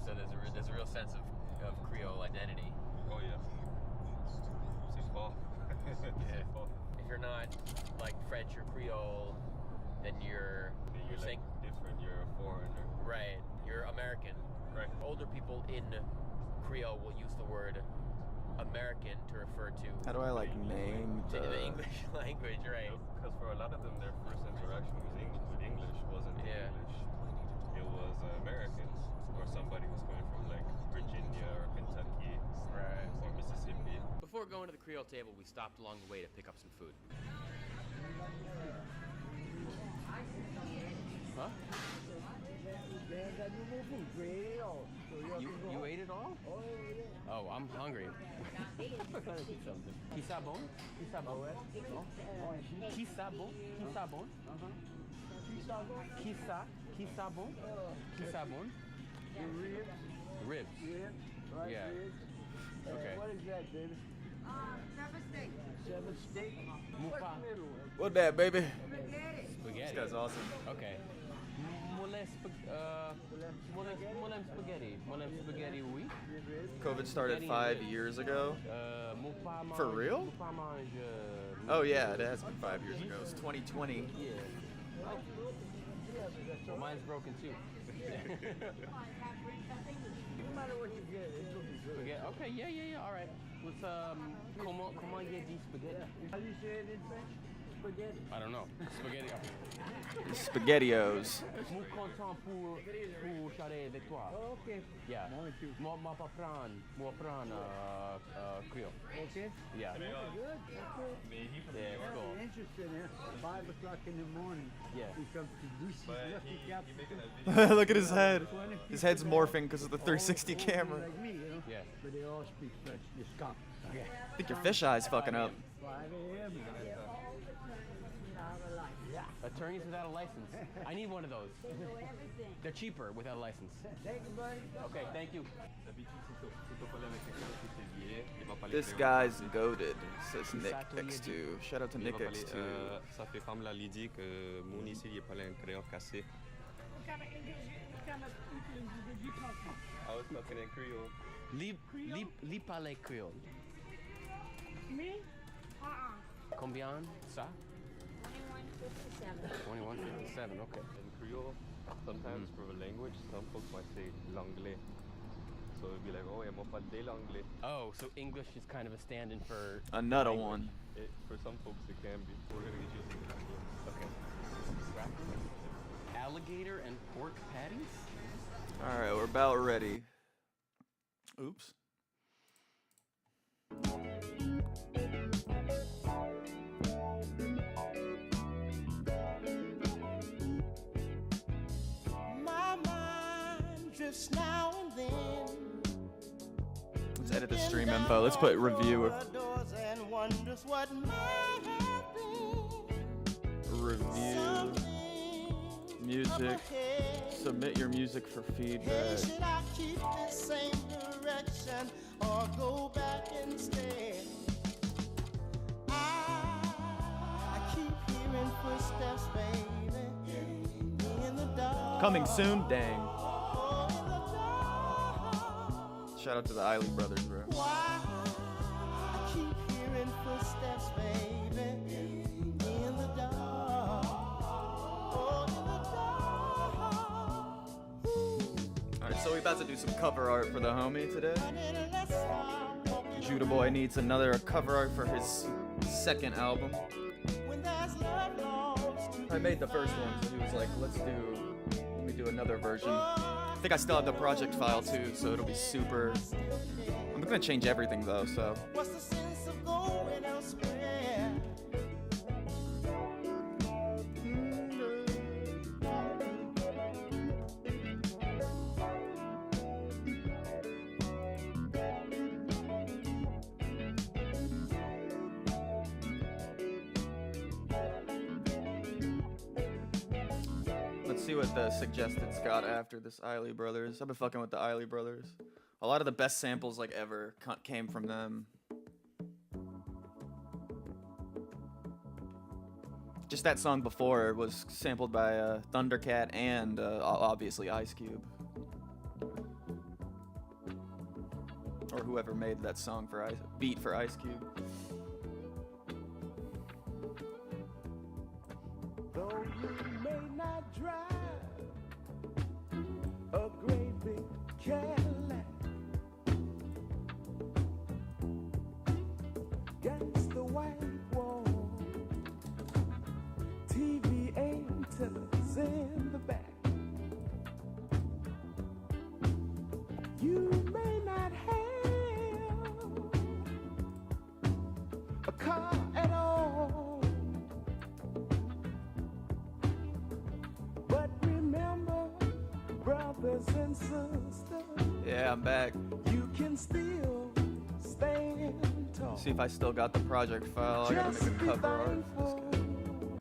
So there's a real sense of Creole identity. Oh yeah. C'est fort. C'est fort. If you're not like French or Creole, then you're like different. You're a foreigner. Right. You're American. Right. Older people in Creole will use the word American to refer to. How do I like name the English language, right? Because for a lot of them, their first interaction with English wasn't English. It was Americans or somebody who's going from like Virginia or Kentucky, right, or Mississippi. Before going to the Creole table, we stopped along the way to pick up some food. Huh? You ate it all? Oh, I'm hungry. Qui ça bon? Qui ça bon? Qui ça bon? Qui ça bon? Qui ça bon? Qui ça bon? Ribs. Right, Yeah. ribs. Okay. What is that, baby? 7 steak. What's the middle one? What that, baby? Spaghetti. This guy's awesome. Okay. Mole spaghetti, oui. COVID started 5 years ago. For real? Oh yeah, it has been 5 years ago. It's 2020. Yeah. Well, mine's broken too. No matter what you get, it will be good. Spaghetti. Okay, yeah, all right. Let's comment il y a dit spaghetti? How do you say it in French? Spaghetti. I don't know. Spaghetti. Spaghettios. Moi content pour charler avec toi. Oh, okay. Yeah. Moi pas prendre Creole. Okay. Yeah. Good. Okay. Yeah, it's cool. Interesting, huh? 5 o'clock in the morning. Yeah. He comes to DC. Look at his head. His head's morphing because of the 360 camera. Like me, you know? Yeah. But they all speak French. It's cop. Okay. I think your fisheye's fucking up. 5 a.m. Attorneys without a license. I need one of those. They're cheaper without a license. Thank you, buddy. Okay, thank you. This guy's goated, says Nick X2. Shout out to Nick X2. Ça fait comme la Lydie que mon ici il parle un crayon cassé. I was talking in Creole. Li parle Creole. Me? Combien ça? 21.57. 21.57, okay. In Creole, sometimes for a language, some folks might say l'anglais. So it'd be like, oh, moi parle de l'anglais. Oh, so English is kind of a stand-in for Another one. For some folks, it can be. We're gonna get used to it. Okay. Alligator and pork patties? Alright, we're about ready. Oops. My mind drifts now and then. Let's edit the stream info. Let's put review. Review. Music. Submit your music for feedback. Should I keep the same direction or go back instead? I keep hearing footsteps, baby, in the dark. Coming soon, dang. Shout out to the Eiley brothers, bro. Why? I keep hearing footsteps, baby, in the dark. Oh, in the dark. Alright, so we about to do some cover art for the homie today. Judahboy needs another cover art for his second album. I made the first one, so he was like, let me do another version. I think I still have the project file too, so it'll be super. I'm gonna change everything though, so. What's the sense of going elsewhere? Let's see what the suggested's got after this Eiley brothers. I've been fucking with the Eiley brothers. A lot of the best samples like ever came from them. Just that song before was sampled by Thundercat and obviously Ice Cube. or whoever made that song for beat for Ice Cube. Though you may not drive a great big Cadillac, against the white wall, TV antennas in the back. You may not have a car at all, but remember, brothers and sisters, Yeah, I'm back. you can still stand tall. See if I still got the project file. I gotta Just make a be cover art for this thankful.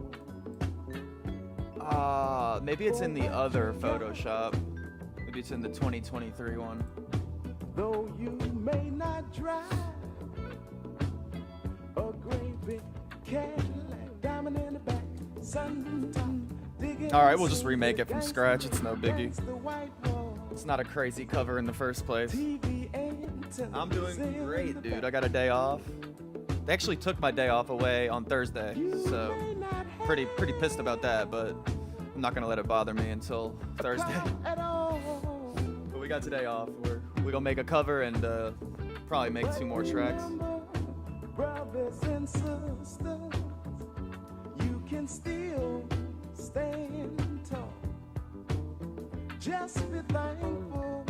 guy. Maybe it's in the other Photoshop. Maybe it's in the 2023 one. Though you may not drive a great big Cadillac, diamond in the back, sun top, digging. All right, we'll just remake it from scratch. It's no biggie. Against the white wall, It's not a crazy cover in the first place. TV antennas I'm doing in great, the dude. back. I got a day off. They actually took my day off away on Thursday, so pretty pissed about that, but I'm not gonna let it bother me until Thursday. At all. But we got today off. We're gonna make a cover and probably make 2 more tracks. Remember, brothers and sisters, you can still stand tall. Just be thankful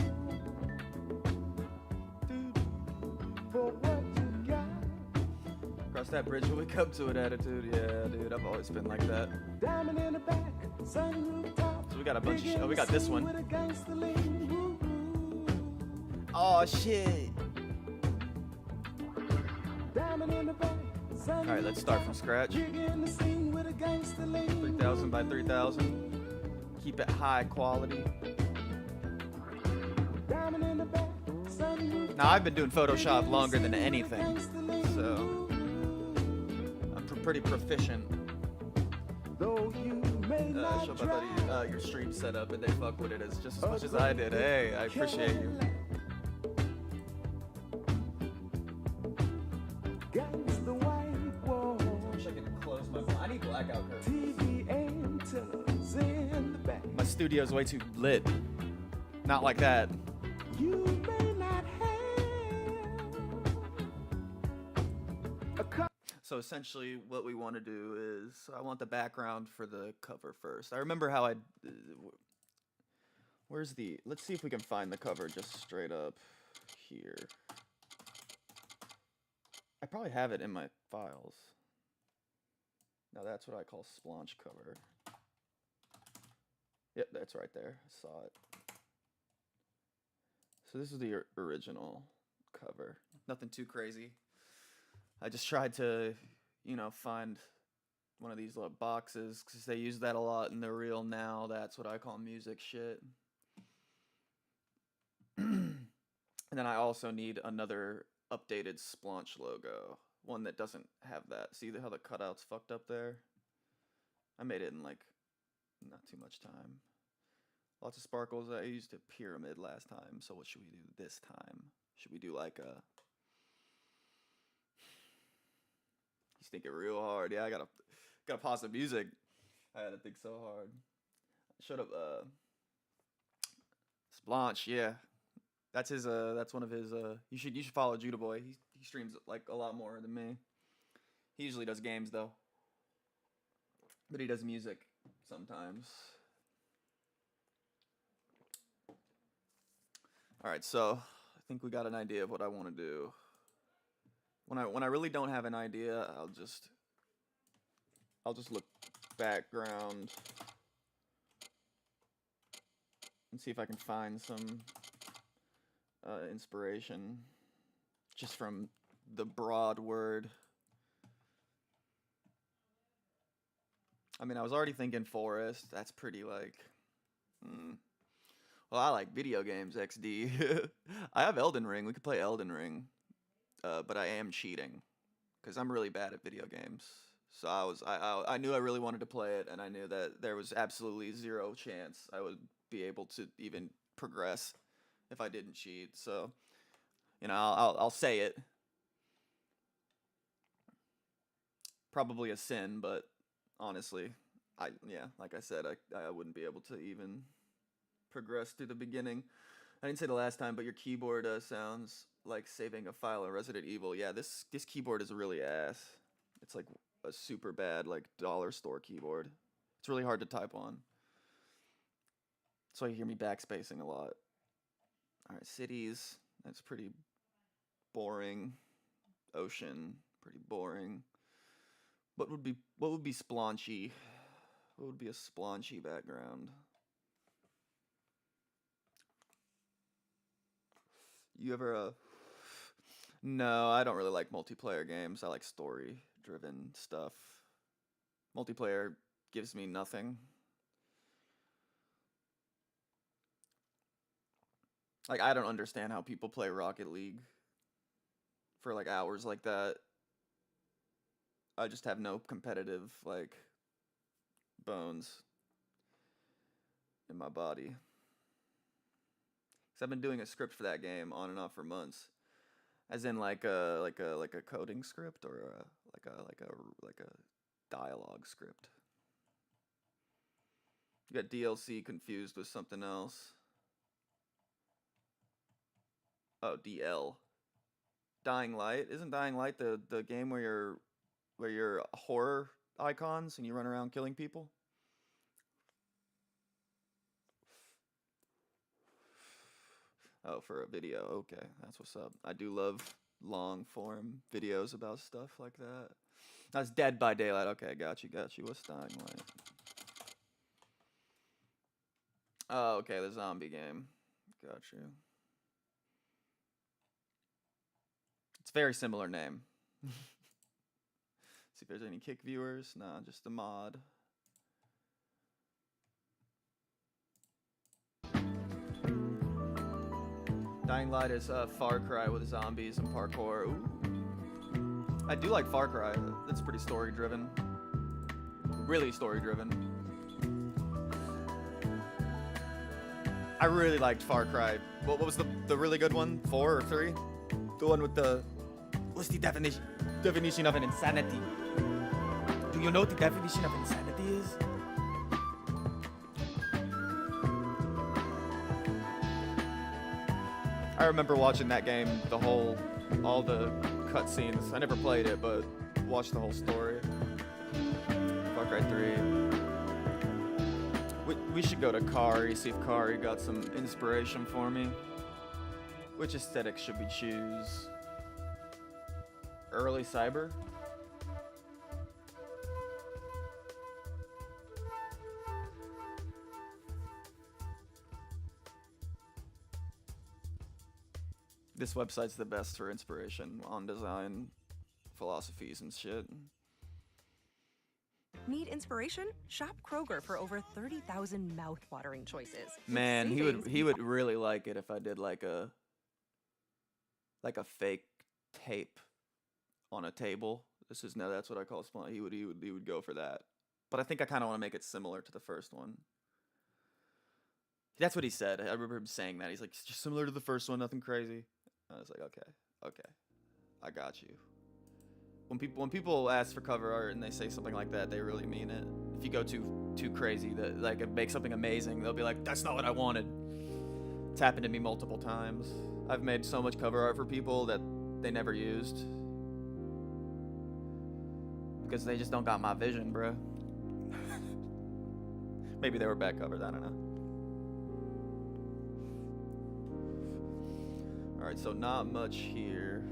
for what you got. Cross that bridge when we come to it attitude. Yeah, dude, I've always been like that. Diamond in the back, sunroof top. So we got a bunch of shit. Oh, we got this one. With a gangster lean, woo, woo. Oh shit. Diamond in the back, All right, let's start from scratch. 3000 by 3000. Keep it high quality. Now I've been doing Photoshop longer than anything, so I'm pretty proficient. Show about your stream setup and they fuck with it as just as much as I did. Hey, I appreciate you. Wish I could close my. I need blackout curtains. My studio's way too lit. Not like that. You may not have. So essentially, what we want to do is, I want the background for the cover first. I remember how I. Where's the? Let's see if we can find the cover just straight up here. I probably have it in my files. Now that's what I call splonch cover. Yep, that's right there. I saw it. So this is the original cover. Nothing too crazy. I just tried to, find one of these little boxes because they use that a lot in the reel now. That's what I call music shit. And then I also need another updated splonch logo. One that doesn't have that. See how the cutout's fucked up there? I made it in not too much time. Lots of sparkles. I used a pyramid last time, so what should we do this time? Should we do like a... He's thinking real hard. Yeah, I gotta pause the music. I had to think so hard. Shut up, Splonch, yeah. That's his that's one of his you should follow Judahboy. He streams like a lot more than me. He usually does games though. But he does music sometimes. Alright, so I think we got an idea of what I want to do. When I really don't have an idea, I'll just look background and see if I can find some inspiration just from the broad word. I mean, I was already thinking forest. That's pretty like... Well, I like video games, XD. I have Elden Ring. We could play Elden Ring. But I am cheating because I'm really bad at video games. So I knew I really wanted to play it, and I knew that there was absolutely zero chance I would be able to even progress if I didn't cheat. So, You know, I'll say it. Probably a sin, but honestly, like I said, I wouldn't be able to even progress through the beginning. I didn't say the last time, but your keyboard sounds like saving a file in Resident Evil. Yeah, this keyboard is really ass. It's like a super bad like dollar store keyboard. It's really hard to type on. That's why you hear me backspacing a lot. All right, cities. That's pretty boring. Ocean, pretty boring. What would be splaunchy? What would be a splaunchy background? You ever No, I don't really like multiplayer games. I like story-driven stuff. Multiplayer gives me nothing. Like, I don't understand how people play Rocket League for like hours like that. I just have no competitive like bones in my body. 'Cause I've been doing a script for that game on and off for months, as in like a coding script or like a dialogue script. You got DLC confused with something else. Oh, DL. Dying Light. Isn't Dying Light the game where you're horror icons and you run around killing people? Oh, for a video. Okay, that's what's up. I do love long form videos about stuff like that. That's Dead by Daylight. Okay, got you. What's Dying Light? Oh, okay, the zombie game. Got you. It's a very similar name. See if there's any kick viewers. Nah, just a mod. Dying Light is Far Cry with zombies and parkour. Ooh. I do like Far Cry. That's pretty story driven. Really story driven. I really liked Far Cry. What was the really good one? 4 or 3? The one with the... What's the definition of an insanity? Do you know what the definition of insanity is? I remember watching that game, all the cutscenes. I never played it, but watched the whole story. Far Cry 3. We should go to Kari, see if Kari got some inspiration for me. Which aesthetic should we choose? Early cyber? This website's the best for inspiration on design philosophies and shit. Need inspiration? Shop Kroger for over 30,000 mouth-watering choices. Man, he would really like it if I did like a fake tape on a table. That's what I call spawn. He would go for that. But I think I kind of want to make it similar to the first one. That's what he said. I remember him saying that. He's like, it's just similar to the first one, nothing crazy. I was like, okay, I got you. When people ask for cover art and they say something like that, they really mean it. If you go too crazy, that like make something amazing, they'll be like, that's not what I wanted. It's happened to me multiple times. I've made so much cover art for people that they never used because they just don't got my vision, bro. Maybe they were back covers, I don't know. Alright, so not much here.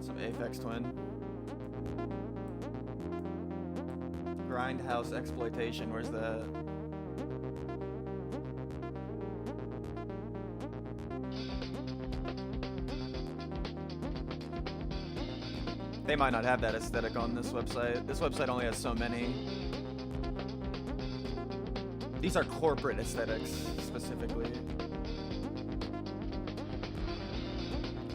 Some Aphex Twin. Grindhouse Exploitation, where's that? They might not have that aesthetic on this website. This website only has so many. These are corporate aesthetics, specifically.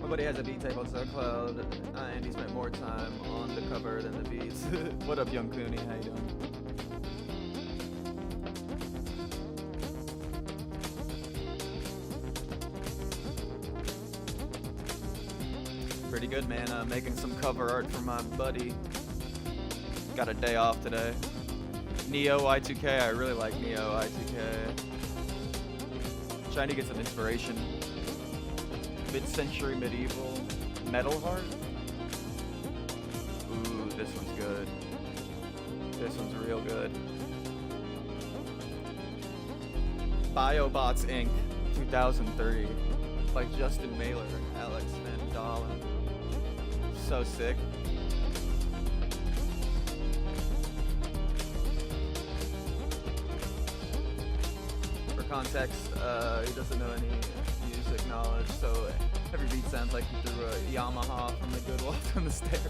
Nobody has a beat tape on SoundCloud, and he spent more time on the cover than the beats. What up, Young Cooney? How you doing? Pretty good, man. Making some cover art for my buddy. Got a day off today. Neo Y2K. I really like Neo Y2K. Trying to get some inspiration. Mid-century medieval metal heart. Ooh, this one's good. This one's real good. Biobots Inc. 2003 by Justin Mailer and Alex Van Dalen. So sick. For context, he doesn't know any music knowledge, so every beat sounds like he threw a Yamaha from the Goodwill down the stairs.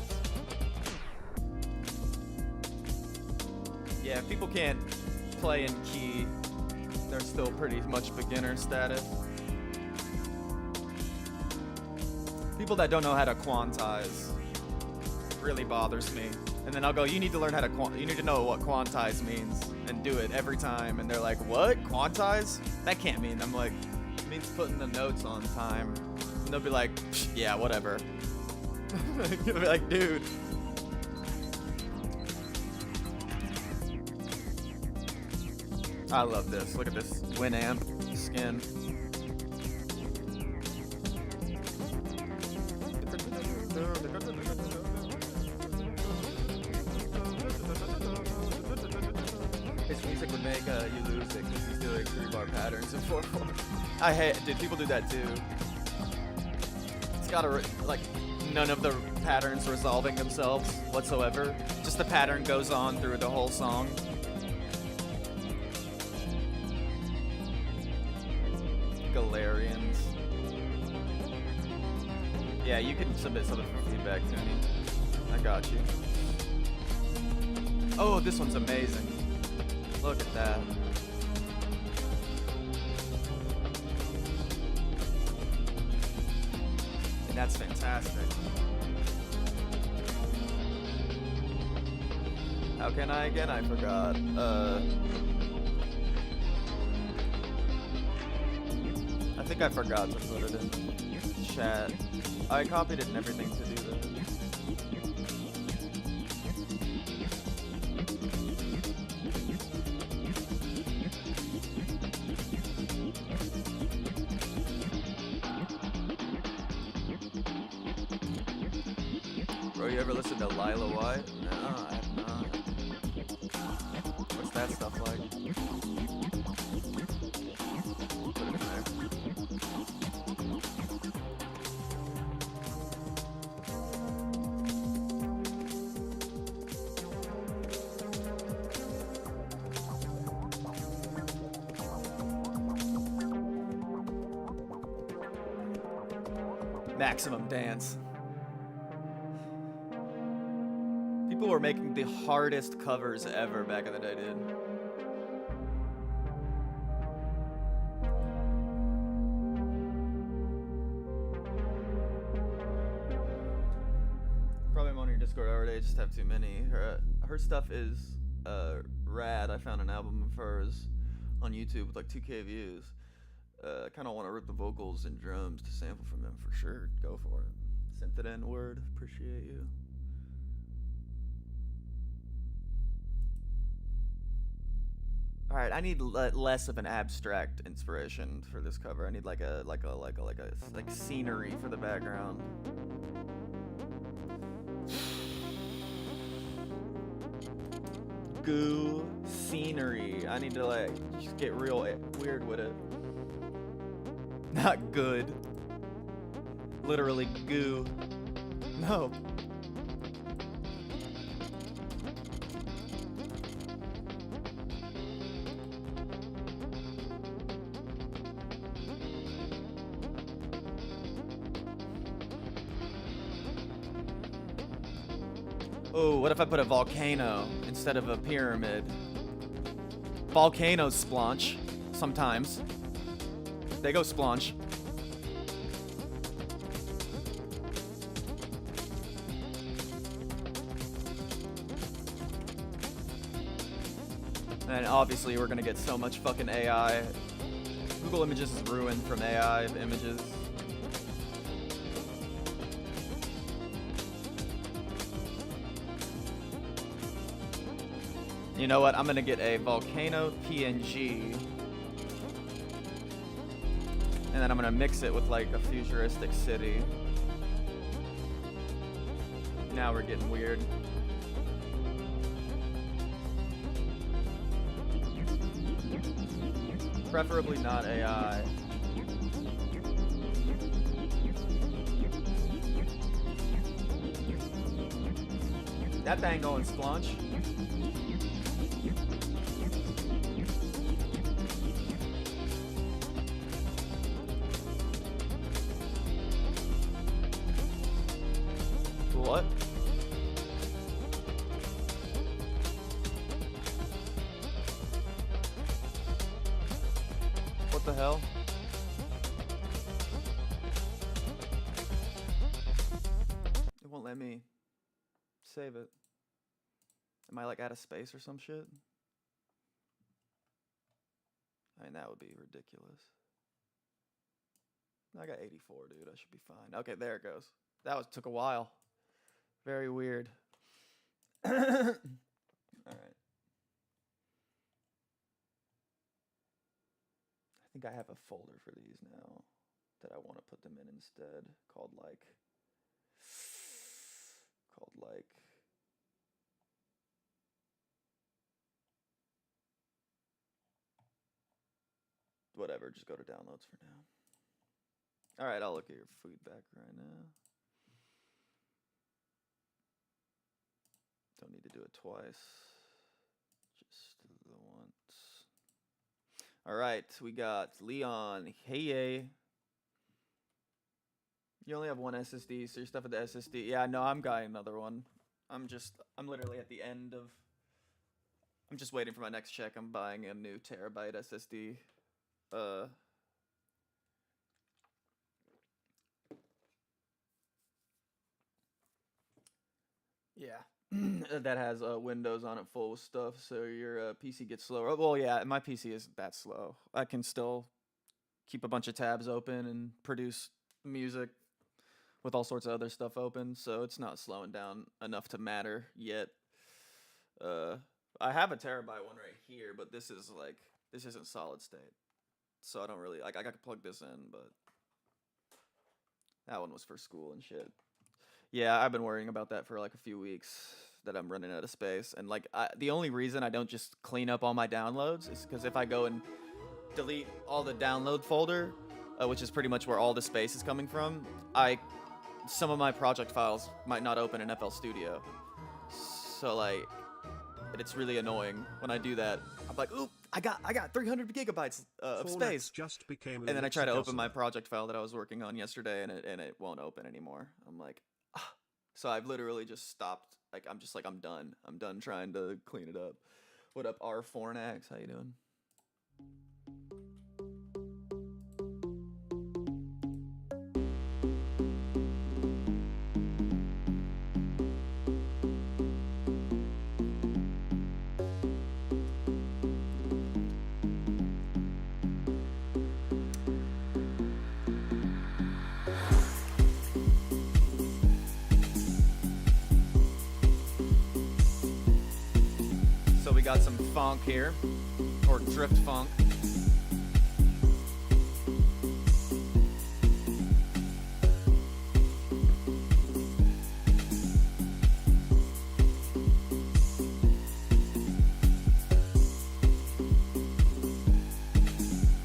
Yeah, if people can't play in key, they're still pretty much beginner status. People that don't know how to quantize really bothers me. And then I'll go, you need to learn how to you need to know what quantize means and do it every time. And they're like, what? Quantize? That can't mean. I'm like, it means putting the notes on time. And they'll be like, yeah, whatever. You'll be like, dude. I love this. Look at this Winamp skin. His music would make you lose it because he's doing 3-bar patterns in 4/4. I hate, dude, people do that too. It's gotta, like, none of the patterns resolving themselves whatsoever. Just the pattern goes on through the whole song. Galarians. Yeah, you can submit something for feedback to me. I got you. Oh, this one's amazing. Look at that. And that's fantastic. How can I again? I forgot. I think I forgot to put it in chat. I copied it and everything to do this. Bro, you ever listen to Lila White? No, I have not. What's that stuff like? Put it in there. Maximum Dance. People were making the hardest covers ever back in the day, dude. Probably I'm on your Discord already, I just have too many. Her stuff is rad. I found an album of hers on YouTube with like 2K views. I kind of want to rip the vocals and drums to sample from them for sure. Go for it. Sent it in word. Appreciate you. All right, I need less of an abstract inspiration for this cover. I need like scenery for the background. Goo scenery. I need to like just get real weird with it. Not good. Literally goo. No. Oh, what if I put a volcano instead of a pyramid? Volcanoes splunch sometimes. They go splunch. And obviously we're gonna get so much fucking AI. Google Images is ruined from AI images. You know what? I'm gonna get a volcano PNG. And then I'm gonna mix it with like a futuristic city. Now we're getting weird. Preferably not AI. That thing going splunch. What? What the hell? It won't let me save it. Am I like out of space or some shit? I mean, that would be ridiculous. I got 84, dude. I should be fine. Okay, there it goes. That took a while. Very weird. All right. I think I have a folder for these now that I want to put them in instead, called whatever, just go to downloads for now. All right, I'll look at your feedback right now. Don't need to do it twice. Just the once. All right, we got Leon. Hey. You only have one SSD, so your stuff at the SSD. Yeah, no, I'm buying another one. I'm literally at the end of. I'm just waiting for my next check. I'm buying a new terabyte SSD. Yeah. That has Windows on it full with stuff, so your PC gets slower. Well, yeah, my PC isn't that slow. I can still keep a bunch of tabs open and produce music with all sorts of other stuff open, so it's not slowing down enough to matter yet. I have a terabyte one right here, but this isn't solid state, so I don't really I could plug this in, but that one was for school and shit. Yeah, I've been worrying about that for like a few weeks, that I'm running out of space. And like the only reason I don't just clean up all my downloads is because if I go and delete all the download folder, which is pretty much where all the space is coming from, some of my project files might not open in FL Studio. So like, it's really annoying when I do that. I'm like, oop, I got 300 gigabytes of space. Just became and then I try to open my project file that I was working on yesterday, and it won't open anymore. I'm like, ah. So I've literally just stopped. Like, I'm done. I'm done trying to clean it up. What up, R4nax? How you doing? We got some funk here, or drift funk.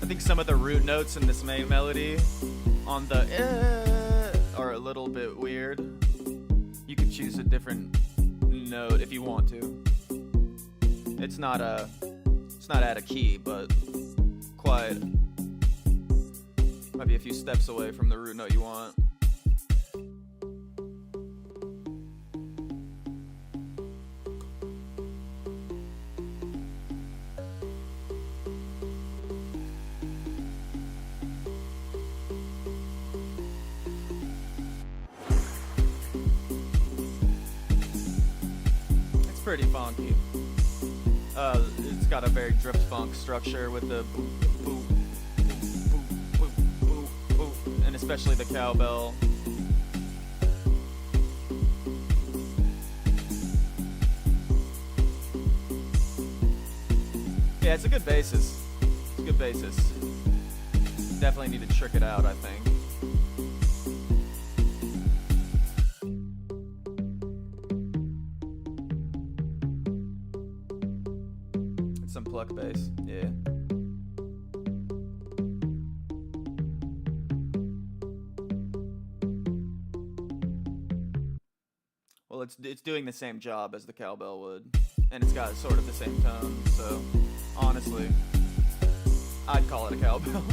I think some of the root notes in this main melody on the are a little bit weird. You could choose a different note if you want to. It's not out of key, but quite might be a few steps away from the root note you want. It's pretty funky. It's got a very drift funk structure with the boop, boop, boop, boop, boop, boop, boop, and especially the cowbell. Yeah, it's a good basis. It's a good basis. Definitely need to trick it out, I think. It's some pluck bass, yeah. Well, it's doing the same job as the cowbell would, and it's got sort of the same tone, so honestly, I'd call it a cowbell.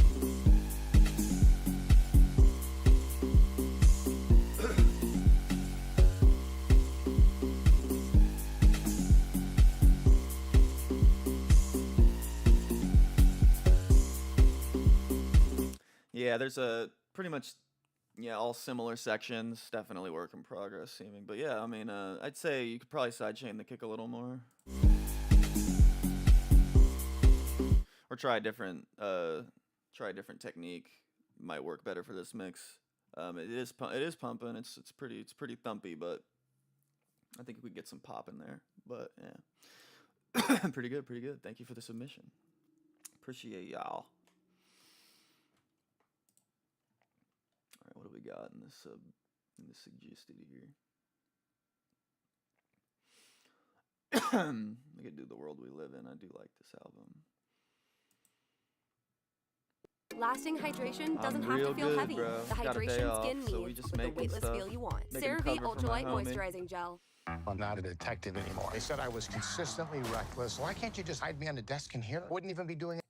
Yeah, there's a pretty much, yeah, all similar sections. Definitely work in progress seeming. But yeah, I mean, I'd say you could probably sidechain the kick a little more. Or try a different technique. Might work better for this mix. It is pumping. It's pretty thumpy, but I think we get some pop in there. But yeah, pretty good. Thank you for the submission. Appreciate y'all. All right, what do we got in this suggested here? We could do The World We Live In. I do like this album. Lasting hydration doesn't I'm have real to feel good, heavy. bro. The Got a day hydration off, skin so we needs just with the making weightless stuff. feel you want. Making CeraVe cover for my Ultralight homie. Moisturizing Gel. I'm not a detective anymore. They said I was consistently reckless. Why can't you just hide me on the desk in here? I wouldn't even be doing it.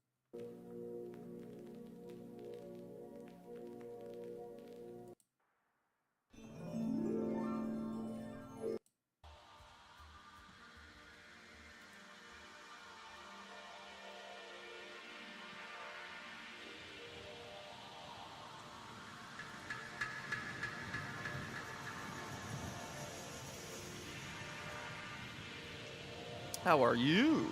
How are you?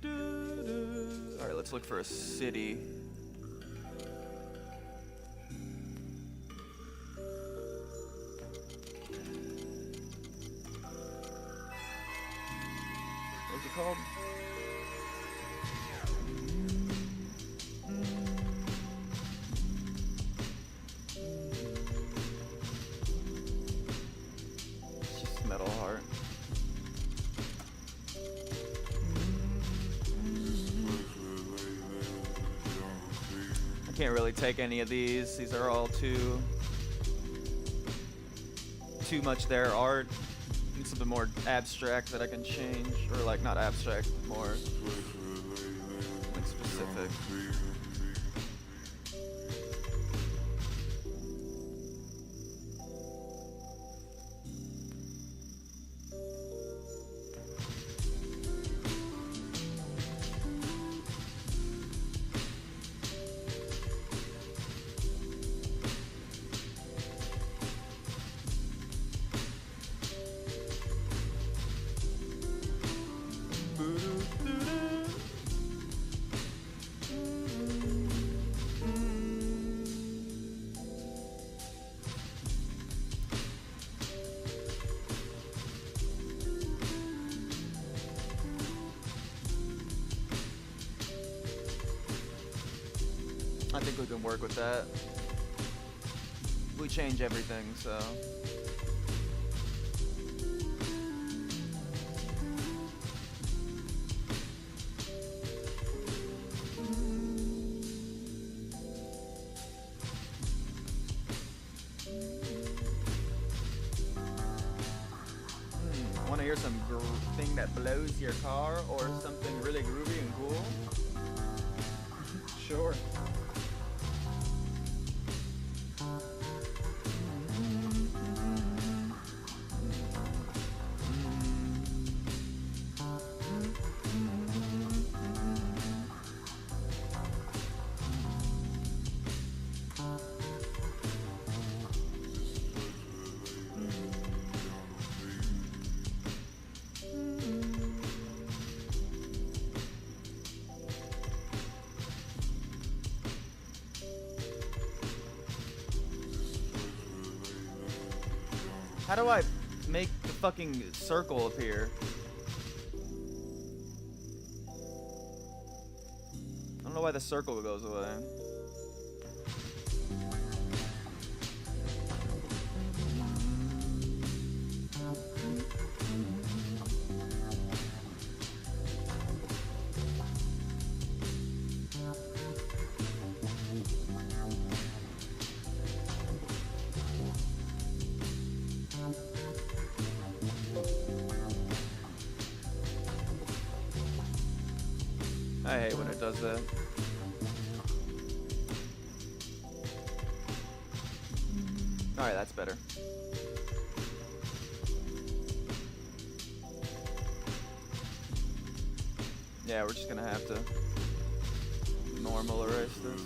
All right, let's look for a city. What's it called? It's just Metal Heart. I can't really take any of these. These are all too much their art. Need something more abstract that I can change, or like not abstract, more like specific. I think we can work with that. We change everything, so. Want to hear some thing that blows your car or something really groovy and cool? Sure. How do I make the fucking circle appear. I don't know why the circle goes away. I hate when it does that. Alright, that's better. Yeah, we're just gonna have to normal erase this.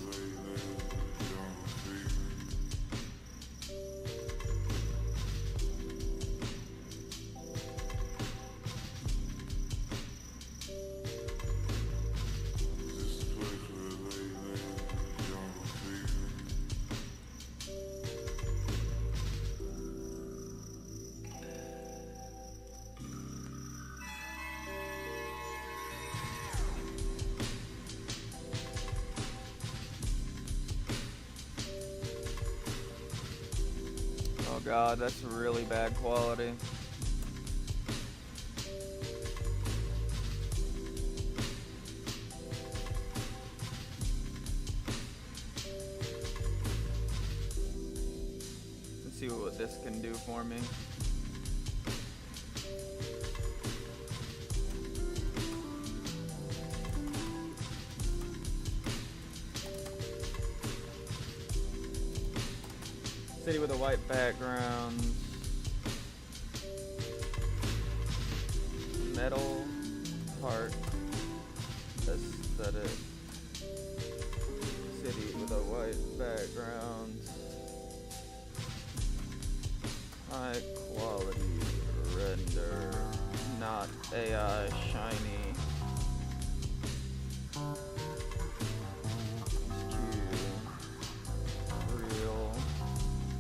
Oh god, that's really bad quality. Let's see what this can do for me. City with a white background. Metal heart aesthetic. City with a white background. High quality render. Not AI shiny.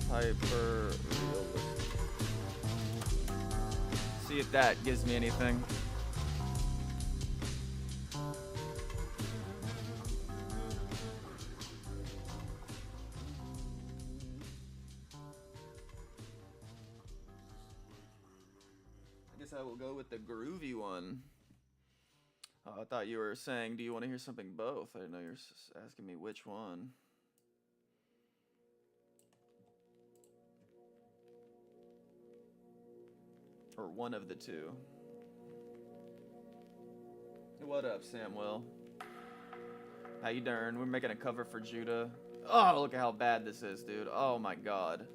Hyper realistic. See if that gives me anything. I guess I will go with the groovy one. Oh, I thought you were saying, do you want to hear something both? I didn't know you were asking me which one. Or one of the two. What up, Samwell? How you doing? We're making a cover for Judah. Oh, look at how bad this is, dude. Oh my god.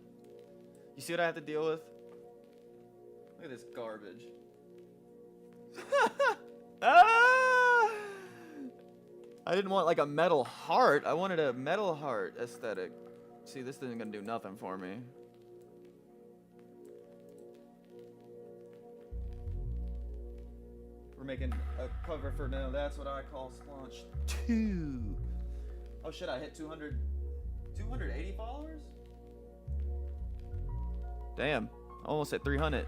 You see what I have to deal with? Look at this garbage. Ah! I didn't want like a metal heart. I wanted a metal heart aesthetic. See, this isn't gonna do nothing for me. We're making a cover for now. That's what I call Splaunch 2. Oh shit, I hit 280 followers? Damn, almost at 300.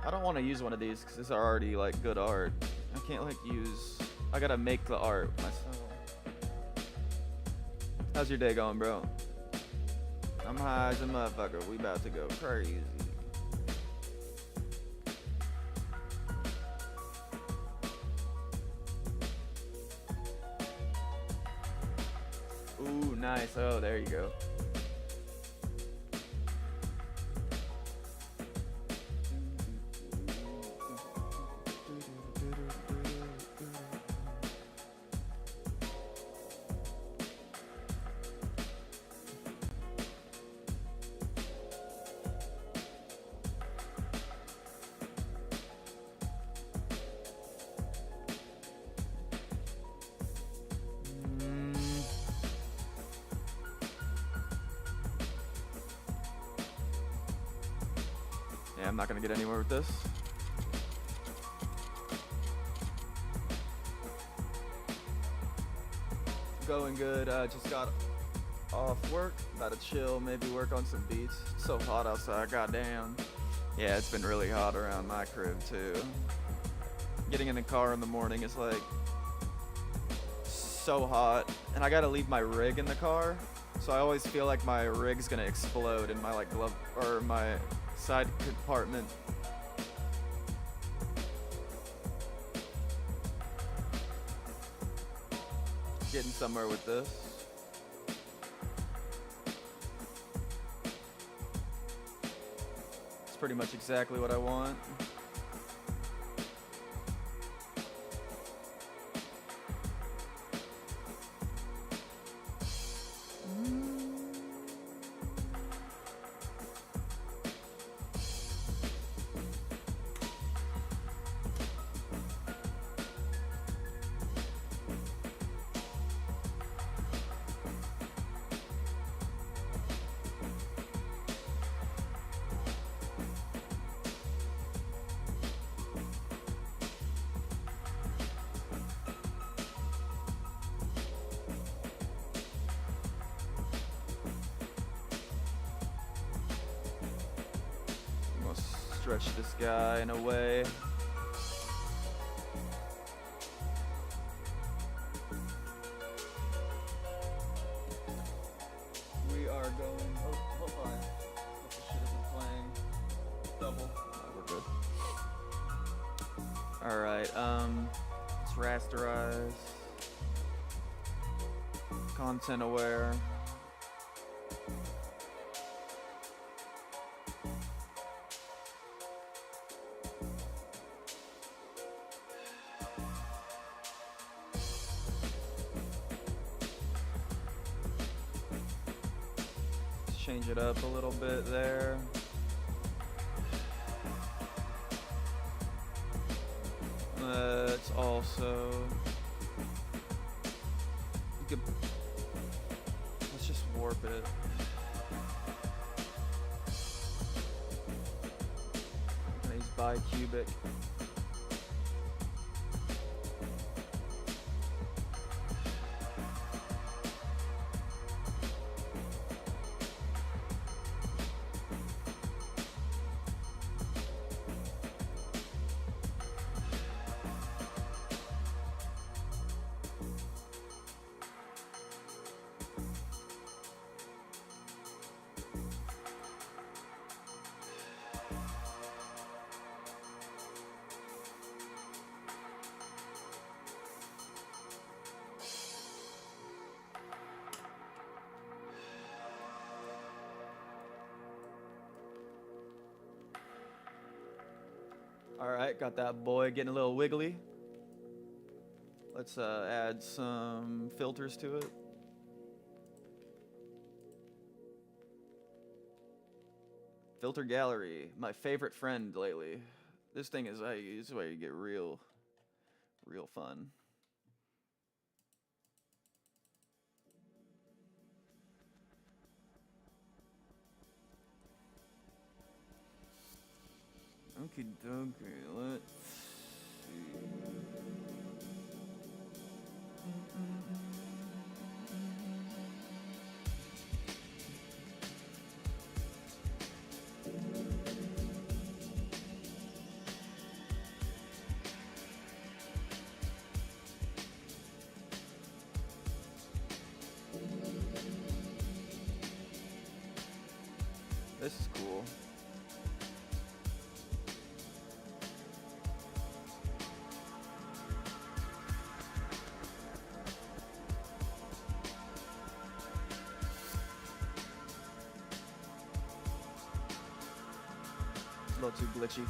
I don't want to use one of these because it's already like good art. I can't like use, I gotta make the art myself. How's your day going, bro? I'm high as a motherfucker. We about to go crazy. Ooh, nice. Oh, there you go. Yeah, I'm not gonna get anywhere with this. Going good. Just got off work, about to chill, maybe work on some beats. It's so hot outside, goddamn. Yeah, it's been really hot around my crib too. Getting in the car in the morning is like so hot, and I gotta leave my rig in the car, so I always feel like my rig's gonna explode in my like glove or my side compartment. Getting somewhere with this. It's pretty much exactly what I want. Stretch this guy in a way. We are going. Oh, hold on. Hope this shit isn't playing. Double. We're good. Alright, let's rasterize. Content aware. Change it up a little bit there. Let's also let's just warp it. He's bicubic. Alright, got that boy getting a little wiggly. Let's add some filters to it. Filter gallery, my favorite friend lately. This thing is this is where you get real fun. Okie dokie, let's see. This is cool. A little too glitchy.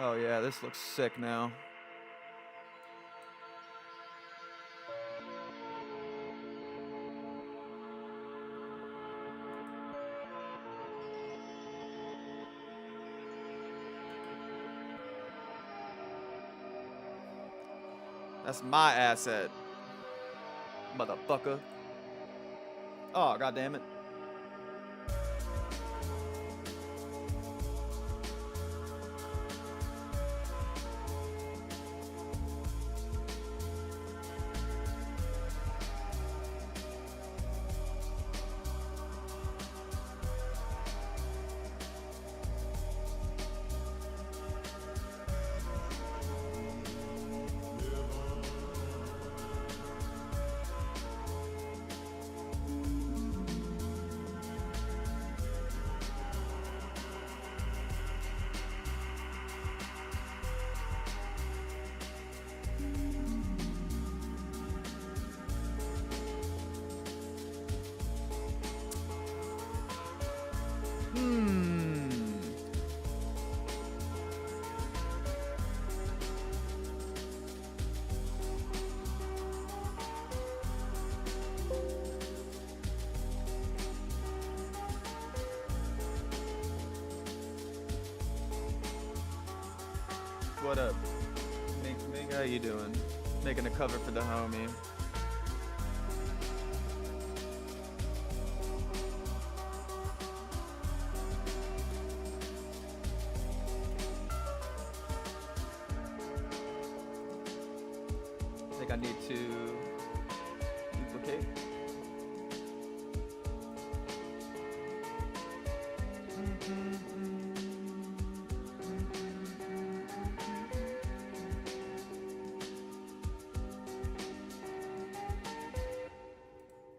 Oh yeah, this looks sick now. That's my asset, motherfucker. Oh, god damn it. What up? Mink, how you doing? Making a cover for the homie. I think I need to duplicate.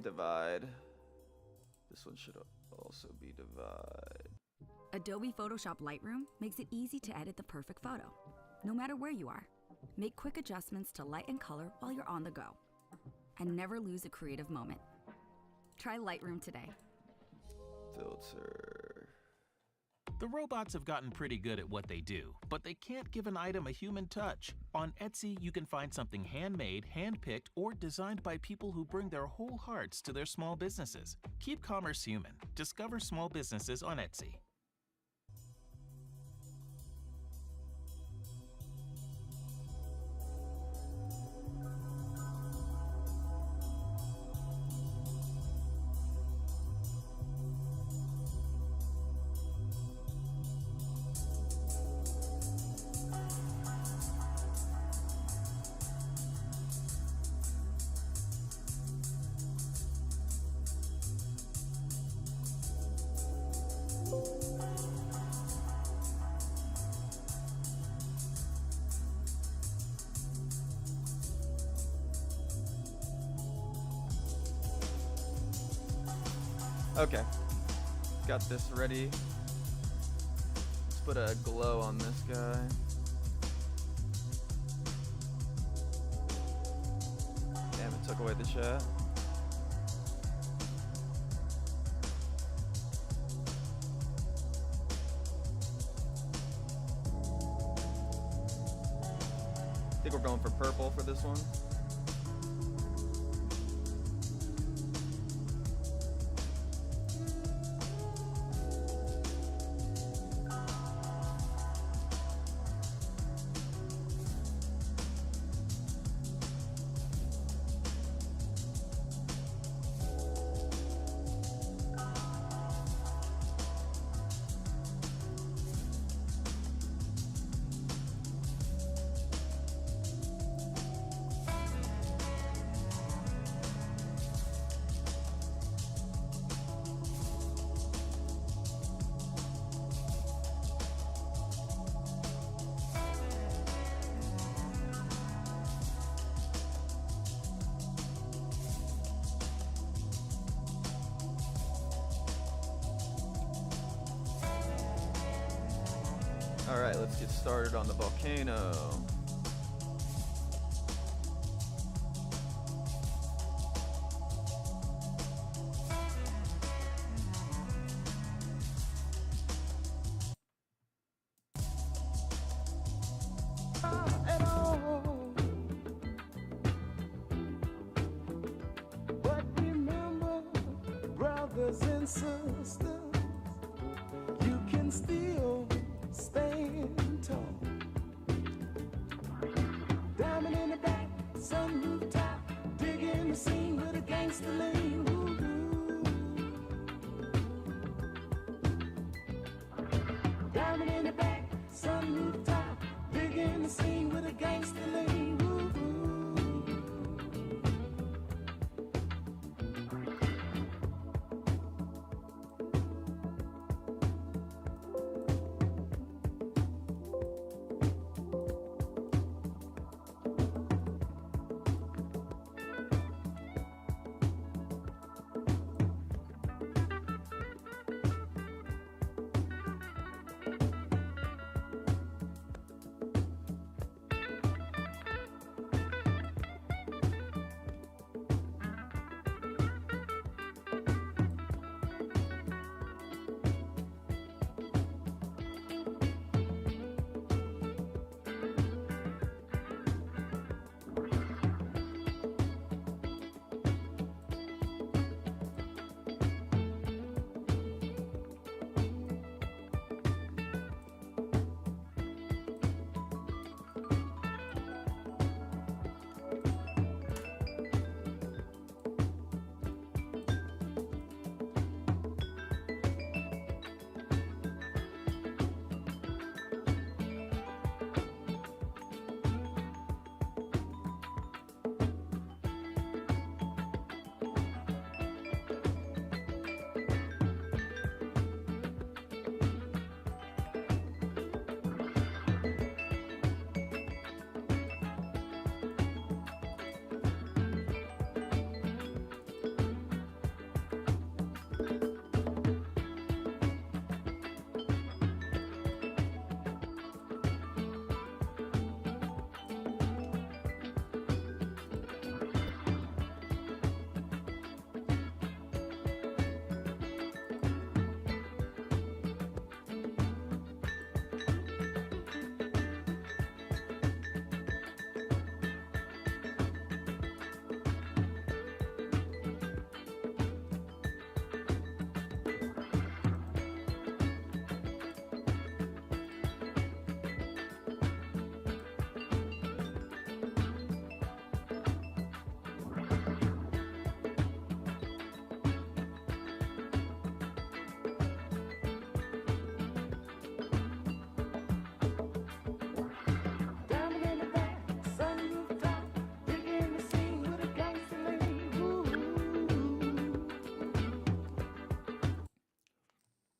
Divide. This one should also be divide. Adobe Photoshop Lightroom makes it easy to edit the perfect photo, no matter where you are. Make quick adjustments to light and color while you're on the go, and never lose a creative moment. Try Lightroom today. Filter. The robots have gotten pretty good at what they do, but they can't give an item a human touch. On Etsy, you can find something handmade, handpicked, or designed by people who bring their whole hearts to their small businesses. Keep commerce human. Discover small businesses on Etsy. Okay, got this ready. Let's put a glow on this guy. Damn, it took away the chat. we're going for purple for this one. Alright, let's get started on the volcano. At all. But remember, brothers and sisters, you can still stand tall. Diamond in the back, sun rooftop, digging the scene with a gangster lean. Diamond in the back, sun rooftop, digging the scene with a gangster lean.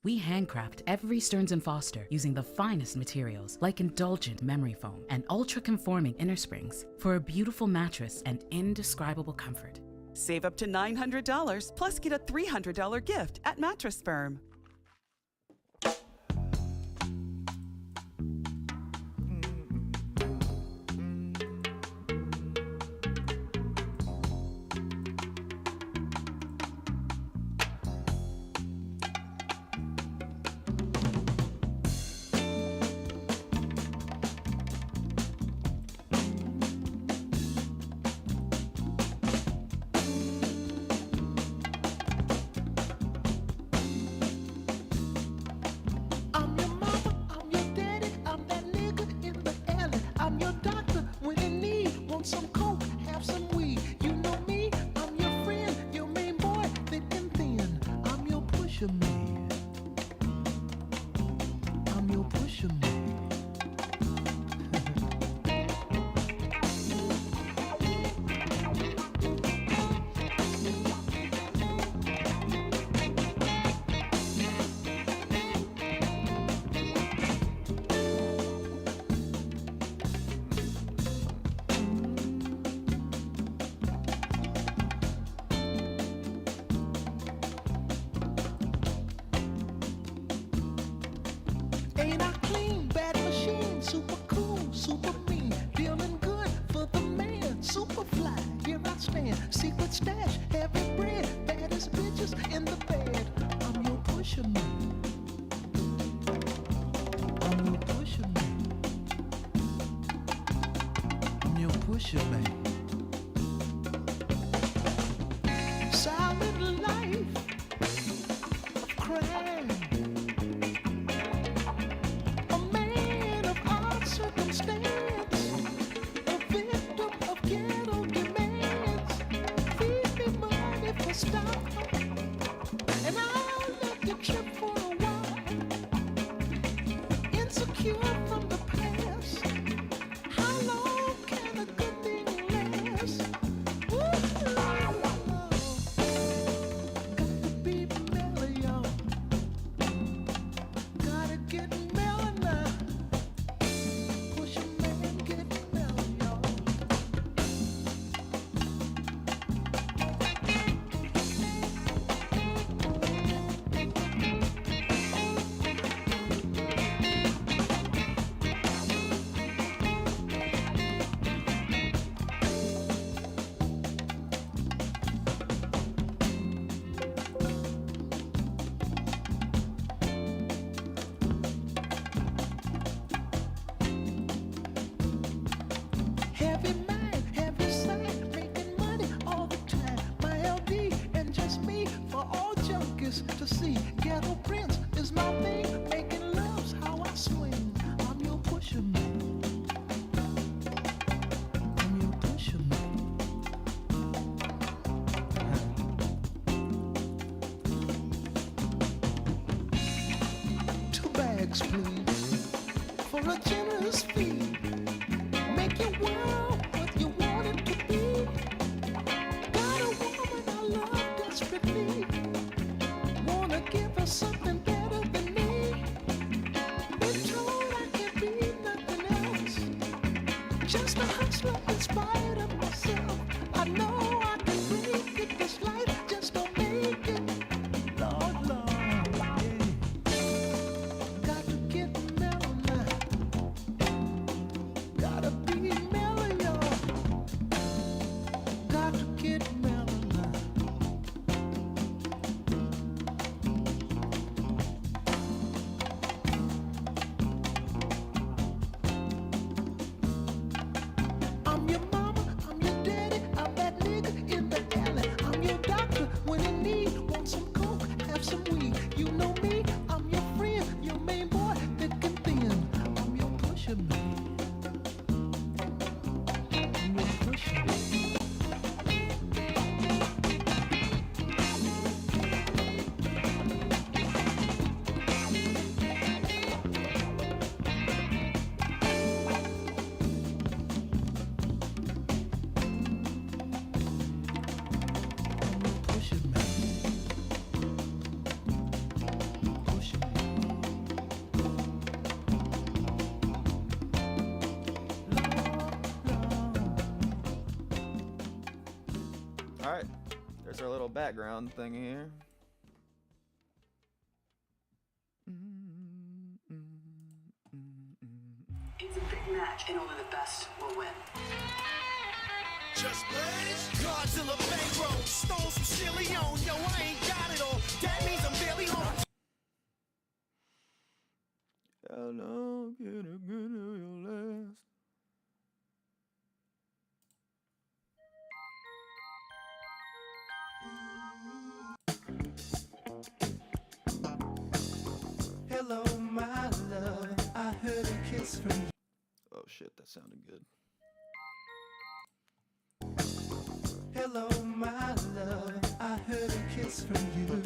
We handcraft every Stearns & Foster using the finest materials like indulgent memory foam and ultra-conforming inner springs for a beautiful mattress and indescribable comfort. Save up to $900 plus get a $300 gift at Mattress Firm. pusher man. I'm your pusher man. Ain't I clean, bad machine, super cool, super mean, feeling good for the man, super fly, here I stand, secret stash, heavy bread, baddest bitches in the bed. I'm your pusher man. I'm your pusher man. I'm your pusher man. Solid life of crime. A man of odd circumstance, a victim of ghetto demands. Feed me money for style, and I'll let you trip for a while. Insecure from the past, how long can a good thing last? Got to be mellow, y'all. Gotta get mellow now. Push a man, get mellow, y'all. Heavy mind, heavy side, making money all the time. My LD and just me for all junkies to see. Ghetto Prince is my thing, making love's how I swing. I'm your pusher man. I'm your pusher man. 2 bags, please, for a generous fee. Make your world what you want it to be. Got a woman I love desperately. Wanna give her something better than me. Been told I can't be nothing else. Just a hustler in spite of myself. I know I can make it. This life just don't make it. Lord, Lord, yeah. Got to get mellow now. Gotta be mellow, y'all. Got to get mellow now. I'm your mama, I'm your daddy, I'm that nigga in the alley. I'm your doctor when in need. Want some coke, have some weed. You know me, I'm your friend, your main boy, thick and thin. I'm your pusher man. I'm your pusher man. Pusher man. Pusher man. All right, there's our little background thing here. It's a big match, and only the best will win. Just blaze. Godzilla bankroll. Stole some silly on. Yo, I ain't got it all. That means I'm barely home. How long can a good oil last? Hello, my love. I heard a kiss from you. Oh shit, that sounded good. Hello, my love. I heard a kiss from you.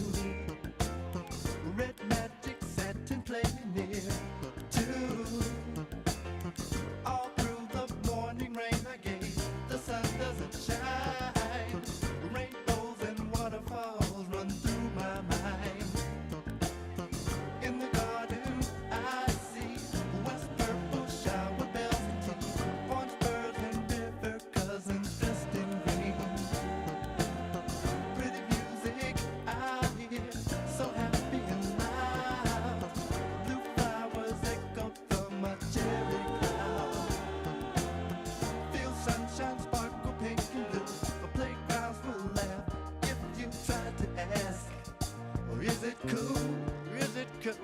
cool? Is it cool?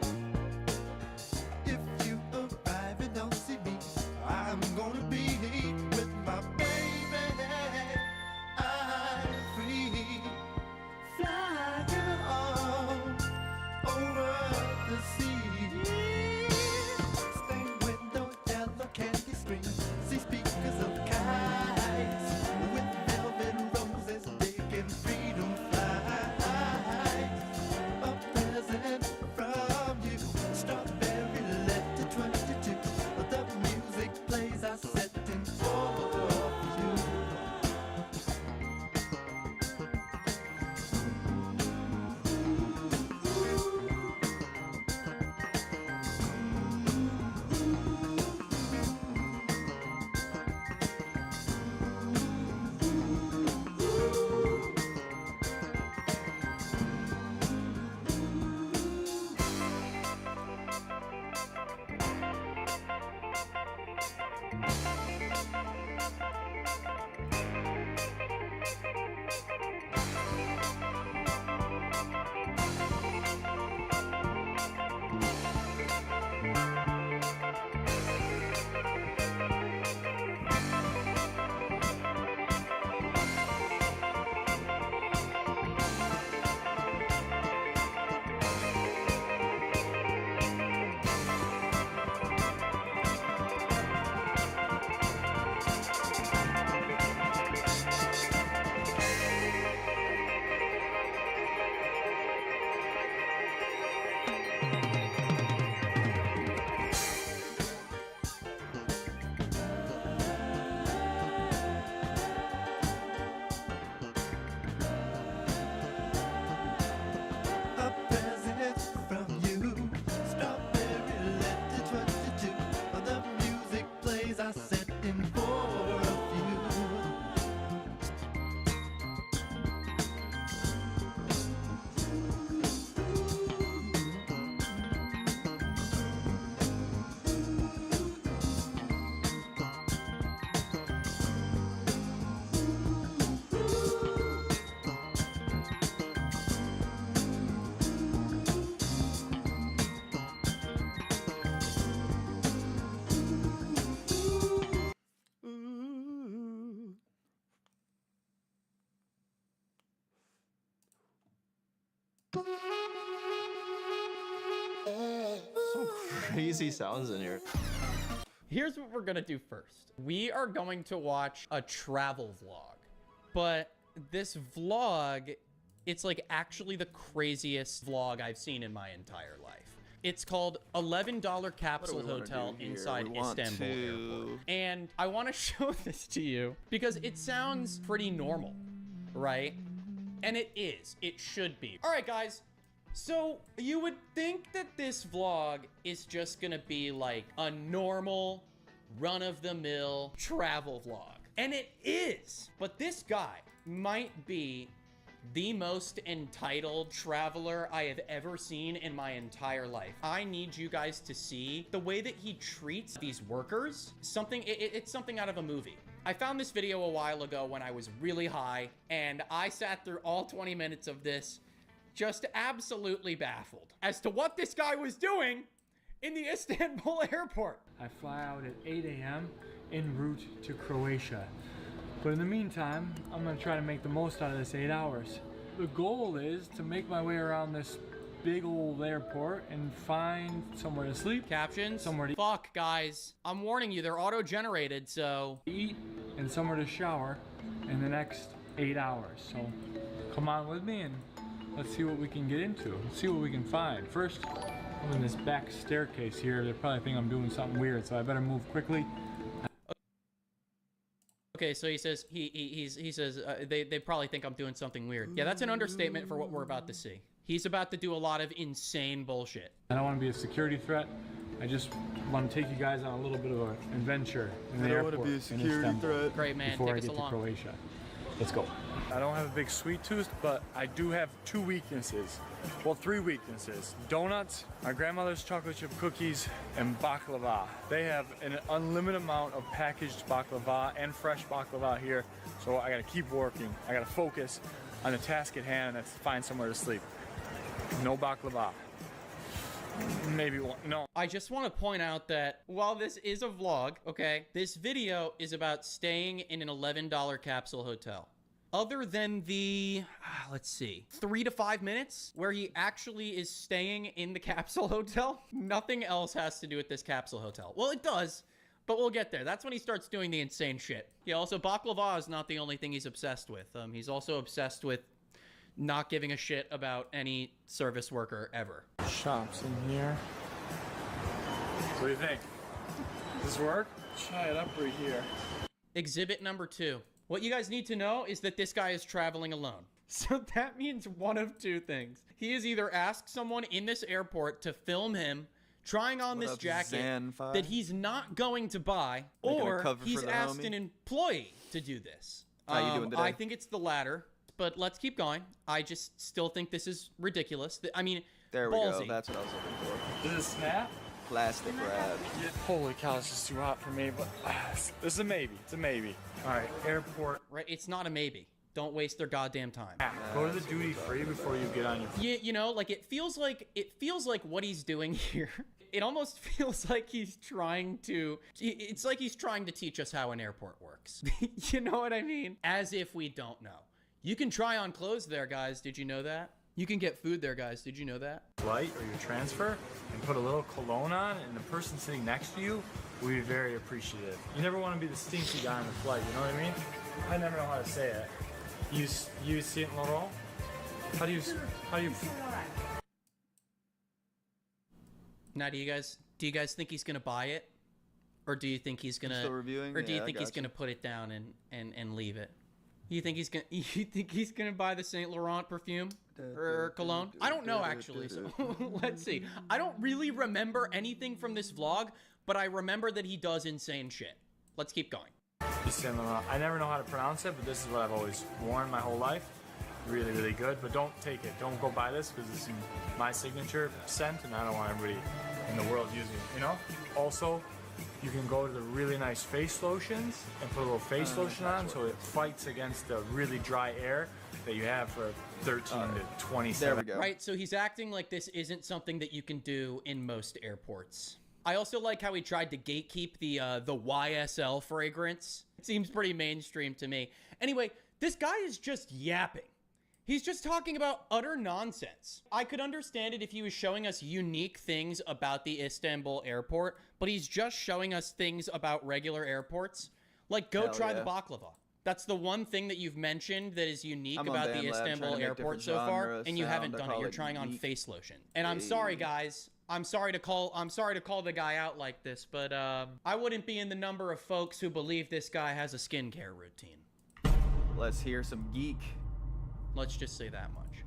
If you arrive and don't see me, I'm gonna be with my baby. I'm free. Fly girl over the sea. Stained window, yellow candy screen. See speakers of kites with velvet roses, taking freedom flight. A present from you, strawberry letter 22. The music plays, I set in for you. A present from you, strawberry letter 22. The music plays, I set in for a few. Some crazy sounds in here. Here's what we're gonna do first. We are going to watch a travel vlog, but this vlog, it's like actually the craziest vlog I've seen in my entire life. It's called $11 Capsule Hotel inside Istanbul Airport. And I want to show this to you because it sounds pretty normal, right? And it is. It should be. All right, guys. So you would think that this vlog is just gonna be like a normal run-of-the-mill travel vlog. And it is. But this guy might be the most entitled traveler I have ever seen in my entire life. I need you guys to see the way that he treats these workers. It's something out of a movie. I found this video a while ago when I was really high, and I sat through all 20 minutes of this just absolutely baffled as to what this guy was doing in the Istanbul airport. I fly out at 8 a.m. en route to Croatia. But in the meantime, I'm gonna try to make the most out of this 8 hours. The goal is to make my way around this big old airport and find somewhere to sleep. Captions? Somewhere to Fuck, guys. I'm warning you, they're auto-generated, so... eat and somewhere to shower in the next 8 hours. So come on with me and let's see what we can get into. Let's see what we can find. First, I'm in this back staircase here. They probably think I'm doing something weird, so I better move quickly. Okay, so he says he says they probably think I'm doing something weird. Yeah, that's an understatement for what we're about to see. He's about to do a lot of insane bullshit. I don't want to be a security threat. I just want to take you guys on a little bit of an adventure in the airport. I don't want to be a security threat. Great, man. Before Take I us get to along. Croatia. Let's go. I don't have a big sweet tooth, but I do have 2 weaknesses. Well, 3 weaknesses. Donuts, my grandmother's chocolate chip cookies, and baklava. They have an unlimited amount of packaged baklava and fresh baklava here, so I gotta keep working. I gotta focus on the task at hand, and that's find somewhere to sleep. No baklava. Maybe one. No. I just want to point out that while this is a vlog, okay, this video is about staying in an $11 capsule hotel. Other than the, let's see, 3 to 5 minutes where he actually is staying in the capsule hotel, nothing else has to do with this capsule hotel. Well, it does, but we'll get there. That's when he starts doing the insane shit. Yeah, also, baklava is not the only thing he's obsessed with. He's also obsessed with not giving a shit about any service worker ever. Shops in here. What do you think? Does this work? Try it up right here. Exhibit number 2. What you guys need to know is that this guy is traveling alone. So that means one of two things. He has either asked someone in this airport to film him trying on this jacket that he's not going to buy, or he's asked an employee to do this. How you doing today? I think it's the latter, but let's keep going. I just still think this is ridiculous. I mean, there we ballsy. go. That's what I was looking for. Does it snap? Plastic wrap. Yeah, holy cow, this is too hot for me, but this is a maybe. It's a maybe. All right, airport. Right, it's not a maybe. Don't waste their goddamn time. Go to the duty free before you get on your. You know, like it feels like what he's doing here. It almost feels like he's trying to. It's like he's trying to teach us how an airport works. You know what I mean? As if we don't know. You can try on clothes there, guys. Did you know that? You can get food there, guys. Did you know that? Flight or your transfer and put a little cologne on, and the person sitting next to you will be very appreciative. You never want to be the stinky guy on the flight, you know what I mean? I never know how to say it. You Saint Laurent? How do you Now, do you guys think he's gonna buy it, or do you think he's gonna? Still reviewing? Or do Yeah, you think he's gonna put it down and leave it? You think he's gonna buy the Saint Laurent perfume or cologne? I don't know actually. So let's see. I don't really remember anything from this vlog, but I remember that he does insane shit. Let's keep going. Saint Laurent. I never know how to pronounce it, but this is what I've always worn my whole life. Really, really good. But don't take it. Don't go buy this because it's my signature scent, and I don't want everybody in the world using it. You know. Also, you can go to the really nice face lotions and put a little face lotion on, so it fights against the really dry air that you have for 13 to 27. There we go. Right, so he's acting like this isn't something that you can do in most airports. I also like how he tried to gatekeep the YSL fragrance. It seems pretty mainstream to me. Anyway, this guy is just yapping. He's just talking about utter nonsense. I could understand it if he was showing us unique things about the Istanbul airport, but he's just showing us things about regular airports. Like, go try the baklava. That's the one thing that you've mentioned that is unique about the Istanbul airport so far, and you haven't done it. You're trying on face lotion. And I'm sorry, guys. I'm sorry to call the guy out like this, but I wouldn't be in the number of folks who believe this guy has a skincare routine. Let's hear some geek. Let's just say that much.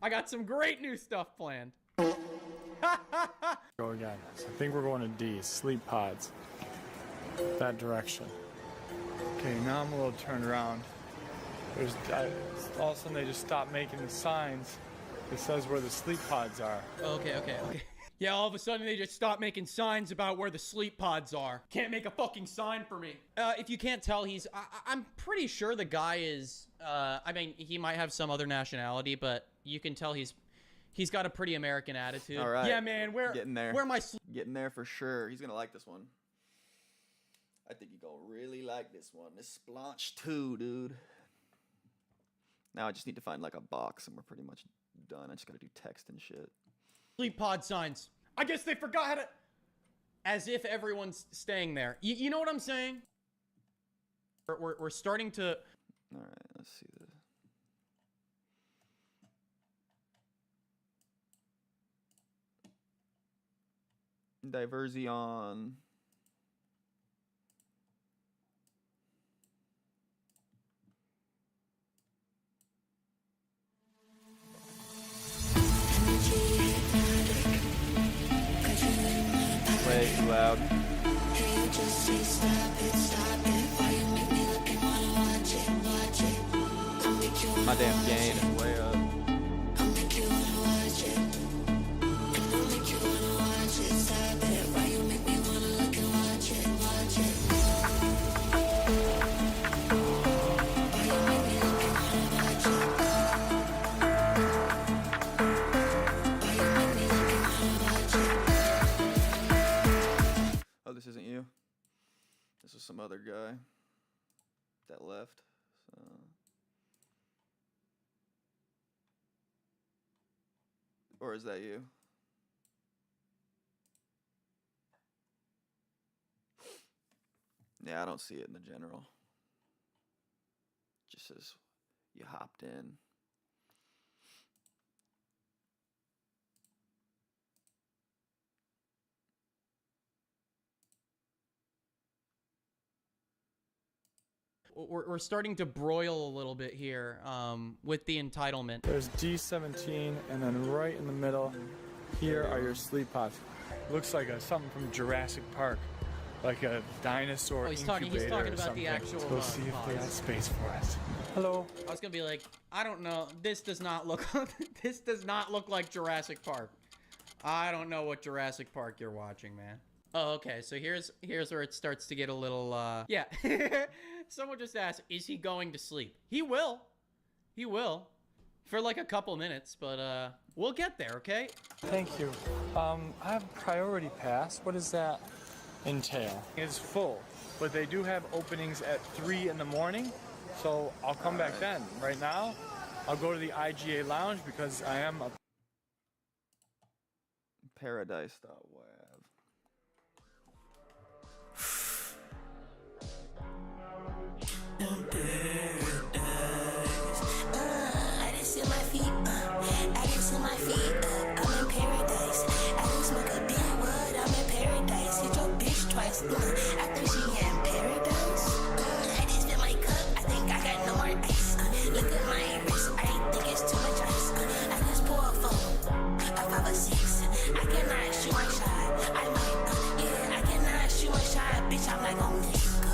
I got some great new stuff planned. Go again. So I think we're going to D, sleep pods. That direction. Okay, now I'm a little turned around. All of a sudden they just stopped making the signs that says where the sleep pods are. Okay. Yeah, all of a sudden they just stopped making signs about where the sleep pods are. Can't make a fucking sign for me. If you can't tell, I'm pretty sure the guy is, I mean, he might have some other nationality, but you can tell he's got a pretty American attitude. All right. Yeah, man, Getting there. Where my Getting there for sure. He's gonna like this one. I think you're gonna really like this one. This Splanch 2, dude. Now I just need to find like a box and we're pretty much done. I just gotta do text and shit. sleep pod signs. I guess they forgot how to... As if everyone's staying there. You know what I'm saying? We're starting to... All right, let's see this. Diversion. Way too loud. My damn gain is way up. other guy that left. So. Or is that you? Yeah, I don't see it in the general. Just says you hopped in. We're starting to broil a little bit here with the entitlement. There's D17, and then right in the middle, here are your sleep pods. Looks like something from Jurassic Park, like a dinosaur incubator He's talking or about something. the actual Let's go see if they got pods. space for us. Hello. I was gonna be like, I don't know. This does not look. This does not look like Jurassic Park. I don't know what Jurassic Park you're watching, man. Oh, okay. So here's where it starts to get a little. Yeah. Someone just asked, is he going to sleep? He will. He will. For like a couple minutes, but we'll get there, okay? Thank you. I have a priority pass. What does that entail? It's full, but they do have openings at 3 in the morning, so I'll come back then. Right now, I'll go to the IGA lounge because I am a Paradise.wav. I just see my feet, I just see my feet, I'm in paradise. I just smoke a big wood, I'm in paradise. Hit your bitch twice, I think she in paradise. I just fill my cup, I think I got no more ice. Look at my wrist, I think it's too much ice. I just pour a 4, a 5 or 6. I cannot shoot my shot, I might, yeah, I cannot shoot my shot, bitch, I'm not gon' let you go.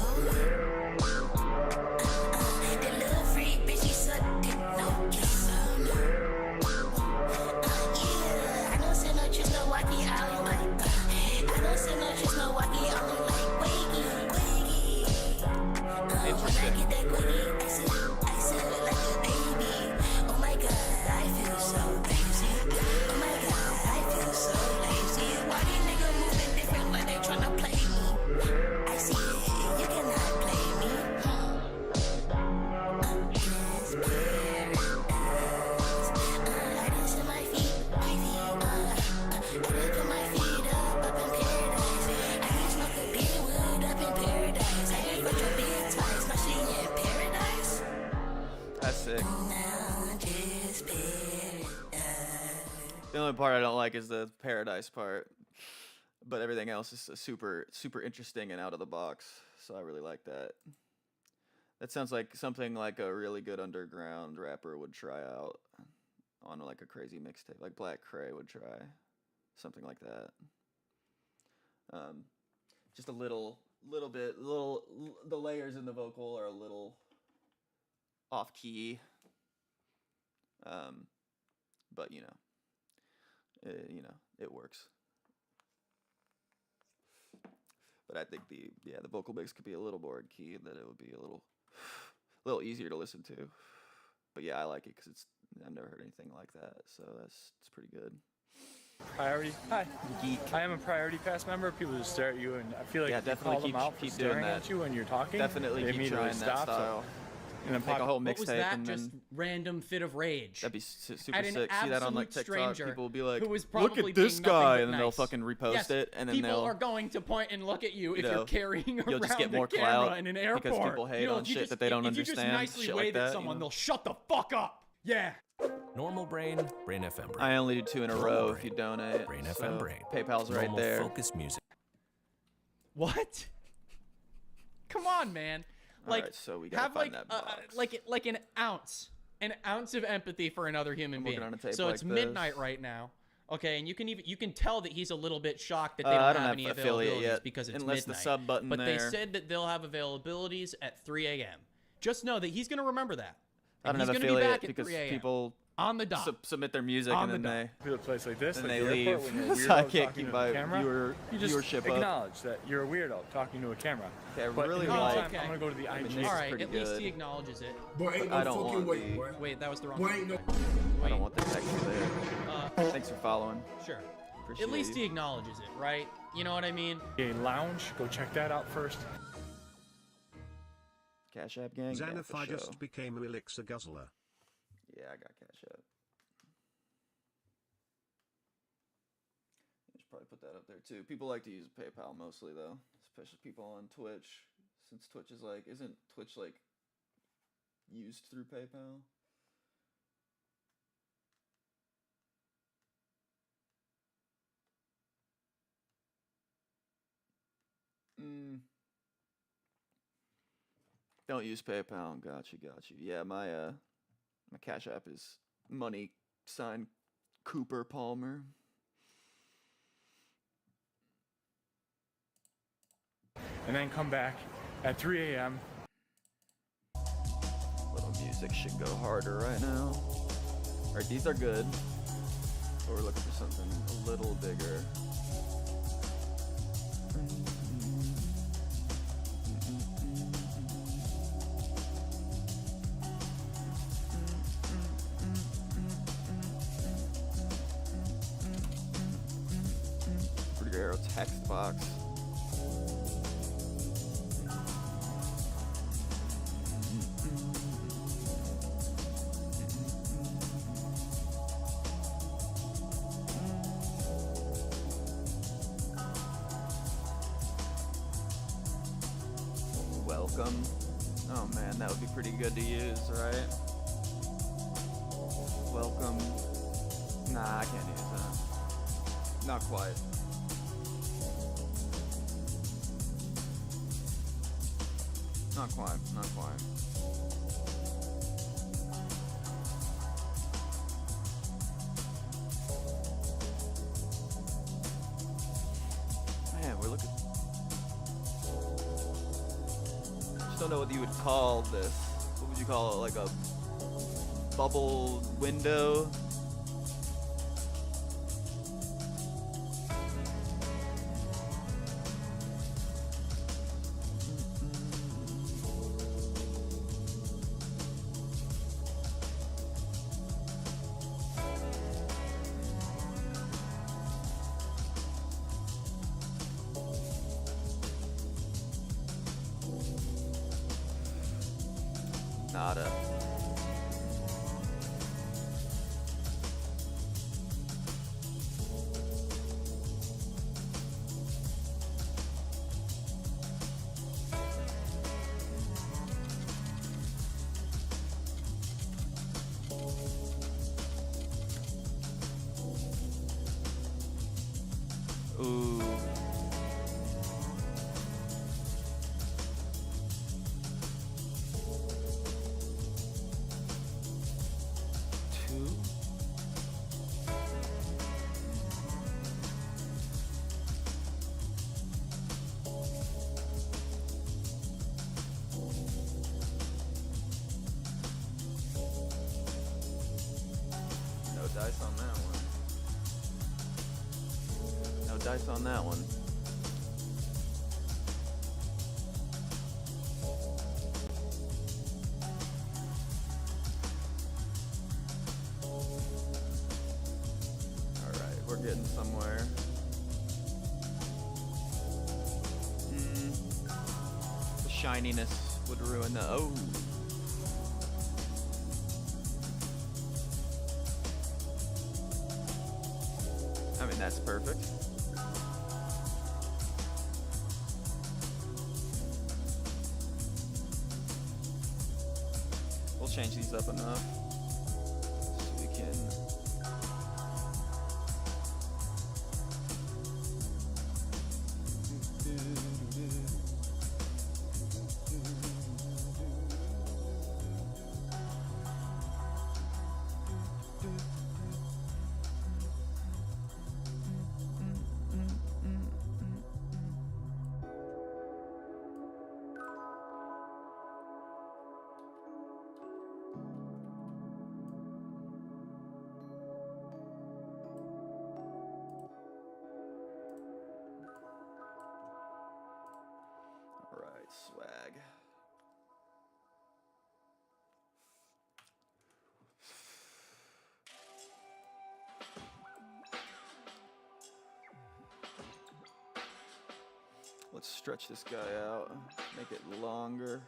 The only part I don't like is the paradise part, but everything else is super interesting and out of the box. So I really like that. That sounds like something like a really good underground rapper would try out on like a crazy mixtape, like Black Cray would try something like that. Just a little bit, the layers in the vocal are a little off key. But it works. But I think the vocal mix could be a little more in key, and that it would be a little easier to listen to. But yeah, I like it because I've never heard anything like that, so it's pretty good. Priority. Hi. Geek. I am a Priority Pass member. People just stare at you, and I feel like if you call them out for staring at you when you're talking, definitely they keep immediately trying that stop. style. And then make a whole What was mixtape that? and Just then random fit of rage. that'd be super At an sick. See that on like absolute TikTok. stranger People will be like, who was "Look probably at this being nothing guy," but and then they'll nice. fucking repost Yes, it, and then people are going to point and look at you if you're carrying you'll around just get the more camera clout in an airport. because people hate on if you shit just- that they don't if you just understand, nicely shit wave like that, at you someone, know? they'll shut the fuck up. Yeah. Normal Brain, Brain FM Brain. I only do 2 in a Normal row Brain, if you donate. Brain so FM Brain. PayPal's right Normal there. Focus Music. What? Come on, man. Like, Alright, so we gotta have find like that like an ounce of empathy for another human I'm being. working on a tape So like it's this. midnight right now. Okay, and you can tell that he's a little bit shocked that they I don't don't have have any affiliate availabilities yet, because it's unless the midnight. sub button but there. they said that they'll have availabilities at 3 a.m. Just know that he's going to remember that. I And don't have he's gonna be affiliate back at because 3 a.m. people on the dot. submit their music On and the then dot. To a place like this, and like they the airport, leave. when you're a So I weirdo can't talking keep to my a camera, you just viewership up. acknowledge that you're a weirdo talking to a camera. Okay, I But really in the like- meantime, I'm gonna go to the I mean, IG. this All is right, pretty at least good. he acknowledges it. Boy, ain't But I no don't fucking want way, the- boy. Wait, that was the wrong Boy, one. ain't no. I don't want the texture there. Thanks for following. Sure. Appreciate At least you. he acknowledges it, right? You know what I mean? A lounge, go check that out first. Cash App gang. Yeah, for Xanify sure. just became a elixir guzzler. Yeah, I got Cash App. You should probably put that up there too. People like to use PayPal mostly though, especially people on Twitch. Since Twitch is like, isn't Twitch like used through PayPal? Don't use PayPal. Got you. Yeah, my Cash App is money sign Cooper Palmer. And then come back at 3 a.m. Little music should go harder right now. Alright, these are good. But we're looking for something a little bigger. Pretty arrow text box. Welcome. Oh man, that would be pretty good to use, right? Welcome. Nah, I can't use that. Not quite. Not quite. Man, we're looking. Just don't know what you would call this. What would you call it? Like a bubble window? Nada. Ooh. No dice on that one. No dice on that one. Alright, we're getting somewhere. The shininess would ruin the. Oh! I mean, that's perfect. We'll change these up enough so we can. Alright, swag. Let's stretch this guy out, make it longer.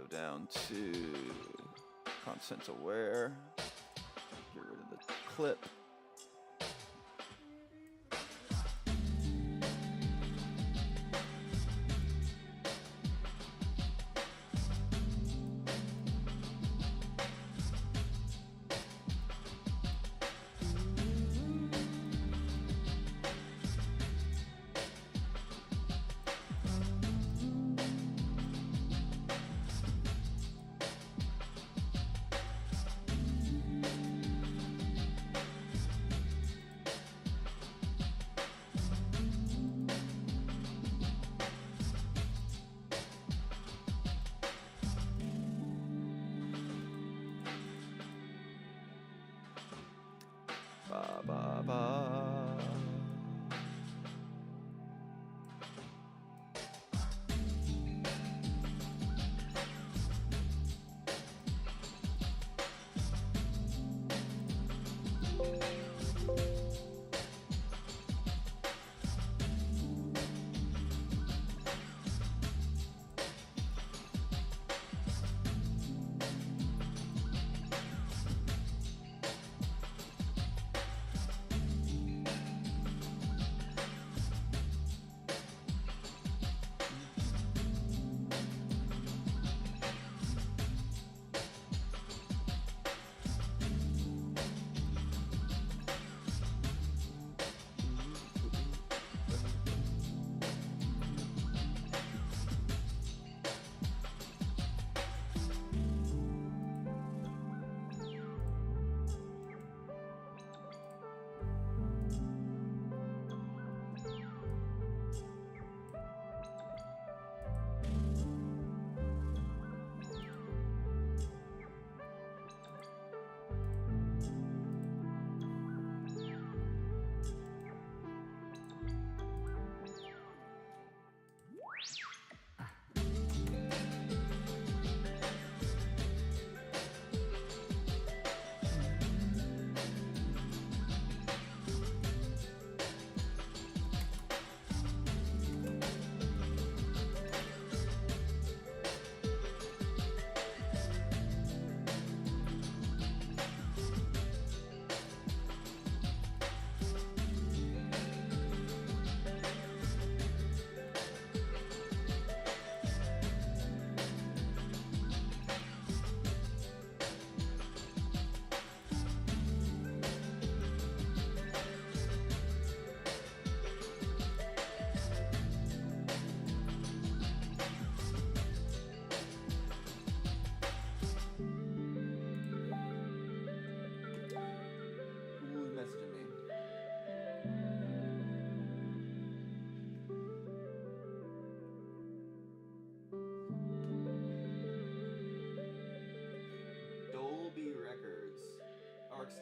go down to content aware. Get rid of the clip. Ba ba ba.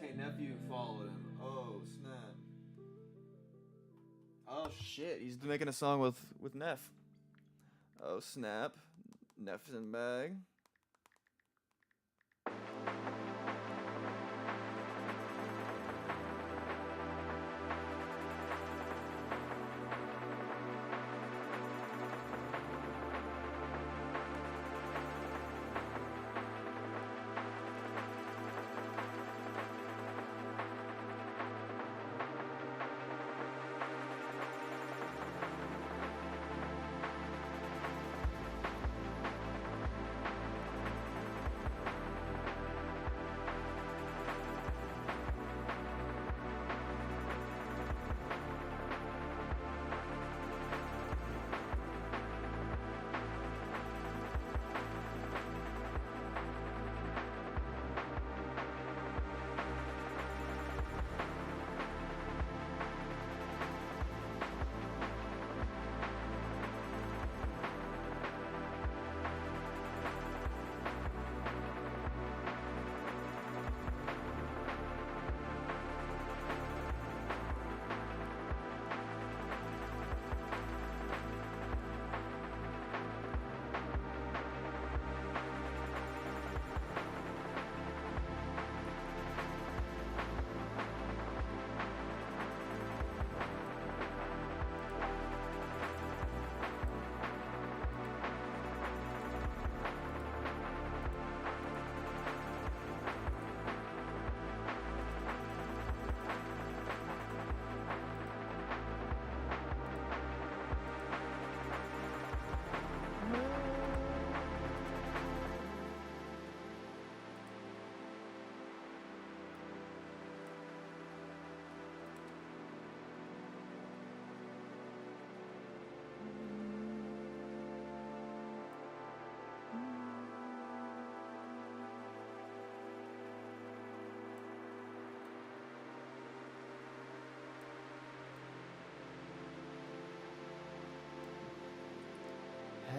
Hey, nephew followed him. Oh, snap. Oh, shit. He's making a song with Neff. Oh, snap. Neff's in bag.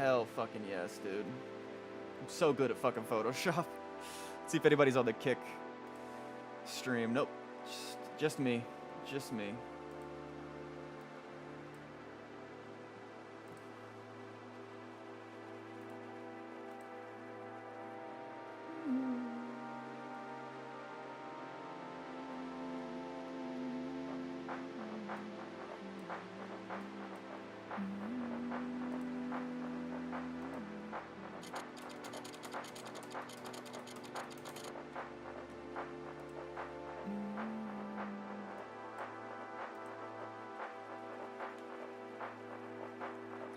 Hell fucking yes, dude. I'm so good at fucking Photoshop. See if anybody's on the Kick stream. Nope. Just me. Just me.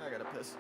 I gotta piss.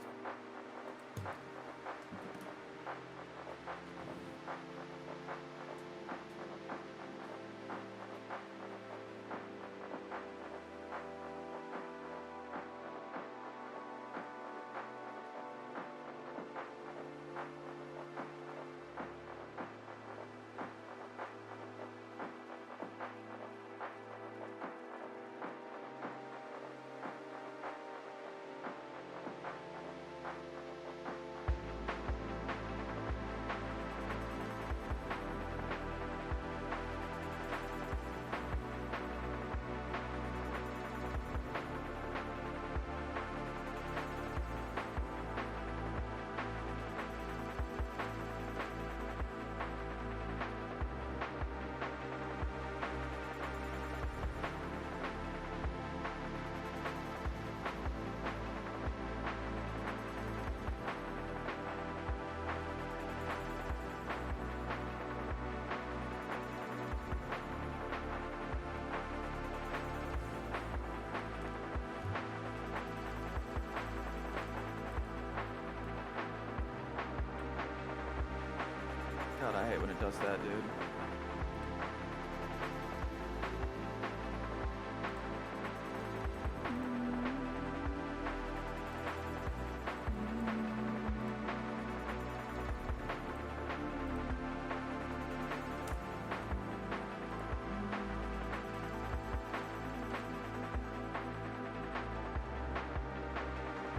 God, I hate when it does that, dude.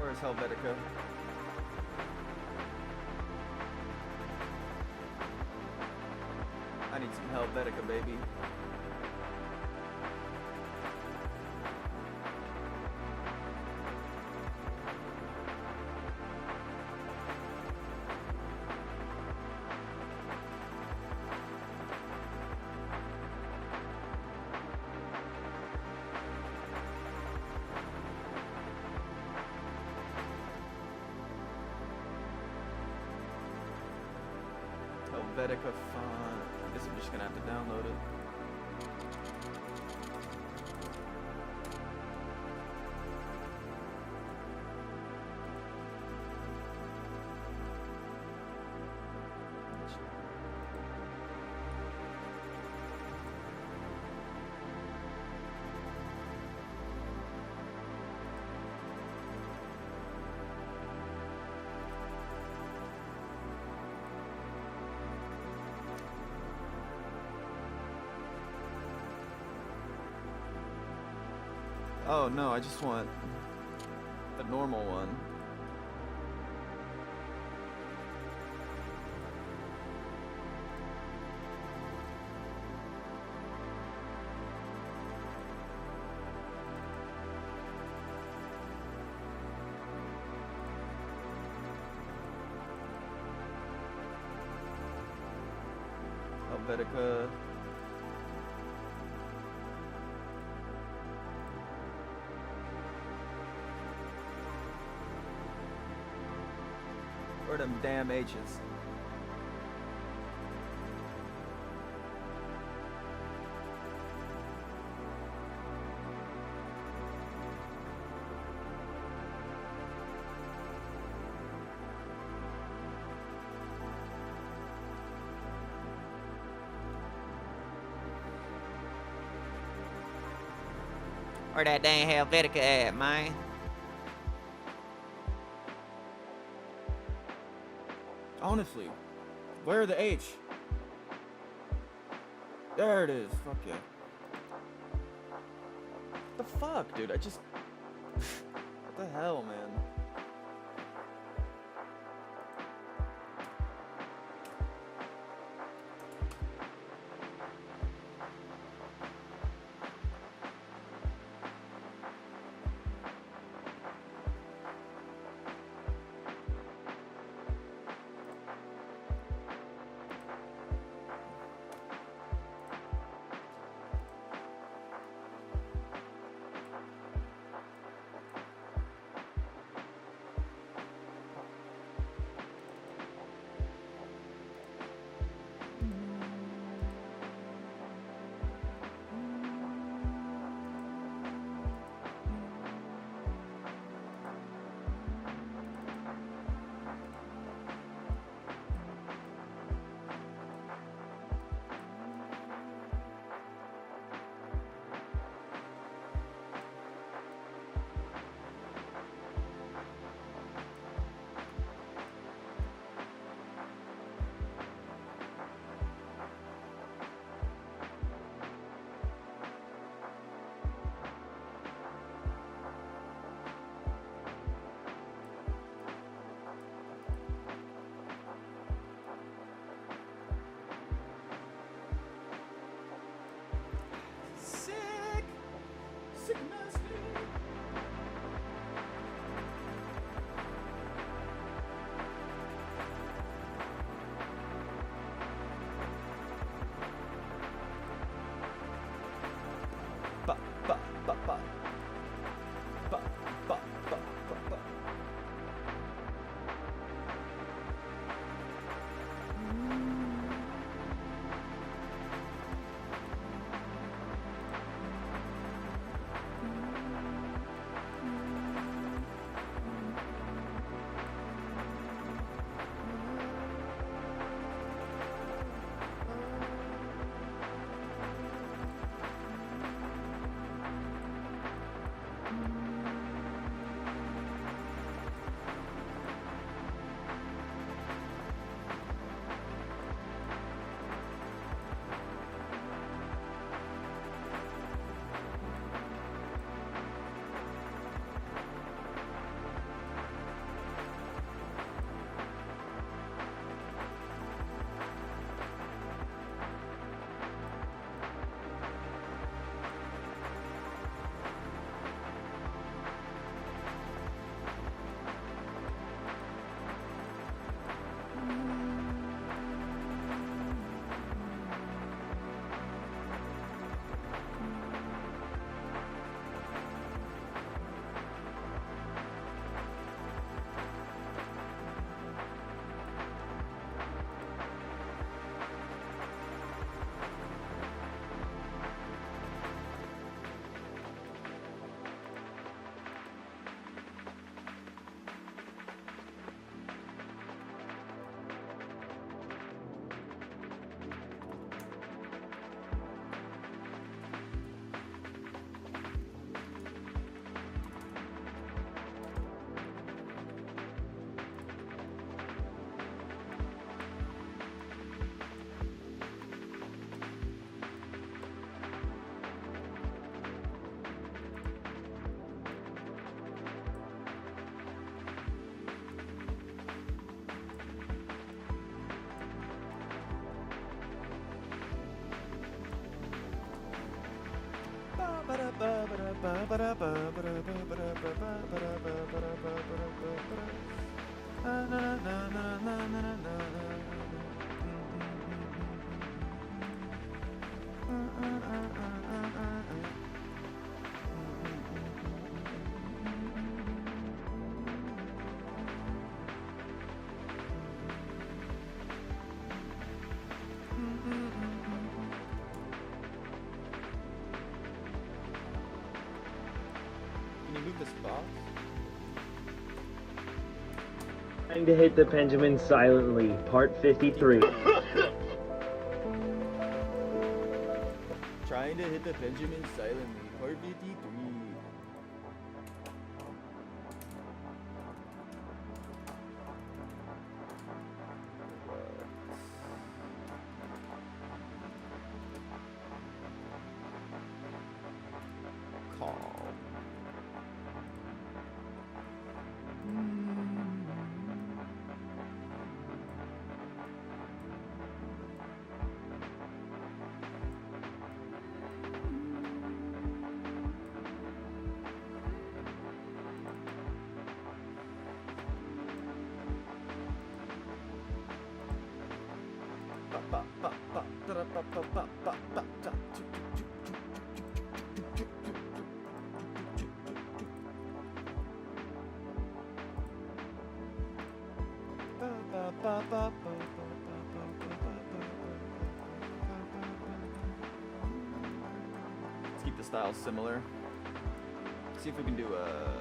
Where's Helvetica? I need some Helvetica, baby. Helvetica font. I guess I'm just gonna have to download it. Oh no, I just want the normal one. Helvetica. Where them damn H's? Where that dang Helvetica at, man? Honestly, where the H? There it is. Fuck yeah. What the fuck, dude? I just... what the hell, man? Can you move this box? Trying to hit the Benjamin silently, part 53. Trying to hit the Benjamin silently, part 53. Let's keep the styles similar. See if we can do a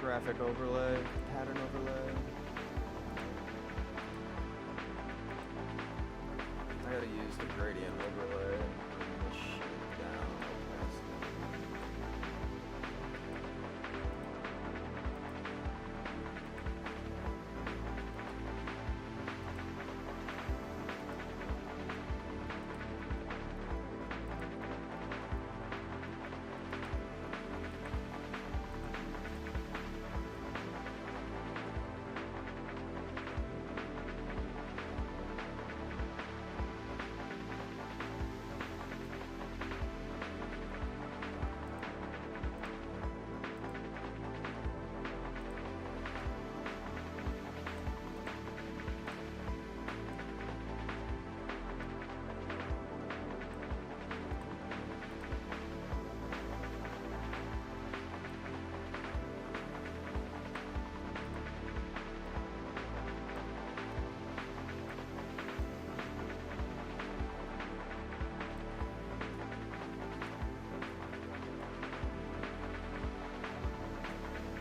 graphic overlay, pattern overlay. I gotta use the gradient overlay. Push it down past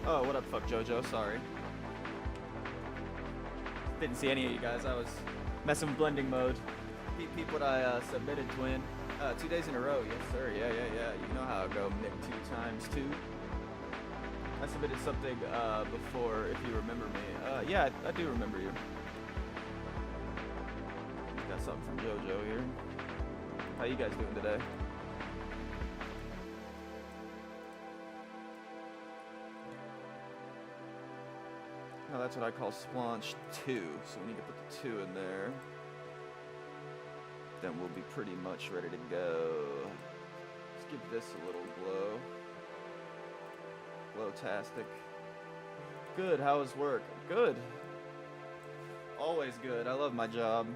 Oh, what up, fuck Jojo? Sorry. Didn't see any of you guys. I was messing with blending mode. Peep what I submitted, twin. 2 days in a row. Yes, sir. Yeah. You know how I go. Nick 2 times 2. I submitted something before, if you remember me. Yeah, I do remember you. Got something from Jojo here. How you guys doing today? Oh, that's what I call Splanch 2. So we need to put the 2 in there. Then we'll be pretty much ready to go. Let's give this a little glow. Glow-tastic. Good, how was work? Good. Always good. I love my job.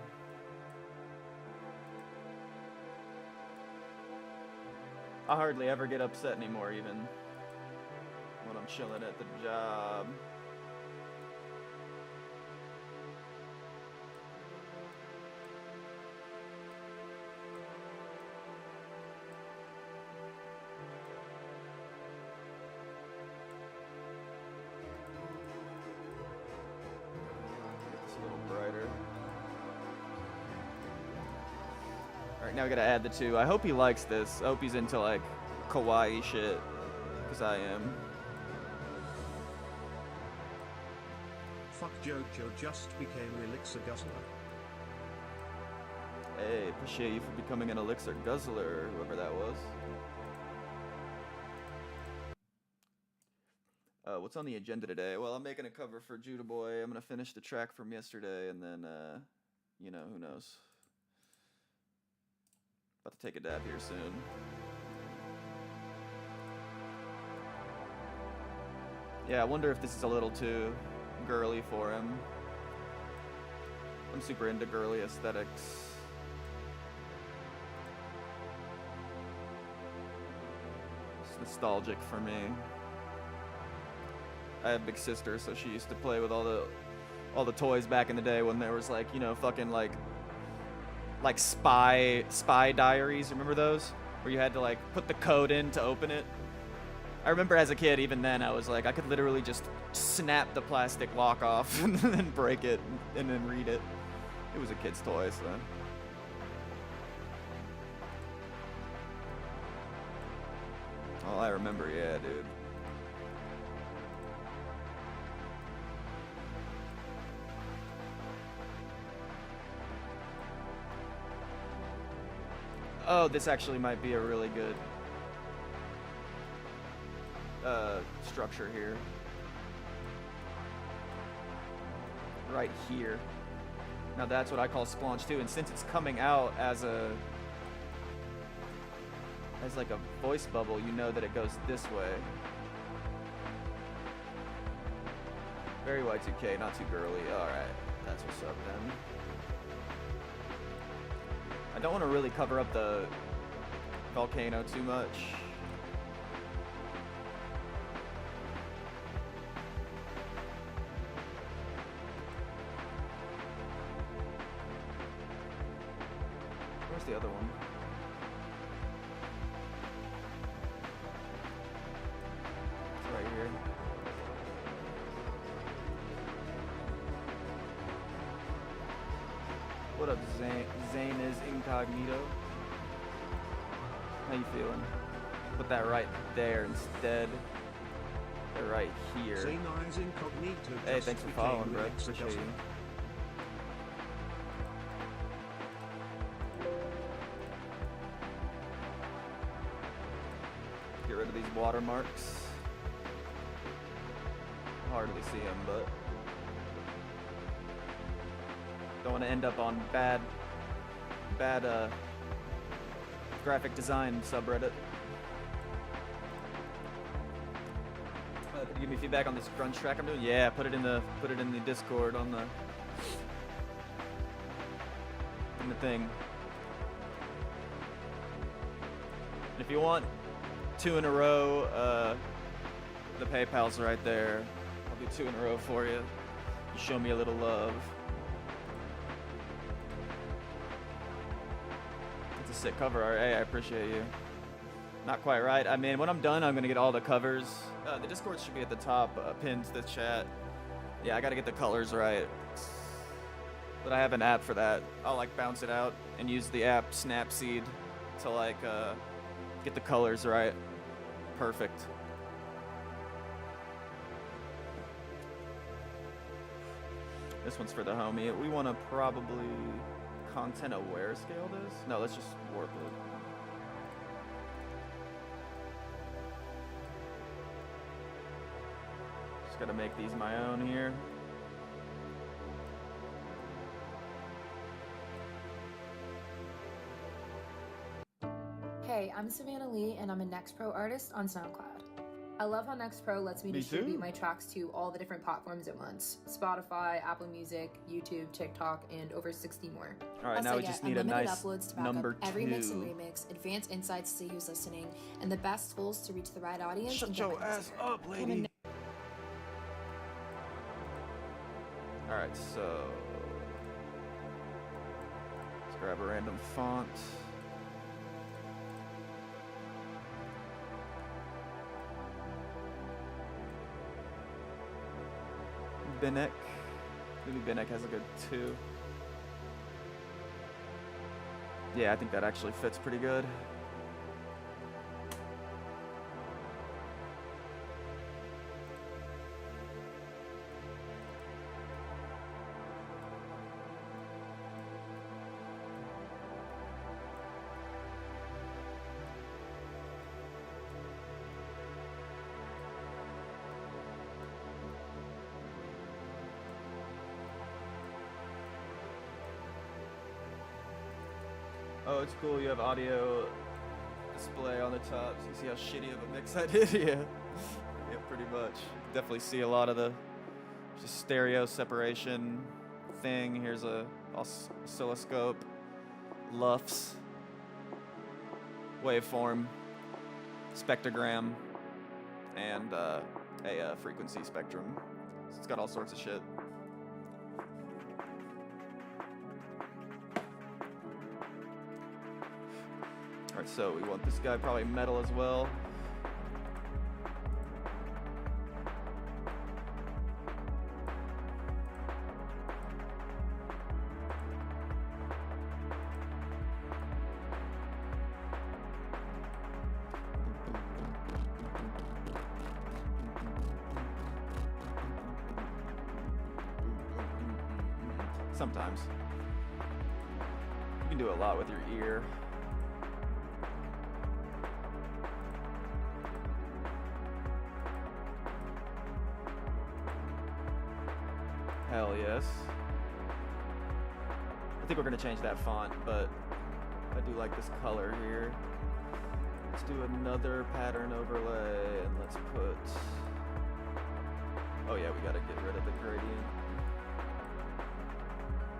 I hardly ever get upset anymore, even when I'm chilling at the job. now I gotta add the two. I hope he likes this. I hope he's into like kawaii shit, because I am. Fuck Jojo just became Elixir Guzzler. Hey, appreciate you for becoming an Elixir Guzzler, whoever that was. What's on the agenda today? Well, I'm making a cover for Judahboy. I'm gonna finish the track from yesterday, and then, you know, who knows. About to take a dab here soon. Yeah, I wonder if this is a little too girly for him. I'm super into girly aesthetics. It's nostalgic for me. I have a big sister, so she used to play with all the toys back in the day when there was like, you know, fucking like spy diaries. Remember those? Where you had to like put the code in to open it. I remember as a kid, even then, I was like, I could literally just snap the plastic lock off and then break it and then read it. It was a kid's toy, so. Oh, I remember, yeah, dude. Oh, this actually might be a really good structure here. Right here. Now that's what I call splaunch too, and since it's coming out as like a voice bubble, you know that it goes this way. Very Y2K, not too girly. Alright, that's what's up then. I don't want to really cover up the volcano too much. Where's the other one? It's right here. What up, Zane is incognito. How you feeling? Put that right there instead. They're right here. Zane is incognito. Hey, thanks for following, bro. Appreciate you. Get rid of these watermarks. Hardly see them, but don't want to end up on bad graphic design subreddit. Could you give me feedback on this grunge track I'm doing? Yeah, put it in the Discord on the thing. And if you want 2 in a row, the PayPal's right there. I'll do 2 in a row for you. You show me a little love. Sick cover art. Hey, I appreciate you. Not quite right. I mean, when I'm done, I'm gonna get all the covers. The Discord should be at the top, pinned to the chat. Yeah, I gotta get the colors right. But I have an app for that. I'll like bounce it out and use the app Snapseed to like get the colors right. Perfect. This one's for the homie. We want to probably content aware scale this? No, let's just warp it. Just gotta make these my own here. Hey, I'm Savannah Lee, and I'm a Next Pro artist on SoundCloud. I love how Next Pro lets me distribute my tracks to all the different platforms at once. Spotify, Apple Music, YouTube, TikTok, and over 60 more. All right, now we just need a nice uploads to back number up every mix and 2. remix, advanced insights to see who's listening, and the best tools to reach the right audience. Shut your ass up, lady. All right, so let's grab a random font. Binek. Maybe Binek has a good 2. Yeah, I think that actually fits pretty good. Oh, it's cool. You have audio display on the top, so you see how shitty of a mix I did. Yeah, yeah, pretty much. Definitely see a lot of the just stereo separation thing. Here's a oscilloscope, LUFS, waveform, spectrogram, and a frequency spectrum. So it's got all sorts of shit. Alright, so we want this guy probably metal as well. Sometimes. You can do a lot with your ear. Hell yes. I think we're gonna change that font, but I do like this color here. Let's do another pattern overlay, and let's put... Oh yeah, we gotta get rid of the gradient.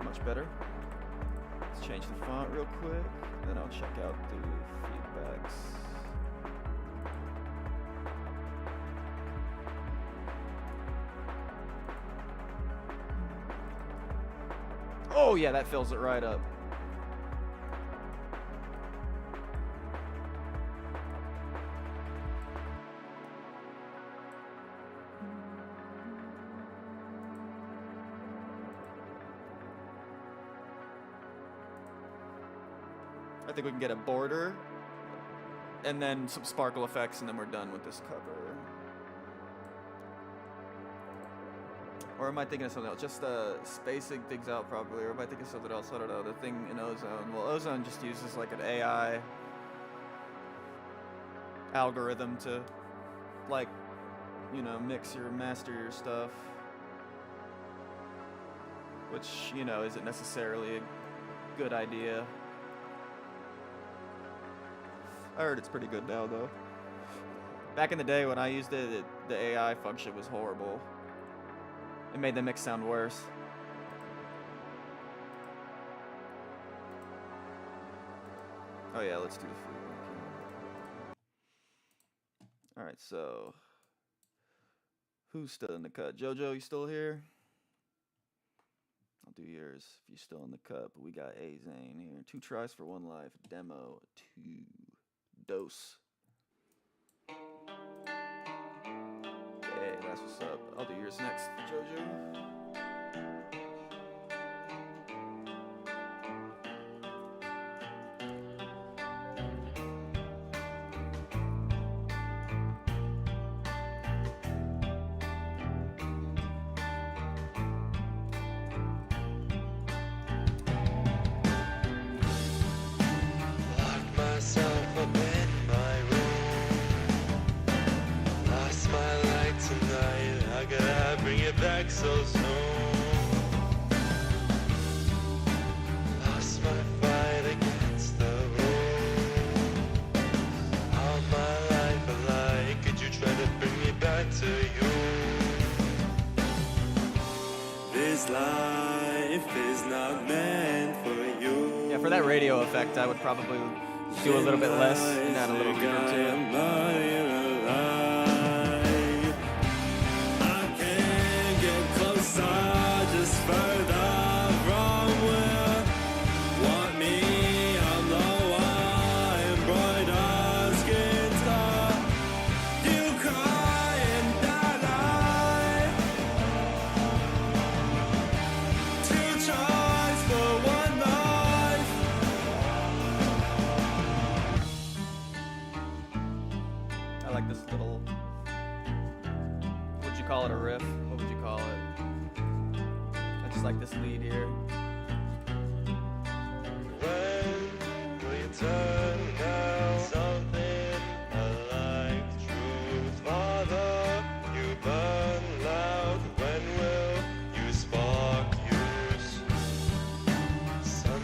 Much better. Let's change the font real quick, then I'll check out the feedbacks. Oh yeah, that fills it right up. I think we can get a border and then some sparkle effects, and then we're done with this cover. Or am I thinking of something else? Just spacing things out probably, or am I thinking of something else? I don't know. The thing in Ozone. Well, Ozone just uses like an AI algorithm to, like, you know, mix your, master your stuff. Which, you know, isn't necessarily a good idea. I heard it's pretty good now, though. Back in the day when I used it, the AI function was horrible. It made the mix sound worse. Oh yeah, let's do the food. Alright, so... Who's still in the cut? Jojo, you still here? I'll do yours if you're still in the cut, but we got A-Zane here. 2 tries for 1 life. Demo 2. Dose. Hey, that's what's up. I'll do yours next, Jojo. Locked myself up in my room. Lost my light tonight. How could I bring it back so soon? Lost my fight against the road. All my life a lie. Could you try to bring me back to you? This life is not meant for you. Yeah, for that radio effect, I would probably do a little bit less and add a little reverb to it. I can't get closer, just further from where want me. I'm lower, embroidered skin scar. You cry and die. 2 tries for 1 life. I like this little. Would you call it a riff? What would you call it? I just like this lead here. When will you turn now? Something like truth. Father, you burn loud. When will you spark use?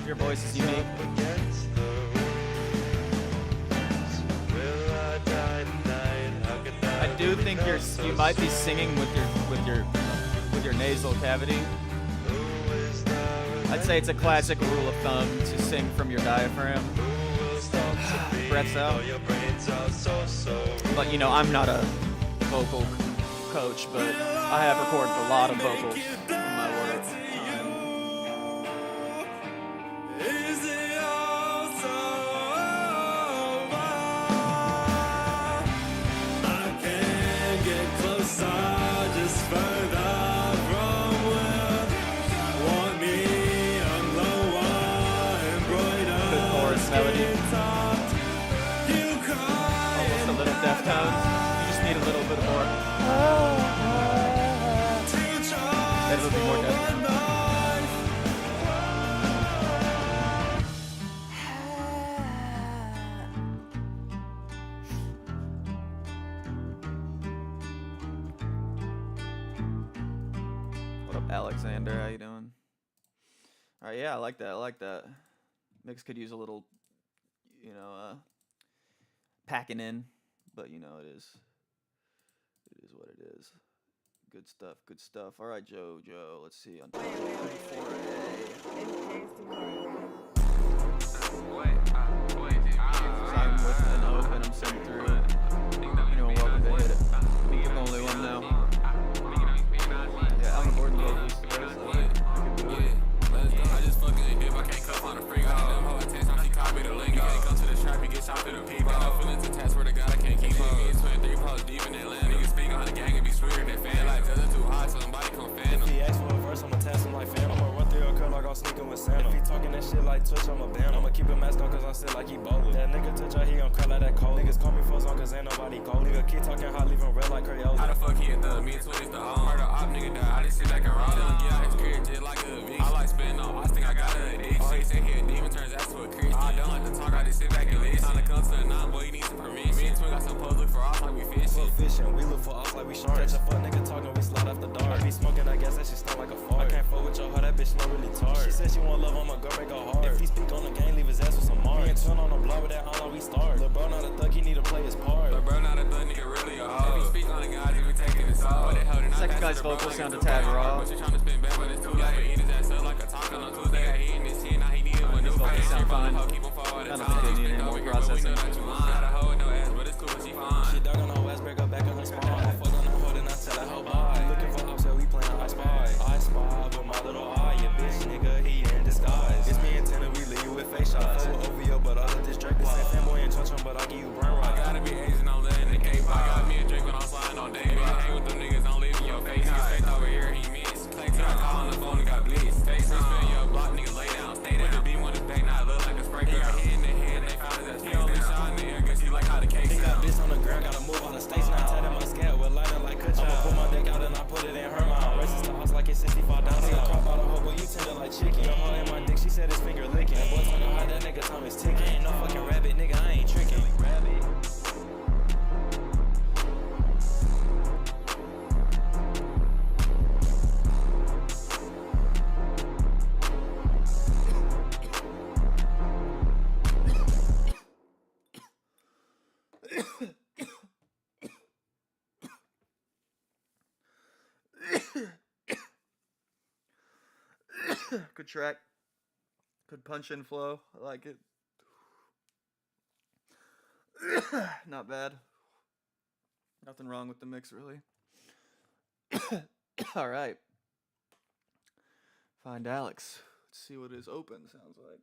Your voice is unique. Against the rules. Will I die tonight? How can I do think you might be singing with your nasal cavity. I'd say it's a classic rule of thumb to sing from your diaphragm. Breaths out. But you know, I'm not a vocal coach, but I have recorded a lot of vocals in my work. Melody. Almost a little Deftones. You just need a little bit more. Then it'll be more Deftones. What up, Alexander? How you doing? All right, yeah, I like that. I like that. Mix could use a little, you know, packing in, but you know, it is what it is. Good stuff, good stuff. All right, Joe, let's see on 24A. I'm with an open, I'm sent through. You know, welcome to hit it. Me give only one now. Yeah, I'm recording vocals. I can do it. I just fucking dip, I can't cuff on a freak. I need them whole attention, she caught me the link. You can't come to the trap, you get shot through the peep. Got no feelings attached, swear to God, I can't keep it. Me and 23 posts deep in that land. Niggas speak on the gang and be sweeter than fan. Like, just too hot, so somebody come fan. If he asks for a verse, I'ma test him like Phantom. I'ma run through your cut like I'm sneaking with Santa. If he talking that shit like Twitch, I'ma ban him. I'ma keep him masked on cause I sit like he bowling. That nigga touch out, he gon' cry like that cold. Niggas call me fuzz on cause ain't nobody cold. Nigga keep talking hot, leave him red like Crayola. How the fuck he a thug? Me and 20's the home. Murder op, nigga die. I just sit back and roll. Tell him get out his career just like a eviction. I like spitting on, I think I got an addiction. Oh, he say he a demon, turns out to a Christian. I don't like to talk, I just sit back and listen. Time to come to a non-boy, you need some permission. Me and Twin got some posts, look for off like we fishing. We're fishing, we look for off like we sharks. Catch a fuck nigga talking, we slide after dark. I be smoking, I guess that shit start like a fart. I can't fuck with your hoe, that bitch smell really tart. She said she want love, I'ma go break her heart. If he speak on the game, leave his ass with some marks. Me and Twin on the block with that on, we start. Lil' bro not a thug, he need to play his part. Lil' bro not a thug, nigga really a hoe. If he speak on the guys, he be taking his soul. Second guy's vocals sound a tad raw. But she tryna spin back, but it's too late. Eat his ass up like a taco on Tuesday. Got heat in this shit, now he need it with new face. Sound fine. I don't think they need any more processing. Got a hoe with no ass, but it's cool, she fine. She dug on her ass, break her back on her spawn. I fuck on her hoe, then I tell her hoe bye. Looking for ops, yeah, we playing I Spy. I Spy with my little eye, yeah, bitch, nigga, he in disguise. It's me and Tanner, we leave you with face shots. Fuck with OVO, but I let this Drake. This ain't fanboy and chunchum, but I give you burn rock. I gotta be Asian, I'm letting the cake pop. Got me and Drake when I'm sliding on day. Hang with them niggas, don't leave in your face. Niggas face over here, he missed. Play till I call on the phone and got blitzed. Face spin your block, nigga, lay down, stay down. Put the beam on his back, now it look like a spray. He got hit in the head, they found his ass. He only shot in the air, guess he like how the cake sound. He got bitch on the ground, gotta move out of states. Now tatted my scalp with lighter like Kutch. I'ma pull my dick out and I put it in her mouth. Racist to us like it's 65 down. Nigga crop out a hoe, but you tender like chicken. Your hoe in my dick, she said his finger licking. That boy talking hard, that nigga time is ticking. Ain't no fucking rabbit, nigga, I ain't tricking. Good track. Good punch in flow. I like it. Not bad. Nothing wrong with the mix, really. All right. Find Alex. Let's see what his open sounds like.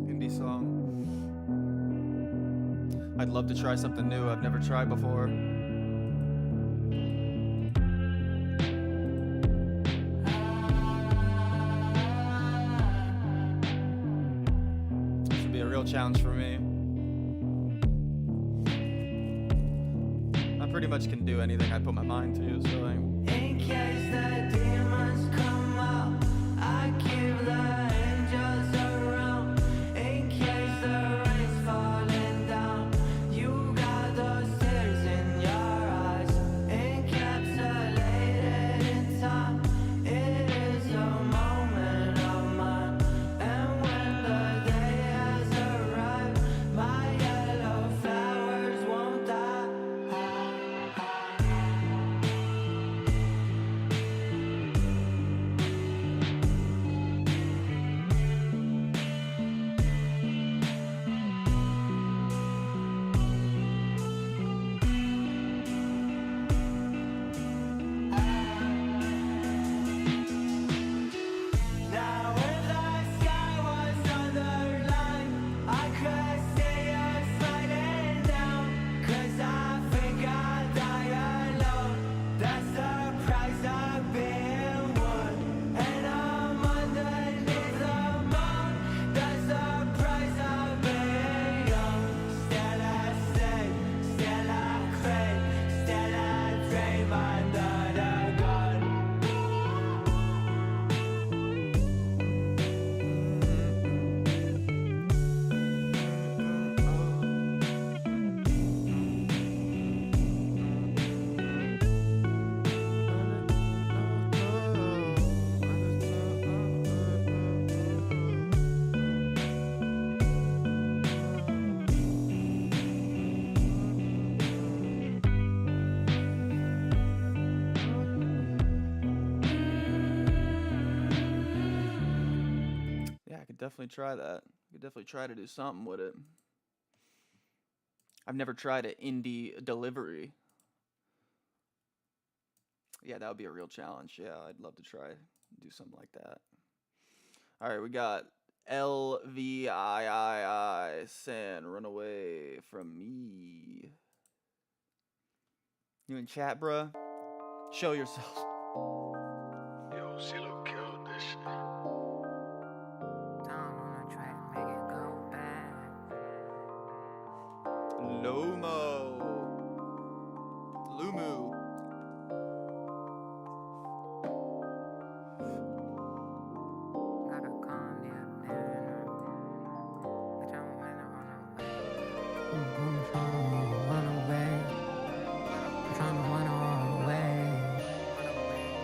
Indie song. I'd love to try something new I've never tried before. This would be a real challenge for me. I pretty much can do anything I put my mind to, so in case the demons come out, I keep the angels around. In case the rain's falling down, you got those tears in your eyes, encapsulated in time. It is a moment of mine, and when the day has arrived, my yellow flowers won't die. Now if the sky was underlined, I could see us sliding down. 'Cause I think I'll die alone. That's the price of being one. And I'm underneath the moon. That's the price of being young. Still I stay, still I crave, still I dream under the gun. yeah, I could definitely try that. I could definitely try to do something with it. I've never tried an indie delivery. Yeah, that would be a real challenge. Yeah, I'd love to try do something like that. All right, we got LVIII saying, "Run away from me." You in chat, bruh? Show yourself. Yo, CeeLo killed this shit. Lomo. Lumu.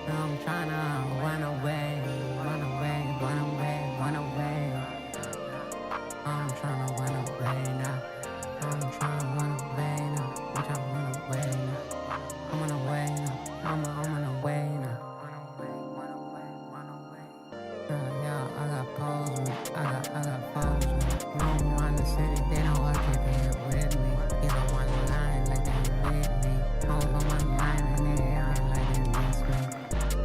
I'm tryna run away, run away, run away, run away. I'm tryna run away now. I'm tryna run away now. I'm tryna run away now. I'm on the way now. I'm on the way now. Yeah, I got pose with me. I got pose with me. No one in the city, they know I can't be with me. You don't want to line like they with me. Hoes on my mind and they act like they miss me.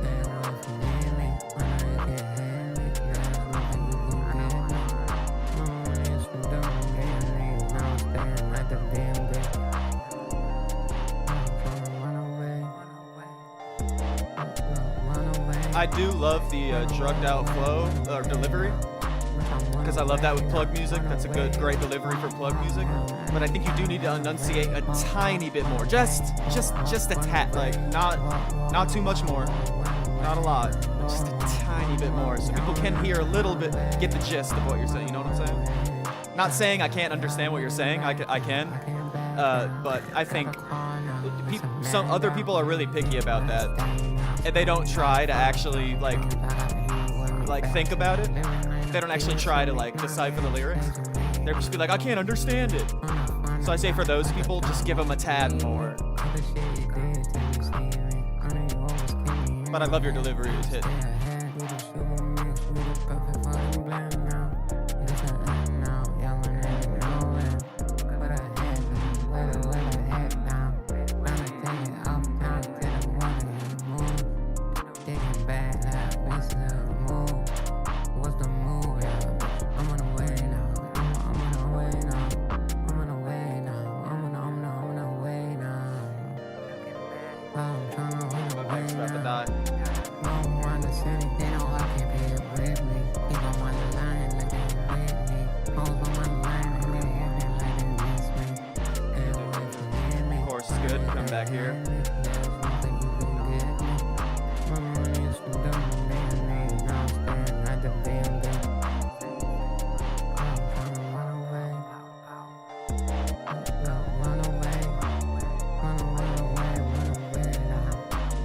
They know if you need me, when I get hit me. There's nothing you can get me. No one is for doing me. Now I'm staying at the BNB. I'm trying to run away. Run away. I do love the drugged out flow or delivery, because I love that with plug music. That's a great delivery for plug music. But I think you do need to enunciate a tiny bit more, just a tad, like not too much more, not a lot, just a tiny bit more, so people can hear a little bit, get the gist of what you're saying. You know what I'm saying? Not saying I can't understand what you're saying. I can, but I think some other people are really picky about that, and they don't try to actually like think about it. They don't actually try to like decipher the lyrics. They're just be like, I can't understand it. So I say for those people, just give them a tad more. But I love your delivery. It's hit. back here.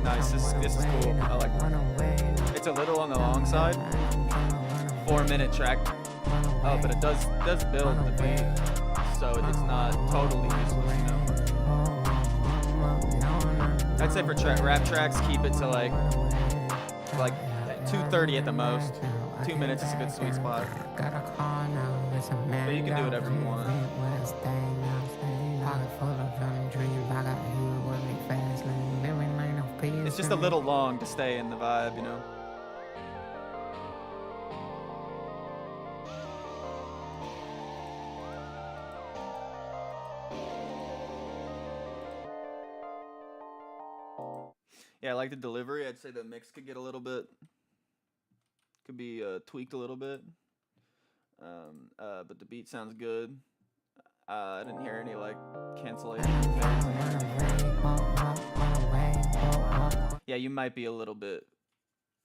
Nice, this is cool. I like it. It's a little on the long side. 4-minute track. Oh, but it does build the beat, so it's not totally useless, you know. I'd say for rap tracks, keep it to like 2:30 at the most. 2 minutes is a good sweet spot. But you can do whatever you want. It's just a little long to stay in the vibe, you know. Yeah, I like the delivery. I'd say the mix could get a little bit, could be tweaked a little bit. But the beat sounds good. I didn't hear any like cancellation. Yeah, you might be a little bit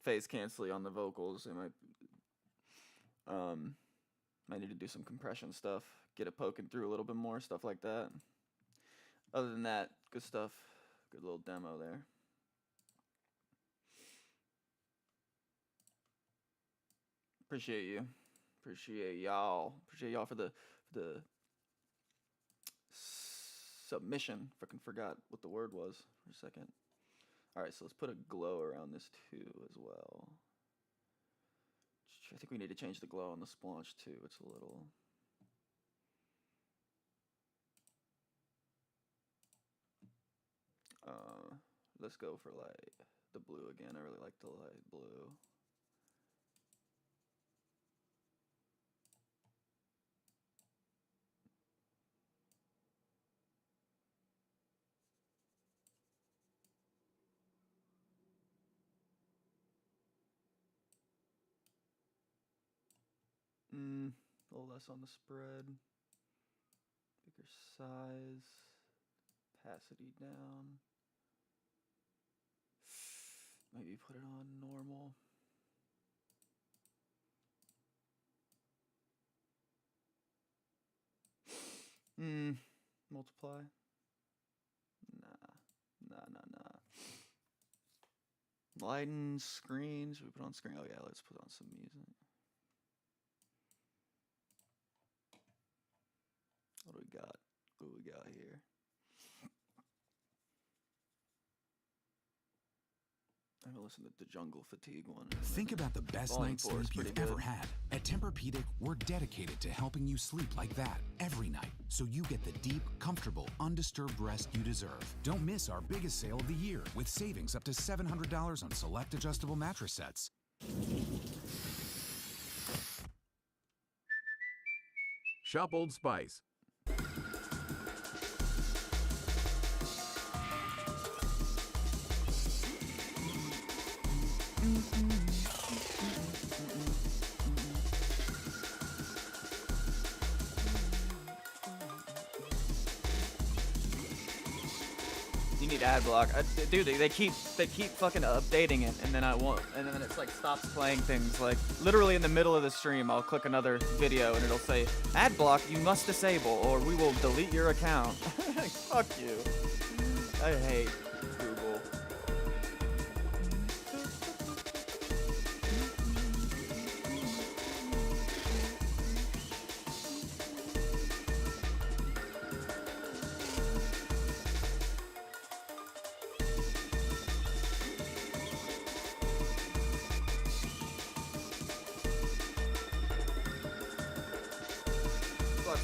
phase cancelly on the vocals. It might need to do some compression stuff, get it poking through a little bit more, stuff like that. Other than that, good stuff. Good little demo there. Appreciate you. Appreciate y'all. Appreciate y'all for the submission. Fucking forgot what the word was for a second. All right, so let's put a glow around this too as well. I think we need to change the glow on the splaunch too. It's a little. Let's go for like the blue again. I really like the light blue. A little less on the spread. Bigger size. Opacity down. Maybe put it on normal. Multiply. Nah. Lighten screen. Should we put on screen? Oh yeah, let's put on some music. What do we got? What do we got here? I haven't listened to the Jungle Fatigue one. Think about the best Volume night's 4 sleep is pretty you've ever good. had. At Tempur-Pedic, we're dedicated to helping you sleep like that every night, so you get the deep, comfortable, undisturbed rest you deserve. Don't miss our biggest sale of the year, with savings up to $700 on select adjustable mattress sets. Shop Old Spice. You need ad block, dude. They keep fucking updating it, and then it's like stops playing things. Like literally in the middle of the stream, I'll click another video, and it'll say ad block you must disable, or we will delete your account. Fuck you. I hate Google.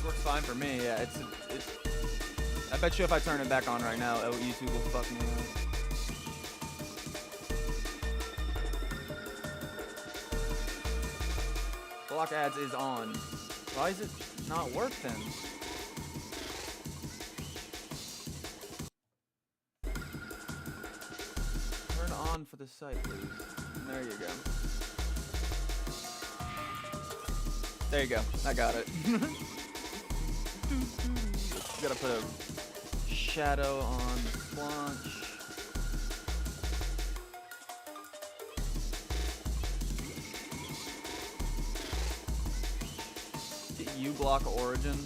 Works fine for me. Yeah, it's. I bet you if I turn it back on right now, YouTube will fuck me up. Block ads is on. Why is it not work then? Turn on for the site, please. There you go. There you go. I got it. Gotta put a shadow on Splanch. Get U-block origin.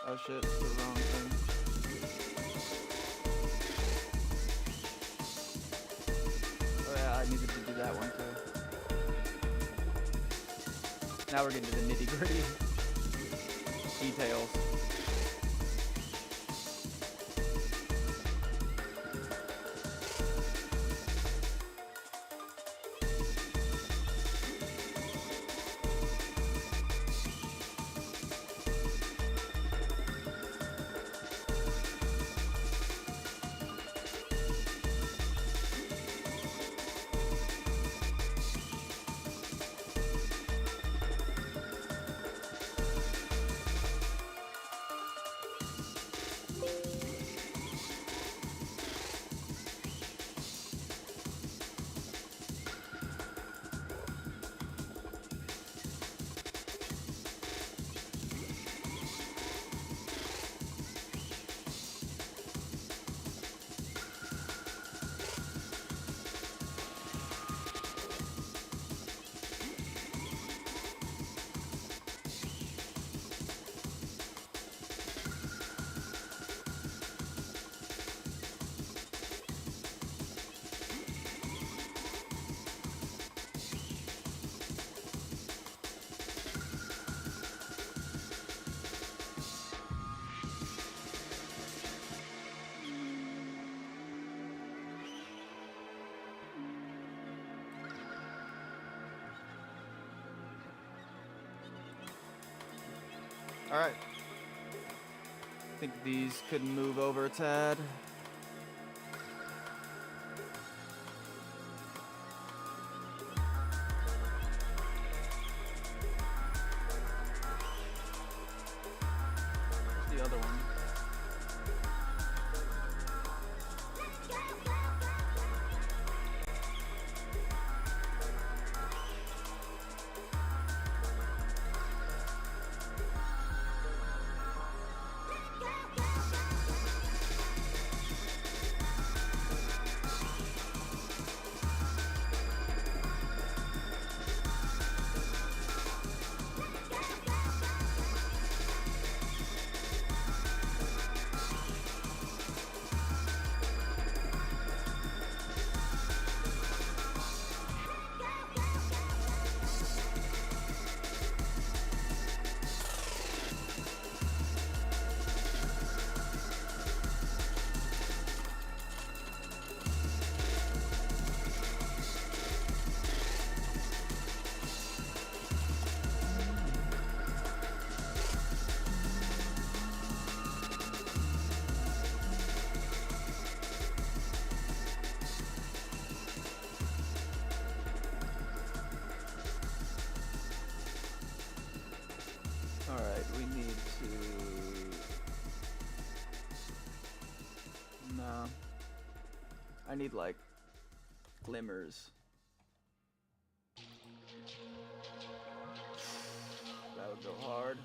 Oh shit, it's the wrong thing. Oh yeah, I needed to do that one too. Now we're getting to the nitty-gritty details. Alright. I think these could move over a tad. Where's the other one? Alright, we need to... No. I need, like, glimmers. That would go hard.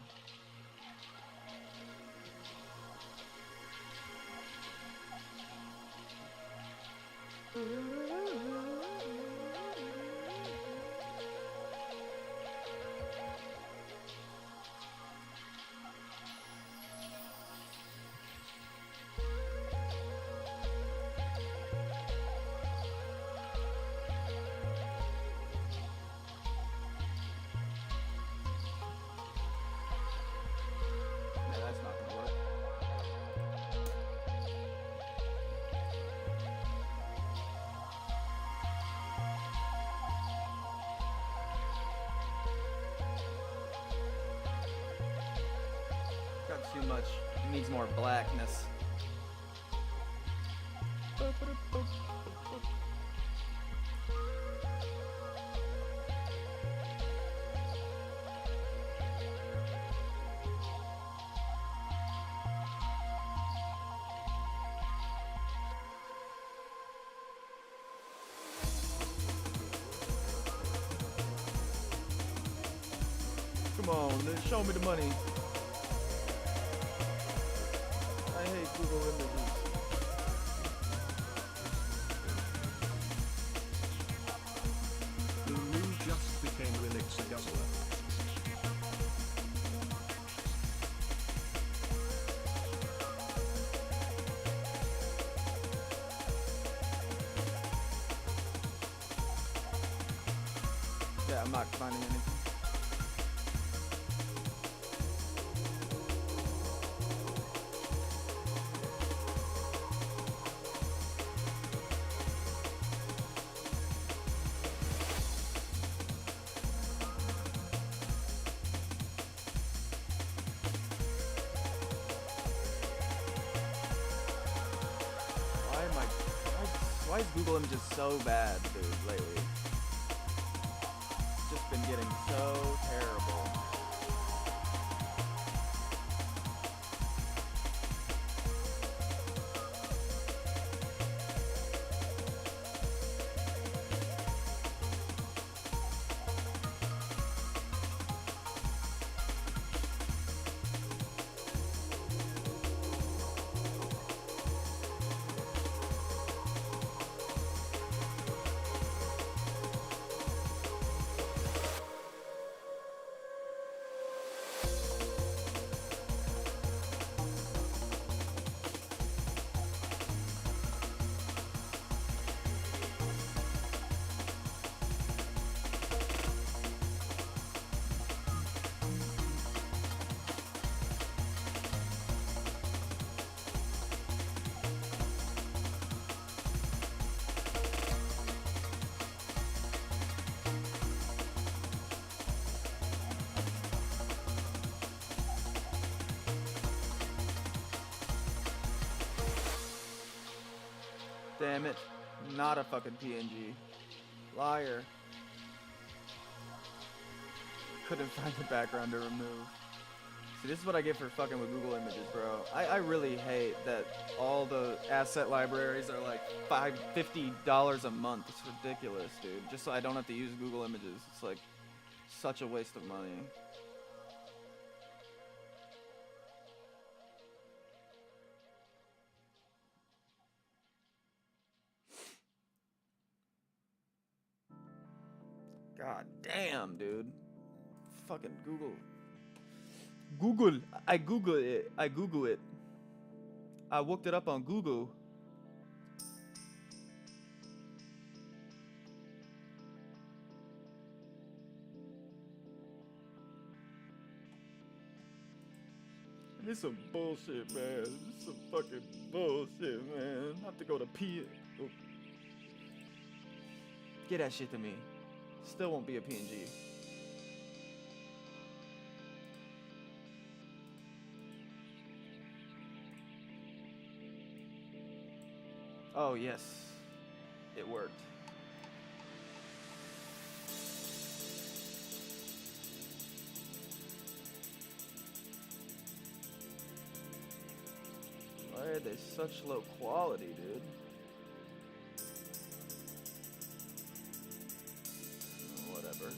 Yeah, that's not gonna work. Got too much. It needs more blackness. Come on, show me the money. hate Google Images. Who just became Elixir Guzzler? Yeah, I'm not finding anything. Why is Google Images so bad, dude, lately? Just been getting so terrible. Damn it. Not a fucking PNG. Liar. Couldn't find the background to remove. See, this is what I get for fucking with Google Images, bro. I really hate that all the asset libraries are like $50 a month. It's ridiculous, dude. Just so I don't have to use Google Images. It's like such a waste of money. God damn, dude. Fucking Google. I Google it. I Google it. I looked it up on Google. This some bullshit, man. This some fucking bullshit, man. I have to go to oh. Get that shit to me. Still won't be a PNG. Oh, yes. It worked. Why are they such low quality, dude? Whatever.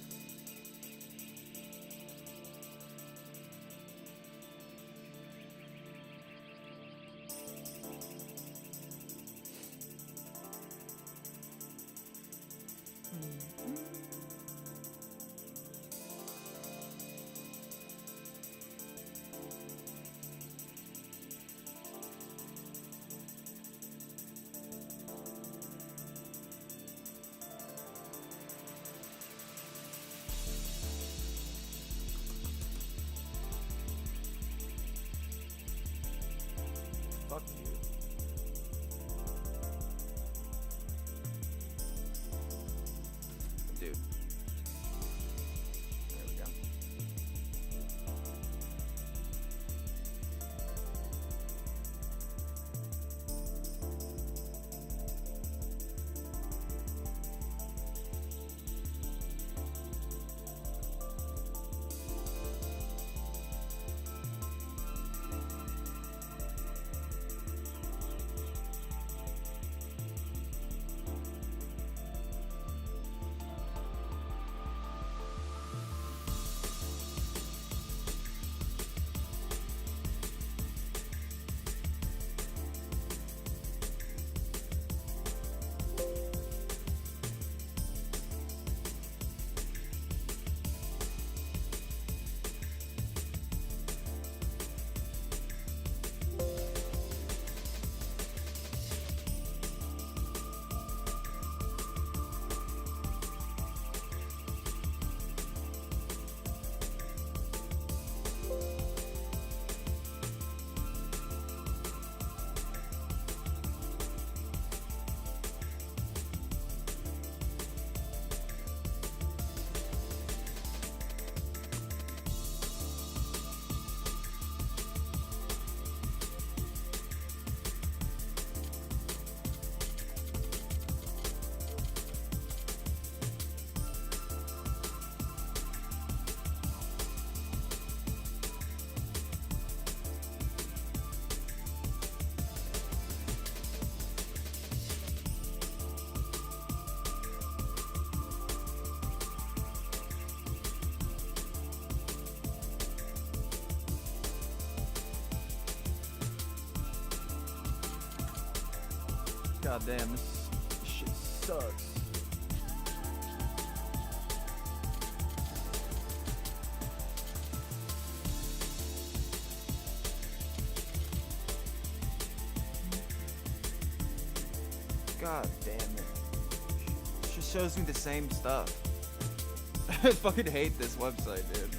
Fuck you. Dude. There we go. God damn, this shit sucks. God damn it. It just shows me the same stuff. I fucking hate this website, dude.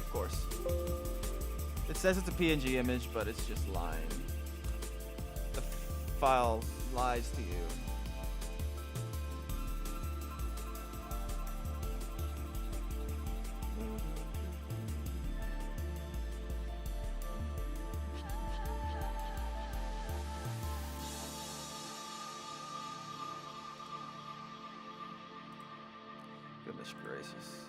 Of course. It says it's a PNG image, but it's just lying. The file lies to you. Goodness gracious.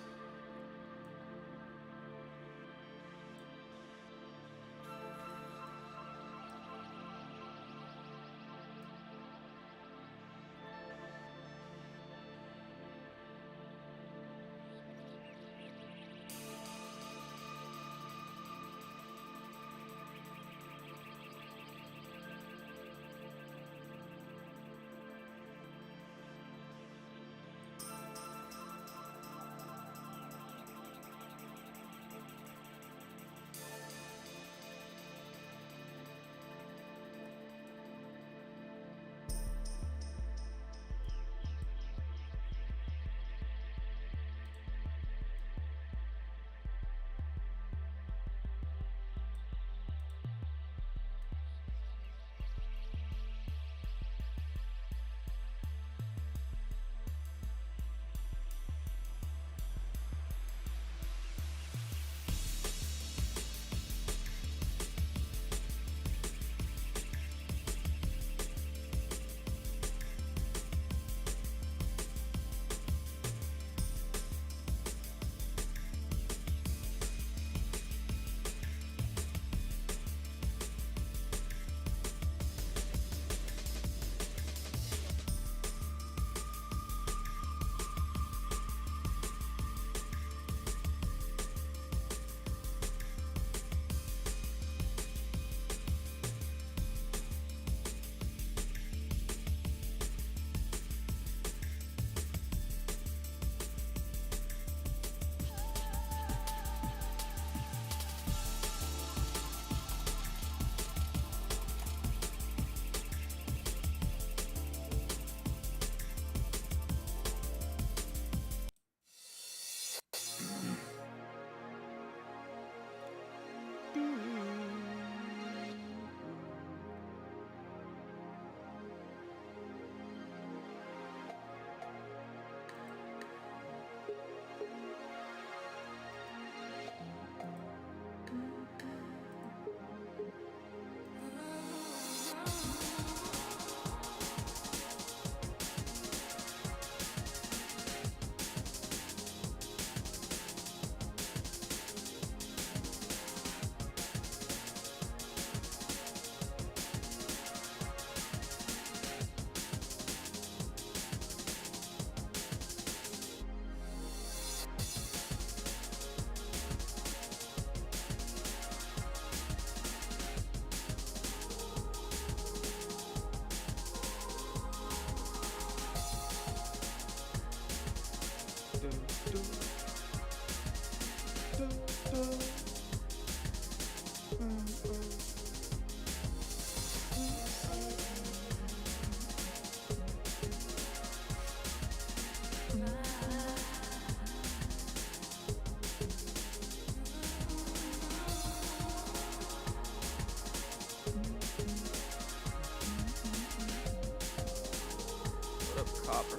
copper.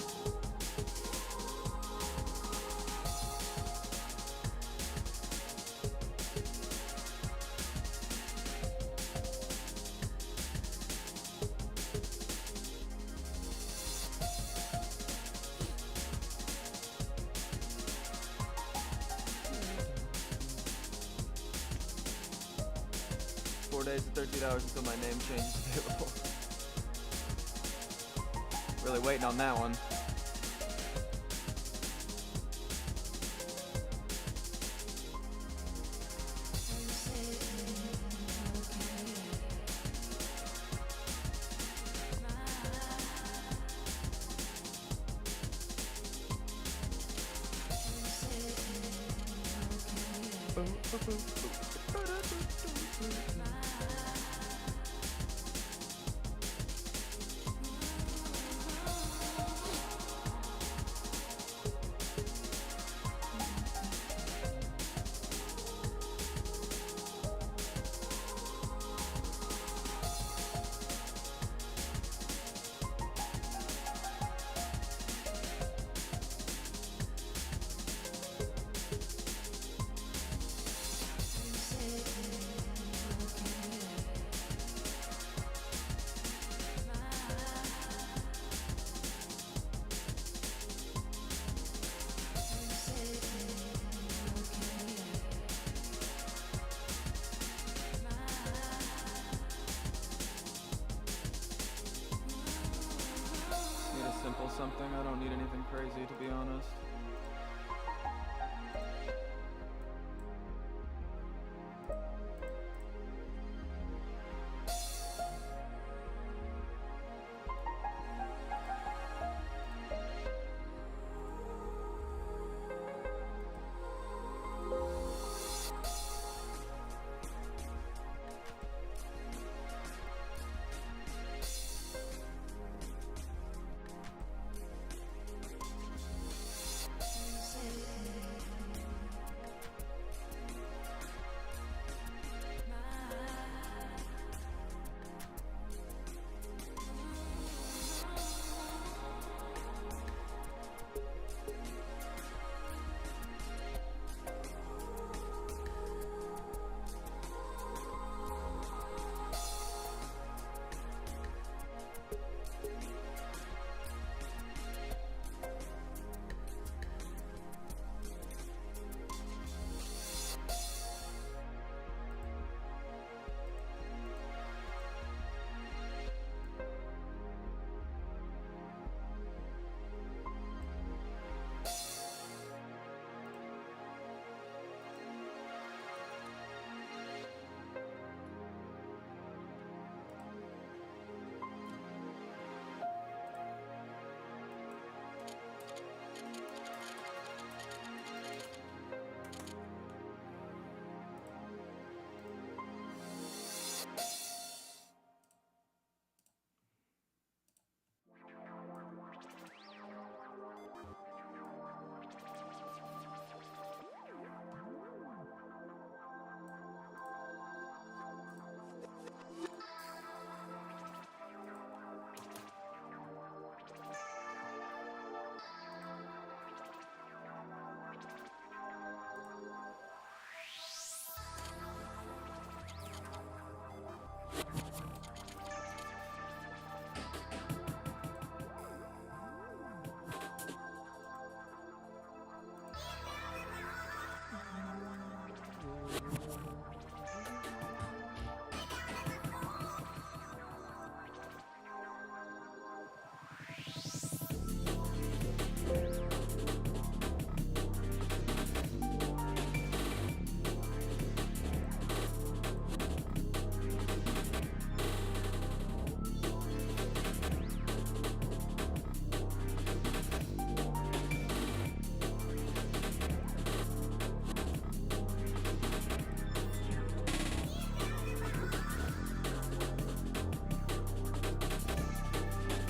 4 days and 13 hours until my name change is available. Really waiting on that one. Simple something. I don't need anything crazy, to be honest.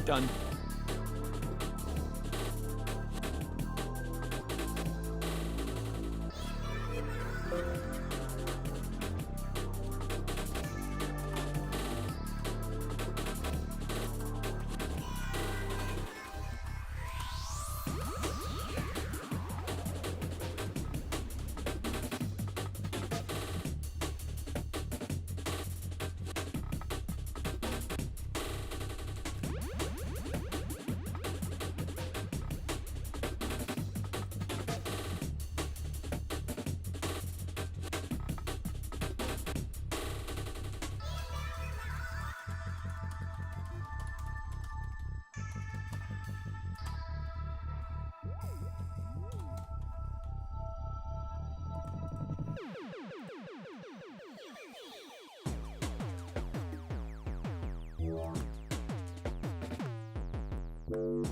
Done. All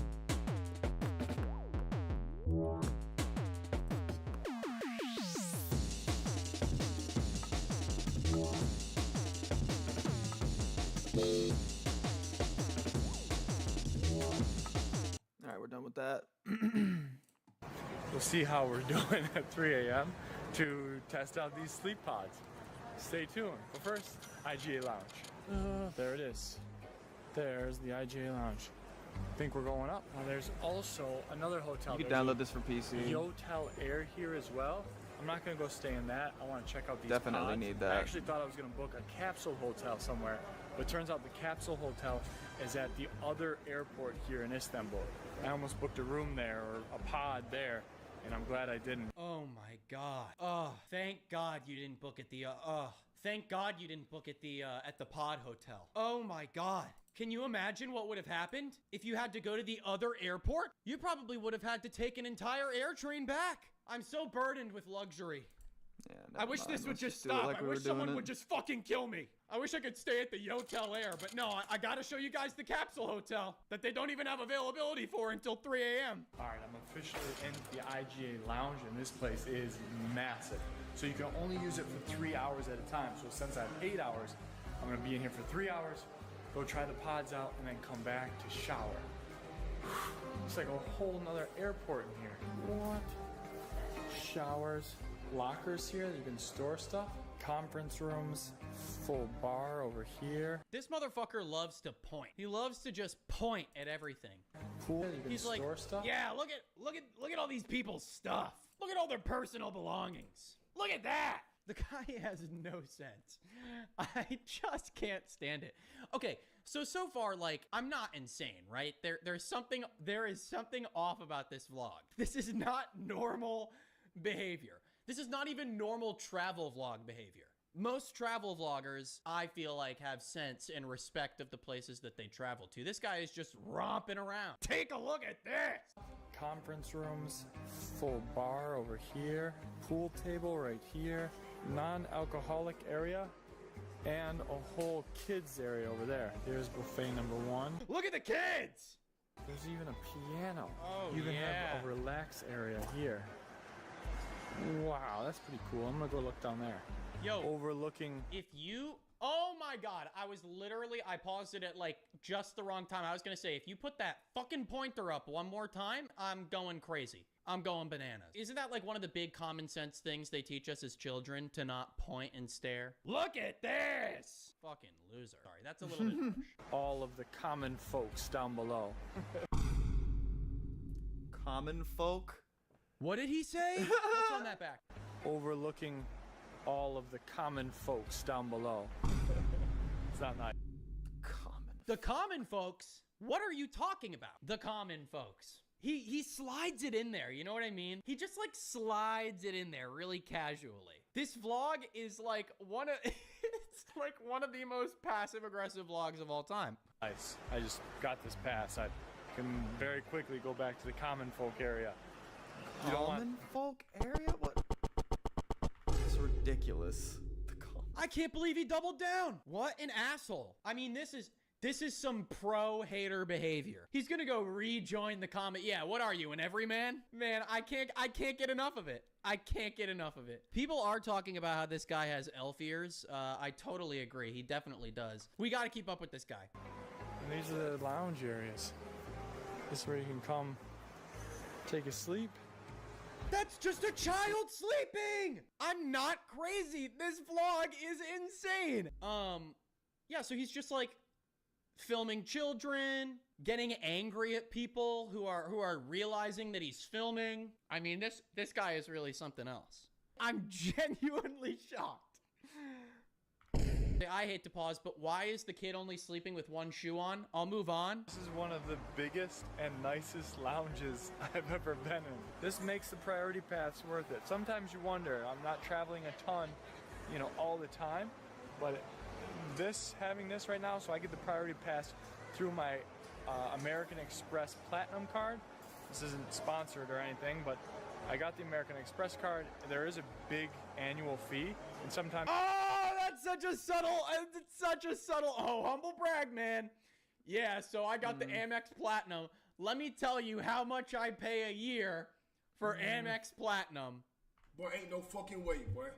right, we're done with that. We'll see how we're doing at 3 a.m. to test out these sleep pods. Stay tuned. But first, IGA Lounge. There it is. There's the IGA Lounge. I think we're going up. Now there's also another hotel. You can download this for PC. Yotel Air here as well. I'm not gonna go stay in that. I want to check out these Definitely pods. need that. I actually thought I was gonna book a capsule hotel somewhere, but it turns out the capsule hotel is at the other airport here in Istanbul. I almost booked a room there or a pod there, and I'm glad I didn't. Oh my god. Oh, thank God you didn't book at the thank God you didn't book at the pod hotel. Oh my god. Can you imagine what would have happened if you had to go to the other airport? You probably would have had to take an entire air train back. I'm so burdened with luxury. Yeah, I wish this would just do it stop. like I we were wish doing someone it. would just fucking kill me. I wish I could stay at the Yotel Air, but no, I gotta show you guys the capsule hotel that they don't even have availability for until 3 a.m. All right, I'm officially in the IGA Lounge, and this place is massive. So you can only use it for 3 hours at a time. So since I have 8 hours, I'm gonna be in here for 3 hours, go try the pods out, and then come back to shower. It's like a whole nother airport in here. What? Showers, lockers here that you can store stuff, conference rooms, full bar over here. This motherfucker loves to point. He loves to just point at everything. Pool, you can He's like, store stuff. yeah, look at all these people's stuff. Look at all their personal belongings. Look at that. The guy has no sense. I just can't stand it. Okay, so far, like, I'm not insane, right? There is something off about this vlog. This is not normal behavior. This is not even normal travel vlog behavior. Most travel vloggers, I feel like, have sense and respect of the places that they travel to. This guy is just romping around. Take a look at this. Conference rooms, full bar over here, pool table right here, non-alcoholic area, and a whole kids area over there. Here's buffet number 1. Look at the kids! There's even a piano. Oh, you even yeah. have a relax area here. Wow, that's pretty cool. I'm gonna go look down there. Yo, overlooking. Oh my god, I paused it at like just the wrong time. I was gonna say, if you put that fucking pointer up one more time, I'm going crazy. I'm going bananas. Isn't that like one of the big common sense things they teach us as children, to not point and stare? Look at this! Fucking loser. Sorry, that's a little bit harsh. All of the common folks down below. Common folk? What did he say? Let's run that back. Overlooking all of the common folks down below. It's not nice. The common folks? What are you talking about? The common folks. He slides it in there, you know what I mean? He just like slides it in there really casually. This vlog is like it's like one of the most passive aggressive vlogs of all time. Nice. I just got this pass. I can very quickly go back to the common folk area. Common folk area? What? It's ridiculous. I can't believe he doubled down. What an asshole. I mean, this is some pro hater behavior. He's gonna go rejoin the comment. Yeah, what are you, an everyman? Man, I can't get enough of it. I can't get enough of it. People are talking about how this guy has elf ears. I totally agree. He definitely does. We gotta keep up with this guy. And these are the lounge areas. This is where you can come take a sleep. That's just a child sleeping! I'm not crazy. This vlog is insane. Yeah, so he's just like filming children, getting angry at people who are realizing that he's filming. I mean, this guy is really something else. I'm genuinely shocked. I hate to pause, but why is the kid only sleeping with one shoe on? I'll move on. This is one of the biggest and nicest lounges I've ever been in. This makes the priority pass worth it. Sometimes you wonder, I'm not traveling a ton, all the time, but having this right now, so I get the priority pass through my American Express Platinum card. This isn't sponsored or anything, but I got the American Express card. There is a big annual fee, and sometimes... Oh, that's such a subtle, oh, humble brag, man. Yeah, so I got the Amex Platinum. let me tell you how much I pay a year for Amex Platinum. Boy, ain't no fucking way, boy.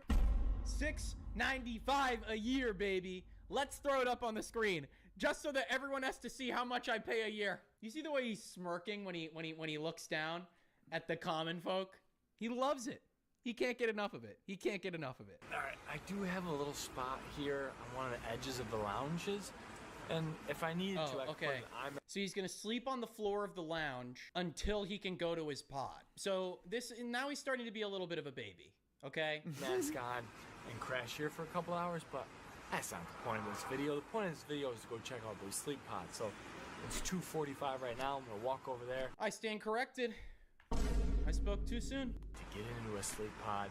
$6.95 a year, baby. Let's throw it up on the screen, just so that everyone has to see how much I pay a year. You see the way he's smirking when he looks down at the common folk? He loves it. He can't get enough of it. He can't get enough of it. All right, I do have a little spot here on one of the edges of the lounges, and if I needed to, I could put an iMac. So he's gonna sleep on the floor of the lounge until he can go to his pod. So now he's starting to be a little bit of a baby. Okay. Mask on and crash here for a couple hours, but that's not the point of this video. The point of this video is to go check out those sleep pods. So it's 2:45 right now. I'm gonna walk over there. I stand corrected. I spoke too soon. To get into a sleep pod,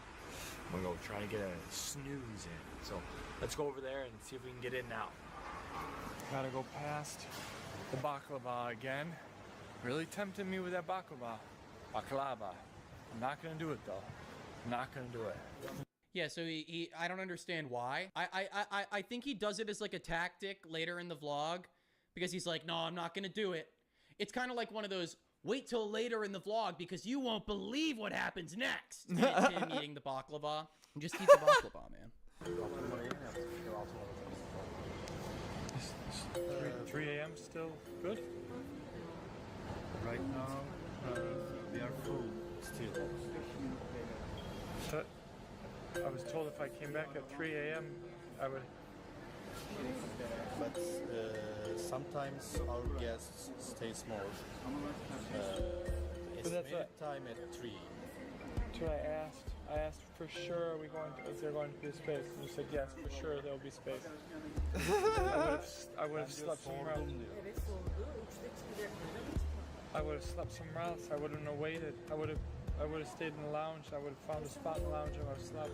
I'm gonna go try to get a snooze in. So let's go over there and see if we can get in now. Gotta go past the baklava again. Really tempting me with that baklava. I'm not gonna do it though. I'm not gonna do it. Yeah, so he I don't understand why. I think he does it as like a tactic later in the vlog because he's like, no, I'm not gonna do it. It's kind of like one of those wait till later in the vlog because you won't believe what happens next. Him eating the baklava. Just eat the baklava, man. 3 a.m. still good? Right now, we are full still. I was told if I came back at 3 a.m. I would. But sometimes our guests stay small. It's time at 3. That's what I asked for sure. Is there going to be space? And you said yes, for sure there'll be space. I would have slept somewhere else. I would have slept somewhere else. I wouldn't have waited. I would have stayed in the lounge. I would have found a spot in the lounge and I would have slept.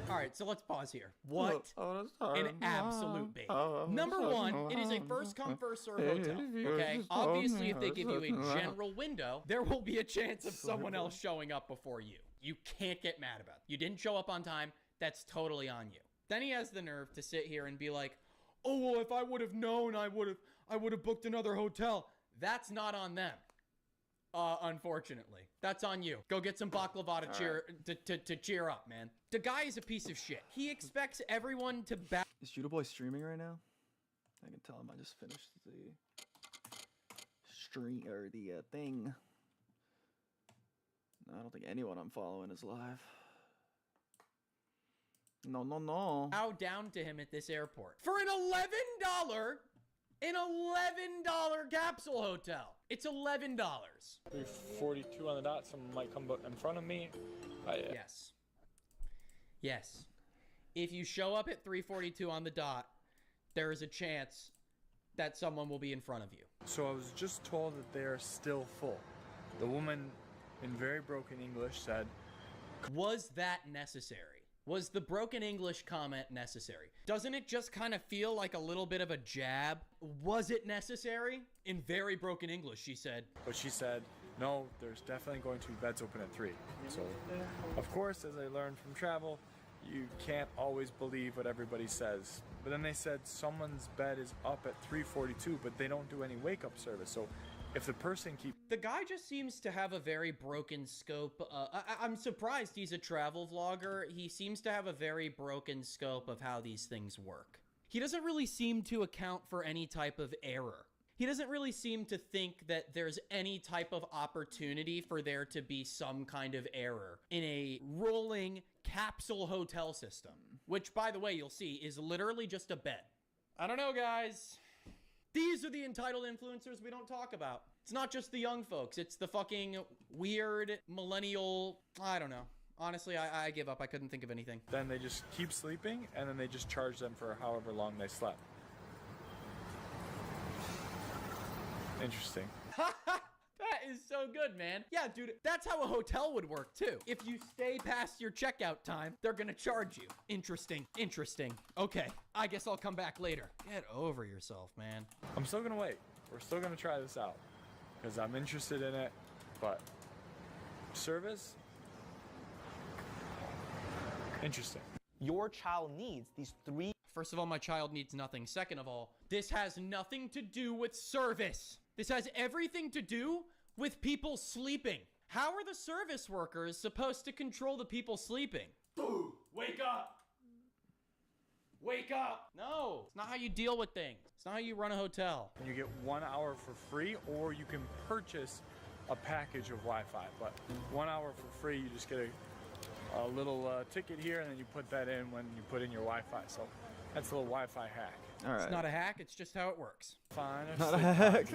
All right, so let's pause here. What an absolute bait. Number one, it is a first come, first serve hotel, okay? Obviously, if they give you a general window, there will be a chance of someone else showing up before you. You can't get mad about it. You didn't show up on time. That's totally on you. Then he has the nerve to sit here and be like, oh, well, if I would have known, I would have booked another hotel. That's not on them. Unfortunately, that's on you. Go get some baklava to cheer up, man. The guy is a piece of shit. He expects everyone to back. Is Judahboy streaming right now? I can tell him I just finished the stream or the thing. No, I don't think anyone I'm following is live. No. Bow down to him at this airport for an $11 capsule hotel. It's $11. 3:42 on the dot. Someone might come in front of me. Yes. If you show up at 3:42 on the dot, there is a chance that someone will be in front of you. So I was just told that they are still full. The woman in very broken English said, was that necessary? Was the broken English comment necessary? Doesn't it just kind of feel like a little bit of a jab? Was it necessary? In very broken English, she said. But she said, no, there's definitely going to be beds open at 3. So, of course, as I learned from travel, you can't always believe what everybody says. But then they said someone's bed is up at 3:42, but they don't do any wake-up service. So if the person keeps... The guy just seems to have a very broken scope. I'm surprised he's a travel vlogger. He seems to have a very broken scope of how these things work. He doesn't really seem to account for any type of error. He doesn't really seem to think that there's any type of opportunity for there to be some kind of error in a rolling capsule hotel system, which, by the way, you'll see is literally just a bed. I don't know, guys. These are the entitled influencers we don't talk about. It's not just the young folks. It's the fucking weird millennial... I don't know. Honestly, I give up. I couldn't think of anything. Then they just keep sleeping, and then they just charge them for however long they slept. Interesting. That is so good, man. Yeah, dude, that's how a hotel would work, too. If you stay past your checkout time, they're gonna charge you. Interesting. Okay, I guess I'll come back later. Get over yourself, man. I'm still gonna wait. We're still gonna try this out because I'm interested in it, but service? Interesting. Your child needs these 3... First of all, my child needs nothing. Second of all, this has nothing to do with service. This has everything to do with people sleeping. How are the service workers supposed to control the people sleeping? Wake up! Wake up! No, it's not how you deal with things. It's not how you run a hotel. And you get 1 hour for free, or you can purchase a package of Wi-Fi. But 1 hour for free, you just get a little ticket here, and then you put that in when you put in your Wi-Fi. So that's a little Wi-Fi hack. All right. It's not a hack, it's just how it works. Fine. Not a hack.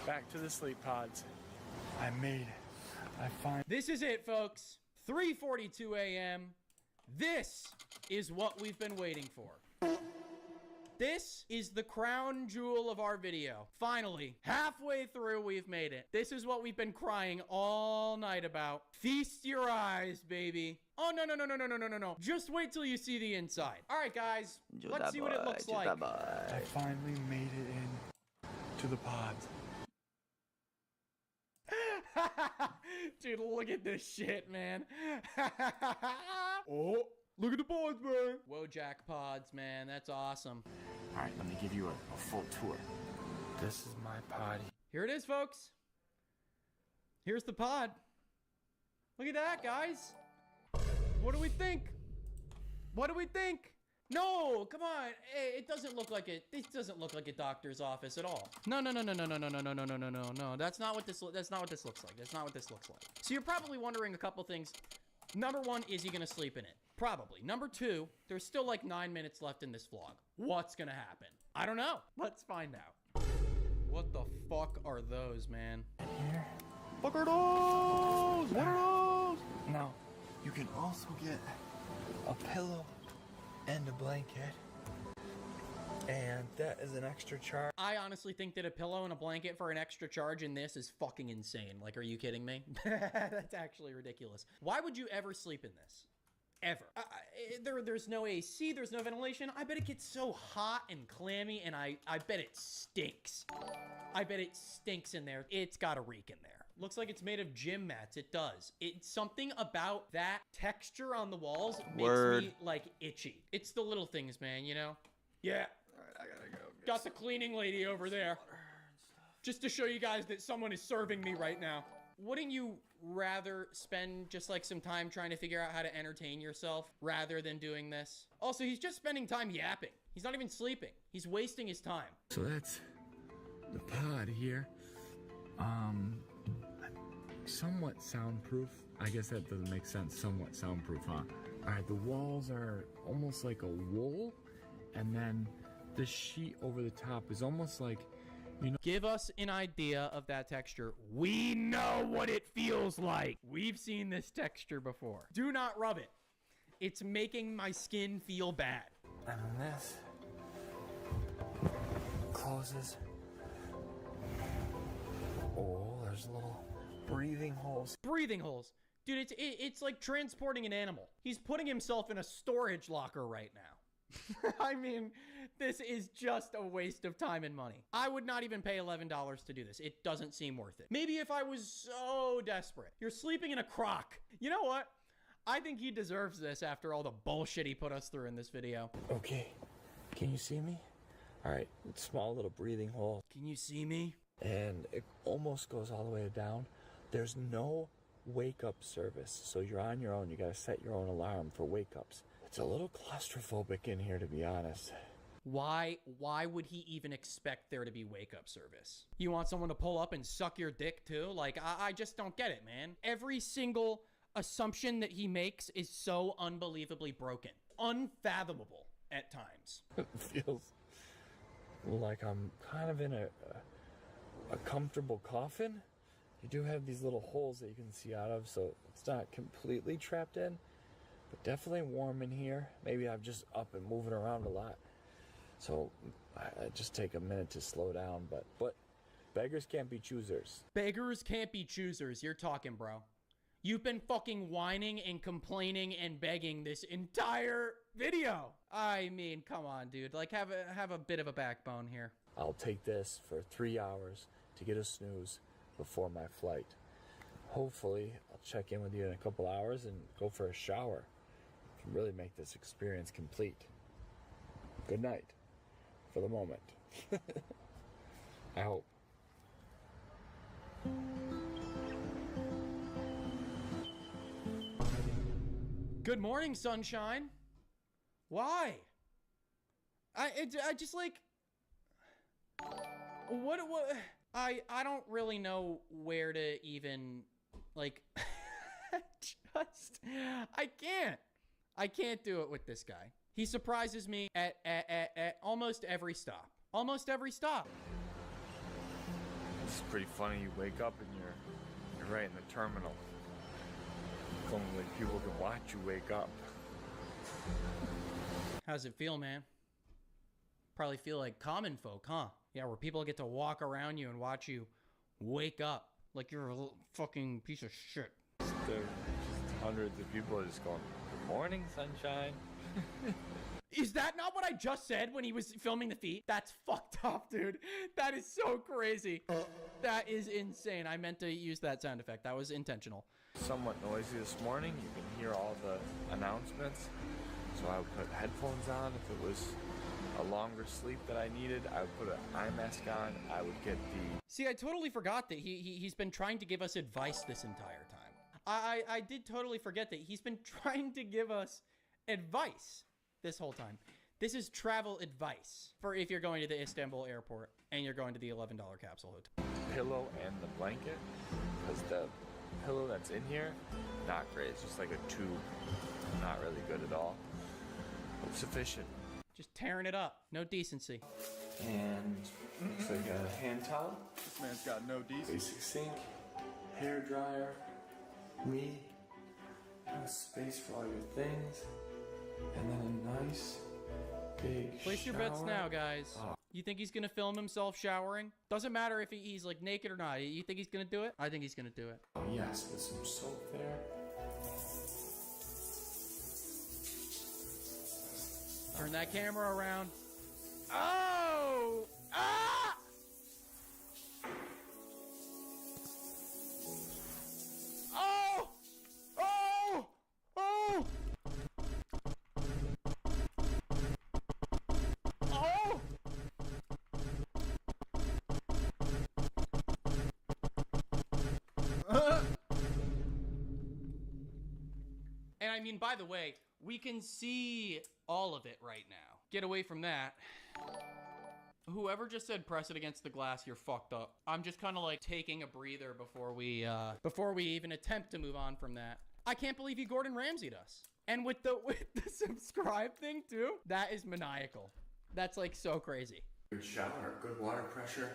Back to the sleep pods. I made it. This is it, folks. 3:42 a.m. This is what we've been waiting for. This is the crown jewel of our video. Finally, halfway through, we've made it. This is what we've been crying all night about. Feast your eyes, baby. Oh, no. Just wait till you see the inside. All right, guys. Let's see what it looks like. I finally made it in to the pods. Dude, look at this shit, man. Oh, look at the pods, man. Wojak pods, man. That's awesome. All right, let me give you a full tour. This is my pod. Here it is, folks. Here's the pod. Look at that, guys. What do we think? What do we think? No, come on. Hey, it doesn't look like it. This doesn't look like a doctor's office at all. No. That's not what this looks like. That's not what this looks like. So you're probably wondering a couple things. Number one, is he gonna sleep in it? Probably. Number two, there's still like 9 minutes left in this vlog. What's gonna happen? I don't know. Let's find out. What the fuck are those, man? Here. Fuck are those? What are those? Now, you can also get a pillow and a blanket, and that is an extra charge. I honestly think that a pillow and a blanket for an extra charge in this is fucking insane. Like, are you kidding me? That's actually ridiculous. Why would you ever sleep in this? Ever. There's no AC, there's no ventilation. I bet it gets so hot and clammy, and I bet it stinks. I bet it stinks in there. It's got a reek in there. Looks like it's made of gym mats. It does. It's something about that texture on the walls makes me, like, itchy. It's the little things, man, you know? Yeah. All right, I gotta go. Got the cleaning lady over there. Just to show you guys that someone is serving me right now. Wouldn't you rather spend just like some time trying to figure out how to entertain yourself rather than doing this? Also, he's just spending time yapping. He's not even sleeping. He's wasting his time. So that's the pod here. Somewhat soundproof. I guess that doesn't make sense. Somewhat soundproof, huh? All right, the walls are almost like a wool, and then the sheet over the top is almost like, you know. Give us an idea of that texture. We know what it feels like. We've seen this texture before. Do not rub it. It's making my skin feel bad. And then this closes. Oh, there's little breathing holes. Breathing holes. Dude, it's like transporting an animal. He's putting himself in a storage locker right now. I mean, this is just a waste of time and money. I would not even pay $11 to do this. It doesn't seem worth it. Maybe if I was so desperate. You're sleeping in a crock. You know what? I think he deserves this after all the bullshit he put us through in this video. Okay, can you see me? All right, small little breathing hole. Can you see me? And it almost goes all the way down. There's no wake up service, so you're on your own. You gotta set your own alarm for wake ups. It's a little claustrophobic in here, to be honest. Why would he even expect there to be wake up service? You want someone to pull up and suck your dick too? Like, I just don't get it, man. Every single assumption that he makes is so unbelievably broken. Unfathomable at times. It feels like I'm kind of in a comfortable coffin. You do have these little holes that you can see out of, so it's not completely trapped in, but definitely warm in here. Maybe I'm just up and moving around a lot, so I just take a minute to slow down. But beggars can't be choosers. Beggars can't be choosers. You're talking, bro. You've been fucking whining and complaining and begging this entire video. I mean, come on, dude. Like, have a bit of a backbone here. I'll take this for 3 hours to get a snooze before my flight. Hopefully, I'll check in with you in a couple hours and go for a shower. Can really make this experience complete. Good night, for the moment. I hope. Good morning, sunshine. Why? I just like... What, I don't really know where to even, like, I can't do it with this guy. He surprises me at almost every stop. Almost every stop. It's pretty funny. You wake up and you're right in the terminal. If only people can watch you wake up. How's it feel, man? Probably feel like common folk, huh? Yeah, where people get to walk around you and watch you wake up like you're a little fucking piece of shit. There's just hundreds of people just going, "Good morning, sunshine." Is that not what I just said when he was filming the feet? That's fucked up, dude. That is so crazy. That is insane. I meant to use that sound effect. That was intentional. Somewhat noisy this morning. You can hear all the announcements. So I would put headphones on. If it was a longer sleep that I needed, I would put an eye mask on. I would get the... See, I totally forgot that he's been trying to give us advice this entire time. I did totally forget that he's been trying to give us advice this whole time. This is travel advice for if you're going to the Istanbul airport and you're going to the $11 capsule hotel. Pillow and the blanket, because the pillow that's in here, not great. It's just like a tube, not really good at all. But sufficient. Just tearing it up. No decency. And looks like a hand towel. This man's got no decency. Basic sink, hair dryer, me, a space for all your things, and then a nice big Place your bets now, guys. You think he's gonna film himself showering? Doesn't matter if he's like naked or not. You think he's gonna do it? I think he's gonna do it. Oh yes, with some soap there. Turn that camera around. Oh! Ah! Oh! Oh! Oh! Oh! And I mean, by the way, we can see all of it right now. Get away from that. Whoever just said press it against the glass, you're fucked up. I'm just kind of like taking a breather before we even attempt to move on from that. I can't believe he Gordon Ramsay'd us. And with the subscribe thing too, that is maniacal. That's like so crazy. Good shower, good water pressure.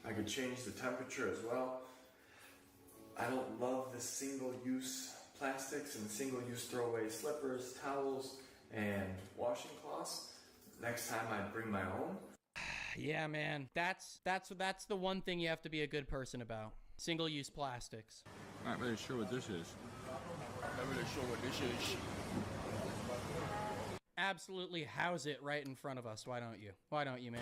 I could change the temperature as well. I don't love the single-use plastics and single-use throwaway slippers, towels, and washing cloths. Next time I bring my own. Yeah, man. That's the one thing you have to be a good person about. Single-use plastics. Not really sure what this is. Not really sure what this is. Absolutely house it right in front of us. Why don't you? Why don't you, man?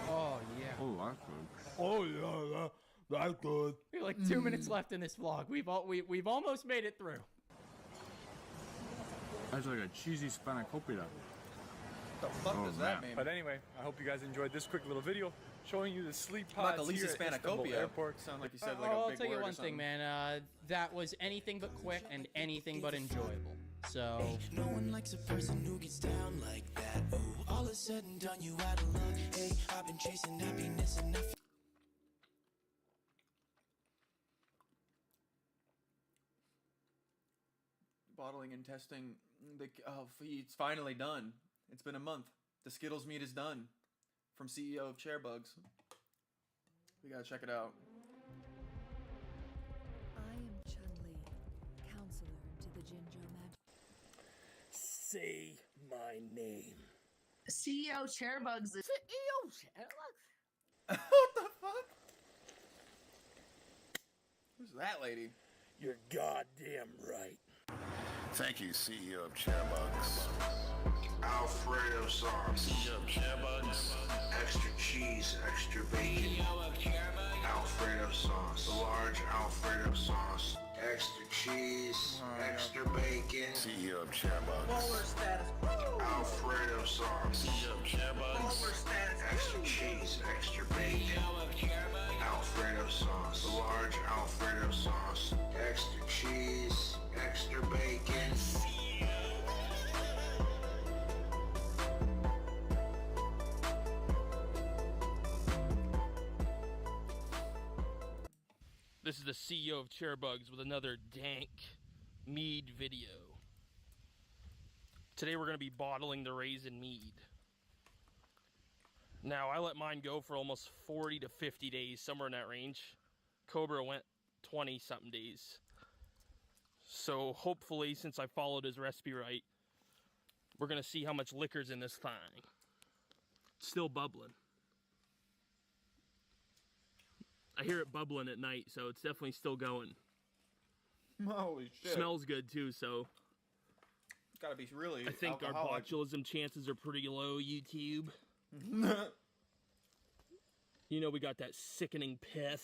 Oh, yeah. Oh, that's good. Oh, yeah, that's good. We have like 2 minutes left in this vlog. We've almost made it through. That's like a cheesy spanakopita. What the fuck does that mean? But anyway, I hope you guys enjoyed this quick little video showing you the sleep pods here at Istanbul Airport. Sound like you said like a I'll big tell you word one or something. thing, man. That was anything but quick and anything but enjoyable. So. No one likes a person who gets down like that. Ooh, all is said and done, you out of luck. Hey, I've been chasing happiness and I feel Bottling and testing. It's finally done. It's been a month. The Skittles meat is done. From CEO of Chairbugs. We gotta check it out. I am Chun-Li, counselor to the Jinjo Magic. Say my name. CEO Chairbugs. CEO Chairbugs? What the fuck? Who's that lady? You're goddamn right. Thank you, CEO of Chairbugs. Alfredo sauce. CEO of Chairbugs. Extra cheese, extra bacon. CEO of Chairbugs. Alfredo sauce. The large Alfredo sauce. Extra cheese, extra bacon. CEO of Chairbugs. Bowler status. Alfredo sauce. CEO of Chairbugs. Bowler status. Extra cheese, extra bacon. CEO of Chairbugs. Alfredo sauce. The large Alfredo sauce. Extra cheese, extra bacon. CEO This is the CEO of Chairbugs with another dank mead video. Today we're going to be bottling the raisin mead. Now, I let mine go for almost 40 to 50 days, somewhere in that range. Cobra went 20-something days. So hopefully, since I followed his recipe right, we're going to see how much liquor's in this thing. It's still bubbling. I hear it bubbling at night, so it's definitely still going. Holy shit. Smells good too, so gotta be really I think alcoholic. our botulism chances are pretty low, YouTube. You know we got that sickening piss.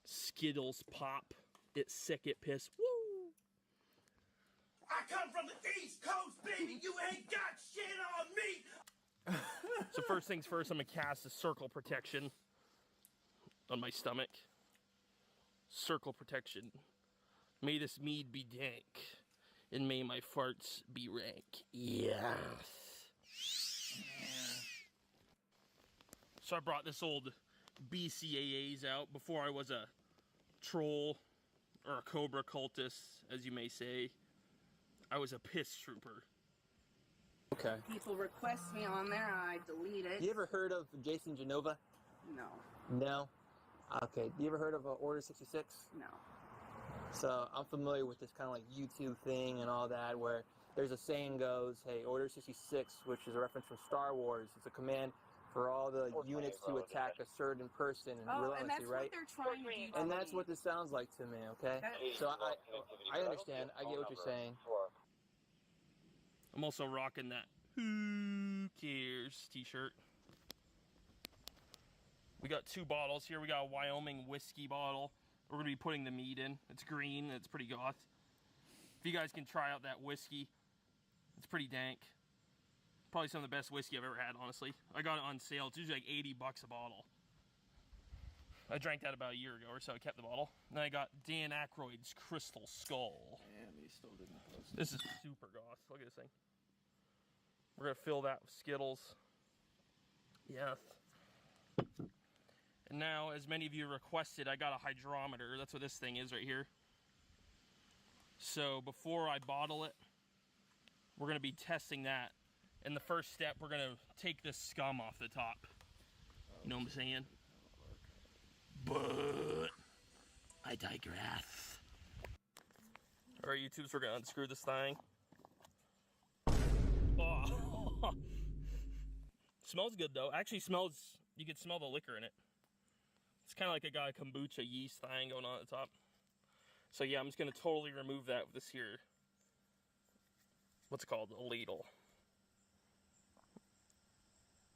Skittles pop. It's sick, it piss. Woo! I come from the East Coast, baby. You ain't got shit on me. So first things first, I'm gonna cast a circle protection on my stomach. Circle protection. May this mead be dank, and may my farts be rank. Yes. So I brought this old BCAAs out before I was a troll or a Cobra cultist, as you may say. I was a piss trooper. Okay. People request me on there, I delete it. You ever heard of Jason Genova? No. No? Okay. You ever heard of Order 66? No. So I'm familiar with this kind of like YouTube thing and all that, where there's a saying goes, hey, Order 66, which is a reference from Star Wars. It's a command for all the units to attack a certain person relentlessly, and that's right? what they're trying to do. And that's what this sounds like to me, okay? So I understand. I get what you're saying. I'm also rocking that Who Cares t-shirt. We got 2 bottles here. We got a Wyoming whiskey bottle. We're going to be putting the mead in. It's green. It's pretty goth. If you guys can try out that whiskey, it's pretty dank. Probably some of the best whiskey I've ever had, honestly. I got it on sale. It's usually like 80 bucks a bottle. I drank that about a year ago or so. I kept the bottle. Then I got Dan Aykroyd's Crystal Skull. Damn, he still didn't post it. This is super goth. Look at this thing. We're going to fill that with Skittles. Yes. And now, as many of you requested, I got a hydrometer. That's what this thing is right here. So before I bottle it, we're going to be testing that. And the first step, we're going to take the scum off the top. You know what I'm saying? But I digress. All right, YouTubes, we're going to unscrew this thing. Oh. Smells good, though. Actually smells, you can smell the liquor in it. It's kind of like a kombucha yeast thing going on at the top. So yeah, I'm just going to totally remove that with this here. What's it called? A ladle.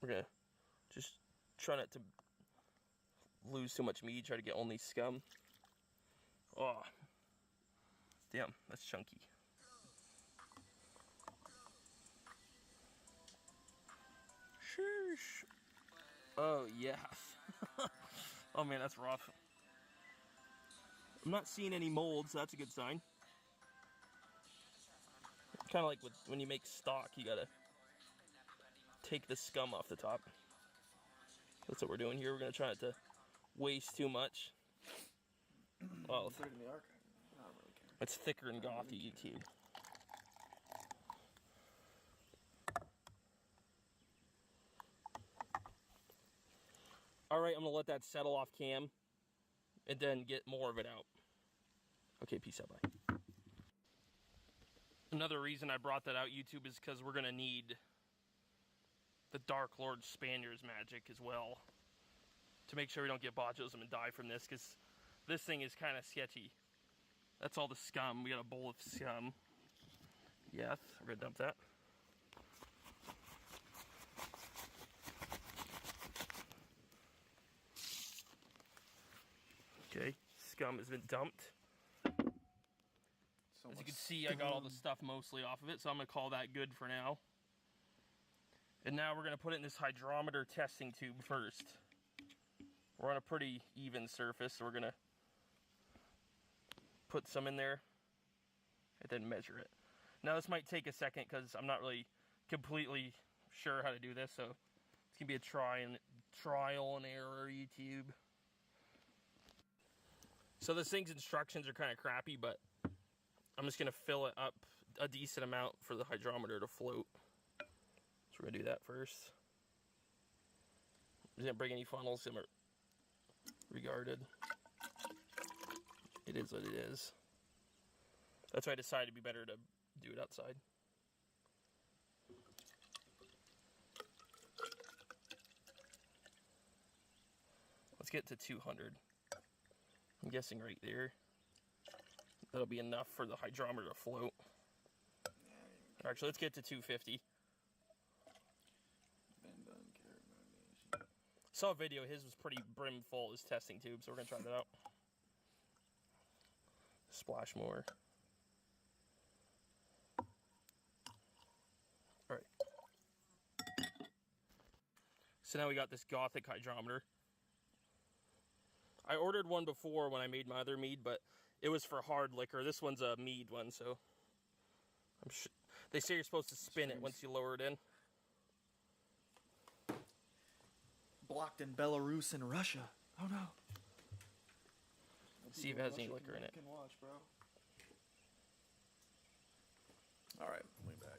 We're going to just try not to lose too much mead. Try to get only scum. Oh. Damn, that's chunky. Sheesh. Oh, yes. Oh man, that's rough. I'm not seeing any mold, so that's a good sign. Kind of like when you make stock, you gotta take the scum off the top. That's what we're doing here. We're gonna try not to waste too much. Well, Put it in the archive. I don't really care. it's thicker and gothy, YouTube. Alright, I'm gonna let that settle off cam and then get more of it out. Okay, peace out, bye. Another reason I brought that out, YouTube, is because we're gonna need the Dark Lord Spaniard's magic as well to make sure we don't get botulism and die from this, because this thing is kind of sketchy. That's all the scum. We got a bowl of scum. Yes, we're gonna dump that. Okay, scum has been dumped. As you can see, I got all the stuff mostly off of it, so I'm going to call that good for now. And now we're going to put it in this hydrometer testing tube first. We're on a pretty even surface, so we're going to put some in there and then measure it. Now this might take a second because I'm not really completely sure how to do this, so it's going to be a trial and error, YouTube. So this thing's instructions are kind of crappy, but I'm just gonna fill it up a decent amount for the hydrometer to float. So we're gonna do that first. We didn't bring any funnels, some are regarded. It is what it is. That's why I decided it'd be better to do it outside. Let's get to 200. I'm guessing right there. That'll be enough for the hydrometer to float. Actually, let's get to 250. Saw a video, his was pretty brim full, his testing tube, so we're gonna try that out. Splash more. Alright. So now we got this Gothic hydrometer. I ordered one before when I made my other mead, but it was for hard liquor. This one's a mead one, so they say you're supposed to spin it once you lower it in. Blocked in Belarus and Russia. Oh no. See if it has any liquor in it. Can watch, bro. All right, way back.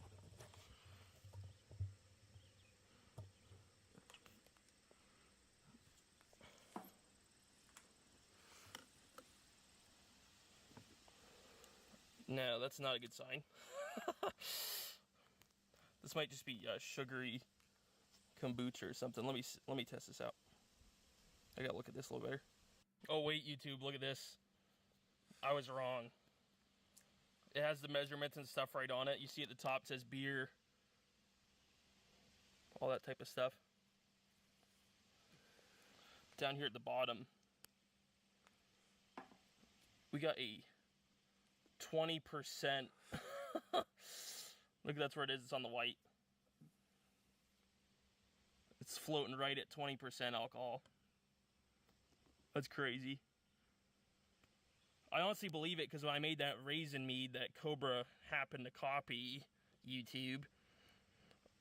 No, that's not a good sign. This might just be sugary kombucha or something. Let me test this out. I gotta look at this a little better. Oh wait, YouTube, look at this. I was wrong. It has the measurements and stuff right on it. You see at the top it says beer. All that type of stuff. Down here at the bottom, we got a 20%. Look, that's where it is. It's on the white. It's floating right at 20% alcohol. That's crazy. I honestly believe it because when I made that raisin mead that Cobra happened to copy YouTube,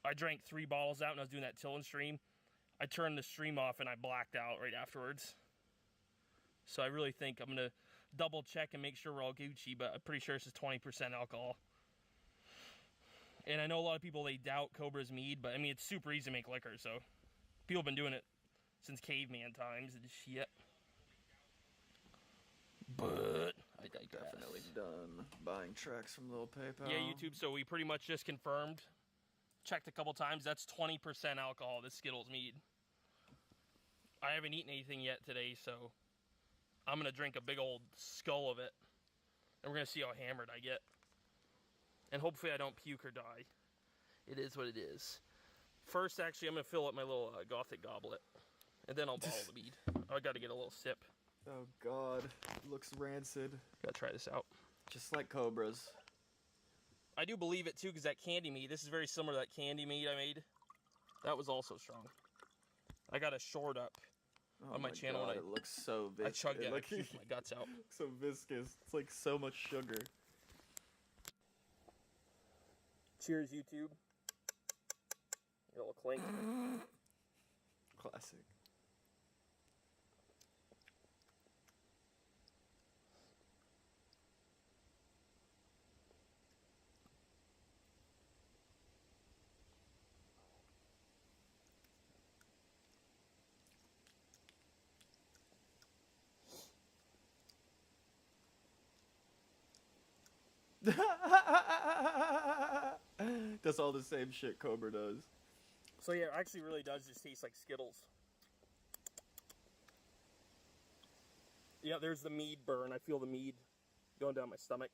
I drank 3 bottles out and I was doing that Tillin stream. I turned the stream off and I blacked out right afterwards. So I really think I'm going to double check and make sure we're all Gucci, but I'm pretty sure this is 20% alcohol. And I know a lot of people, they doubt Cobra's mead, but I mean, it's super easy to make liquor, so people have been doing it since caveman times and shit. But I digress. Definitely done buying tracks from Lil PayPal. Yeah, YouTube, so we pretty much just confirmed. Checked a couple times, that's 20% alcohol, this Skittles mead. I haven't eaten anything yet today, so I'm going to drink a big old skull of it. And we're going to see how hammered I get. And hopefully I don't puke or die. It is what it is. First, actually, I'm going to fill up my little Gothic goblet. And then I'll bottle the mead. I got to get a little sip. Oh god, it looks rancid. Gotta try this out. Just like Cobra's. I do believe it too, because that candy mead, this is very similar to that candy mead I made. That was also strong. I got a short up on my channel. God, it looks so viscous. I chugged it, I puked my guts out. So viscous. It's like so much sugar. Cheers, YouTube. A little clink. Classic. Does all the same shit Cobra does. So yeah, it actually really does just taste like Skittles. Yeah, there's the mead burn. I feel the mead going down my stomach.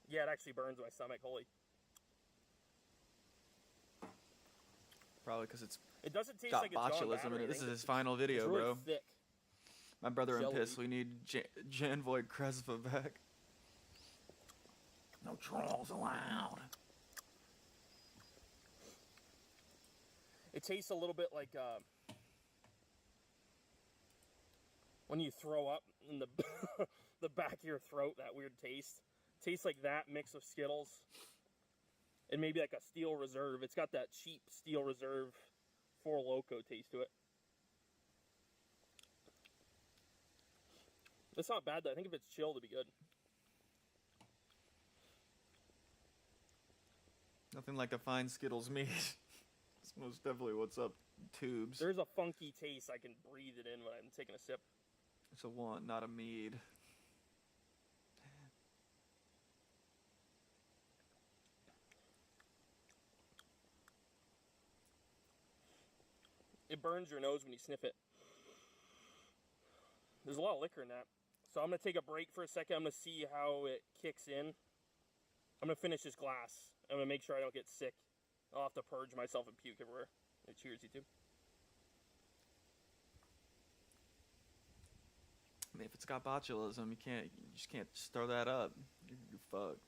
Yeah, it actually burns my stomach. Holy. Probably because it's it doesn't taste got like it's gone botulism bad or in it. This is anything. his final video, It's really bro. thick. My brother and Jelly. Piss, we need Janvoy Cresva back. No trolls allowed. It tastes a little bit like when you throw up in the the back of your throat, that weird taste. Tastes like that mixed with Skittles. And maybe like a Steel Reserve. It's got that cheap Steel Reserve 4 Loko taste to it. It's not bad though. I think if it's chilled, it'd be good. Nothing like a fine Skittles meat. It's most definitely what's up, tubes. There's a funky taste. I can breathe it in when I'm taking a sip. It's a want, not a mead. It burns your nose when you sniff it. There's a lot of liquor in that. So I'm going to take a break for a second. I'm going to see how it kicks in. I'm going to finish this glass. I'm going to make sure I don't get sick. I'll have to purge myself and puke everywhere. Cheers, YouTube. I mean, if it's got botulism, you just can't stir that up. You're fucked.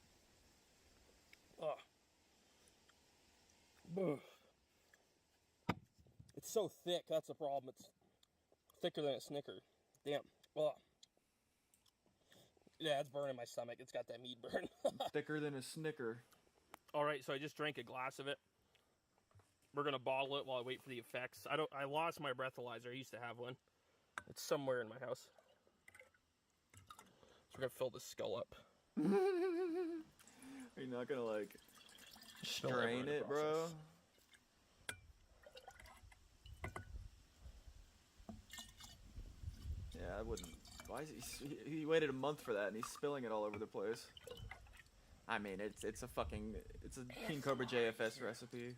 Ugh. It's so thick, that's the problem. It's thicker than a Snicker. Damn. Ugh. Yeah, it's burning my stomach. It's got that meat burn. Thicker than a Snicker. Alright, so I just drank a glass of it. We're gonna bottle it while I wait for the effects. I lost my breathalyzer. I used to have one. It's somewhere in my house. So we're gonna fill this skull up. Are you not gonna like strain it, bro? Yeah, I wouldn't. Why is he waited a month for that and he's spilling it all over the place? I mean, it's a King Cobra JFS recipe.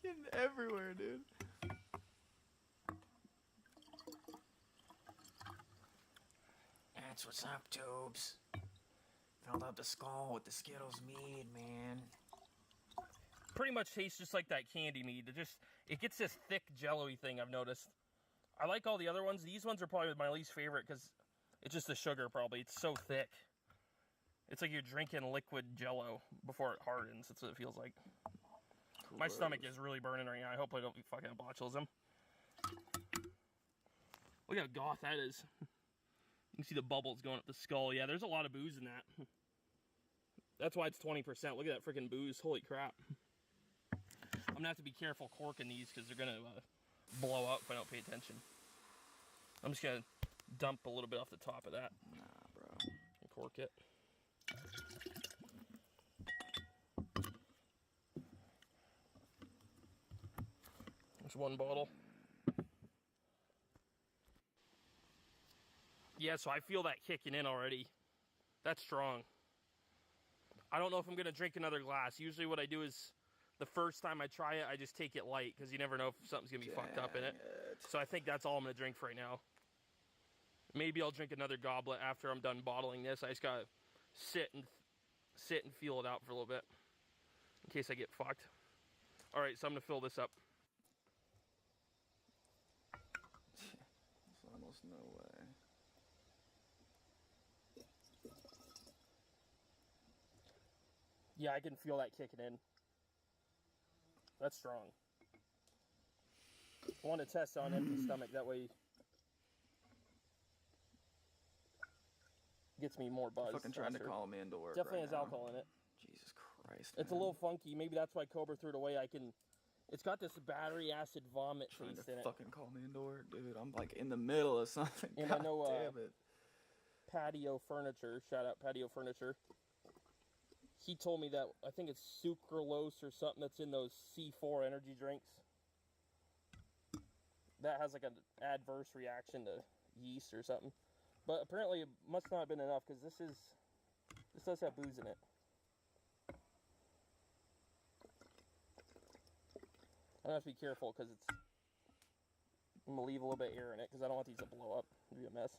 Getting everywhere, dude. That's what's up, tubes. Filled up the skull with the Skittles mead, man. Pretty much tastes just like that candy mead. It gets this thick jello-y thing, I've noticed. I like all the other ones. These ones are probably my least favorite because it's just the sugar, probably. It's so thick. It's like you're drinking liquid jello before it hardens. That's what it feels like. Gross. My stomach is really burning right now. I hope I don't fucking have botulism. Look how goth that is. You can see the bubbles going up the skull. Yeah, there's a lot of booze in that. That's why it's 20%. Look at that freaking booze. Holy crap. I'm going to have to be careful corking these because they're going to blow up if I don't pay attention. I'm just going to dump a little bit off the top of that. Nah, bro. And cork it. There's one bottle. Yeah, so I feel that kicking in already. That's strong. I don't know if I'm going to drink another glass. Usually what I do is the first time I try it, I just take it light because you never know if something's going to be fucked up in it. So I think that's all I'm going to drink for right now. Maybe I'll drink another goblet after I'm done bottling this. I just got to sit and feel it out for a little bit in case I get fucked. All right, so I'm going to fill this up. There's almost no way. Yeah, I can feel that kicking in. That's strong. I want to test on empty stomach. That way, gets me more buzz. Fucking trying to call me into work. Definitely right has now. alcohol in it. Jesus Christ. It's a little funky. Maybe that's why Cobra threw it away. It's got this battery acid vomit taste in it. Fucking call me into work, dude. I'm like in the middle of something. And God I know damn it. Patio Furniture. Shout out Patio Furniture. He told me that I think it's sucralose or something that's in those C4 energy drinks. That has like an adverse reaction to yeast or something. But apparently it must not have been enough because this does have booze in it. I have to be careful because I'm going to leave a little bit of air in it because I don't want these to blow up. It'd be a mess.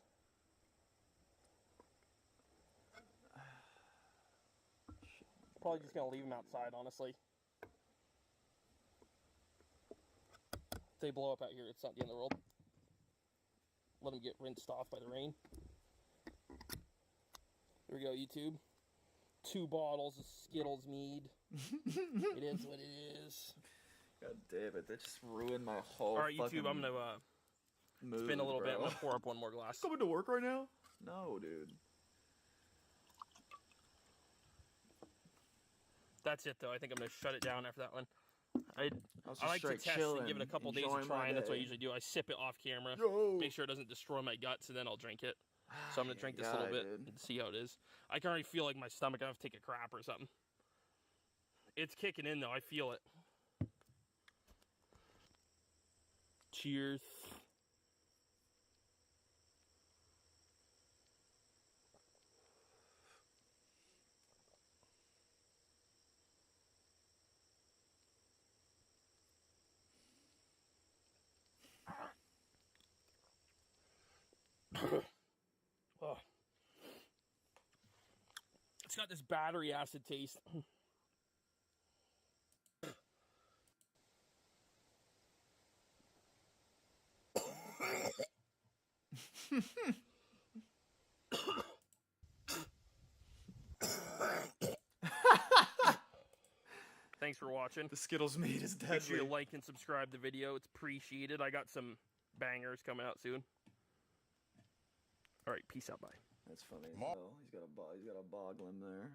Probably just going to leave them outside, honestly. If they blow up out here, it's not the end of the world. Let them get rinsed off by the rain. Here we go, YouTube. 2 bottles of Skittles mead. It is what it is. God damn it, that just ruined my whole Alright, YouTube, I'm going to spin a little bit. I'm going to pour up one more glass. Coming to work right now? No, dude. That's it, though. I think I'm going to shut it down after that one. I was like to just test straight and give it a chilling, couple days enjoying of my trying. That's what I day. usually do. I sip it off camera, Yo. make sure it doesn't destroy my guts, and then I'll drink it. So I'm going to drink this a little bit dude. and see how it is. I can already feel like my stomach. I have to take a crap or something. It's kicking in, though. I feel it. Cheers. Oh. It's got this battery acid taste. Thanks for watching. The Skittles meat is deadly. Make sure you like and subscribe the video. It's appreciated. I got some bangers coming out soon. All right, peace out, bye. That's funny as hell. He's got a boglin there.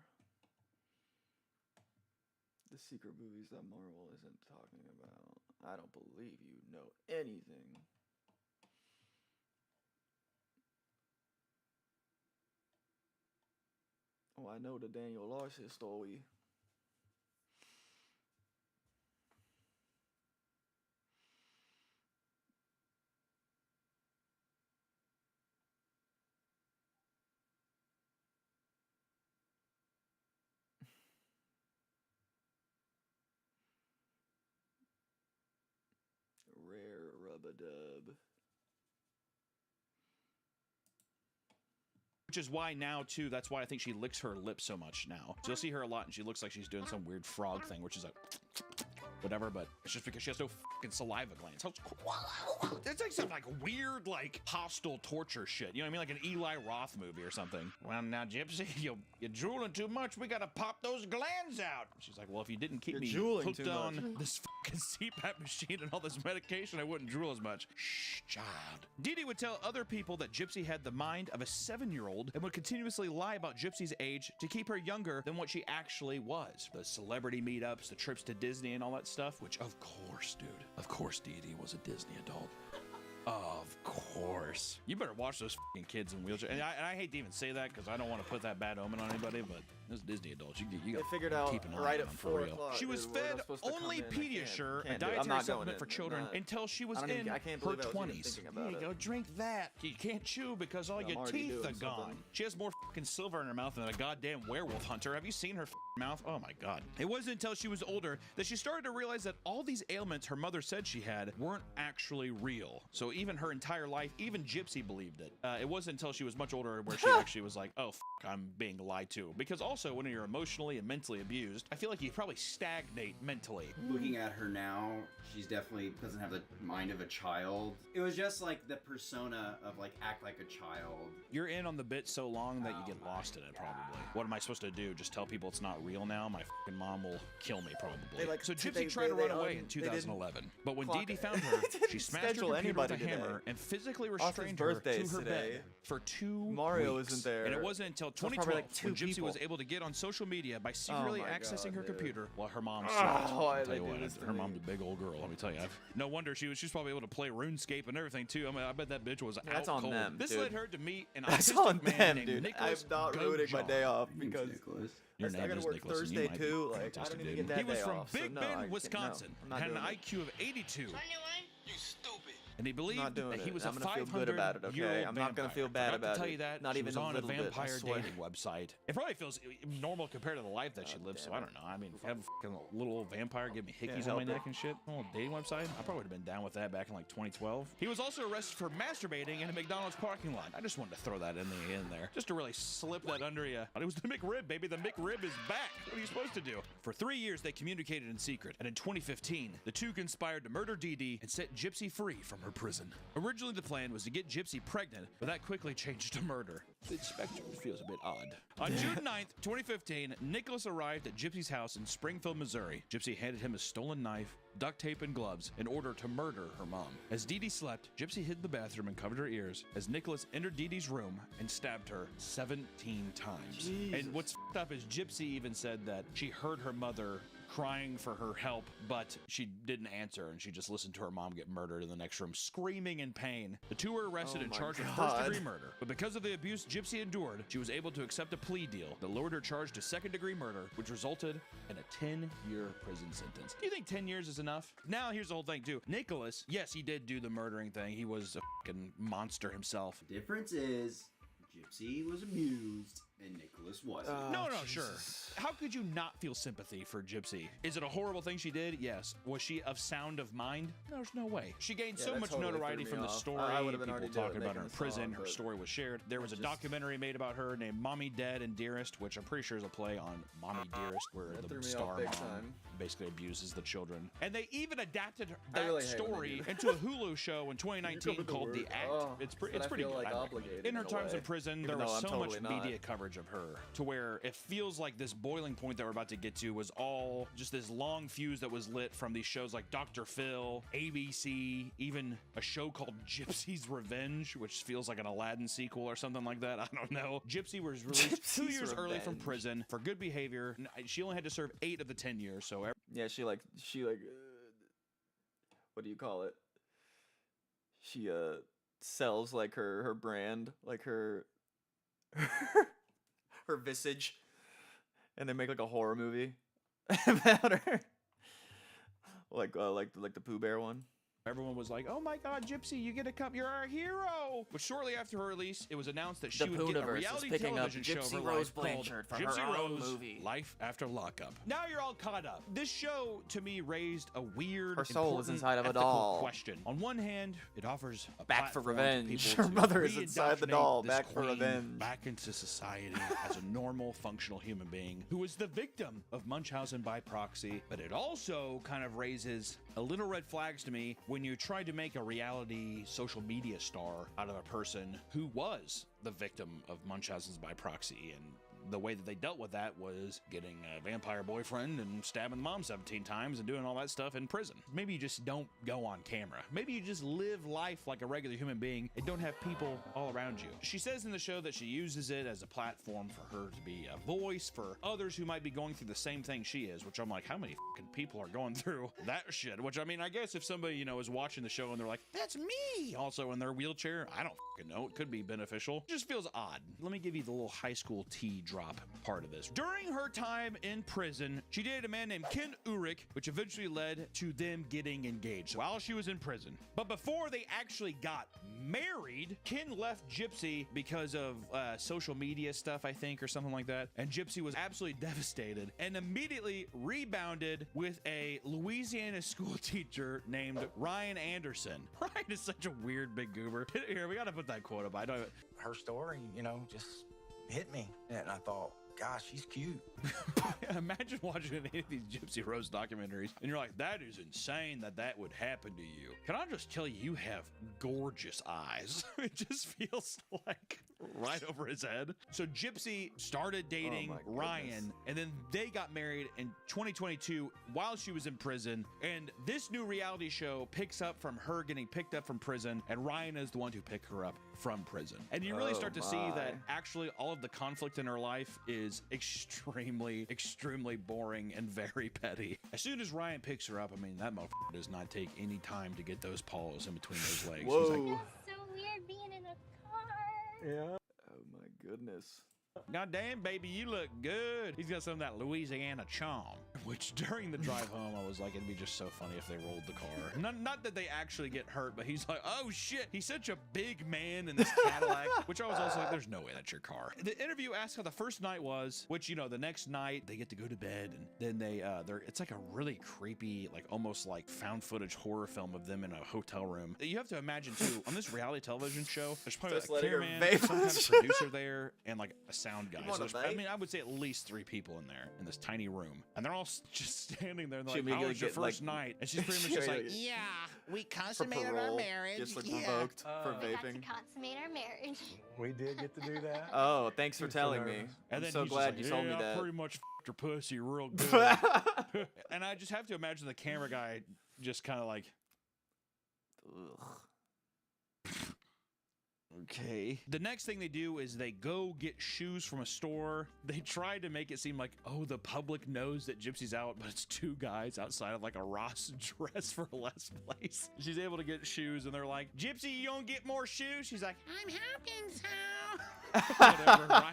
The secret movies that Marvel isn't talking about. I don't believe you know anything. Oh, I know the Daniel Larson story. Rare rub-a-dub. Which is why now, too, that's why I think she licks her lips so much now. So you'll see her a lot, and she looks like she's doing some weird frog thing, which is like, whatever, but it's just because she has no fucking saliva glands. It's like some, like, weird, like, hostile torture shit. You know what I mean? Like an Eli Roth movie or something. Well, now, Gypsy, you're drooling too much. We gotta pop those glands out. She's like, well, if you didn't keep me hooked on this fucking CPAP machine and all this medication, I wouldn't drool as much. Shh, child. Dee Dee would tell other people that Gypsy had the mind of a 7-year-old and would continuously lie about Gypsy's age to keep her younger than what she actually was. The celebrity meetups, the trips to Disney and all that stuff, which of course, dude, of course Dee Dee was a Disney adult. Of course. You better watch those fucking kids in wheelchairs. And I hate to even say that because I don't want to put that bad omen on anybody, but those Disney adults, you got figured out keep an eye right on at them for 4 real. o'clock. She was fed only Pediasure, a dietary supplement for children, until she was in her 20s. Here you go, drink that. You can't chew because all your teeth are gone. She has more fucking silver in her mouth than a goddamn werewolf hunter. Have you seen her mouth? Oh my god. It wasn't until she was older that she started to realize that all these ailments her mother said she had weren't actually real. So even her entire life, even Gypsy believed it. It wasn't until she was much older where she actually was like, oh, I'm being lied to. Because also, when you're emotionally and mentally abused, I feel like you probably stagnate mentally. Looking at her now, she's definitely doesn't have the mind of a child. It was just like the persona of like act like a child. You're in on the bit so long that you get lost in it probably. What am I supposed to do? Just tell people it's not real now? My fucking mom will kill me probably. So Gypsy tried to run away in 2011. But when Dee Dee found her, she smashed her computer with a hammer and physically restrained her to her bed for 2 Mario weeks. isn't there. And it wasn't until 2012 when Gypsy was able to get on social media by secretly accessing her computer while her mom slept. I'll tell you what, her mom's a big old girl, let me tell you. No wonder she's probably able to play RuneScape and everything too. I mean, I bet that bitch was That's out on cold. them, This dude. led her to meet an That's autistic on man them, named dude. Nicholas I'm not ruining my day off because your I name gotta is work Nicholas, and you Thursday might too. be Like I fantastic, don't even dude. get that He was day from off, Big so no, Bend, Wisconsin, I'm not had an doing it. IQ of 82. You stupid. And he believed Not doing that he it. was I'm a gonna feel good about it, okay? 500-year-old I'm not gonna feel vampire. bad I about to tell it. you that Not she even was a on a little bit, I vampire swear. dating website. It probably feels normal compared to the life that she lives, so I don't know. I mean, have a fucking little old vampire give me hickeys on my neck and shit. A little dating website. I probably would have been down with that back in like 2012. He was also arrested for masturbating in a McDonald's parking lot. I just wanted to throw that in there, just to really slip that under you. But it was the McRib, baby. The McRib is back. What are you supposed to do? For 3 years, they communicated in secret, and in 2015, the two conspired to murder Dee Dee and set Gypsy free from her prison. Originally, the plan was to get Gypsy pregnant, but that quickly changed to murder. The spectrum feels a bit odd. On June 9th, 2015, Nicholas arrived at Gypsy's house in Springfield, Missouri. Gypsy handed him a stolen knife, duct tape, and gloves in order to murder her mom. As Dee Dee slept, Gypsy hid in the bathroom and covered her ears as Nicholas entered Dee Dee's room and stabbed her 17 times. Jesus. And what's f***ed up is Gypsy even said that she heard her mother crying for her help, but she didn't answer, and she just listened to her mom get murdered in the next room, screaming in pain. The two were arrested and charged with first-degree murder, but because of the abuse Gypsy endured, she was able to accept a plea deal that lowered her charge to second-degree murder, which resulted in a 10-year prison sentence. Do you think 10 years is enough? Now, here's the whole thing, too. Nicholas, yes, he did do the murdering thing. He was a fucking monster himself. The difference is, Gypsy was abused and Nicholas wasn't. No, sure. How could you not feel sympathy for Gypsy? Is it a horrible thing she did? Yes. Was she of sound of mind? There's no way. She gained so much notoriety from the story. People talking about her in prison. Her story was shared. There was a documentary made about her named Mommy, Dead, and Dearest, which I'm pretty sure is a play on Mommy Dearest, where the star mom basically abuses the children. And they even adapted that story into a Hulu show in 2019 called The Act. It's pretty good. Like in her times in prison, there was so much media coverage of her to where it feels like this boiling point that we're about to get to was all just this long fuse that was lit from these shows like Dr. Phil, ABC, even a show called Gypsy's Revenge, which feels like an Aladdin sequel or something like that. I don't know. Gypsy was released 2 years early from prison for good behavior. She only had to serve 8 of the 10 years. So yeah, she what do you call it? She sells like her brand, like her her visage, and they make like a horror movie about her, like the Pooh Bear one. Everyone was like, "Oh my God, Gypsy, you get to come! You're our hero!" But shortly after her release, it was announced that she would get a reality television show of her life called Gypsy Rose: Life After Lockup. Now you're all caught up. This show, to me, raised a weird, her soul is inside of a ethical doll. Question. On one hand, it offers a back for revenge. Her mother is inside the doll. Back for revenge. Back into society as a normal, functional human being who is the victim of Munchausen by proxy. But it also kind of raises a little red flags to me when you try to make a reality social media star out of a person who was the victim of Munchausen's by proxy. And the way that they dealt with that was getting a vampire boyfriend and stabbing mom 17 times and doing all that stuff in prison. Maybe you just don't go on camera. Maybe you just live life like a regular human being and don't have people all around you. She says in the show that she uses it as a platform for her to be a voice for others who might be going through the same thing she is, which I'm like, how many fucking people are going through that shit? Which, I mean, I guess if somebody, you know, is watching the show and they're like, that's me, also in their wheelchair, I don't fucking know. It could be beneficial. It just feels odd. Let me give you the little high school tea drop part of this. During her time in prison, she dated a man named Ken Urich, which eventually led to them getting engaged while she was in prison. But before they actually got married, Ken left Gypsy because of social media stuff, I think, or something like that. And Gypsy was absolutely devastated and immediately rebounded with a Louisiana school teacher named Ryan Anderson. Ryan is such a weird big goober. Here, we gotta put that quote up. I don't. Her story, you know, just hit me, and I thought, gosh, she's cute. Imagine watching any of these Gypsy Rose documentaries and you're like, that is insane that would happen to you. Can I just tell you, you have gorgeous eyes. It just feels like right over his head. So Gypsy started dating Ryan, and then they got married in 2022 while she was in prison. And this new reality show picks up from her getting picked up from prison, and Ryan is the one who picked her up from prison. And you really start to see that actually all of the conflict in her life is extremely boring and very petty. As soon as Ryan picks her up, I mean, that motherfucker does not take any time to get those paws in between those legs. Whoa. He's like, So weird being in a car. Yeah. Oh my goodness. God damn, baby, you look good. He's got some of that Louisiana charm. Which during the drive home, I was like, it'd be just so funny if they rolled the car. Not that they actually get hurt, but he's like, oh shit, he's such a big man in this Cadillac. Which I was also like, there's no way that's your car. The interview asks how the first night was, which, you know, the next night they get to go to bed, and then it's like a really creepy, like almost like found footage horror film of them in a hotel room. You have to imagine too, on this reality television show, there's probably like a cameraman, some kind of producer there, and like a sound guy. So I mean, I would say at least 3 people in there in this tiny room, and they're all just standing there and like, how was your first night? And she's pretty much just like, yeah, we consummated our marriage. Just like revoked for We got to vaping. consummate our marriage. We did get to do that. Oh, thanks for telling me. And I'm then so he's glad just you like, told me I that. pretty much f***ed her pussy real good. And I just have to imagine the camera guy just kind of like, Ugh. okay. The next thing they do is they go get shoes from a store. They try to make it seem like, oh, the public knows that Gypsy's out, but it's two guys outside of like a Ross Dress for Less place. She's able to get shoes, and they're like, Gypsy, you don't get more shoes? She's like, I'm Hopkins now. Whatever.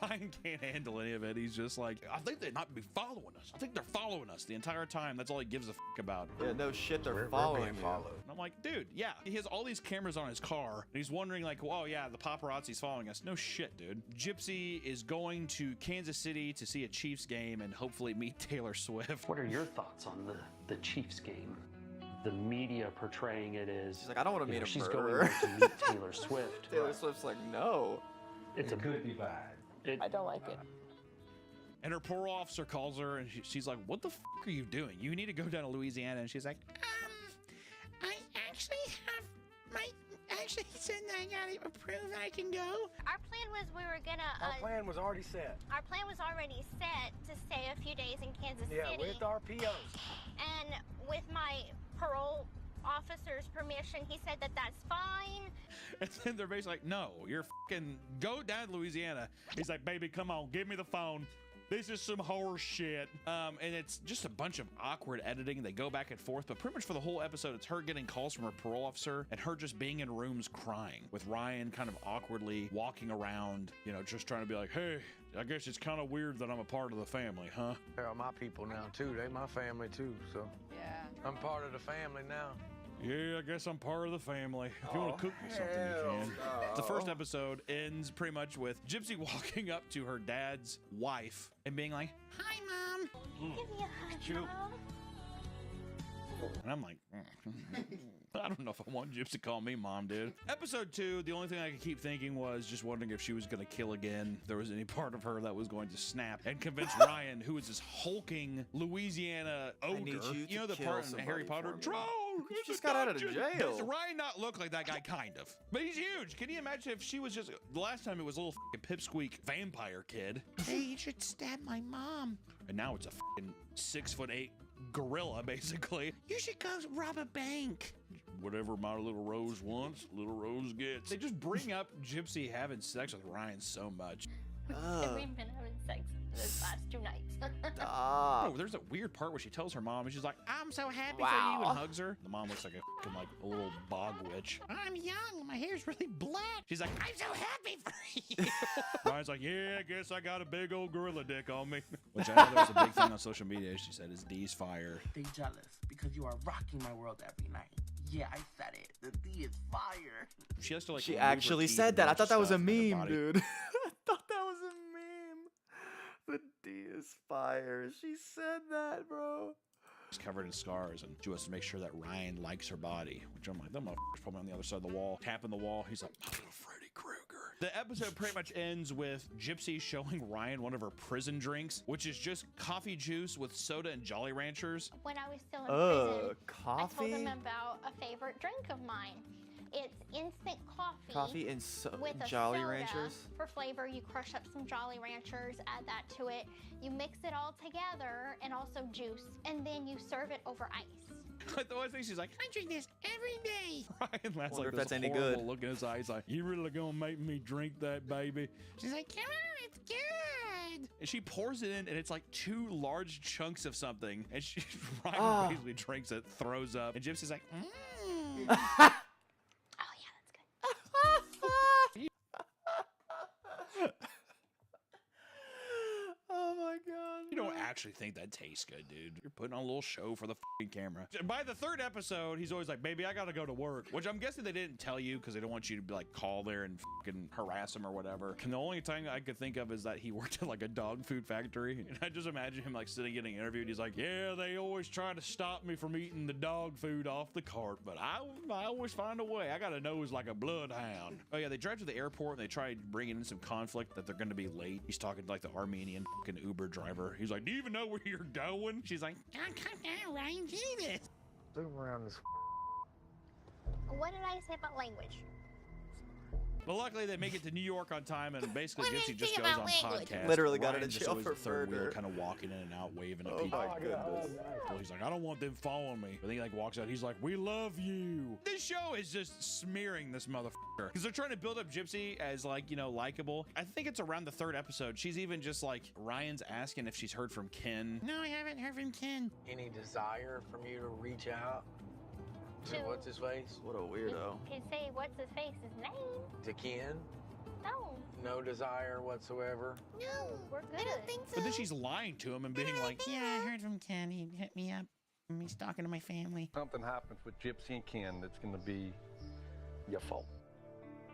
Ryan can't handle any of it. He's just like, I think they might be following us. I think they're following us the entire time. That's all he gives a fuck about. Yeah, no shit, they're following you. And I'm like, dude, yeah. He has all these cameras on his car, and he's wondering like, oh yeah, the paparazzi's following us. No shit, dude. Gypsy is going to Kansas City to see a Chiefs game and hopefully meet Taylor Swift. What are your thoughts on the Chiefs game? The media portraying it as, she's like, I don't want to meet a she's murderer. going there to meet Taylor Swift. Taylor Swift's like, no. It could be bad. I don't like it. And her parole officer calls her, and she's like, what the f are you doing? You need to go down to Louisiana. And she's like, I actually have actually he said that I gotta approve that I can go. Our plan was we were gonna. Our plan was already set. Our plan was already set to stay a few days in Kansas City. Yeah, with our POs. And with my parole officer's permission, he said that that's fine. and then they're basically like, no, you're fucking go down to Louisiana. He's like, baby, come on, give me the phone. This is some horror shit. And it's just a bunch of awkward editing. They go back and forth, but pretty much for the whole episode, it's her getting calls from her parole officer and her just being in rooms crying with Ryan kind of awkwardly walking around, you know, just trying to be like, hey, I guess it's kind of weird that I'm a part of the family, huh? They're my people now, too. They my family, too, so. Yeah. I'm part of the family now. Yeah, I guess I'm part of the family. If you want to cook me something, you can. no. The first episode ends pretty much with Gypsy walking up to her dad's wife and being like, Hi, Mom. Give me a hug, Mom. and I'm like, I don't know if I want Gypsy to call me mom, dude. Episode 2, the only thing I could keep thinking was just wondering if she was going to kill again. If there was any part of her that was going to snap and convince Ryan, who is this hulking Louisiana ogre. You know the part in Harry Potter? Drone! You just got out of jail. Does Ryan not look like that guy? Kind of. But he's huge. Can you imagine if she was just... The last time it was a little pipsqueak vampire kid. Hey, you should stab my mom. And now it's a fucking 6'8" gorilla, basically. You should go rob a bank. Whatever my little Rose wants, little Rose gets. They just bring up Gypsy having sex with Ryan so much. We've been having sex these last 2 nights. Oh, there's a weird part where she tells her mom, and she's like, I'm so happy for you, and hugs her. The mom looks like a little bog witch. I'm young. My hair's really black. She's like, I'm so happy for you. Ryan's like, yeah, I guess I got a big old gorilla dick on me. Which I know there's a big thing on social media. She said is D's fire. They jealous because you are rocking my world every night. Yeah, I said it. The D is fire. She has to like. She actually said that. I thought that was a meme, dude. I thought that was a meme. The D is fire. She said that, bro. She's covered in scars, and she wants to make sure that Ryan likes her body. Which I'm like, that motherfucker's probably on the other side of the wall, tapping the wall. He's like, my little Freddy Krueger. The episode pretty much ends with Gypsy showing Ryan one of her prison drinks, which is just coffee juice with soda and Jolly Ranchers. When I was still in prison, coffee? I told him about a favorite drink of mine. It's instant coffee. Coffee and with a Jolly soda. Ranchers? For flavor, you crush up some Jolly Ranchers, add that to it. You mix it all together and also juice, and then you serve it over ice. The one thing she's like, I drink this every day. Ryan laughs Wonder like if that's this any horrible good. look in his eyes, like, you really gonna make me drink that, baby? She's like, come on, it's good. And she pours it in, and it's like 2 large chunks of something. And Ryan basically drinks it, throws up, and Gypsy's like, Oh my god. You don't actually think that tastes good, dude. You're putting on a little show for the fucking camera. By the 3rd episode, he's always like, baby, I gotta go to work. Which I'm guessing they didn't tell you because they don't want you to be like call there and fucking harass him or whatever. And the only thing I could think of is that he worked at like a dog food factory. And I just imagine him like sitting getting interviewed. He's like, yeah, they always try to stop me from eating the dog food off the cart, but I always find a way. I got a nose like a bloodhound. Oh yeah, they drive to the airport and they try bringing in some conflict that they're going to be late. He's talking to like the Armenian fucking Uber driver. He's like, do you even know where you're going? She's like, Calm down, Ryan. Jesus. Look around this. What did I say about language? But luckily, they make it to New York on time, and basically Gypsy just goes on podcast. Literally got into Ryan's just jail always for the third wheel, murder. kind of walking in and out, waving at Oh people. my goodness. Well, he's like, I don't want them following me. But then he like walks out. He's like, we love you. This show is just smearing this motherfucker because they're trying to build up Gypsy as like, you know, likable. I think it's around the third episode. She's even just like, Ryan's asking if she's heard from Ken. No, I haven't heard from Ken. Any desire from you to reach out to what's his face? What a weirdo. Can say what's his face's name? To Ken? No. No desire whatsoever? No, we're good. I don't think so. But then she's lying to him and being like, yeah, I heard from Ken. He hit me up. He's talking to my family. Something happens with Gypsy and Ken that's going to be your fault.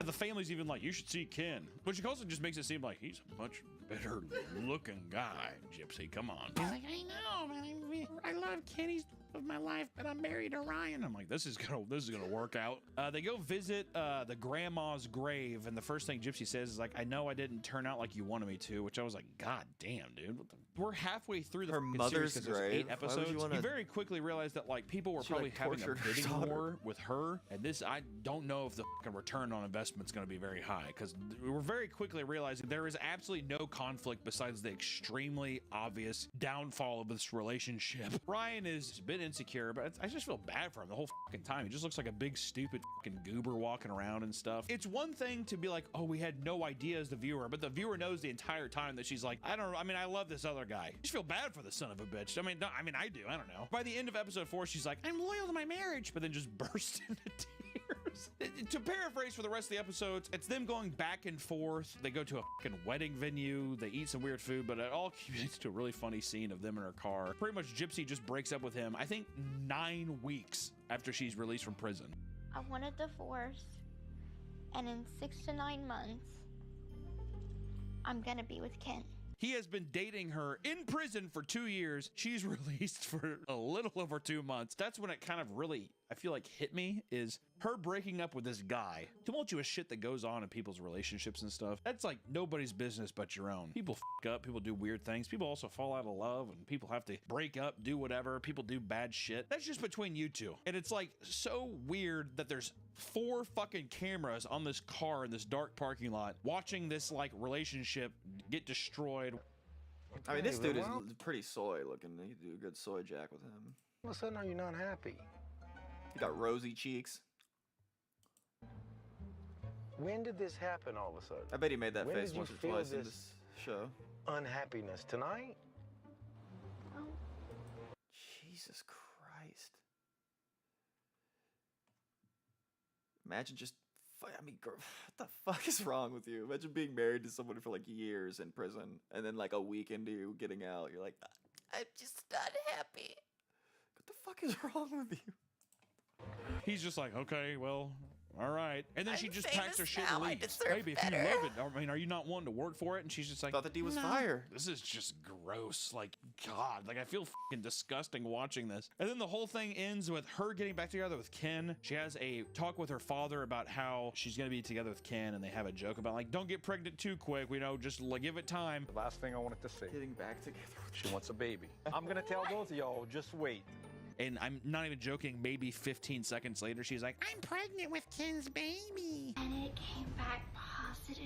The family's even like, you should see Ken. But she also just makes it seem like he's a much better looking guy, Gypsy. Come on. He's like, I know, man. I love Ken. He's of my life, but I'm married to Ryan. I'm like, this is gonna work out. They go visit the grandma's grave, and the first thing Gypsy says is like, I know I didn't turn out like you wanted me to, which I was like, God damn, dude. What the? We're halfway through the Her mother's series 'cause there's 8 grave? Why would episodes. you wanna- very quickly realize that like people were She, probably like, having a tortured her bidding daughter. war with her, and this, I don't know if the fucking return on investment's going to be very high, because we're very quickly realizing there is absolutely no conflict besides the extremely obvious downfall of this relationship. Ryan is a bit insecure, but I just feel bad for him the whole fucking time. He just looks like a big stupid fucking goober walking around and stuff. It's one thing to be like, oh, we had no idea as the viewer, but the viewer knows the entire time that she's like, I don't know, I mean, I love this other guy. I just feel bad for the son of a bitch. I mean, no, I do. I don't know. By the end of episode 4, she's like, I'm loyal to my marriage, but then just bursts into tears. To paraphrase for the rest of the episodes, it's them going back and forth. They go to a fucking wedding venue. They eat some weird food, but it all culminates to a really funny scene of them in her car. Pretty much Gypsy just breaks up with him, I think 9 weeks after she's released from prison. I want a divorce, and in 6 to 9 months, I'm gonna be with Ken. He has been dating her in prison for 2 years. She's released for a little over 2 months. That's when it kind of really, I feel like, hit me, is her breaking up with this guy. Tumultuous shit that goes on in people's relationships and stuff. That's like nobody's business but your own. People f up, people do weird things. People also fall out of love, and people have to break up, do whatever. People do bad shit. That's just between you two. And it's like so weird that there's 4 fucking cameras on this car in this dark parking lot watching this like relationship get destroyed. I mean, this dude is pretty soy looking. You could do a good soy jack with him. All of a sudden, are you not happy? He got rosy cheeks. When did this happen all of a sudden? I bet he made that When face did you once or feel twice in this this show. Unhappiness tonight? Jesus Christ. Imagine just, I mean, girl, what the fuck is wrong with you? Imagine being married to someone for like years in prison, and then like a week into you getting out, you're like, I'm just not happy. What the fuck is wrong with you? He's just like, okay, well, all right. And then she just packs her shit and now, I leaves. deserve Baby, if you better. love it, I mean, are you not wanting to work for it? And she's just like, Thought that he was "No, fire." This is just gross. Like, God, like I feel fucking disgusting watching this. And then the whole thing ends with her getting back together with Ken. She has a talk with her father about how she's going to be together with Ken, and they have a joke about like, don't get pregnant too quick. We know, just like, give it time. The last thing I wanted to say. Getting back together. She wants a baby. I'm going to tell both of y'all, just wait. And I'm not even joking, maybe 15 seconds later, she's like, I'm pregnant with Ken's baby. And it came back positive.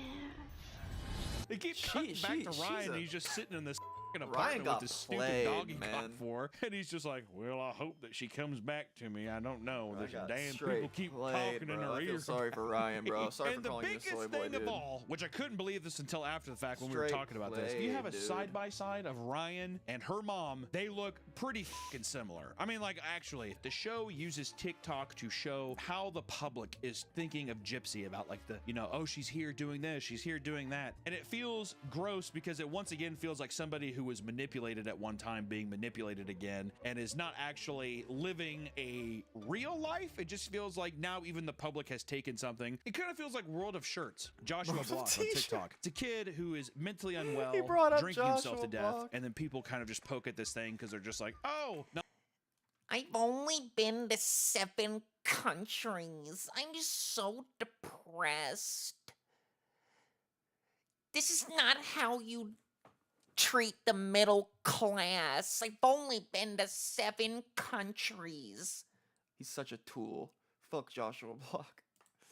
They keep cutting back to Ryan, and he's just sitting in this fucking Ryan apartment got with this stupid played, dog he man. got for her. And he's just like, well, I hope that she comes back to me. I don't know. I There's got damn straight people keep played, talking in bro. her I ear. feel sorry for Ryan, bro. Sorry And for calling the you a biggest soy boy, thing dude. of all, which I couldn't believe this until after the fact when we were Straight talking about this. You have a played, dude. side-by-side of Ryan and her mom. They look pretty fucking similar. I mean, like, actually, the show uses TikTok to show how the public is thinking of Gypsy about, like, the, you know, oh, she's here doing this, she's here doing that. And it feels gross because it once again feels like somebody who was manipulated at one time being manipulated again and is not actually living a real life. It just feels like now even the public has taken something. It kind of feels like World of Shirts. Joshua World of Block on T-shirts. TikTok. It's a kid who is mentally unwell, He brought up drinking himself to Joshua death, Block. and then people kind of just poke at this thing because they're just like, oh, no. I've only been to 7 countries. I'm just so depressed. This is not how you treat the middle class. I've only been to 7 countries. He's such a tool. Fuck Joshua Block.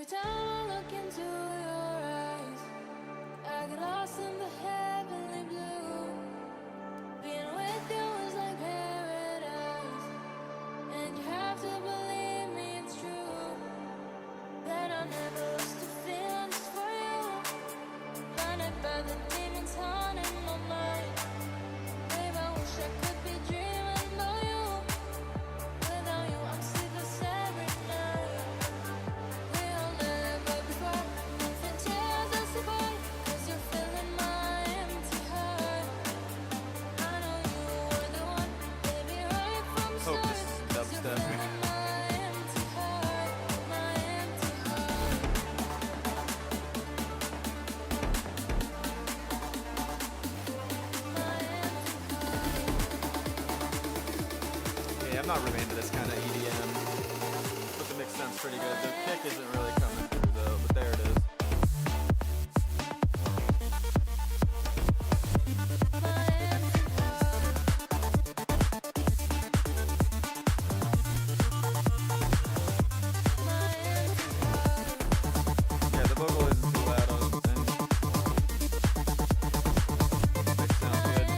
Every time I look into your eyes, I get lost in the heavenly blue. Being with you is like paradise, and you have to believe me, it's true. That I never lost a feeling just for you. Blinded by the demons haunting my mind. Babe, I wish I could be dreaming about you. Without you, I'm sleepless every night. We all live but before nothing tears us apart. 'Cause you're filling my empty heart. I know you were the one, baby, right from the Hope start. this is 'Cause you're dubstep. filling my empty heart, my empty heart. Yeah, I'm not really into this kind of EDM, but the mix sounds pretty good. The kick isn't really coming through though, but there it is. Yeah, the vocal isn't too loud on the thing. Mix sounds good.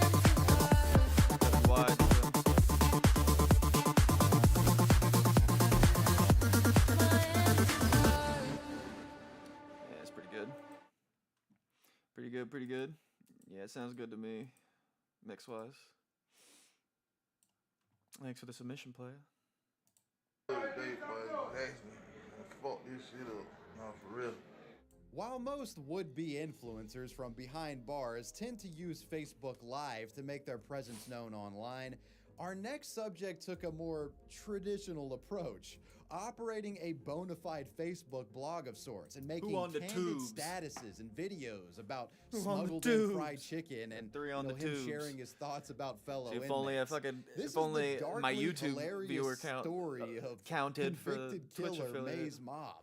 That's wide. Yeah, it's pretty good. Pretty good, pretty good. Yeah, it sounds good to me, mix-wise. Thanks for the submission, player. Fuck this shit up. No, for real. While most would-be influencers from behind bars tend to use Facebook Live to make their presence known online, our next subject took a more traditional approach, operating a bona fide Facebook blog of sorts and making on the candid tubes? statuses and videos about Who on the smuggled in tubes? fried chicken and Three on the him tubes. sharing his thoughts about fellow See, if inmates. only I fucking, This if is only the my darkly YouTube hilarious viewer count story of counted for convicted Twitch killer affiliate. Maze Mob.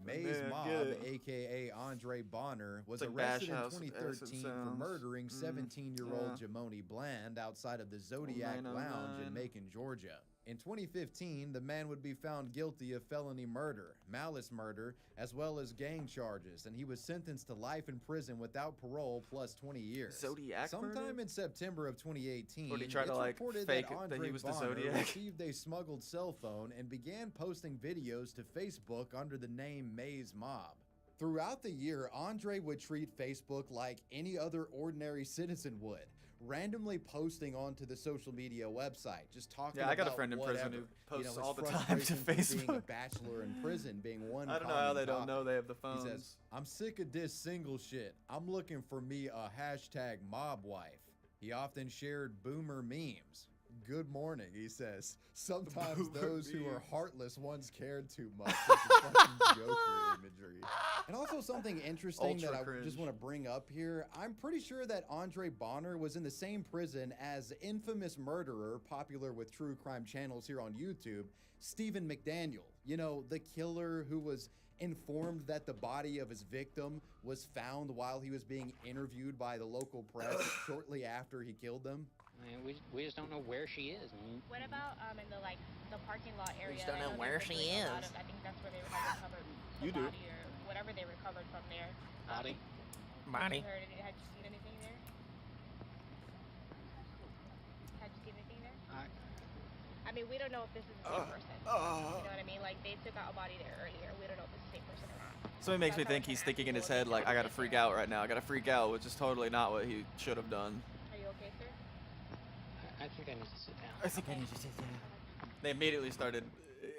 Maze Man, Mob, get it. aka Andre Bonner, was It's like arrested in Bash House 2013 for sounds. murdering 17-year-old yeah. Jamoni Bland outside of the Zodiac Lounge in 909. Macon, Georgia. In 2015, the man would be found guilty of felony murder, malice murder, as well as gang charges, and he was sentenced to life in prison without parole plus 20 years. Zodiac Sometime murder? in September of 2018, Or did he try to, it's like, reported fake that it that Andre he was the Bonner Zodiac? received a smuggled cell phone and began posting videos to Facebook under the name Maze Mob. Throughout the year, Andre would treat Facebook like any other ordinary citizen would, randomly posting onto the social media website, just talking Yeah, I got a about friend in prison whatever. who posts his all the time to frustration from being a Facebook. bachelor in prison being one I don't know how common they don't topic. know they have the He phones. says, "I'm sick of this single shit. I'm looking for me a hashtag mob wife." He often shared boomer memes. "Good morning," he says. "Sometimes Boomer those who are memes. heartless once cared too much." This is fucking Joker imagery. And also something interesting that Ultra I cringe. just want to bring up here. I'm pretty sure that Andre Bonner was in the same prison as infamous murderer, popular with true crime channels here on YouTube, Stephen McDaniel. You know, the killer who was informed that the body of his victim was found while he was being interviewed by the local press shortly after he killed them. I mean, we just don't know where she is. What about in the the parking lot area? just don't I know where there's, she like, a lot is. of- I think that's where they had recovered the You do. body or whatever they recovered from there. Body? Had you heard any, had you seen anything there? Had you seen anything there? I mean, we don't know if this is the same person. You know what I mean? Like, they took out a body there earlier. We don't know if it's the same person or not. So it makes me think he's thinking in his head, like, I gotta freak out right now. I gotta freak out, which is totally not what he should have done. Are you okay, sir? I think I need to sit down. I think I need to sit down. They immediately started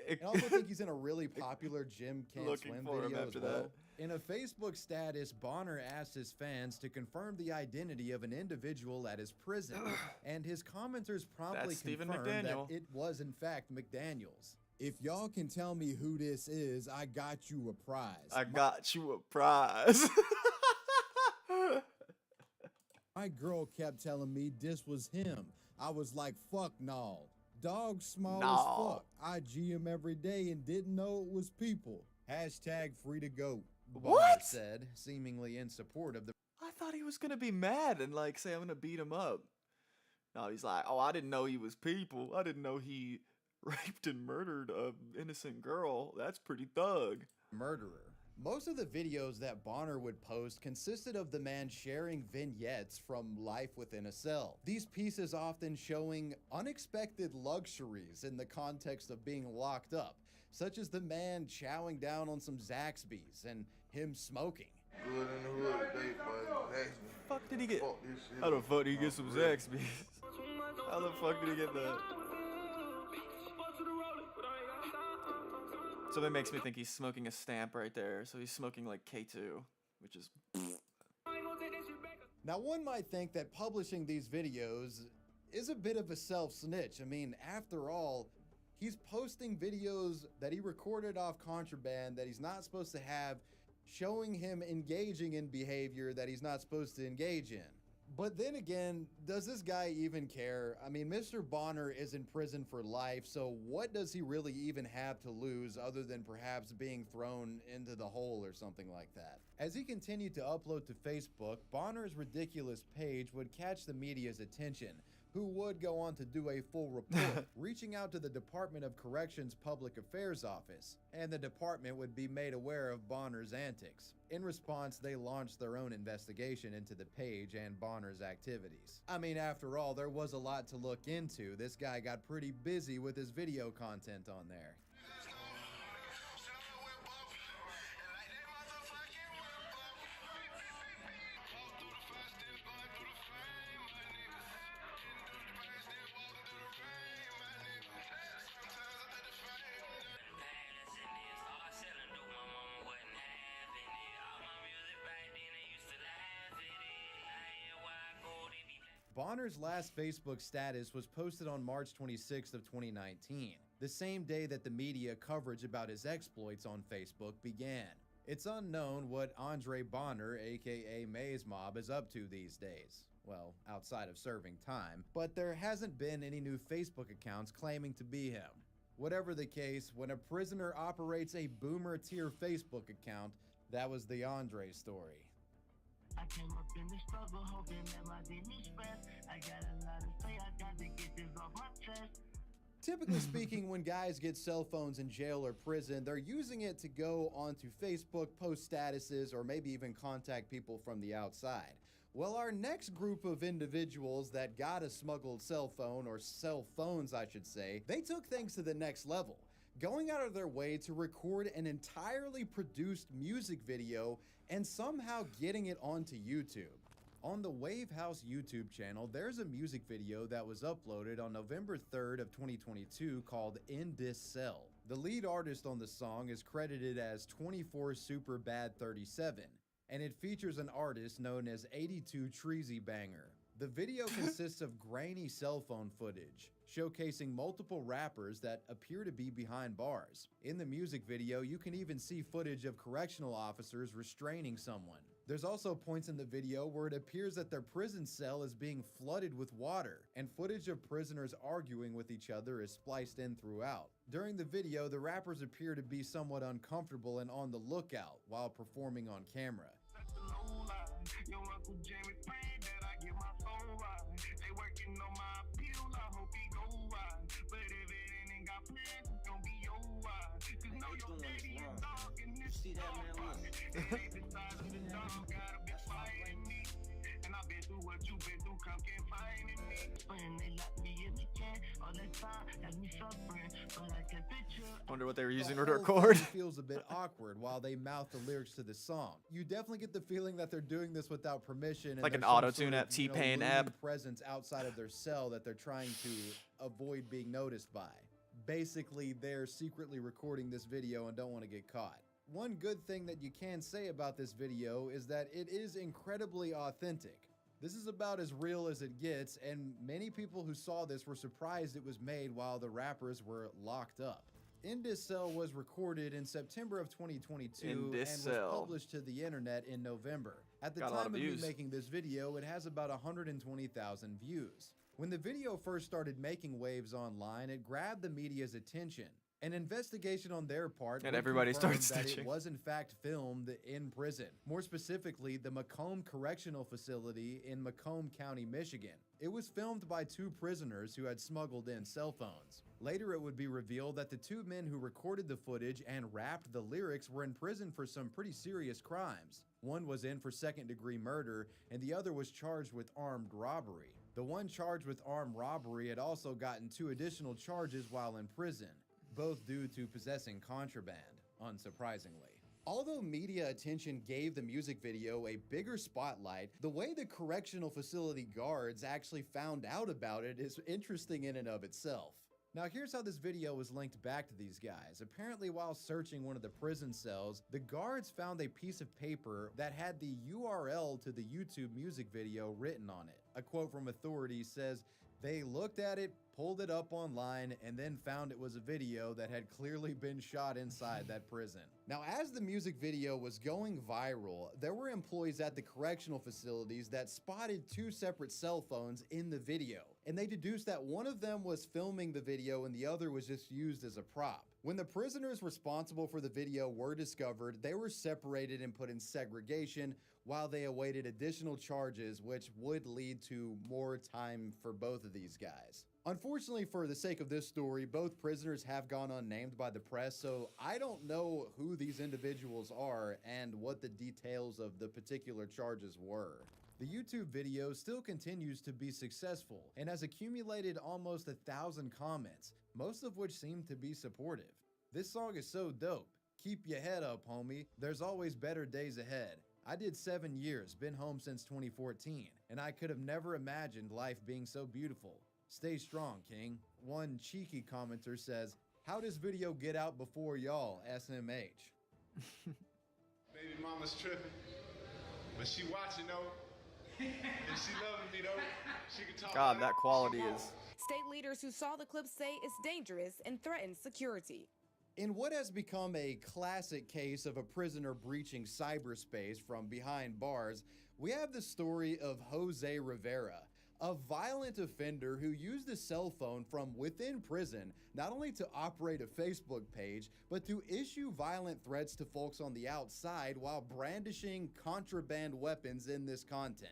I also think he's in a really popular Jim Can't Looking Swim for him video as after well. that. In a Facebook status, Bonner asked his fans to confirm the identity of an individual at his prison, and his commenters promptly That's Stephen confirmed that McDaniel. it was in fact McDaniels. "If y'all can tell me who this is, I got you a prize. I got you a prize. My girl kept telling me this was him. I was like, fuck no. Dog small No. as fuck. I G him every day and didn't know it was people. Hashtag free to go," Bonner What? said, seemingly in support of the I thought he was gonna be mad and like say I'm gonna beat him up. No, he's like, oh, I didn't know he was people. I didn't know he raped and murdered a innocent girl. That's pretty thug. murderer. Most of the videos that Bonner would post consisted of the man sharing vignettes from life within a cell. These pieces often showing unexpected luxuries in the context of being locked up, such as the man chowing down on some Zaxby's and him smoking. Good in the hood today, boy. Zaxby's. Fuck did he get? Fuck this shit How the up. fuck did he get some Zaxby's? How the fuck did he get that? So that makes me think he's smoking a stamp right there. So he's smoking like K2, which is. Now, one might think that publishing these videos is a bit of a self-snitch. I mean, after all, he's posting videos that he recorded off contraband that he's not supposed to have, showing him engaging in behavior that he's not supposed to engage in. But then again, does this guy even care? I mean, Mr. Bonner is in prison for life, so what does he really even have to lose other than perhaps being thrown into the hole or something like that? As he continued to upload to Facebook, Bonner's ridiculous page would catch the media's attention, who would go on to do a full report, reaching out to the Department of Corrections Public Affairs Office, and the department would be made aware of Bonner's antics. In response, they launched their own investigation into the page and Bonner's activities. I mean, after all, there was a lot to look into. This guy got pretty busy with his video content on there. Bonner's last Facebook status was posted on March 26th of 2019, the same day that the media coverage about his exploits on Facebook began. It's unknown what Andre Bonner, aka Maze Mob, is up to these days. Well, outside of serving time, but there hasn't been any new Facebook accounts claiming to be him. Whatever the case, when a prisoner operates a boomer tier Facebook account, that was the Andre story. I came up in the struggle, hoping that my demons rest. I got a lot to say, I got to get this off my chest. Typically speaking, when guys get cell phones in jail or prison, they're using it to go onto Facebook, post statuses, or maybe even contact people from the outside. Well, our next group of individuals that got a smuggled cell phone, or cell phones I should say, they took things to the next level, going out of their way to record an entirely produced music video and somehow getting it onto YouTube. On the Wave House YouTube channel, there's a music video that was uploaded on November 3rd of 2022 called In This Cell. The lead artist on the song is credited as 24 Super Bad 37, and it features an artist known as 82 Treasy Banger. The video consists of grainy cell phone footage, showcasing multiple rappers that appear to be behind bars. In the music video, you can even see footage of correctional officers restraining someone. There's also points in the video where it appears that their prison cell is being flooded with water, and footage of prisoners arguing with each other is spliced in throughout. During the video, the rappers appear to be somewhat uncomfortable and on the lookout while performing on camera. Your Uncle Jamie prayed that I get my soul right. They working on my appeal, I hope he go right. But if it ain't got plans, it's gonna be your why. Cause know your daddy is dog and this see that man look. Ain't beside of the dog, gotta be fighting me. And I've been through what you've been through, come can't find me. When they locked me in the can, all that time has me suffering. But I can picture. Wonder what they were using to The whole record. thing feels a bit awkward while they mouth the lyrics to the song. You definitely get the feeling that they're doing this without permission. And Like an there's some auto-tune sort app, of, T-Pain looming app. presence outside of their cell that they're trying to avoid being noticed by. Basically, they're secretly recording this video and don't want to get caught. One good thing that you can say about this video is that it is incredibly authentic. This is about as real as it gets, and many people who saw this were surprised it was made while the rappers were locked up. In This Cell was recorded in September of 2022 and was published to the internet in November. At the Got a lot time of of me views. making this video, it has about 120,000 views. When the video first started making waves online, it grabbed the media's attention. An investigation on their part And would everybody confirm started that snitching. it was in fact filmed in prison. More specifically, the Macomb Correctional Facility in Macomb County, Michigan. It was filmed by two prisoners who had smuggled in cell phones. Later, it would be revealed that the two men who recorded the footage and rapped the lyrics were in prison for some pretty serious crimes. One was in for second-degree murder, and the other was charged with armed robbery. The one charged with armed robbery had also gotten 2 additional charges while in prison, both due to possessing contraband, unsurprisingly. Although media attention gave the music video a bigger spotlight, the way the correctional facility guards actually found out about it is interesting in and of itself. Now here's how this video was linked back to these guys. Apparently while searching one of the prison cells, the guards found a piece of paper that had the URL to the YouTube music video written on it. A quote from authorities says, "They looked at it, pulled it up online, and then found it was a video that had clearly been shot inside that prison." Now, as the music video was going viral, there were employees at the correctional facilities that spotted 2 separate cell phones in the video, and they deduced that one of them was filming the video and the other was just used as a prop. When the prisoners responsible for the video were discovered, they were separated and put in segregation while they awaited additional charges, which would lead to more time for both of these guys. Unfortunately, for the sake of this story, both prisoners have gone unnamed by the press, so I don't know who these individuals are and what the details of the particular charges were. The YouTube video still continues to be successful and has accumulated almost 1,000 comments, most of which seem to be supportive. This song is so dope. Keep your head up, homie. There's always better days ahead. I did 7 years, been home since 2014, and I could have never imagined life being so beautiful. Stay strong, King. One cheeky commenter says, "How does video get out before y'all, SMH?" Baby mama's tripping, but she watching though. And she loving me though. She can talk. God, that quality is... State leaders who saw the clip say it's dangerous and threatens security. In what has become a classic case of a prisoner breaching cyberspace from behind bars, we have the story of Jose Rivera, a violent offender who used a cell phone from within prison not only to operate a Facebook page, but to issue violent threats to folks on the outside while brandishing contraband weapons in this content.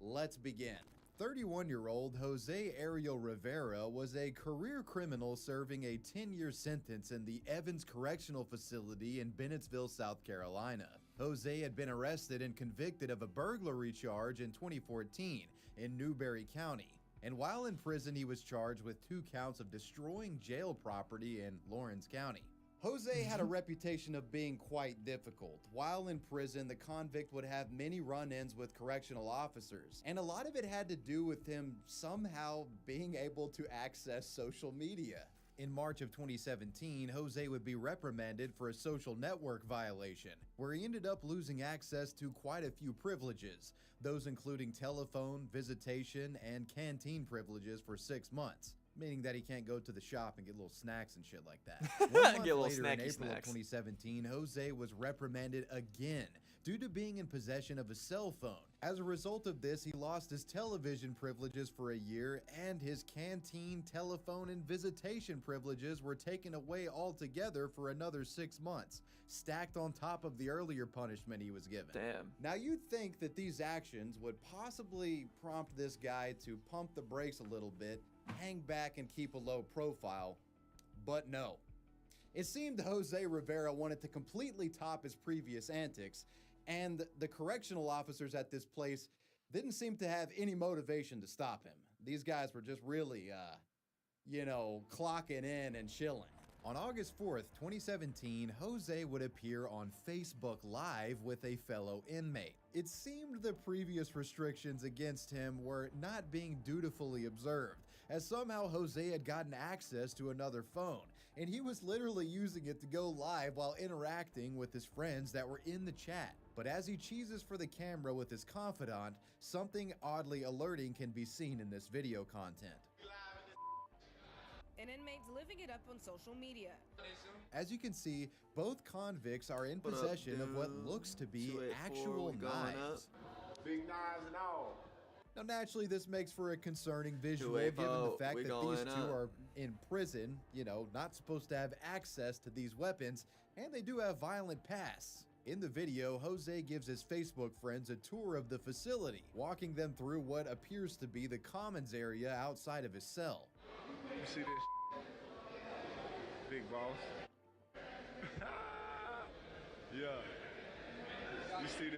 Let's begin. 31-year-old Jose Ariel Rivera was a career criminal serving a 10-year sentence in the Evans Correctional Facility in Bennettsville, South Carolina. Jose had been arrested and convicted of a burglary charge in 2014 in Newberry County, and while in prison he was charged with 2 counts of destroying jail property in Lawrence County. Jose had a reputation of being quite difficult. While in prison, the convict would have many run-ins with correctional officers, and a lot of it had to do with him somehow being able to access social media. In March of 2017, Jose would be reprimanded for a social network violation, where he ended up losing access to quite a few privileges, those including telephone, visitation, and canteen privileges for 6 months. Meaning that he can't go to the shop and get little snacks and shit like that. 1 month Get little later, in snacky April snacks. of 2017, Jose was reprimanded again due to being in possession of a cell phone. As a result of this, he lost his television privileges for a year, and his canteen, telephone, and visitation privileges were taken away altogether for another 6 months, stacked on top of the earlier punishment he was given. Damn. Now you'd think that these actions would possibly prompt this guy to pump the brakes a little bit, hang back and keep a low profile, but no. It seemed Jose Rivera wanted to completely top his previous antics, and the correctional officers at this place didn't seem to have any motivation to stop him. These guys were just really, clocking in and chilling. On August 4th, 2017, Jose would appear on Facebook Live with a fellow inmate. It seemed the previous restrictions against him were not being dutifully observed, as somehow Jose had gotten access to another phone, and he was literally using it to go live while interacting with his friends that were in the chat. But as he cheeses for the camera with his confidant, something oddly alerting can be seen in this video content. And inmates living it up on social media. As you can see, both convicts are in What up, possession of what dude? looks to be 284, actual we going knives. Big knives and all. Now, naturally, this makes for a concerning visual 284, given the fact we that these going two up. are in prison, not supposed to have access to these weapons, and they do have violent pasts. In the video, Jose gives his Facebook friends a tour of the facility, walking them through what appears to be the commons area outside of his cell. You see this? Big boss. Yeah. You see this?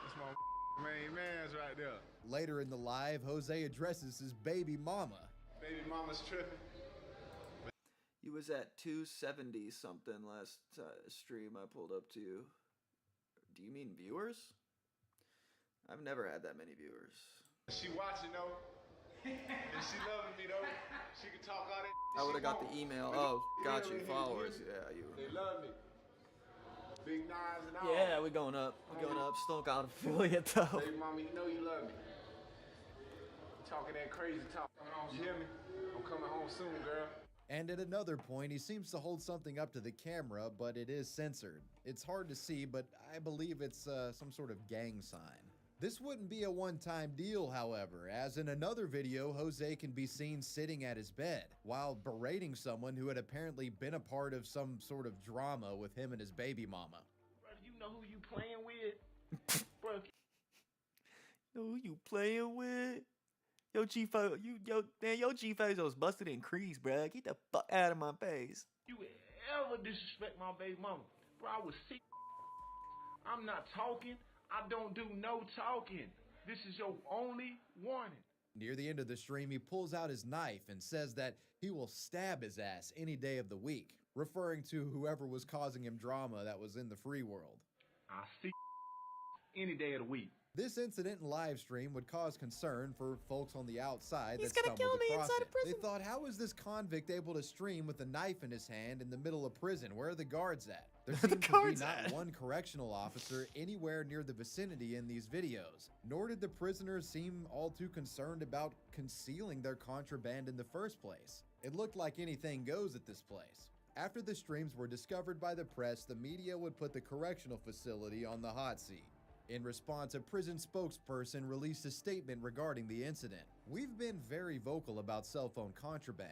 That's my main man's right there. Later in the live, Jose addresses his baby mama. Baby mama's tripping. He was at 270 something last stream I pulled up to you. Do you mean viewers? I've never had that many viewers. She watching though, and she loving me though. She can talk all that. I would have got the email. Oh, got you, followers. Yeah, you. They love me. Big knives and all. Yeah, we going up. We going up. Still got affiliate though. Baby mama, you know you love me. Talking that crazy talk. You hear me? I'm coming home soon, girl. And at another point, he seems to hold something up to the camera, but it is censored. It's hard to see, but I believe it's some sort of gang sign. This wouldn't be a one-time deal, however, as in another video, Jose can be seen sitting at his bed while berating someone who had apparently been a part of some sort of drama with him and his baby mama. Bro, you know who you playing with? Bro, Know who you playing with? Yo, G-Fo, your G-Fo's busted in crease, bruh. Get the fuck out of my face. you ever disrespect my baby mama? Bro, I was sick. I'm not talking. I don't do no talking. This is your only warning. Near the end of the stream, he pulls out his knife and says that he will stab his ass any day of the week, referring to whoever was causing him drama that was in the free world. I see any day of the week. This incident and live stream would cause concern for folks on the outside He's that gonna stumbled kill me across inside it. of prison. They thought, how is this convict able to stream with a knife in his hand in the middle of prison? Where are the guards at? There seems to be not one correctional officer anywhere near the vicinity in these videos, nor did the prisoners seem all too concerned about concealing their contraband in the first place. It looked like anything goes at this place. After the streams were discovered by the press, the media would put the correctional facility on the hot seat. In response, a prison spokesperson released a statement regarding the incident. We've been very vocal about cell phone contraband,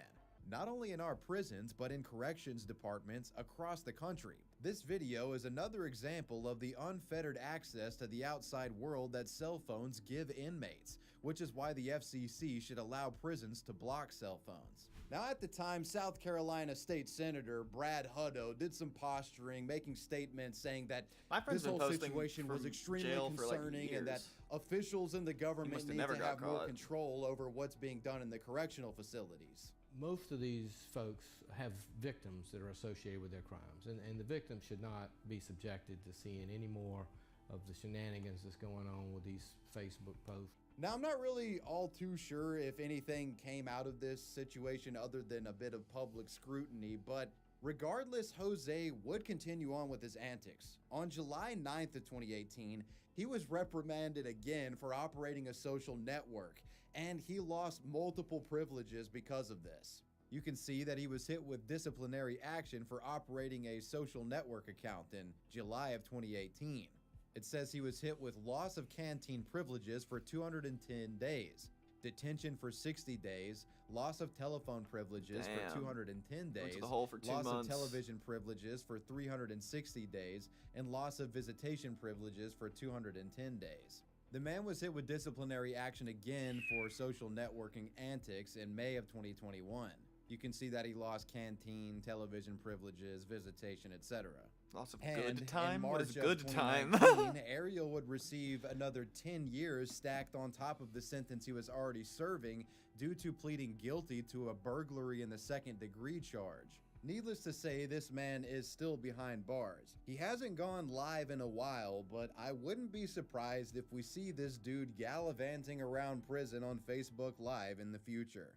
not only in our prisons, but in corrections departments across the country. This video is another example of the unfettered access to the outside world that cell phones give inmates, which is why the FCC should allow prisons to block cell phones. Now, at the time, South Carolina State Senator Brad Hutto did some posturing, making statements saying that this whole situation was extremely concerning and that officials in the government need to have more control over what's being done in the correctional facilities. Most of these folks have victims that are associated with their crimes, and the victims should not be subjected to seeing any more of the shenanigans that's going on with these Facebook posts. Now, I'm not really all too sure if anything came out of this situation other than a bit of public scrutiny, but regardless, Jose would continue on with his antics. On July 9th of 2018, he was reprimanded again for operating a social network, and he lost multiple privileges because of this. You can see that he was hit with disciplinary action for operating a social network account in July of 2018. It says he was hit with loss of canteen privileges for 210 days, detention for 60 days, loss of telephone privileges for 210 days, Went to the hole for 2 loss months. of television privileges for 360 days, and loss of visitation privileges for 210 days. The man was hit with disciplinary action again for social networking antics in May of 2021. You can see that he lost canteen, television privileges, visitation, etc. Lots of And good time? in What March is of good time? 2019, Ariel would receive another 10 years stacked on top of the sentence he was already serving due to pleading guilty to a burglary in the second-degree charge. Needless to say, this man is still behind bars. He hasn't gone live in a while, but I wouldn't be surprised if we see this dude gallivanting around prison on Facebook Live in the future.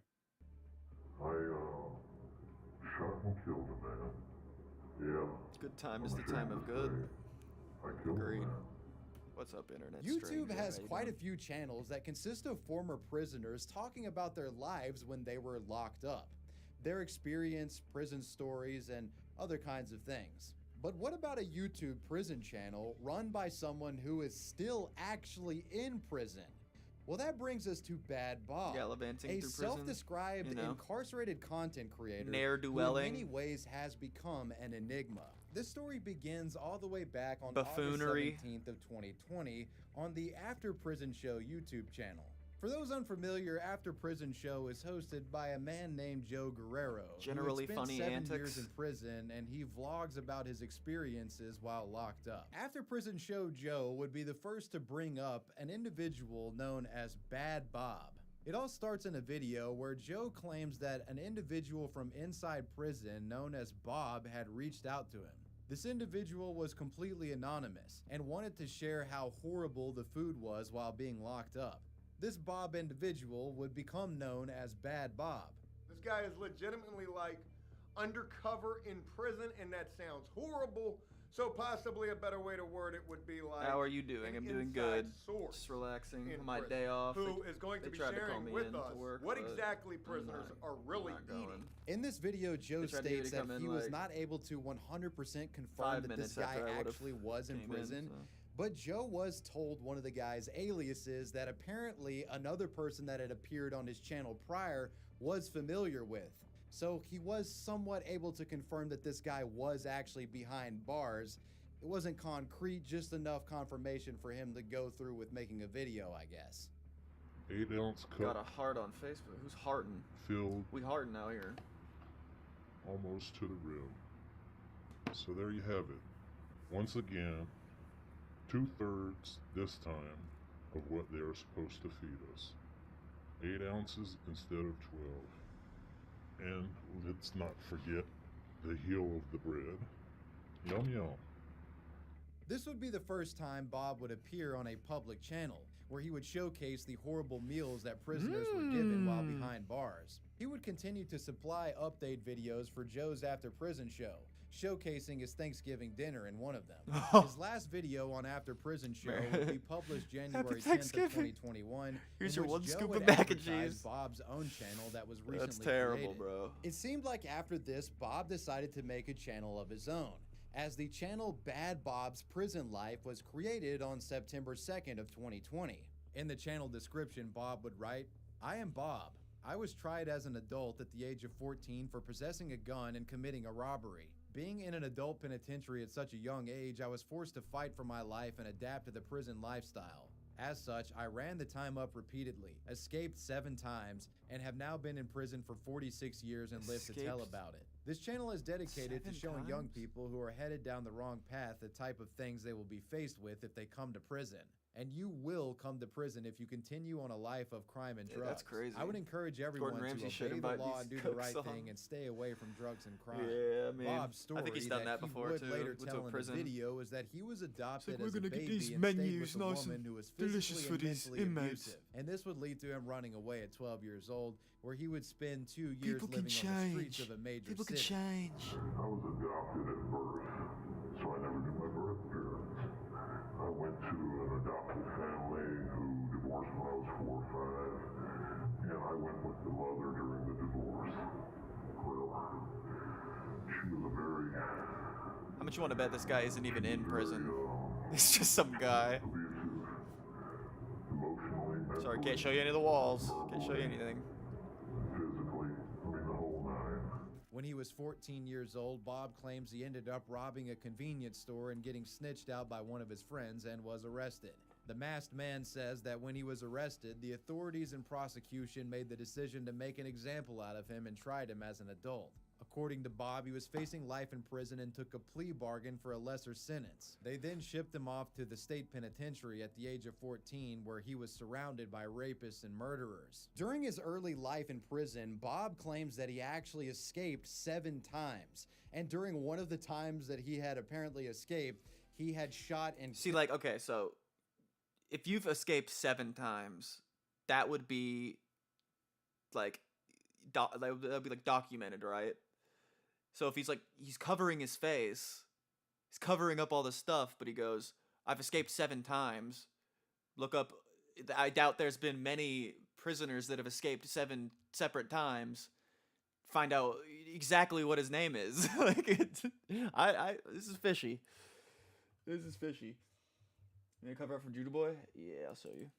I shot and killed a man. Yeah. Good time is the time of good. I killed Agreed. a man. What's up, internet YouTube stranger? has How you quite a doing? few channels that consist of former prisoners talking about their lives when they were locked up, their experience, prison stories, and other kinds of things. But what about a YouTube prison channel run by someone who is still actually in prison? Well, that brings us to Bad Bob, Gallivanting a through prison, self-described you know? incarcerated content creator who in Ne'er-do-welling. many ways has become an enigma. This story begins all the way back on Buffoonery. August 17th of 2020 on the After Prison Show YouTube channel. For those unfamiliar, After Prison Show is hosted by a man named Joe Guerrero. Generally who had spent funny 7 antics. years in prison, and he vlogs about his experiences while locked up. After Prison Show Joe would be the first to bring up an individual known as Bad Bob. It all starts in a video where Joe claims that an individual from inside prison known as Bob had reached out to him. This individual was completely anonymous and wanted to share how horrible the food was while being locked up. This Bob individual would become known as Bad Bob. This guy is legitimately like undercover in prison, and that sounds horrible. So possibly a better way to word it would be like, how are you doing? I'm doing good. Just relaxing. My day off. Who is going to be sharing with us what exactly prisoners are really eating. In this video, Joe states that he was not able to 100% confirm that this guy actually was in prison. But Joe was told one of the guy's aliases that apparently another person that had appeared on his channel prior was familiar with. So he was somewhat able to confirm that this guy was actually behind bars. It wasn't concrete, just enough confirmation for him to go through with making a video, I guess. 8-ounce cup. Got a heart on Facebook. Who's hearting? Filled. We hearting out here. Almost to the rim. So there you have it. Once again, 2/3 this time of what they are supposed to feed us. 8 ounces instead of 12. And let's not forget the heel of the bread. Yum yum. This would be the first time Bob would appear on a public channel, where he would showcase the horrible meals that prisoners were given while behind bars. He would continue to supply update videos for Joe's After Prison Show, showcasing his Thanksgiving dinner in one of them. His last video on After Prison Show will be published January 10th of 2021. Here's in your which one Joe scoop would of mac and advertise cheese. Bob's own channel that was recently That's terrible, created. bro. It seemed like after this, Bob decided to make a channel of his own, as the channel Bad Bob's Prison Life was created on September 2nd of 2020. In the channel description, Bob would write, "I am Bob. I was tried as an adult at the age of 14 for possessing a gun and committing a robbery. Being in an adult penitentiary at such a young age, I was forced to fight for my life and adapt to the prison lifestyle. As such, I ran the time up repeatedly, escaped 7 times, and have now been in prison for 46 years and live to tell about it. This channel is dedicated to showing young people who are headed down the wrong path the type of things they will be faced with if they come to prison. And you will come to prison if you continue on a life of crime and drugs. That's crazy. I would encourage everyone Gordon Ramsay to should obey the invite law these and do the cooks right on. thing and stay away from drugs and crime." Yeah, I mean, Bob's story I think he's done that before, he would too. later Went to tell a in prison. the video is that he was adopted we're as a gonna get baby these and stayed menus with a nice woman and who was delicious physically for and these mentally inmates. abusive. And this would lead to him running away at 12 years old, where he would spend 2 years People can living on the streets change. of a major People can city. change. I was adopted at birth, so I never knew my birth parents. I went to an adoptive family who divorced when I was 4 or 5, and I went with the mother during the divorce. Well, she was a very How much you want to bet this guy isn't even in prison? It's just some guy. Sorry, can't show you any of the walls. Can't show you anything. physically, I mean the whole 9. When he was 14 years old, Bob claims he ended up robbing a convenience store and getting snitched out by one of his friends and was arrested. The masked man says that when he was arrested, the authorities and prosecution made the decision to make an example out of him and tried him as an adult. According to Bob, he was facing life in prison and took a plea bargain for a lesser sentence. They then shipped him off to the state penitentiary at the age of 14, where he was surrounded by rapists and murderers. During his early life in prison, Bob claims that he actually escaped 7 times. And during one of the times that he had apparently escaped, he had shot and... See, like, okay, so if you've escaped 7 times, that would be like, that would be like documented, right? So if he's covering his face, he's covering up all this stuff, but he goes, "I've escaped 7 times. Look up, I doubt there's been many prisoners that have escaped 7 separate times. Find out exactly what his name is." Like, this is fishy. This is fishy. You gonna cover up for Judahboy? Yeah, I'll show you.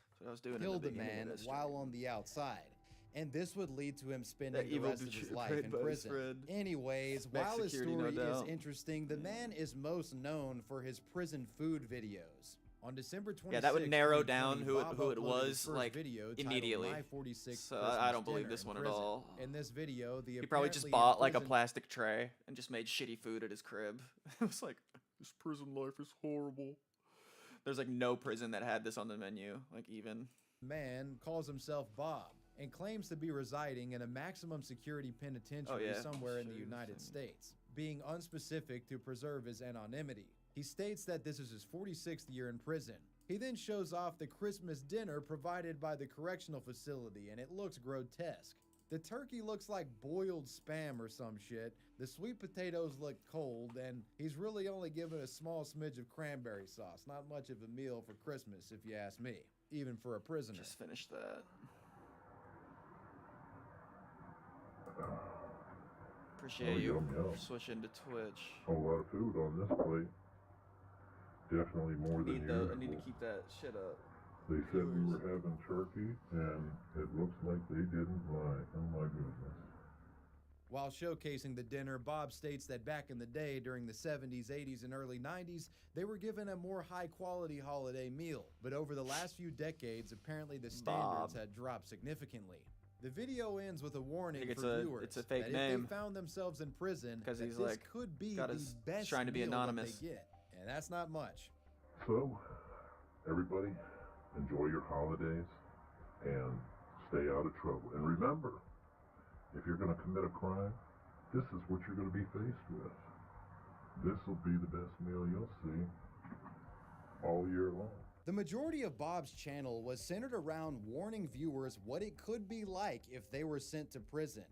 That's what I was doing. Killed a man while on the outside. And this would lead to him spending the rest of his life in prison. Anyways, while his story is interesting, the man is most known for his prison food videos. On December 26th, Yeah, that would narrow 2020, down who Bob it uploaded was his first like video titled immediately. My 46th So Christmas I don't believe Dinner this in one at prison. all. In this video, the He probably just apparently bought like a imprisoned- plastic tray and just made shitty food at his crib. It was like, this prison life is horrible. There's like no prison that had this on the menu, like even. man calls himself Bob and claims to be residing in a maximum security penitentiary yeah. somewhere in the United States, being unspecific to preserve his anonymity. He states that this is his 46th year in prison. He then shows off the Christmas dinner provided by the correctional facility, and it looks grotesque. The turkey looks like boiled spam or some shit, the sweet potatoes look cold, and he's really only given a small smidge of cranberry sauce. Not much of a meal for Christmas, if you ask me, even for a prisoner. Just finished that. Appreciate you switching to Twitch. A lot of food on this plate. Definitely more than usual. I need to keep that shit up. They said we were having turkey, and it looks like they didn't lie. Oh my goodness. While showcasing the dinner, Bob states that back in the day, during the 70s, 80s, and early 90s, they were given a more high-quality holiday meal. But over the last few decades, apparently the standards had dropped significantly. The video ends with a warning for viewers it's a fake that name. if they found themselves in prison, because that he's this like could be got the his, best trying to be meal that anonymous. they get. And that's not much. So, everybody, enjoy your holidays and stay out of trouble. And remember, if you're going to commit a crime, this is what you're going to be faced with. This will be the best meal you'll see all year long. The majority of Bob's channel was centered around warning viewers what it could be like if they were sent to prison.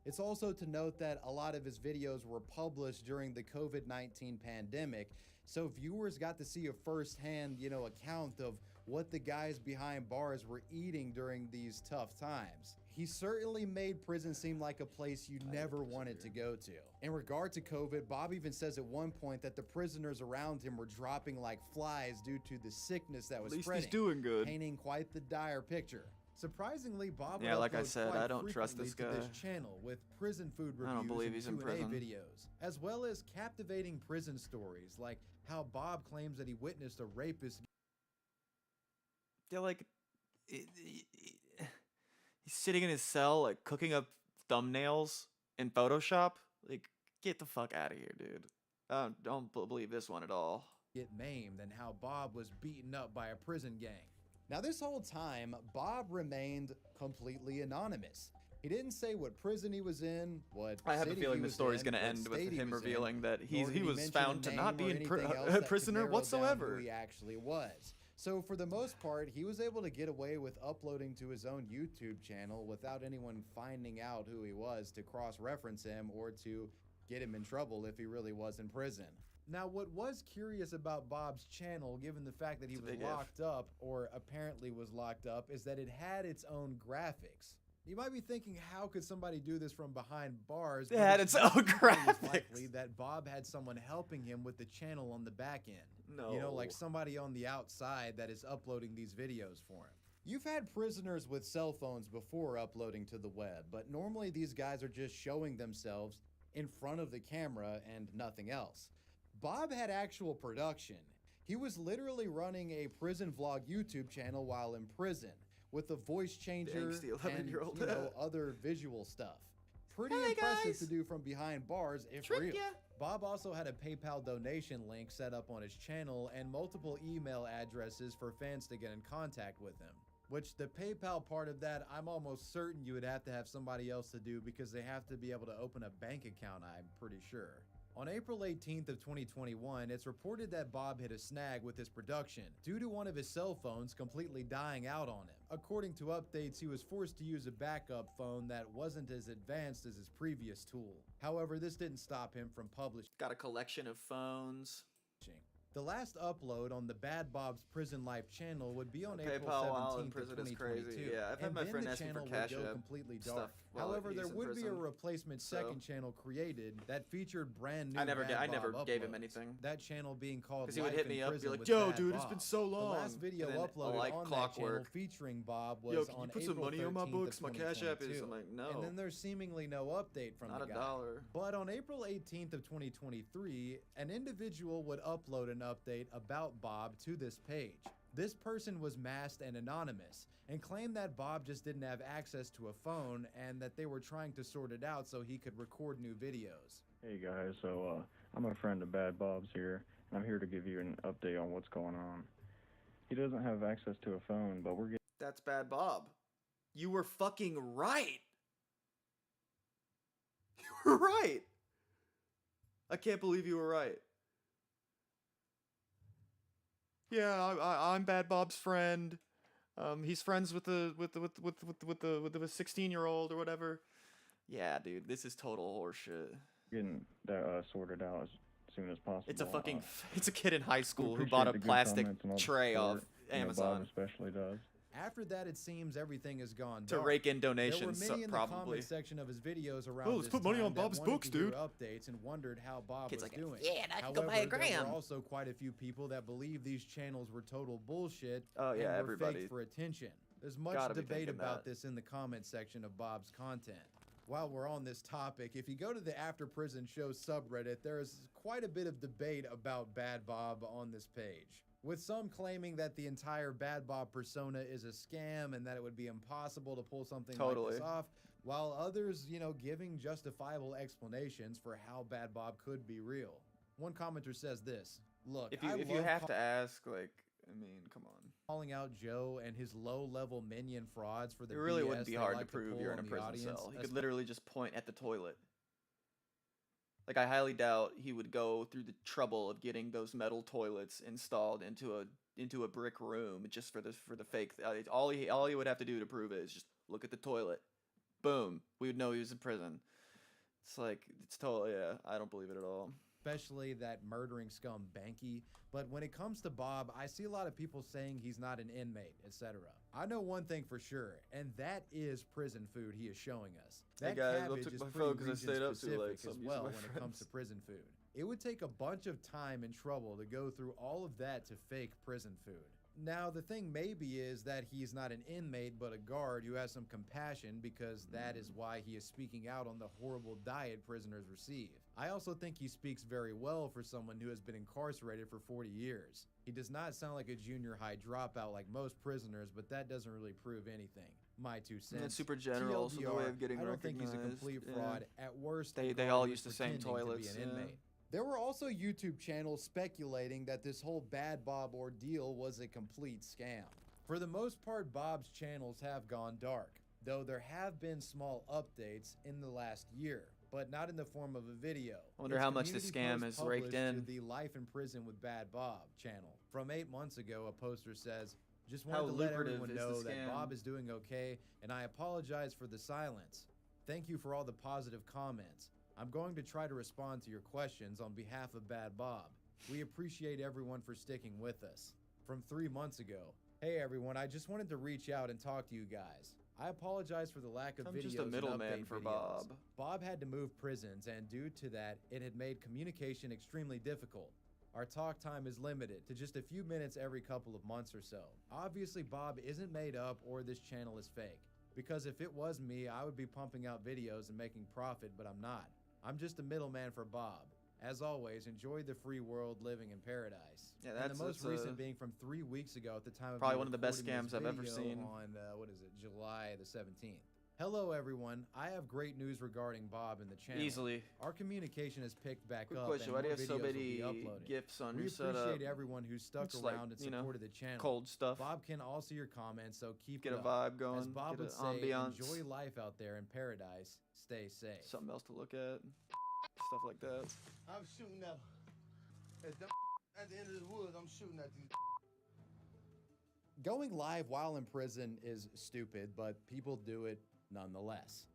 It's also to note that a lot of his videos were published during the COVID-19 pandemic, so viewers got to see a firsthand, account of what the guys behind bars were eating during these tough times. He certainly made prison seem like a place you never wanted to go to. In regard to COVID, Bob even says at one point that the prisoners around him were dropping like flies due to the sickness that was At least spreading, he's doing good. painting quite the dire picture. Surprisingly, Bob would Yeah, like I upload said, quite I don't trust this frequently to guy. this channel with prison food reviews I don't believe and he's in Q&A prison. videos, as well as captivating prison stories, like how Bob claims that he witnessed a rapist. They're like, he's sitting in his cell, like cooking up thumbnails in Photoshop. Like, get the fuck out of here, dude. I don't believe this one at all. Get maimed, and how Bob was beaten up by a prison gang. Now, this whole time, Bob remained completely anonymous. He didn't say what prison he was in, what I have a city feeling he the was story's in, going to what end with state he him was in, revealing that nor he did was mention found a to not name be or a anything else that could prisoner narrow down whatsoever. who he actually was. So for the most part, he was able to get away with uploading to his own YouTube channel without anyone finding out who he was to cross-reference him or to get him in trouble if he really was in prison. Now, what was curious about Bob's channel, given the fact that he was locked up, or apparently was locked up, is that it had its own graphics. You might be thinking, how could somebody do this from behind bars? It had its own graphics. Likely that Bob had someone helping him with the channel on the back end. No. Like somebody on the outside that is uploading these videos for him. You've had prisoners with cell phones before uploading to the web, but normally these guys are just showing themselves in front of the camera and nothing else. Bob had actual production. He was literally running a prison vlog YouTube channel while in prison, with a voice changer Thanks, the and 11-year-old. other visual stuff. Pretty Hey, impressive guys. to do from behind bars, if Trick real. ya. Bob also had a PayPal donation link set up on his channel and multiple email addresses for fans to get in contact with him. Which the PayPal part of that, I'm almost certain you would have to have somebody else to do because they have to be able to open a bank account, I'm pretty sure. On April 18th of 2021, it's reported that Bob hit a snag with his production due to one of his cell phones completely dying out on him. According to updates, he was forced to use a backup phone that wasn't as advanced as his previous tool. However, this didn't stop him from publishing. Got a collection of phones. The last upload on the Bad Bob's Prison Life channel would be on PayPal April while in 17th of prison is 2022. crazy. Yeah, I've had and my then friend the ask me for channel Cash would go App completely stuff dark. while However, he's there in would be a prison. replacement second channel created that featured brand new I never Bad gave Bob him uploads. anything. That channel being called Because he would Life hit in me up, be Prison like, with "Yo, Bad dude, it's Bob." been so long. The last video And then, uploaded like on that channel clockwork, featuring Bob was "Yo, can you on put some April money on my 13th books? of My Cash App is." 2022. I'm like, "No." And then there's seemingly no update from Not the a guy. dollar. But on April 18th of 2023, an individual would upload an update about Bob to this page. This person was masked and anonymous and claimed that Bob just didn't have access to a phone and that they were trying to sort it out so he could record new videos. Hey guys, so I'm a friend of Bad Bob's here, and I'm here to give you an update on what's going on. He doesn't have access to a phone, but we're getting... That's Bad Bob. You were fucking right. You were right. I can't believe you were right. Yeah, I'm Bad Bob's friend. He's friends with the 16-year-old or whatever. Yeah, dude, this is total horseshit. Getting that sorted out as soon as possible. It's a fucking it's a kid in high school who bought a plastic tray off Amazon. Bob especially does. After that, it seems everything has gone To dark. rake in donations, there were many in the probably. comment section of his videos around Oh, let's this put money time on that Bob's wanted books, to hear dude. updates and wondered how Bob Kid's was like, doing. yeah, I can However, go buy a there gram. were also quite a few people that believe these channels were total bullshit Oh, yeah, and were everybody. fake for attention. There's much Gotta be debate thinking about that. this in the comment section of Bob's content. While we're on this topic, if you go to the After Prison Show subreddit, there is quite a bit of debate about Bad Bob on this page, with some claiming that the entire Bad Bob persona is a scam and that it would be impossible to pull something like this off, while others, giving justifiable explanations for how Bad Bob could be real. One commenter says this, look, If you have to ask, like, I mean, come on. Calling out Joe and his low-level minion frauds for the It really BS wouldn't be they hard like to prove pull you're in a on the prison audience, cell. He could literally just point at the toilet. Like, I highly doubt he would go through the trouble of getting those metal toilets installed into a brick room just for the fake. All he would have to do to prove it is just look at the toilet. Boom, we would know he was in prison. It's like it's totally I don't believe it at all. especially that murdering scum Banky. But when it comes to Bob, I see a lot of people saying he's not an inmate, etc. I know one thing for sure, and that is prison food he is showing us. That Hey guys, I cabbage took is my pretty phone 'cause I stayed up too region late, specific so I'm as using well my when it comes to friends. prison food. It would take a bunch of time and trouble to go through all of that to fake prison food. Now, the thing maybe is that he's not an inmate but a guard who has some compassion because that is why he is speaking out on the horrible diet prisoners receive. I also think he speaks very well for someone who has been incarcerated for 40 years. He does not sound like a junior high dropout like most prisoners, but that doesn't really prove anything. My 2 cents. Yeah, it's super general, so the way of getting I don't think he's a recognized, complete yeah. fraud. At worst, They a guard all who's use the same pretending toilets, to be an yeah. inmate. There were also YouTube channels speculating that this whole Bad Bob ordeal was a complete scam. For the most part, Bob's channels have gone dark, though there have been small updates in the last year, but not in the form of a video. I wonder Its how much this community scam post is raked published to in. the Life in Prison with Bad Bob channel. From 8 months ago, a poster says, just How wanted to let lucrative everyone is know the that scam? Bob is doing okay, and I apologize for the silence. Thank you for all the positive comments. I'm going to try to respond to your questions on behalf of Bad Bob. We appreciate everyone for sticking with us. From 3 months ago, hey everyone, I just wanted to reach out and talk to you guys. I apologize for the lack of I'm videos just a and middleman update for videos. Bob. Bob had to move prisons, and due to that, it had made communication extremely difficult. Our talk time is limited to just a few minutes every couple of months or so. Obviously, Bob isn't made up or this channel is fake. Because if it was me, I would be pumping out videos and making profit, but I'm not. I'm just a middleman for Bob. As always, enjoy the free world living in paradise. Yeah, and that's- the most that's, recent being from 3 weeks ago at the time of Probably me one of the best recording this scams I've ever video seen. on, July the 17th. Hello everyone, I have great news regarding Bob and the channel. Easily. Our communication has picked back Quick up question, and why do more you have so videos will be many uploaded. GIFs on We your appreciate setup? everyone who stuck It's like, around and you know, supported the channel. cold stuff. Bob can all see your comments, so keep Get it a up. vibe As going, Bob get would a say, ambiance. enjoy life out there in paradise. Stay safe. Something else to look at. Stuff like that. I'm shooting at at the end of the woods. I'm shooting at these. Going live while in prison is stupid, but people do it nonetheless.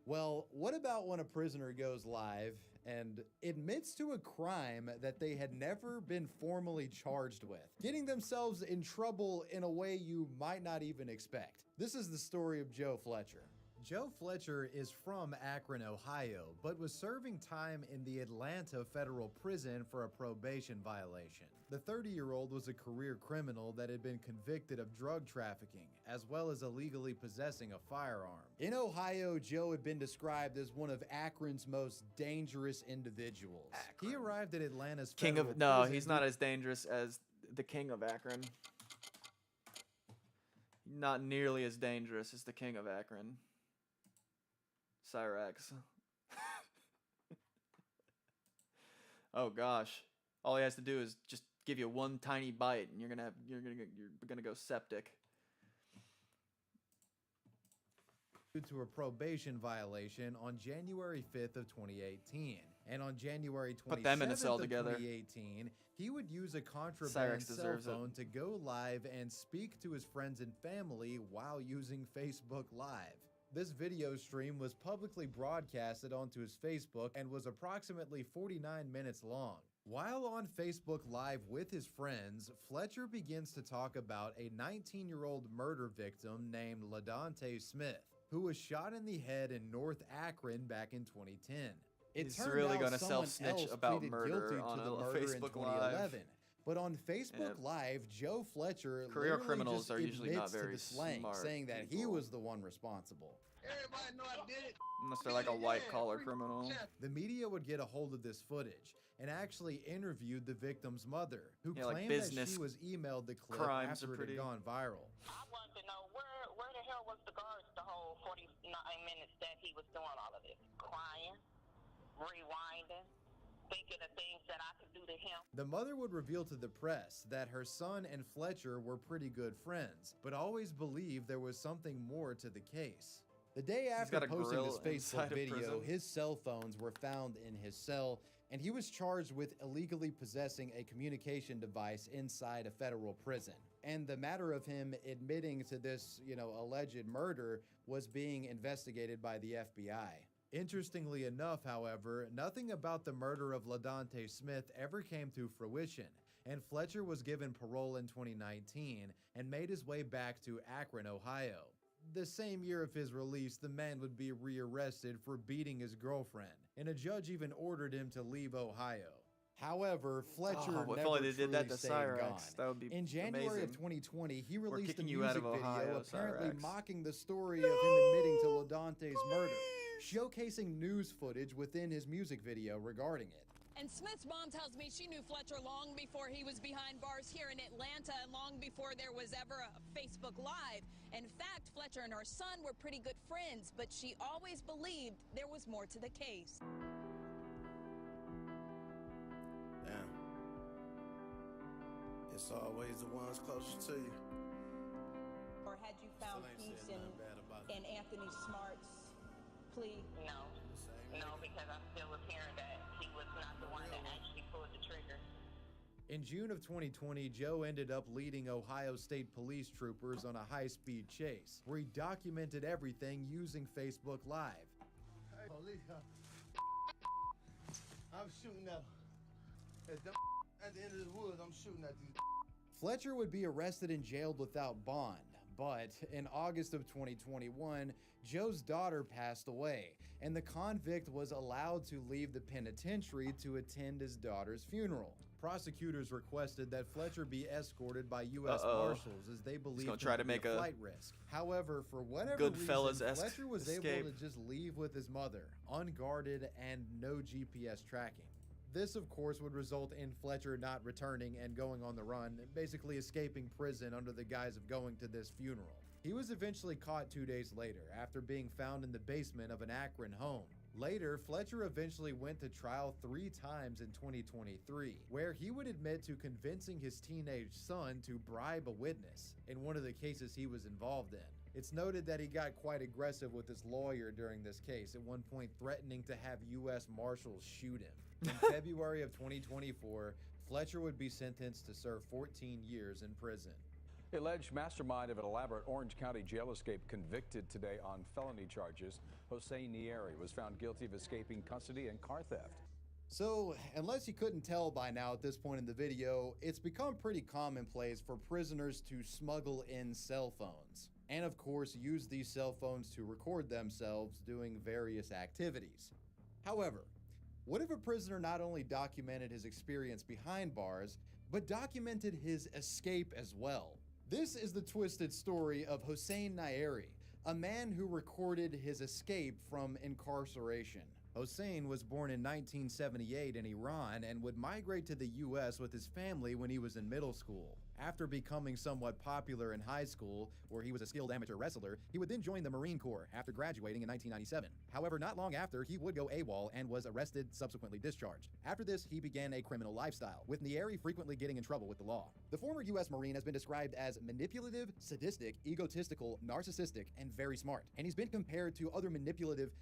Well, what about when a prisoner goes live and admits to a crime that they had never been formally charged with, getting themselves in trouble in a way you might not even expect? This is the story of Joe Fletcher. Joe Fletcher is from Akron, Ohio, but was serving time in the Atlanta federal prison for a probation violation. The 30-year-old was a career criminal that had been convicted of drug trafficking, as well as illegally possessing a firearm. In Ohio, Joe had been described as one of Akron's most dangerous individuals. He arrived at Atlanta's federal prison. He's not as dangerous as the king of Akron. Not nearly as dangerous as the king of Akron. Cyrax. Oh gosh. All he has to do is just give you one tiny bite and you're gonna go septic. Due to a probation violation on January 5th of 2018. And on January 27th Put them in a cell of together. 2018, he would use a contraband cell phone to go live and speak to his friends and family while using Facebook Live. This video stream was publicly broadcasted onto his Facebook and was approximately 49 minutes long. While on Facebook Live with his friends, Fletcher begins to talk about a 19-year-old murder victim named LaDonte Smith, who was shot in the head in North Akron back in 2010. He's really going to self-snitch about murder on a Facebook Live. But on Facebook Live, Joe Fletcher career literally criminals just are usually not admits to very the slang, smart saying that he people. was the one responsible. Everybody know I did it. Unless they're like a white-collar criminal. The media would get a hold of this footage and actually interviewed the victim's mother, who claimed that she was emailed the clip after it had gone viral. I wanted to know where the hell was the guards the whole 49 minutes that he was doing all of this? Crying, rewinding, thinking of things that I could do to him. The mother would reveal to the press that her son and Fletcher were pretty good friends, but always believed there was something more to the case. The day after posting this Facebook video, his cell phones were found in his cell, and he was charged with illegally possessing a communication device inside a federal prison. And the matter of him admitting to this, alleged murder was being investigated by the FBI. Interestingly enough, however, nothing about the murder of LaDonte Smith ever came to fruition, and Fletcher was given parole in 2019 and made his way back to Akron, Ohio. The same year of his release, the man would be rearrested for beating his girlfriend, and a judge even ordered him to leave Ohio. However, Fletcher never truly stayed gone. That would be In January of amazing. 2020, he released a kicking you out music of video Ohio, apparently Cyrax. mocking the story of him admitting to LaDonte's murder, showcasing news footage within his music video regarding it. And Smith's mom tells me she knew Fletcher long before he was behind bars here in Atlanta and long before there was ever a Facebook Live. In fact, Fletcher and her son were pretty good friends, but she always believed there was more to the case. Damn. It's always the ones closest to you. Or had you found peace in Anthony Smart's plea? No, because I still was hearing that he was not the one that actually pulled the trigger. In June of 2020, Joe ended up leading Ohio State police troopers on a high-speed chase, where he documented everything using Facebook Live. Hey, police, I'm shooting at them. At the end of the woods, I'm shooting at these. Fletcher would be arrested and jailed without bond, but in August of 2021, Joe's daughter passed away, and the convict was allowed to leave the penitentiary to attend his daughter's funeral. Prosecutors requested that Fletcher be escorted by U.S. Marshals as they believed him try to be make a a flight risk. However, for whatever reason, Goodfellas-esque Fletcher was escape. able to just leave with his mother, unguarded and no GPS tracking. This, of course, would result in Fletcher not returning and going on the run, basically escaping prison under the guise of going to this funeral. He was eventually caught 2 days later after being found in the basement of an Akron home. Later, Fletcher eventually went to trial 3 times in 2023, where he would admit to convincing his teenage son to bribe a witness in one of the cases he was involved in. It's noted that he got quite aggressive with his lawyer during this case, at one point threatening to have U.S. Marshals shoot him. In February of 2024, Fletcher would be sentenced to serve 14 years in prison. The alleged mastermind of an elaborate Orange County jail escape convicted today on felony charges. Jose Nieri was found guilty of escaping custody and car theft. So, unless you couldn't tell by now at this point in the video, it's become pretty commonplace for prisoners to smuggle in cell phones. and of course used these cell phones to record themselves doing various activities. However, what if a prisoner not only documented his experience behind bars, but documented his escape as well? This is the twisted story of Hossein Naeri, a man who recorded his escape from incarceration. Hossein was born in 1978 in Iran and would migrate to the US with his family when he was in middle school. After becoming somewhat popular in high school, where he was a skilled amateur wrestler, he would then join the Marine Corps after graduating in 1997. However, not long after, he would go AWOL and was arrested, subsequently discharged. After this, he began a criminal lifestyle, with Naeri frequently getting in trouble with the law. The former US Marine has been described as manipulative, sadistic, egotistical, narcissistic, and very smart. And he's been compared to other manipulative,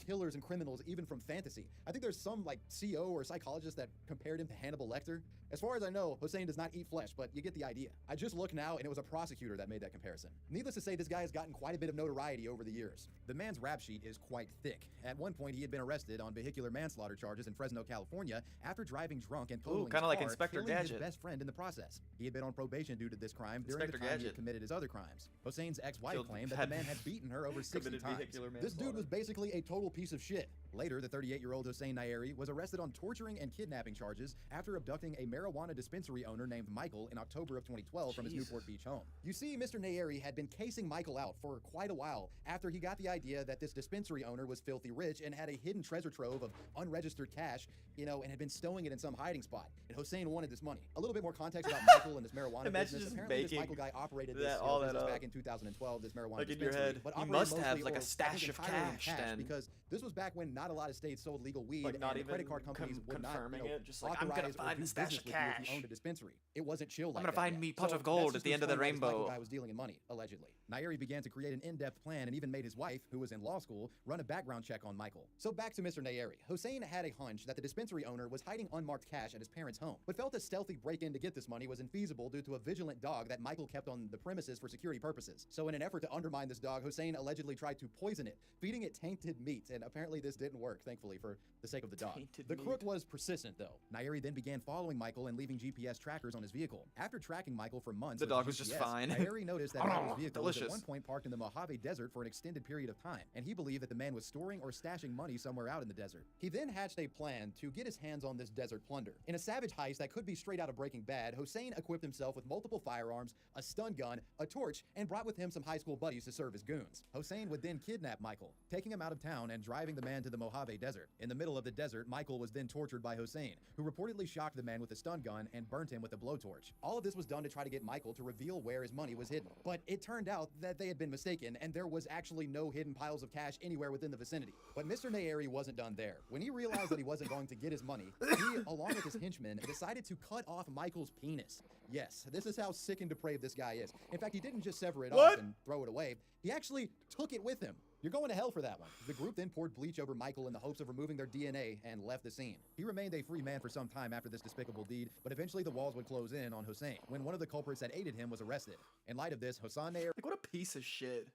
killers and criminals, even from fantasy. I think there's some CO or psychologist that compared him to Hannibal Lecter. As far as I know, Hossein does not eat flesh, but you get the idea. I just looked now, and it was a prosecutor that made that comparison. Needless to say, this guy has gotten quite a bit of notoriety over the years. The man's rap sheet is quite thick. At one point, he had been arrested on vehicular manslaughter charges in Fresno, California, after driving drunk and totaling kind of his like car, Inspector killing his Gadget. best friend in the process. He had been on probation due to this crime during Inspector the time he Gadget. had committed his other crimes. Hossein's ex-wife Killed- claimed that the man had beaten her over 60 committed times. vehicular This dude manslaughter. was basically a total piece of shit. Later, the 38-year-old Hossein Naeri was arrested on torturing and kidnapping charges after abducting a marijuana dispensary owner named Michael in October of 2012 from his Jesus. Newport Beach home. You see, Mr. Naeri had been casing Michael out for quite a while after he got the idea that this dispensary owner was filthy rich and had a hidden treasure trove of unregistered cash, and had been stowing it in some hiding spot. And Hossein wanted this money. A little bit more context about Michael and this marijuana Imagine business. just Apparently, this making Michael guy operated this that- all that business up. back in 2012, this marijuana Like in your dispensary. head, But you operated must have, mostly, like, a or I think stash of entirely in cash then. because this was back when not a lot of states sold legal weed, Like, not and the credit even card companies would not confirming it, just like, I'm gonna authorize or find do the stash business of with you if cash. you owned a dispensary. It wasn't chill like gonna that find yet. me pot So of gold that's at the just end of the explain why this Michael rainbow. guy was dealing in money, allegedly. Naeri began to create an in-depth plan and even made his wife, who was in law school, run a background check on Michael. So back to Mr. Naeri. Hossein had a hunch that the dispensary owner was hiding unmarked cash at his parents' home, but felt a stealthy break-in to get this money was infeasible due to a vigilant dog that Michael kept on the premises for security purposes. So in an effort to undermine this dog, Hossein allegedly tried to poison it, feeding it tainted meat, and apparently this didn't work, thankfully, for the sake of the dog. Tainted The meat. crook was persistent, though. Naeri then began following Michael and leaving GPS trackers on his vehicle. After tracking Michael for months, The with dog GPS, was just fine. Naeri noticed that Michael's vehicle was at Delicious. one point parked in the Mojave Desert for an extended period of time, and he believed that the man was storing or stashing money somewhere out in the desert. He then hatched a plan to get his hands on this desert plunder. In a savage heist that could be straight out of Breaking Bad, Hossein equipped himself with multiple firearms, a stun gun, a torch, and brought with him some high school buddies to serve as goons. Hossein would then kidnap Michael, taking him out of town and driving the man to the Mojave Desert. In the middle of the desert, Michael was then tortured by Hossein, who reportedly shocked the man with a stun gun and burnt him with a blowtorch. All of this was done to try to get Michael to reveal where his money was hidden. But it turned out that they had been mistaken, and there was actually no hidden piles of cash anywhere within the vicinity. But Mr. Naeri wasn't done there. When he realized that he wasn't going to get his money, he, along with his henchmen, decided to cut off Michael's penis. Yes, this is how sick and depraved this guy is. In fact, he didn't just sever it off and throw it away. He actually took it with him. You're going to hell for that one. The group then poured bleach over Michael in the hopes of removing their DNA and left the scene. He remained a free man for some time after this despicable deed, but eventually the walls would close in on Hossein when one of the culprits that aided him was arrested. In light of this, Hossein Naeri... Like, what a piece of shit.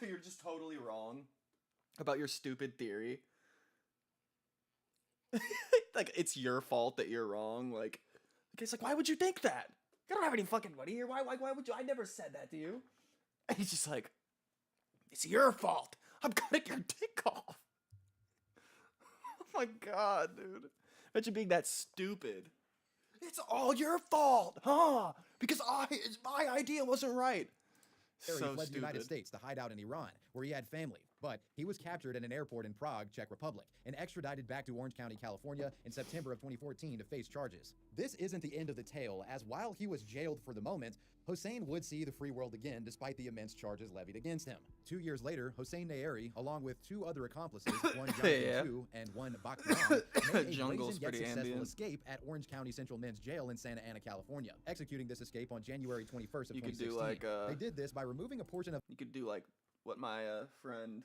You're just totally wrong about your stupid theory. Like, it's your fault that you're wrong. Like, it's like, why would you think that? I don't have any fucking money here. Why would you? I never said that to you. And he's just like, it's your fault. I'm cutting your dick off. Oh my god, dude. Imagine being that stupid. It's all your fault, huh? Because my idea wasn't right. He So fled the United stupid. States to hide out in Iran, where he had family. But he was captured at an airport in Prague, Czech Republic, and extradited back to Orange County, California in September of 2014 to face charges. This isn't the end of the tale, as while he was jailed for the moment, Hossein would see the free world again despite the immense charges levied against him. 2 years later, Hossein Naeri, along with two other accomplices, one Jonathan Yeah. Chu and one Bakhtiar, made a Jungle's brazen yet pretty successful ambient. escape at Orange County Central Men's Jail in Santa Ana, California, executing this escape on January 21st of You could 2016. do like They did this by removing a portion of... You could do like what my friend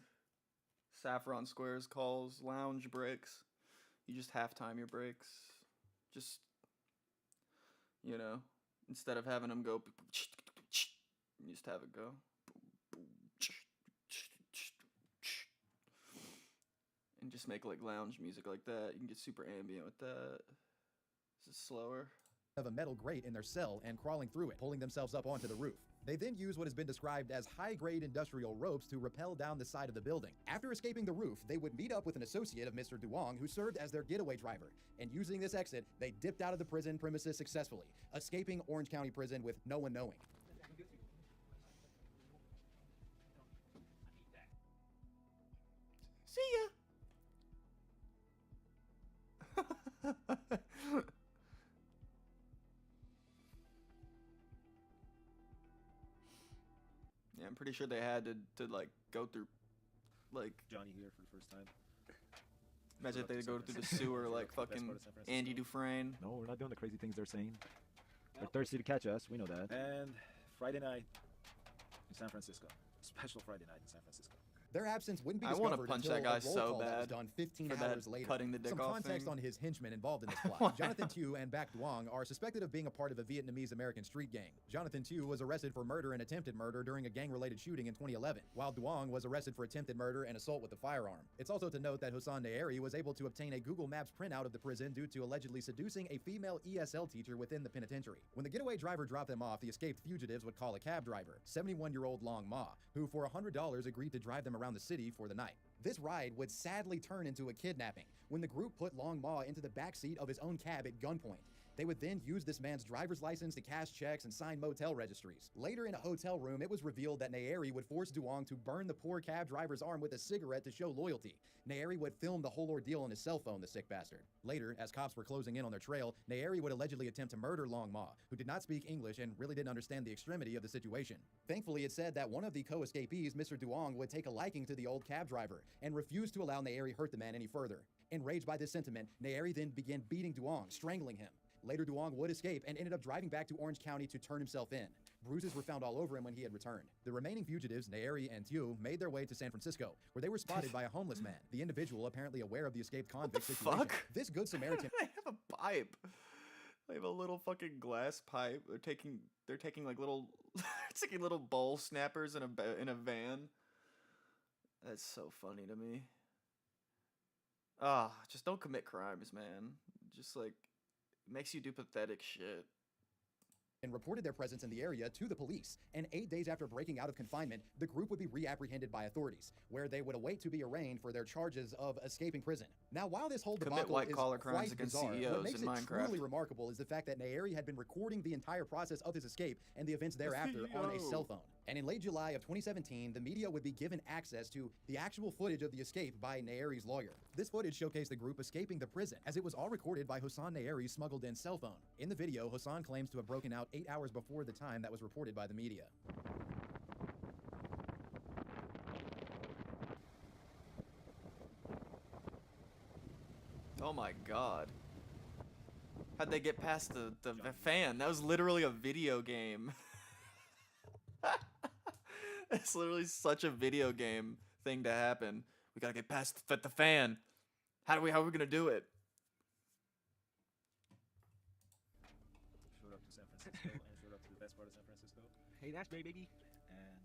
Saffron Squares calls lounge breaks. You just halftime your breaks. Just, you know, instead of having them go, you just have it go. And just make like lounge music like that. You can get super ambient with that. This is slower. of a metal grate in their cell and crawling through it, pulling themselves up onto the roof. They then use what has been described as high-grade industrial ropes to rappel down the side of the building. After escaping the roof, they would meet up with an associate of Mr. Duong who served as their getaway driver. And using this exit, they dipped out of the prison premises successfully, escaping Orange County Prison with no one knowing. See ya. Yeah, I'm pretty sure they had to like go through, like Johnny here for the first time. Imagine if they go through the sewer like fucking Andy Dufresne. No, we're not doing the crazy things they're saying. They're thirsty to catch us. We know that. And Friday night in San Francisco. Special Friday night in San Francisco. Their absence wouldn't be I want to discovered punch until that guy a roll so call that was bad done 15 for that hours later. cutting the dick Some off context thing. on his henchmen involved in this plot. Jonathan Tu and Bac Duong are suspected of being a part of a Vietnamese-American street gang. Jonathan Tu was arrested for murder and attempted murder during a gang-related shooting in 2011, while Duong was arrested for attempted murder and assault with a firearm. It's also to note that Hossan Naeri was able to obtain a Google Maps printout of the prison due to allegedly seducing a female ESL teacher within the penitentiary. When the getaway driver dropped them off, the escaped fugitives would call a cab driver, 71-year-old Long Ma, who for $100 agreed to drive them around the city for the night. This ride would sadly turn into a kidnapping when the group put Long Ma into the backseat of his own cab at gunpoint. They would then use this man's driver's license to cash checks and sign motel registries. Later in a hotel room, it was revealed that Naeri would force Duong to burn the poor cab driver's arm with a cigarette to show loyalty. Naeri would film the whole ordeal on his cell phone, the sick bastard. Later, as cops were closing in on their trail, Naeri would allegedly attempt to murder Long Ma, who did not speak English and really didn't understand the extremity of the situation. Thankfully, it said that one of the co-escapees, Mr. Duong, would take a liking to the old cab driver and refuse to allow Naeri hurt the man any further. Enraged by this sentiment, Naeri then began beating Duong, strangling him. Later, Duong would escape and ended up driving back to Orange County to turn himself in. Bruises were found all over him when he had returned. The remaining fugitives, Naeri and Tu, made their way to San Francisco, where they were spotted by a homeless man, the individual apparently aware of the escaped convict situation. Fuck? This good Samaritan... They have a pipe. They have a little fucking glass pipe. They're taking like little taking little bowl snappers in a van. That's so funny to me. Just don't commit crimes, man. Just like makes you do pathetic shit. And reported their presence in the area to the police. And 8 days after breaking out of confinement, the group would be reapprehended by authorities, where they would await to be arraigned for their charges of escaping prison. Now, while this whole Commit debacle is white-collar crimes quite against bizarre, CEOs what makes in it Minecraft. truly remarkable is the fact that Naeri had been recording the entire process of his escape and the events thereafter on a cell phone. And in late July of 2017, the media would be given access to the actual footage of the escape by Naeri's lawyer. This footage showcased the group escaping the prison, as it was all recorded by Hossan Naeri's smuggled-in cell phone. In the video, Hossan claims to have broken out 8 hours before the time that was reported by the media. Oh my god. How'd they get past the fan? That was literally a video game. It's literally such a video game thing to happen. We gotta get past the fan. How are we gonna do it? Showed up to San Francisco and showed up to the best part of San Francisco. Hey, that's me, baby. And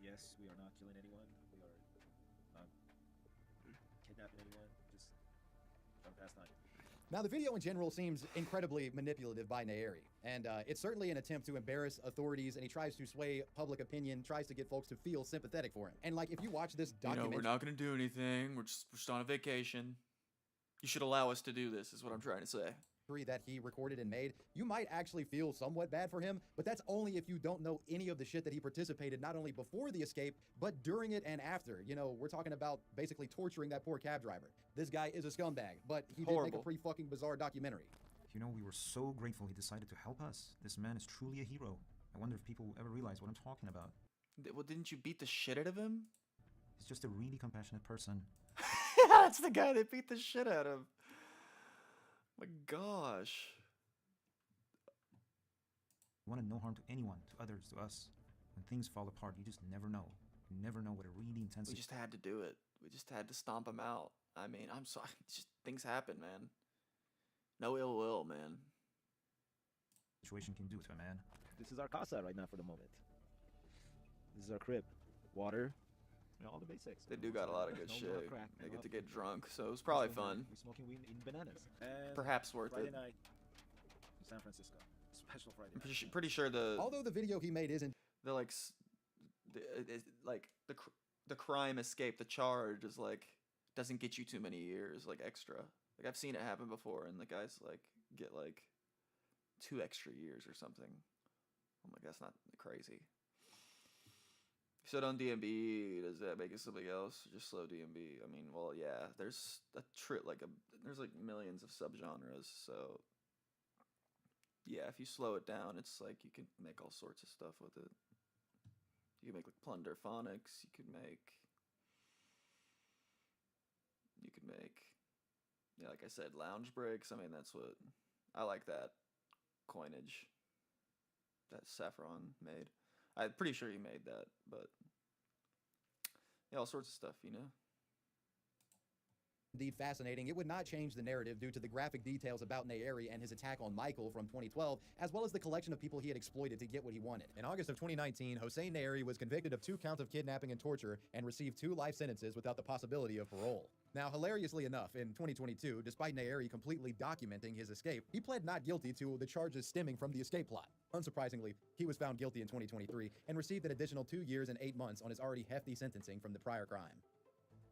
yes, we are not killing anyone. We are not kidnapping anyone. Just trying to pass time. Now, the video in general seems incredibly manipulative by Naeri, and it's certainly an attempt to embarrass authorities, and he tries to sway public opinion, tries to get folks to feel sympathetic for him. And, like, if you watch this documentary... we're not going to do anything. We're just on a vacation. You should allow us to do this, is what I'm trying to say. ...that he recorded and made, you might actually feel somewhat bad for him, but that's only if you don't know any of the shit that he participated not only before the escape, but during it and after. You know, we're talking about basically torturing that poor cab driver. This guy is a scumbag, but he did make a pretty fucking bizarre documentary. You know, we were so grateful he decided to help us. This man is truly a hero. I wonder if people will ever realize what I'm talking about. Well, didn't you beat the shit out of him? He's just a really compassionate person. Yeah, that's the guy that beat the shit out of. My gosh. You wanted no harm to anyone, to others, to us. When things fall apart, you just never know. You never know what a really intense... We just had to do it. We just had to stomp him out. I mean, I'm sorry. Just things happen, man. No ill will, man. Situation can do to a man. This is our casa right now for the moment. This is our crib. Water. You know, all the basics. They do got a lot of good No shit. more crack, They no get to more- get drunk, so it was probably fun. We're smoking weed and eating bananas. And Perhaps worth Friday it. night in San Francisco. Special Friday. Pretty sure the Although the video he made isn't the like the crime escape, the charge is like doesn't get you too many years like extra. Like I've seen it happen before, and the guys like get like 2 extra years or something. I'm like, that's not crazy. So on DMB, does that make it something else? Just slow DMB. I mean, well, yeah. There's there's like millions of subgenres. So yeah, if you slow it down, it's like you can make all sorts of stuff with it. You can make like plunder phonics. You could make, yeah, like I said, lounge breaks. I mean, that's what I like, that coinage that Saffron made. I'm pretty sure he made that, but yeah, all sorts of stuff, you know. indeed fascinating, it would not change the narrative due to the graphic details about Nayeri and his attack on Michael from 2012, as well as the collection of people he had exploited to get what he wanted. In August of 2019, Hossein Nayeri was convicted of 2 counts of kidnapping and torture and received 2 life sentences without the possibility of parole. Now, hilariously enough, in 2022, despite Nayeri completely documenting his escape, he pled not guilty to the charges stemming from the escape plot. Unsurprisingly, he was found guilty in 2023 and received an additional 2 years and 8 months on his already hefty sentencing from the prior crime.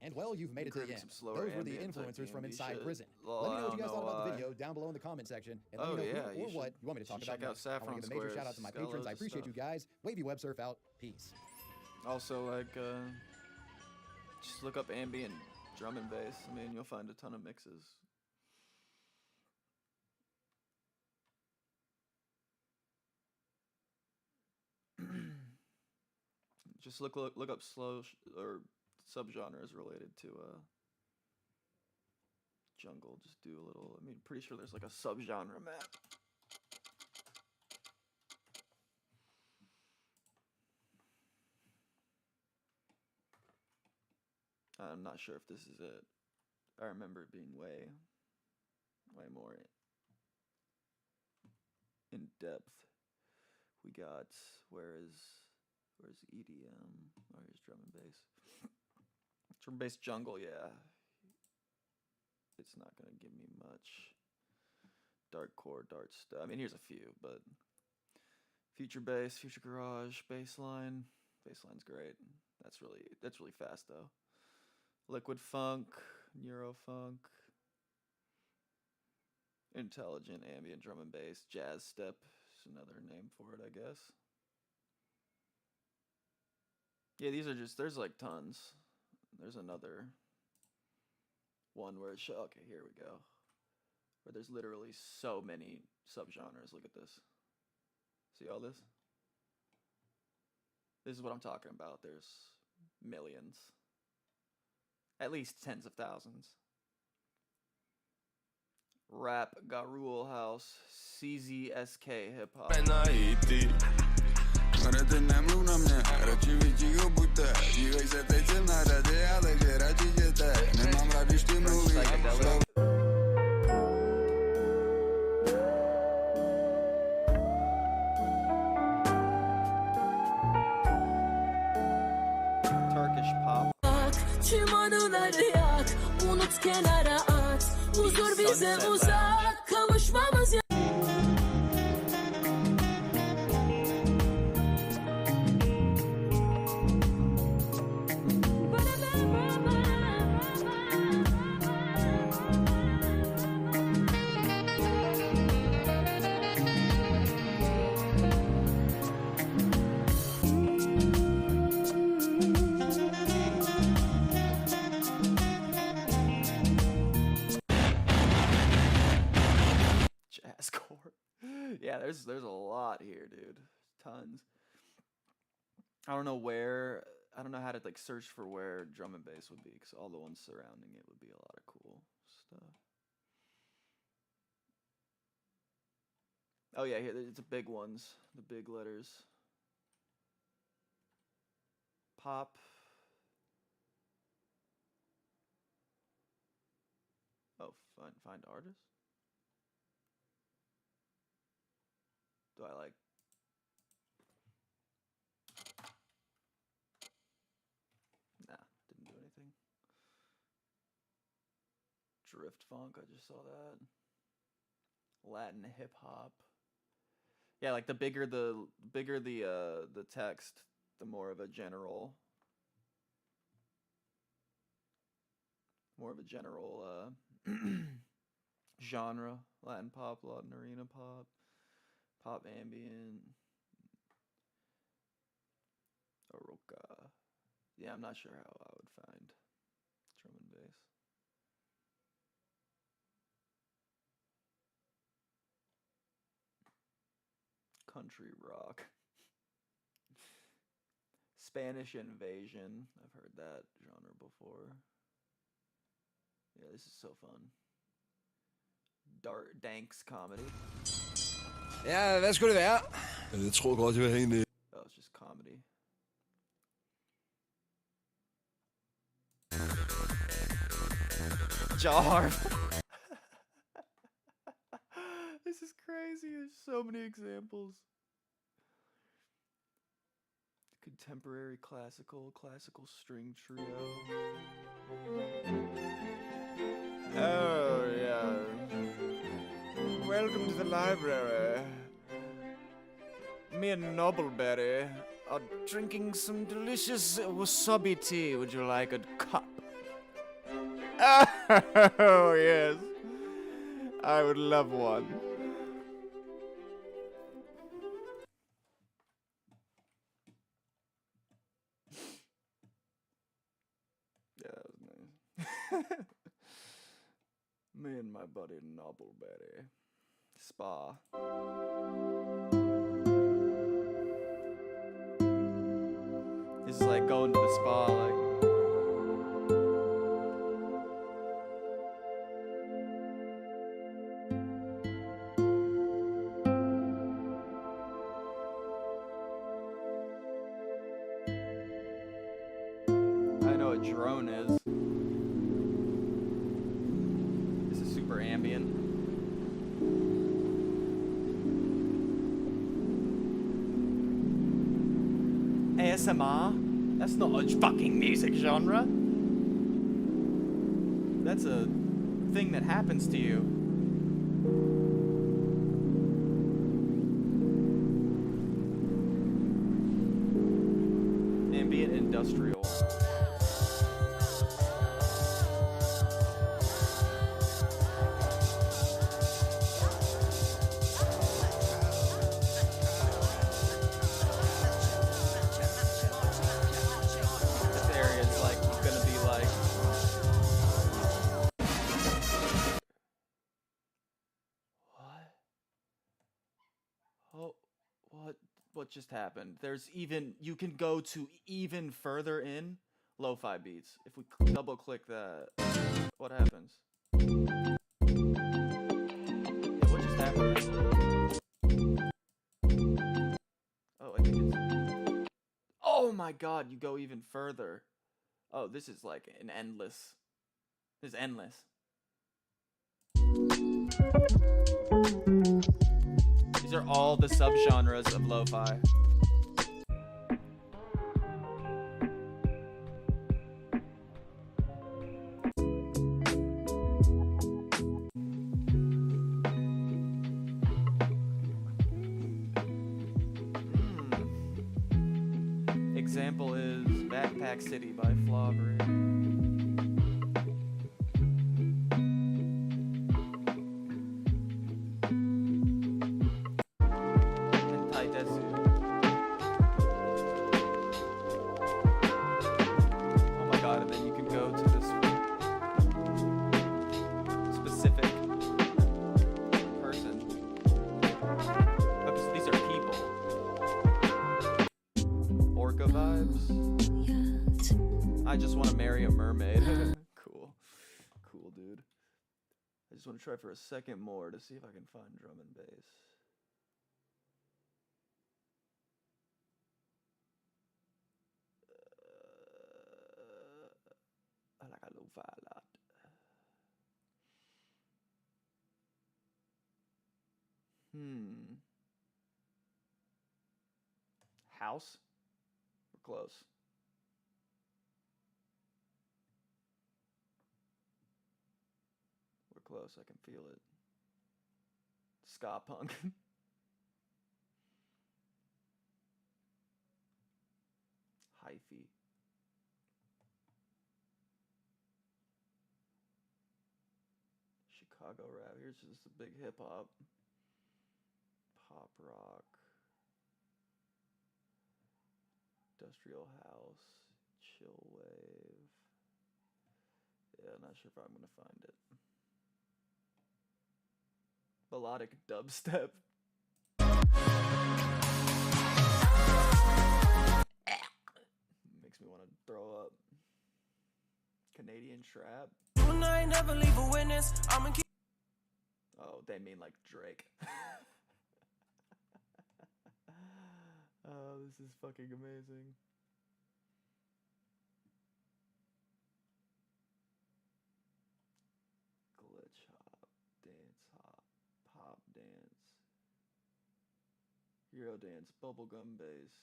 And well, you've made it to the end. Those were the influencers from inside prison. Let me know what you guys thought about the video down below in the comment section, and let me know who or what you want me to talk about next. I want to give a major shout out to my patrons. I appreciate you guys. Wavy Web Surf out. Peace. Also, like, just look up ambient drum and bass. I mean, you'll find a ton of mixes. Just look up slow or subgenres related to jungle. Just do a little. I mean, pretty sure there's like a subgenre map. I'm not sure if this is it. I remember it being way more in depth. We got where's EDM? Where's drum and bass? Drum and bass jungle, yeah. It's not gonna give me much. Dark core, dart stuff. I mean, here's a few, but future bass, future garage, bassline. Bassline's great. That's really fast though. Liquid funk, neurofunk, intelligent ambient drum and bass, jazz step is another name for it, I guess. Yeah, these are just, there's like tons. There's another one where it's, okay, here we go. Where there's literally so many subgenres. Look at this. See all this? This is what I'm talking about. There's millions. At least tens of thousands. Rap, Garul House, CZSK Hip Hop. Turkish pop. Tüm anıları yak, unut kenara at. Huzur bize uzak, kavuşmamız ya. Jazzcore. Yeah, there's a lot here, dude. Tons. I don't know how to like search for where drum and bass would be, because all the ones surrounding it would be a lot of cool stuff. Oh yeah, here it's the big ones, the big letters. Pop. Oh, find artists. Do I like? Nah, didn't do anything. Drift funk, I just saw that. Latin hip hop. Yeah, like the bigger the text, the more of a general genre. Latin pop, Latin arena pop, pop ambient, Oroka. Yeah, I'm not sure how I would find drum and bass. Country rock. Spanish invasion. I've heard that genre before. Yeah, this is so fun. Danks comedy. Ja, hvad skulle det være? Jeg tror godt, jeg vil have en... Oh, it's just comedy. Jar. This is crazy. There's so many examples. Contemporary classical string trio. Oh, yeah. Welcome to the library. Me and Nobbleberry are drinking some delicious wasabi tea. Would you like a cup? Oh, yes. I would love one. Yeah, that was nice. Me and my buddy Nobbleberry. Spa. This is like going to the spa, like. I know what drone is. This is super ambient. ASMR? That's not a fucking music genre. That's a thing that happens to you. Ambient industrial. What just happened? There's even, you can go to even further in lo-fi beats. If we double click that, what happens? Yeah, what just happened? Oh, I think it's, oh my god, you go even further. Oh, this is like an endless, this is endless. These are all the subgenres of lo-fi. Example is Backpack City by Flauberry. I just want to marry a mermaid. Cool. Cool, dude. I just want to try for a second more to see if I can find drum and bass. I like a lo-fi a lot. House? We're close. We're close, I can feel it. Ska punk. hyphy. Chicago rap. Here's just a big hip hop, pop rock, industrial house, chill wave. Yeah, not sure if I'm gonna find it. Melodic dubstep. Makes me want to throw up. Canadian trap. Never leave a witness. Oh, they mean like Drake. Oh, this is fucking amazing. Glitch hop, dance hop, pop dance, Euro dance, bubblegum bass,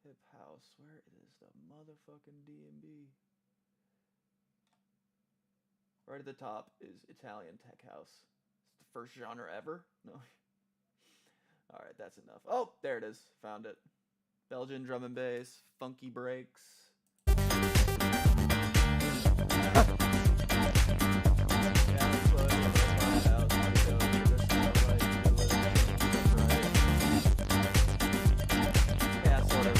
hip house. Where is the motherfucking D&B? Right at the top is Italian tech house. It's the first genre ever? No. Alright, that's enough. Oh, there it is. Found it. Belgian drum and bass, funky breaks. Yeah, sort of.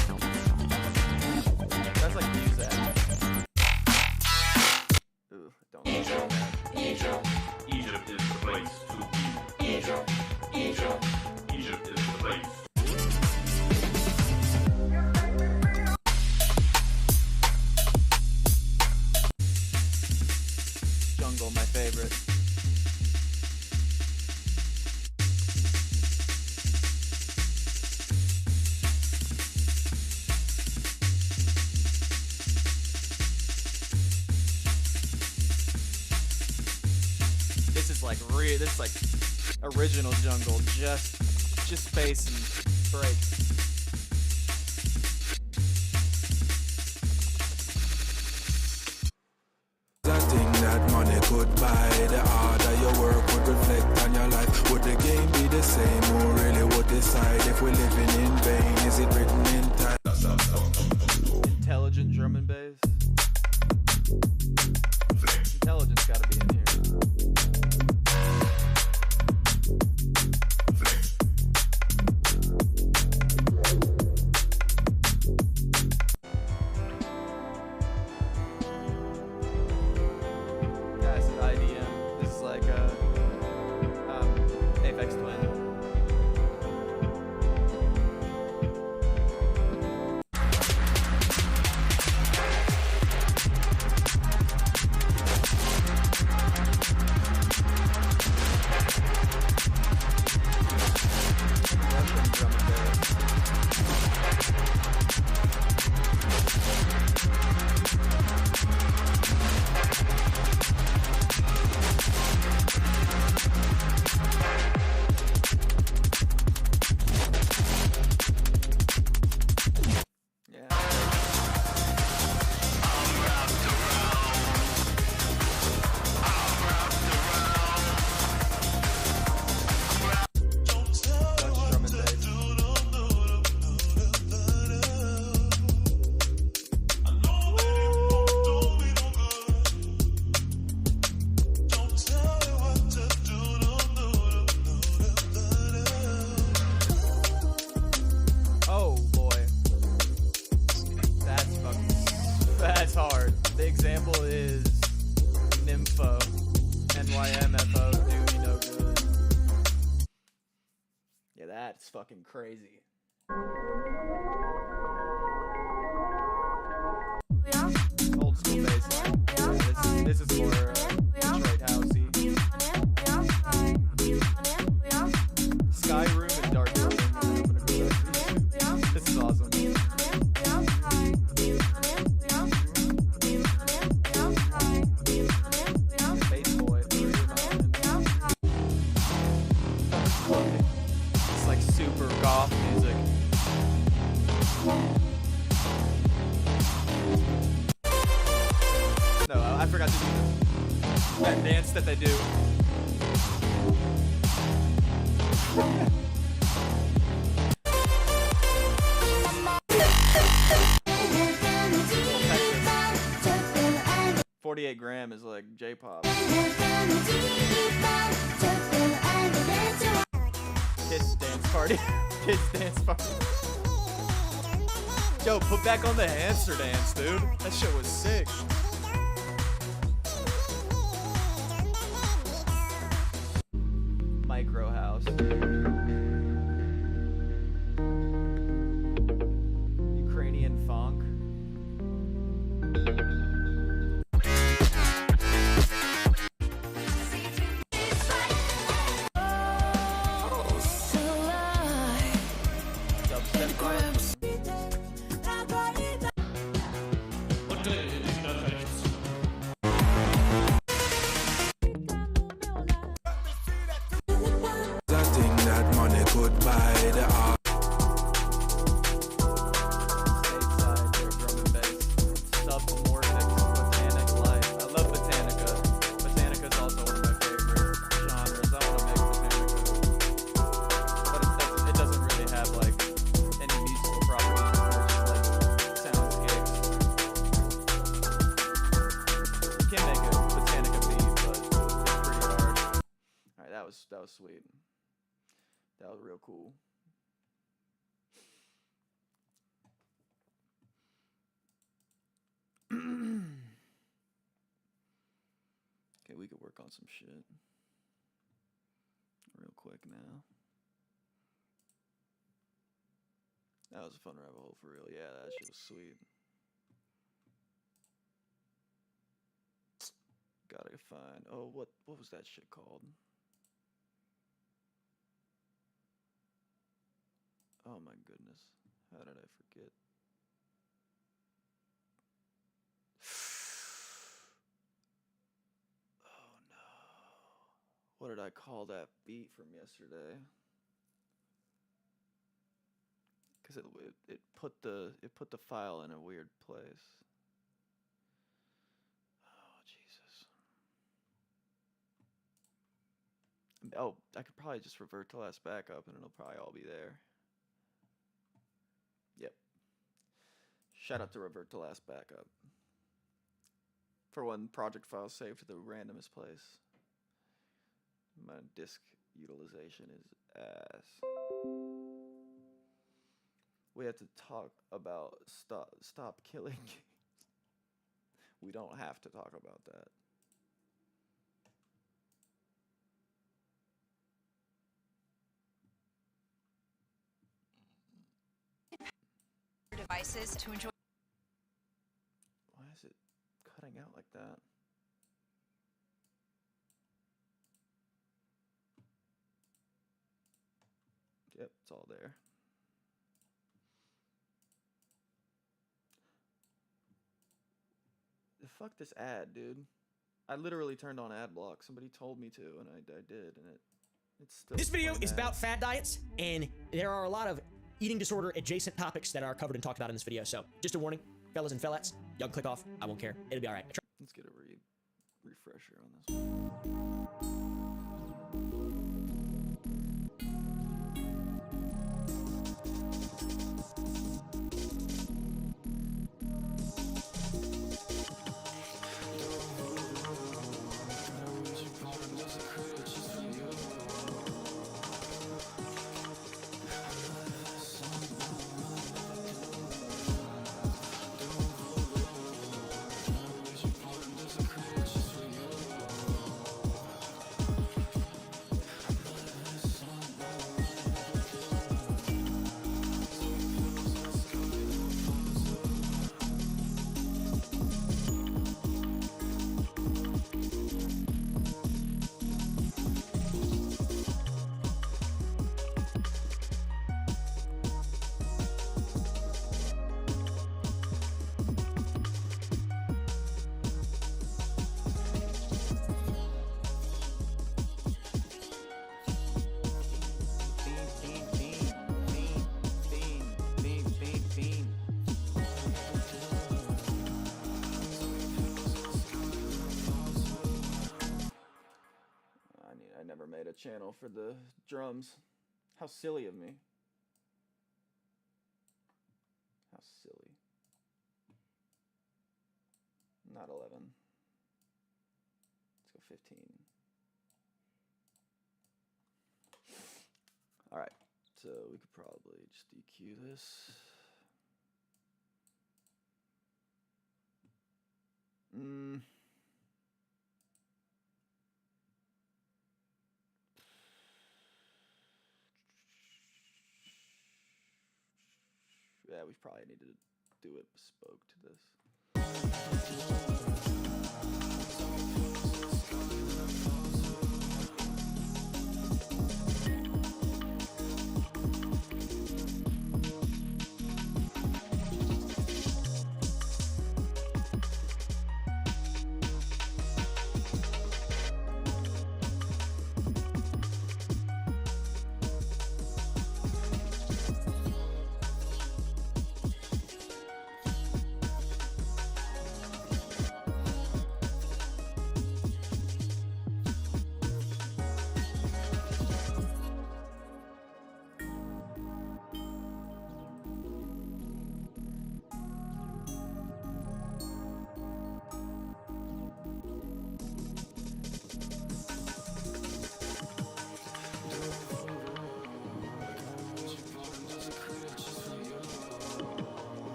That's like music. Ooh, don't know. Egypt is the place to be. Egypt is the place. Jungle, my favorite. This is like this is like original jungle, just bass and breaks. I think that money could buy the harder your work would reflect on your life. Would the game be the same? Who really would decide if we're living in vain? Is it written in time? Intelligent drum and bass. Intelligence gotta be in here. That's an IDM. This is like Aphex Twin. Oh boy. That's hard. The example is Nympho. NYMFO, do me no good. Yeah, that's fucking crazy. Old school bass line. This is more Detroit housey. Skyroom and Dark Room. This is awesome. Bass boy. It's like super goth music. No, I forgot to do that dance that they do. 48 gram is like J-pop. Kiss dance party. Kiss dance party. Yo, put back on the hamster dance, dude. That shit was sick. Micro house. Ukrainian funk. Dubstep vibes. I think that money could buy the art. Stateside, their drum and bass. Submorphic, Botanic Life. I love Botanica. Botanica is also one of my favorite genres. I want to make Botanica. But it doesn't really have like any musical properties. It's more just like soundscapes. You can make a Botanica beat, but it's pretty hard. Alright, that was sweet. That was real cool. Okay, we could work on some shit real quick now. That was a fun rabbit hole for real. Yeah, that shit was sweet. Gotta find. Oh, what was that shit called? Oh my goodness. How did I forget? Oh no. What did I call that beat from yesterday? Cuz it put the file in a weird place. Oh Jesus. Oh, I could probably just revert to last backup and it'll probably all be there. Yep. Shout out to revert to last backup. For when project files saved to the randomest place. My disk utilization is ass. We have to talk about stop killing games. We don't have to talk about that. Devices to enjoy. Why is it cutting out like that? Yep, it's all there. Fuck this ad, dude. I literally turned on ad block. Somebody told me to, and I did, and it's still. This video is about fad diets, and there are a lot of eating disorder adjacent topics that are covered and talked about in this video. So just a warning, fellas and fellettes, y'all can click off. I won't care. It'll be all right. Let's get a refresher on this one. I never made a channel for the drums. How silly of me. How silly. Not 11. 15. Alright, so we could probably just EQ this. Yeah, we probably need to do it bespoke to this.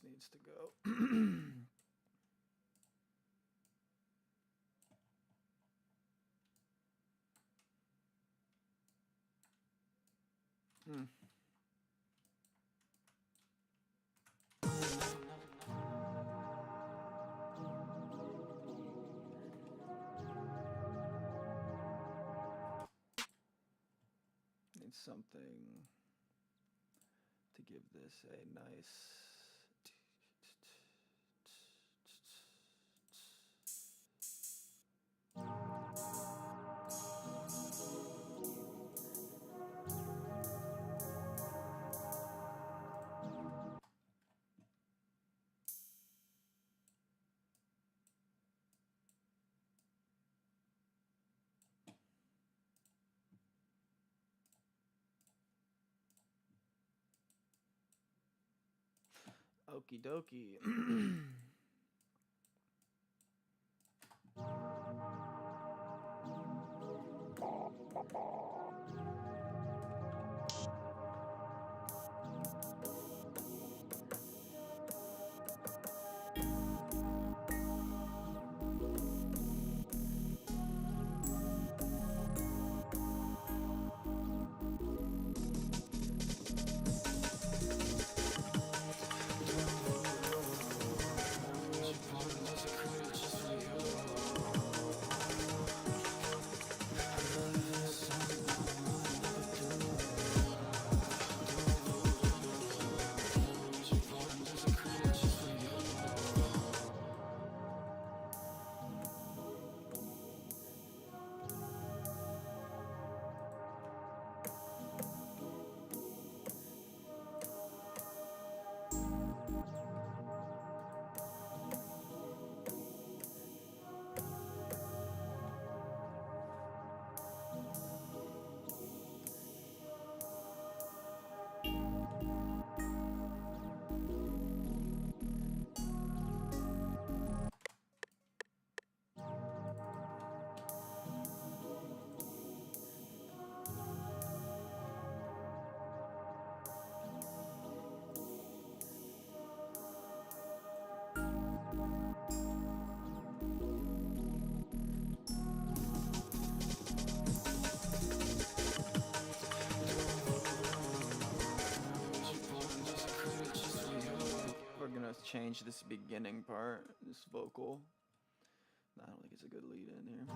Needs to go. Need something to give this a nice. Okie dokie. change this beginning part, this vocal. I don't think it's a good lead in here.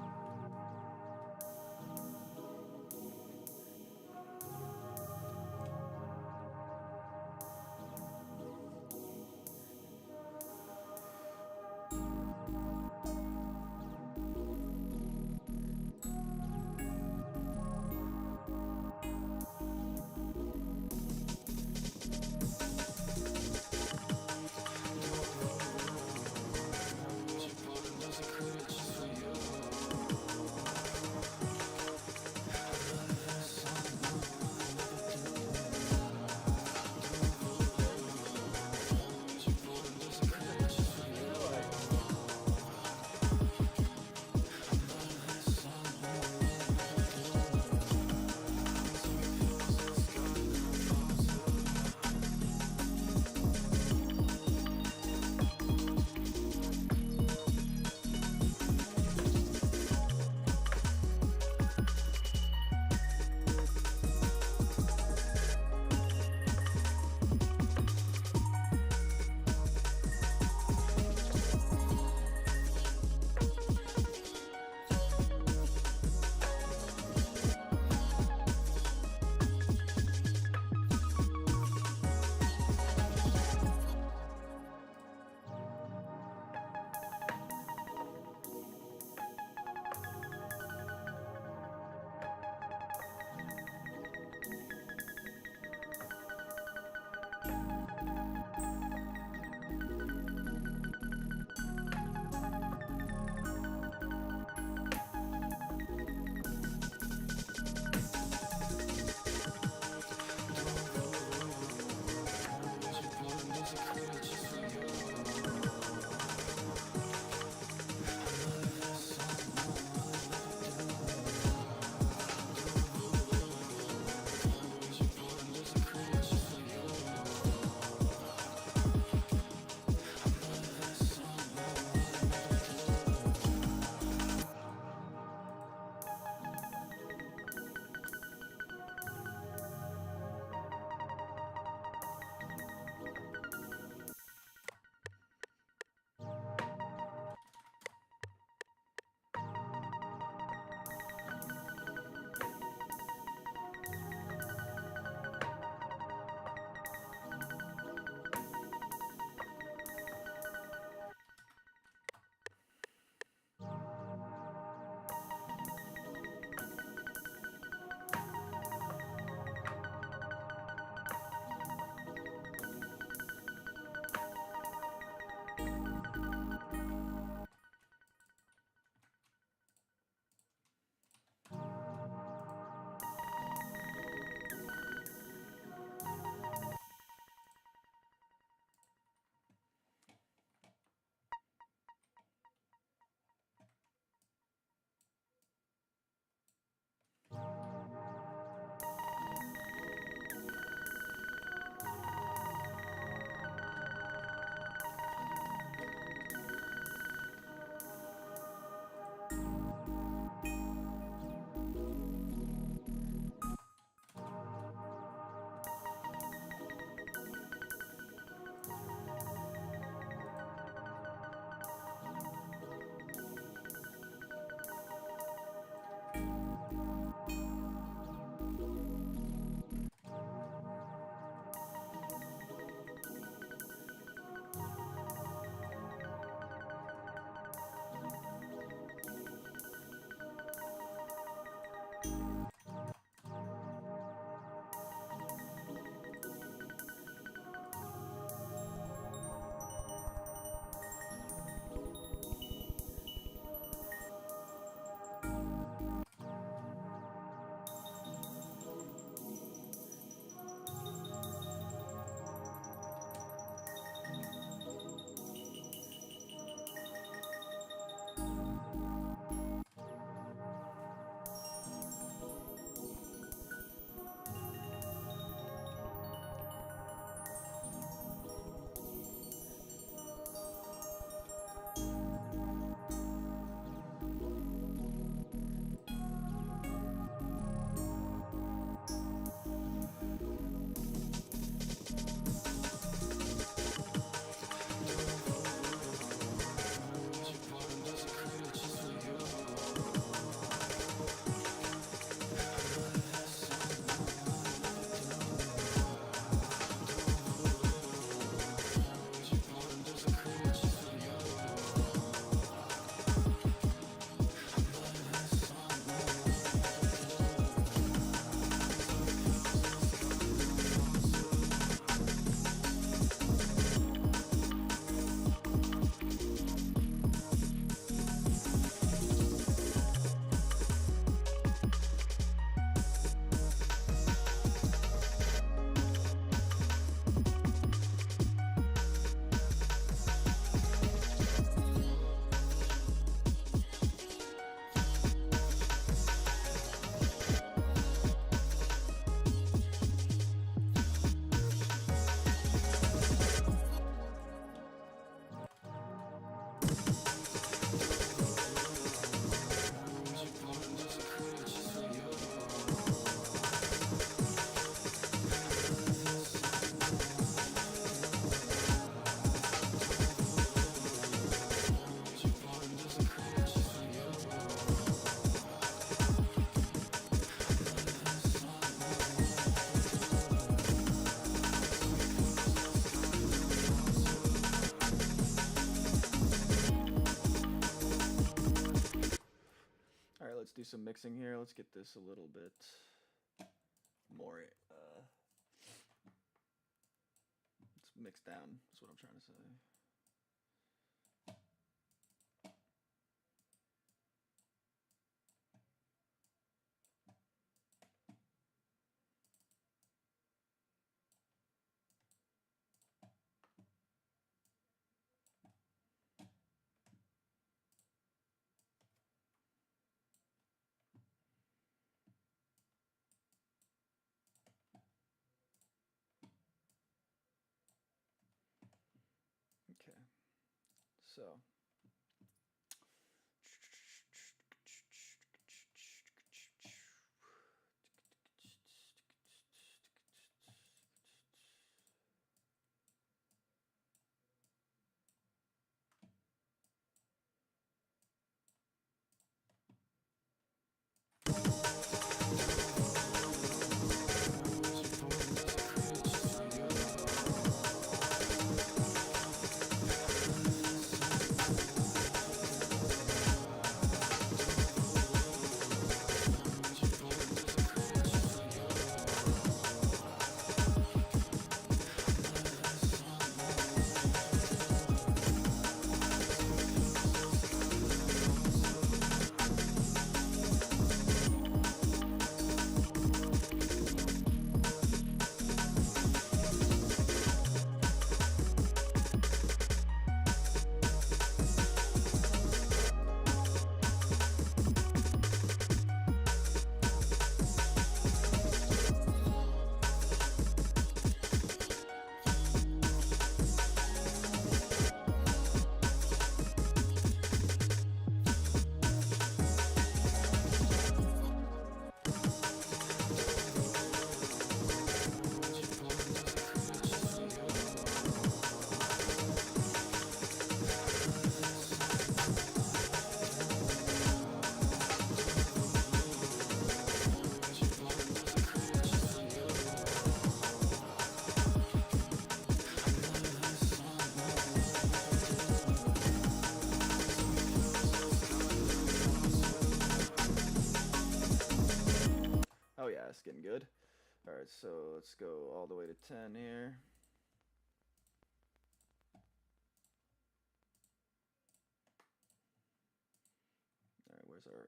let's do some mixing here. Let's get this a little bit more, let's mix down, that's what I'm trying to say. Okay, so oh yeah, it's getting good. All right, so let's go all the way to 10 here. All right, where's our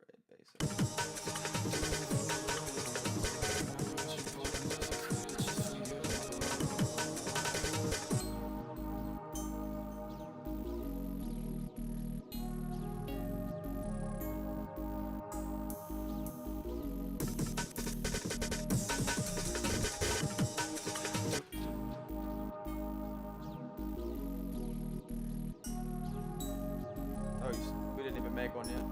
oh, we didn't even make one yet.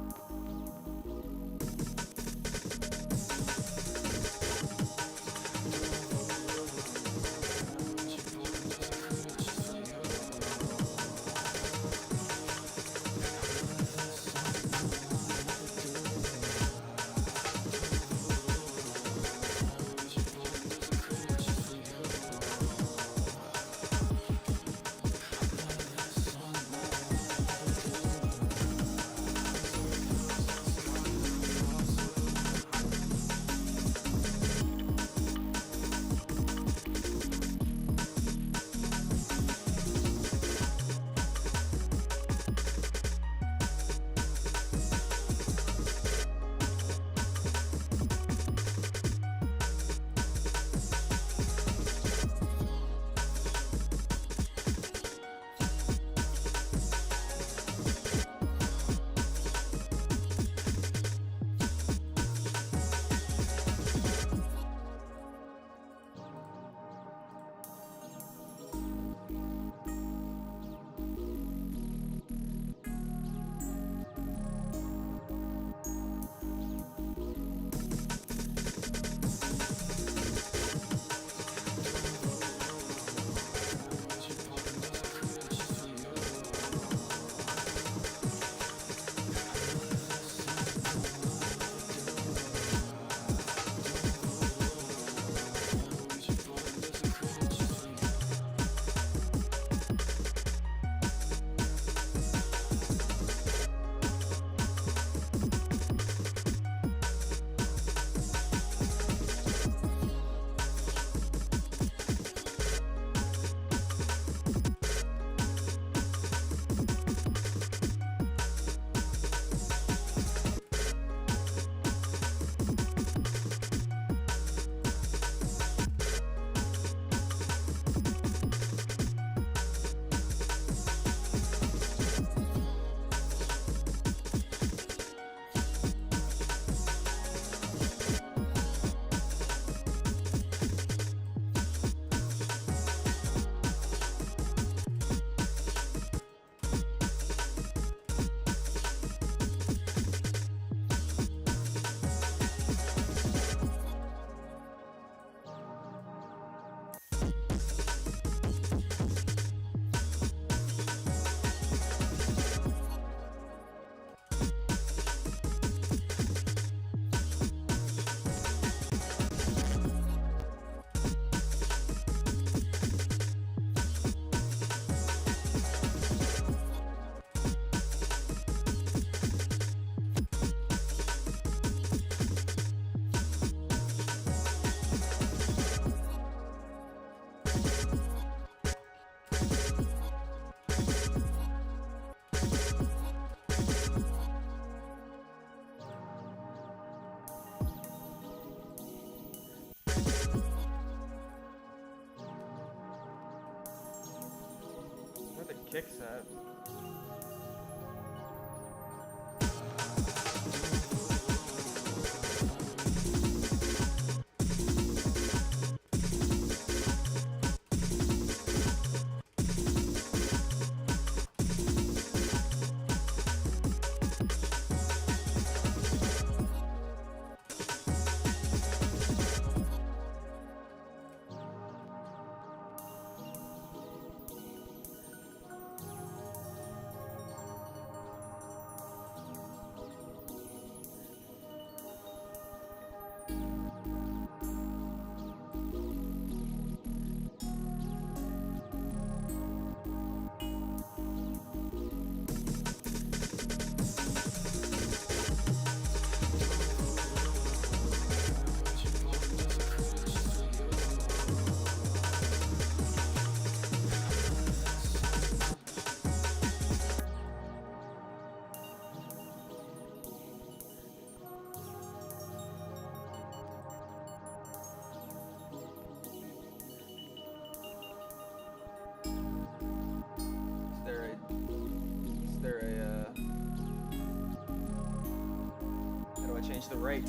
kick set. How do I change the rate?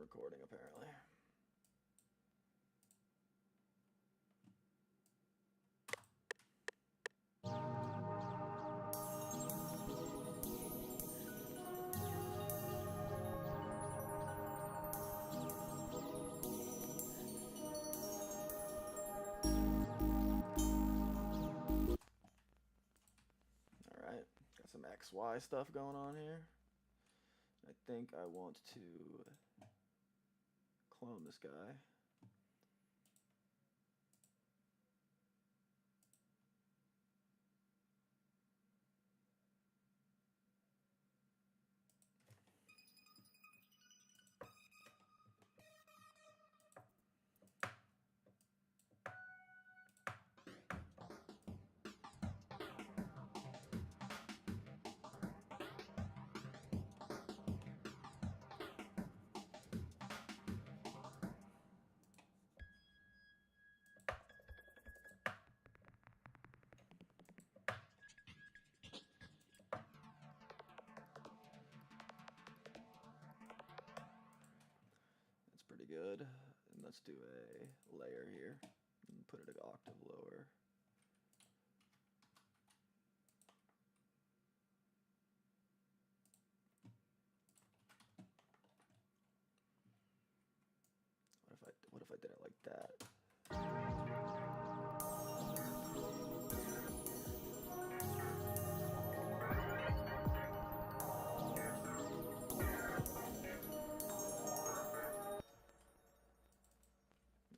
Recording apparently. Alright, got some XY stuff going on here. I think I want to clone this guy. good. And let's do a layer here and put it an octave lower. What if I did it like that?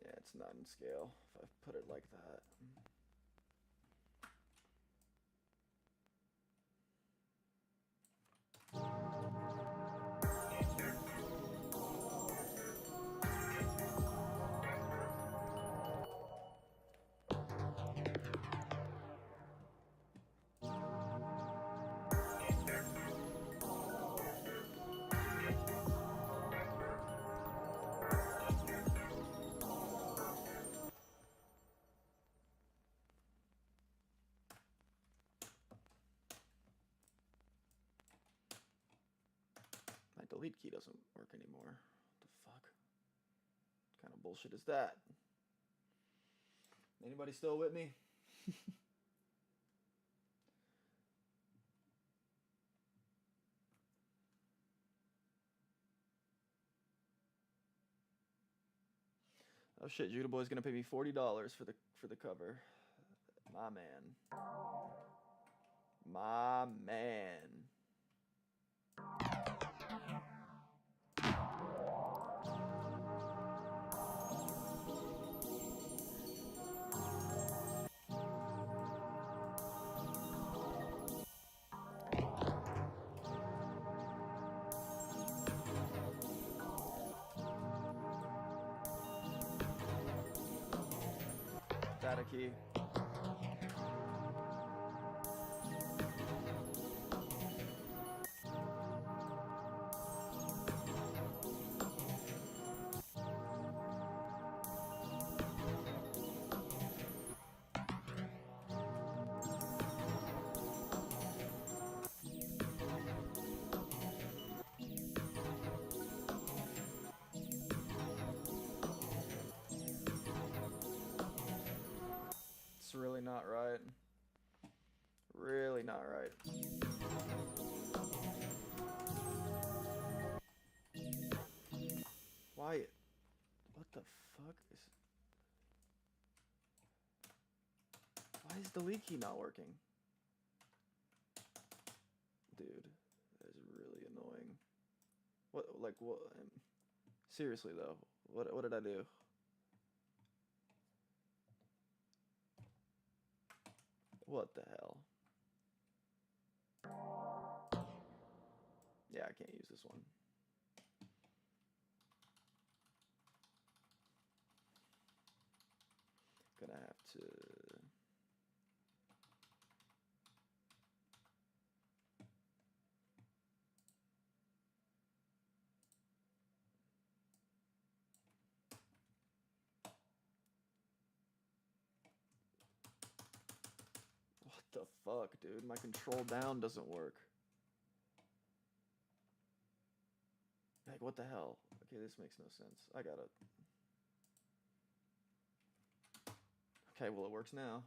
Yeah, it's not in scale if I put it like that. My delete key doesn't work anymore. What the fuck? What kind of bullshit is that? Anybody still with me? Oh shit, Judahboy's gonna pay me $40 for the cover. My man. My man. Data key. It's really not right. Really not right. Wyatt, what the fuck is... Why is the delete key not working? Dude, that is really annoying. What, like, what... seriously, though, what did I do? What the hell? Yeah, I can't use this one. Gonna have to... What the fuck, dude? My control down doesn't work. Like, what the hell? Okay, this makes no sense. I gotta... Okay, well, it works now.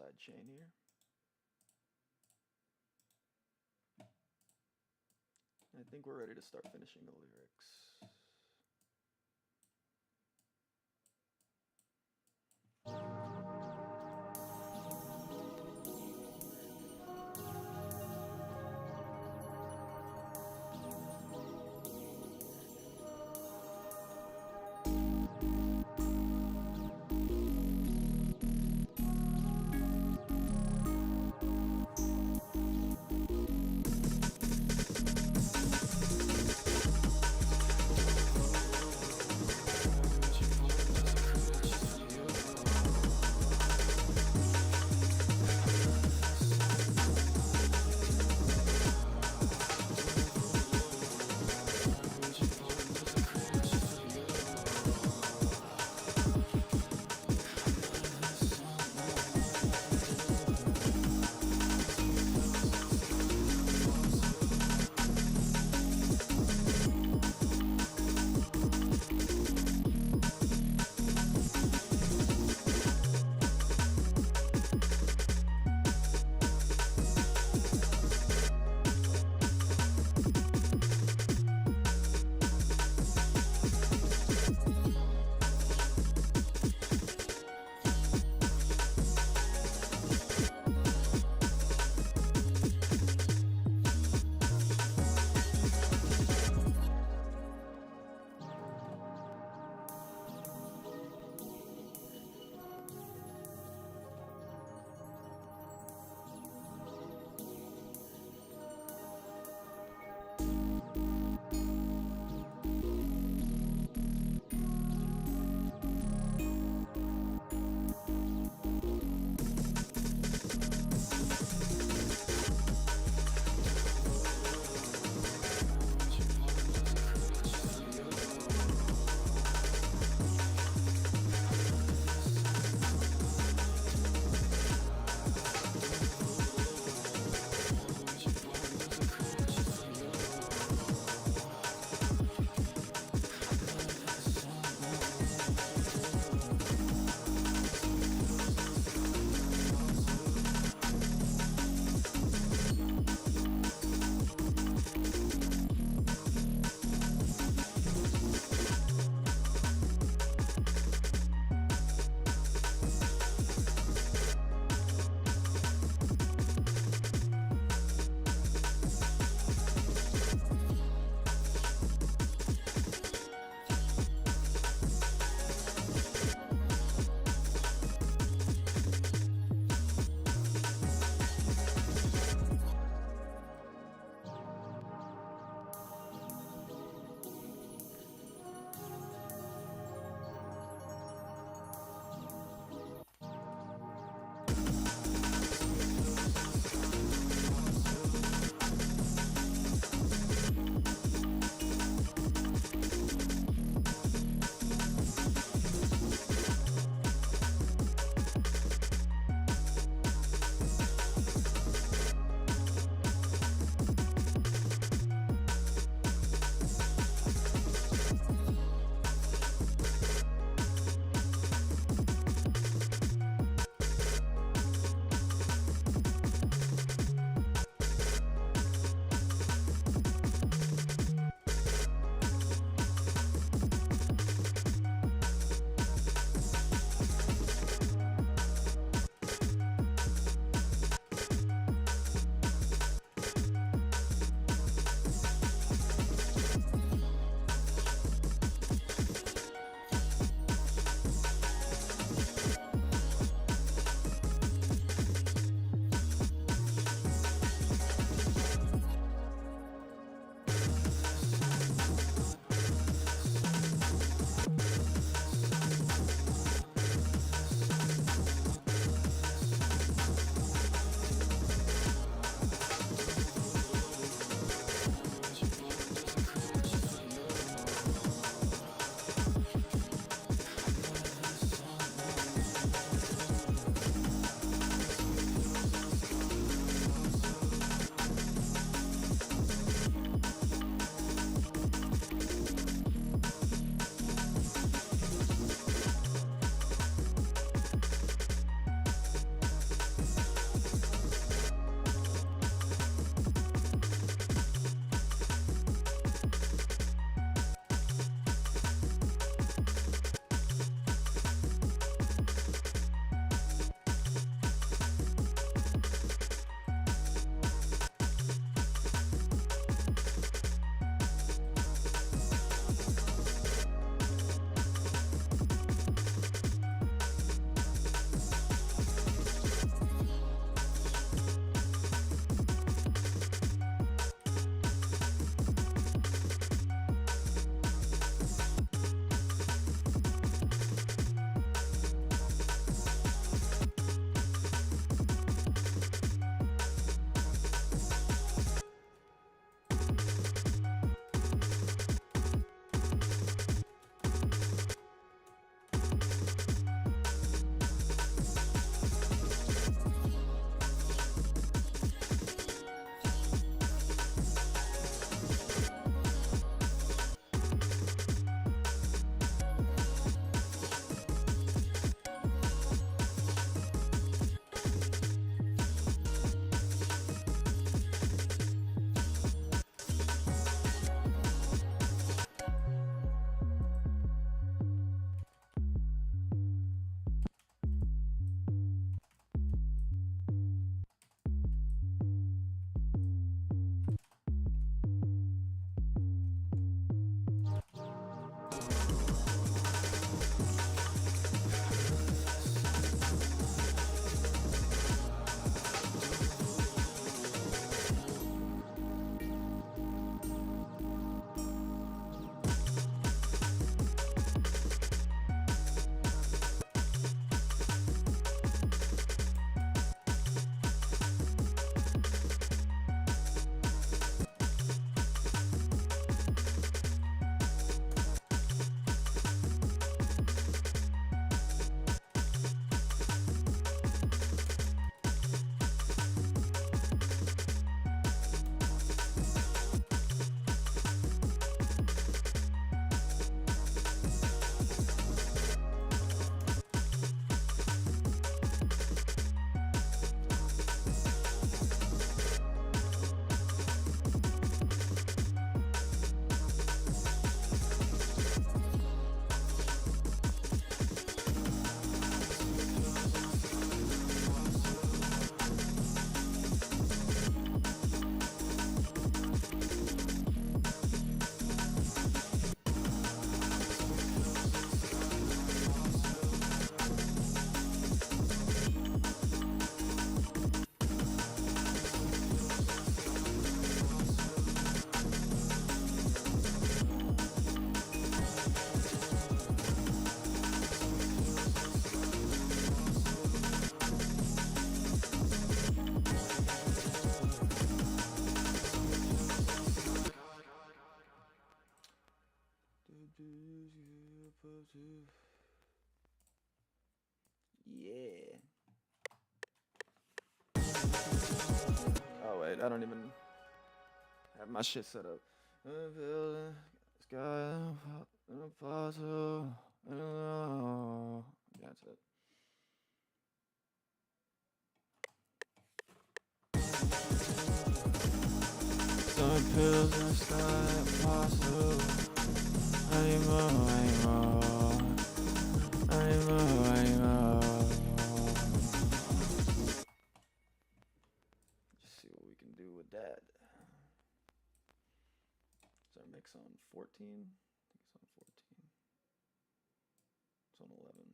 sidechain here. I think we're ready to start finishing the lyrics. I don't even have my shit set up. Sky, that's it. Some pills in the sky, apostle. Just see what we can do with that. Is our mix on 14? I think it's on 14. It's on 11.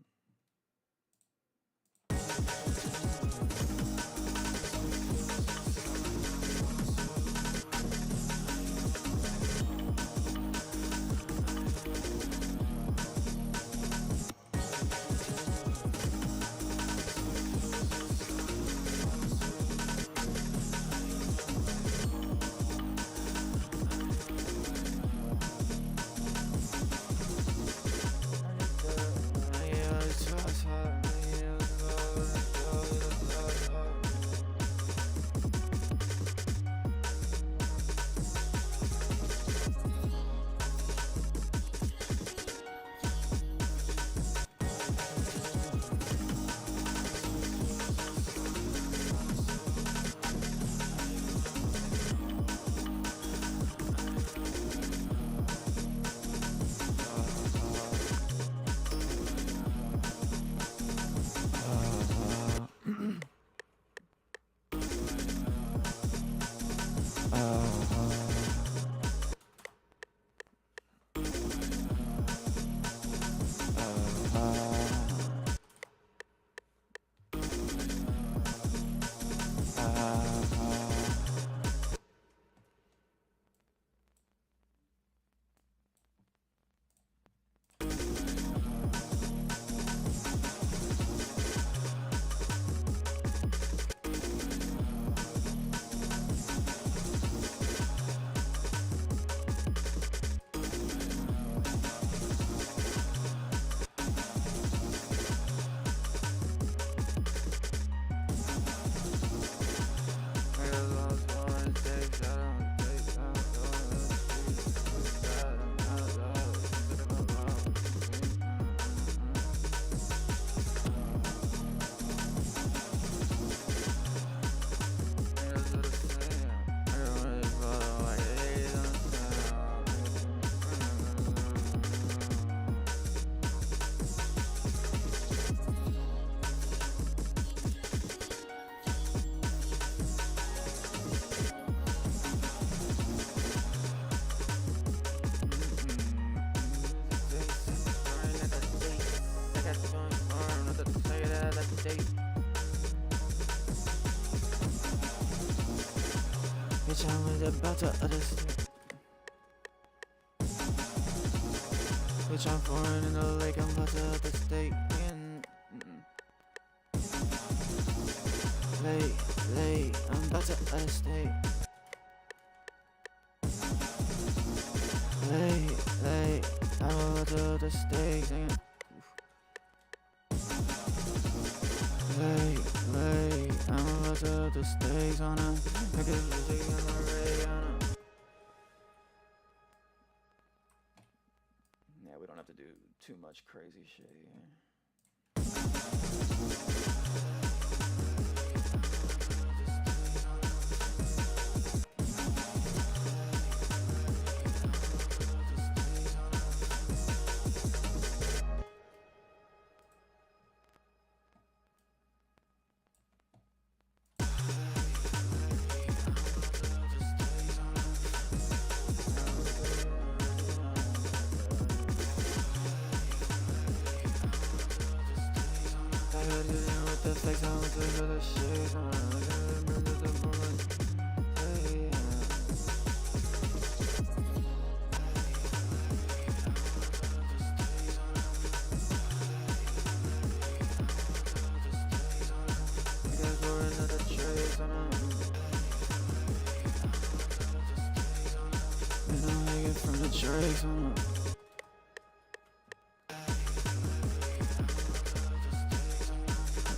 Bitch, I'm about to understand. Bitch, I'm foreign in the lake, I'm about to up the state. Late, I'm about to up the state. Late, I'm about to up the state. Late, I'm about to up the stakes on a yeah, we don't have to do too much crazy shit here.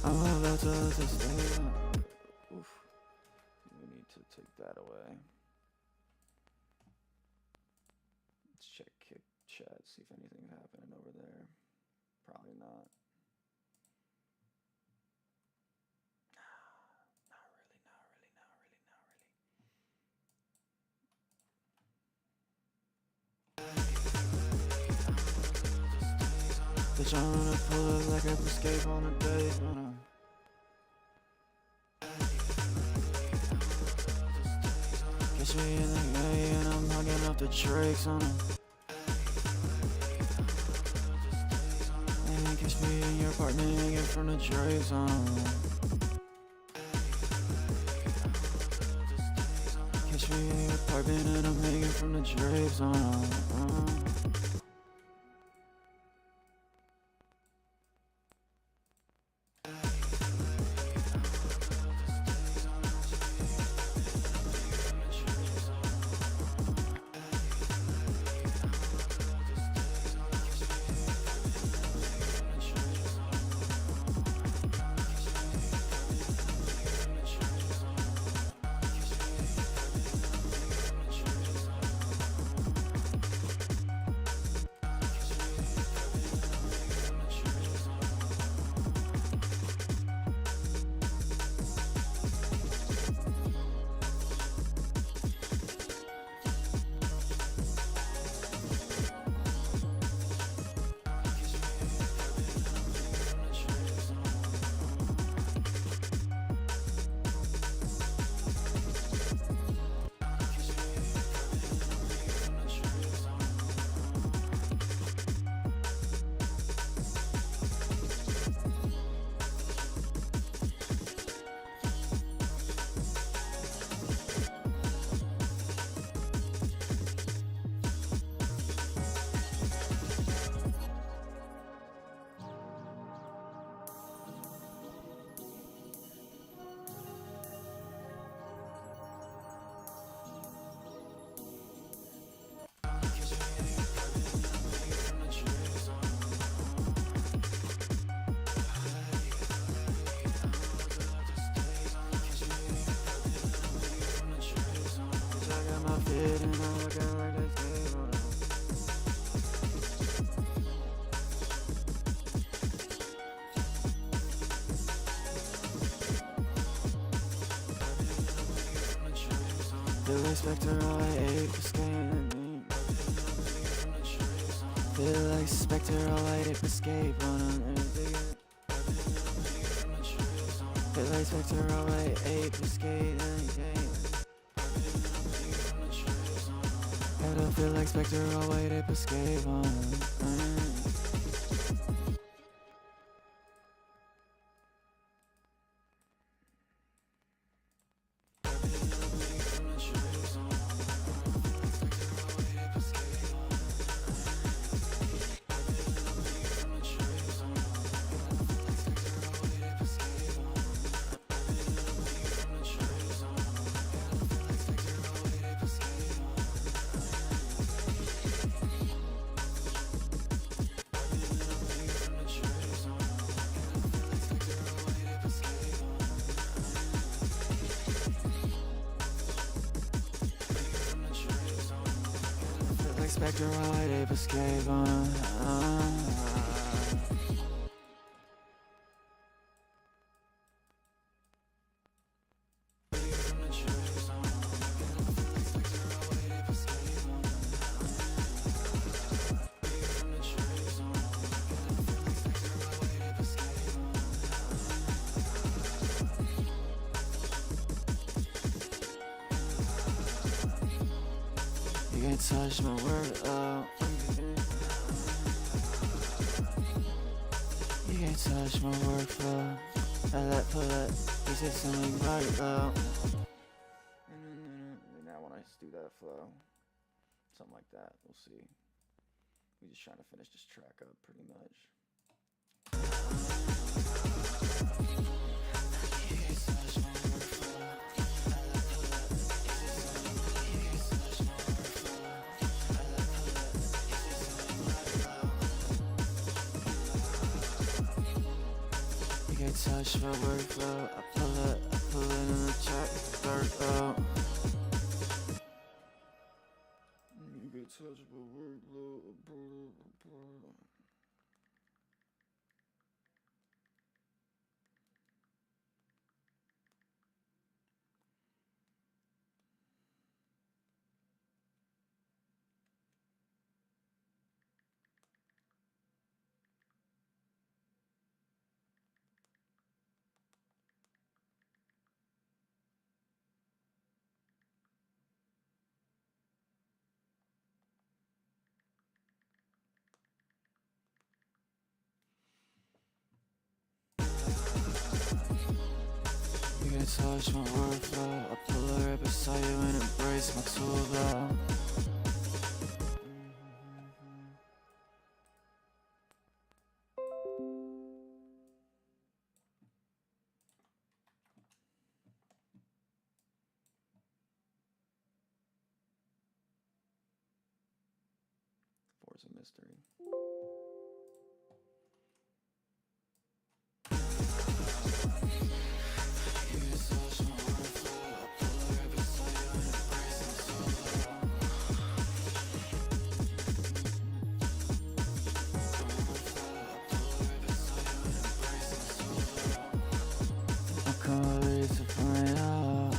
I'm about to stay. Oof. We need to take that trying to pull it like a escape on a day. Catch me in the A and I'm hugging up the drakes on them. And catch me in your apartment hanging from the drapes on them. Catch me in your apartment and I'm hanging from the drapes on them. Feel like Spectre, all I ate was scared. Feel like Spectre, all I ate was escape on everything. Feel like Spectre, all I ate was escape. I don't feel like Spectre, all I ate was escape on. Spectre, all I ate was escape on. You can't touch my workflow. You can't touch my workflow. Pull it. You said something right though. Now when I do that flow, something like that, we'll see. We're just trying to finish this track up pretty much. You can't touch my workflow. Touch my workflow, I pull it in the track, workflow. You can touch my workflow, I pull it. touch my workflow. I pull her right beside you and embrace my tool belt. Four's a mystery. I can't wait to find out.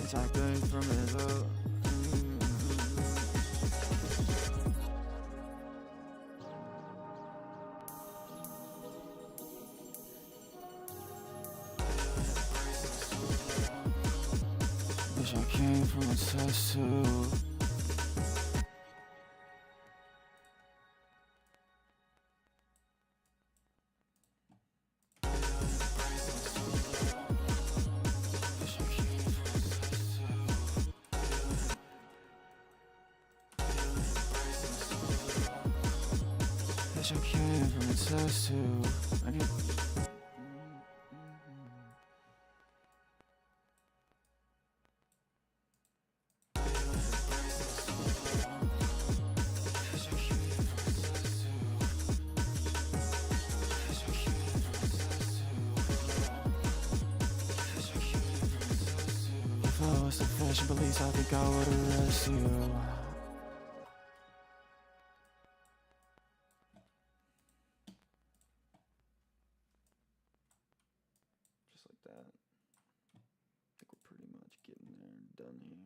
Attacking from his up. Wish I came from a test tube. Wish I came from a test tube. I need. If I was the fashion police, I think I would arrest you. Just like that. I think we're pretty much getting there and done here.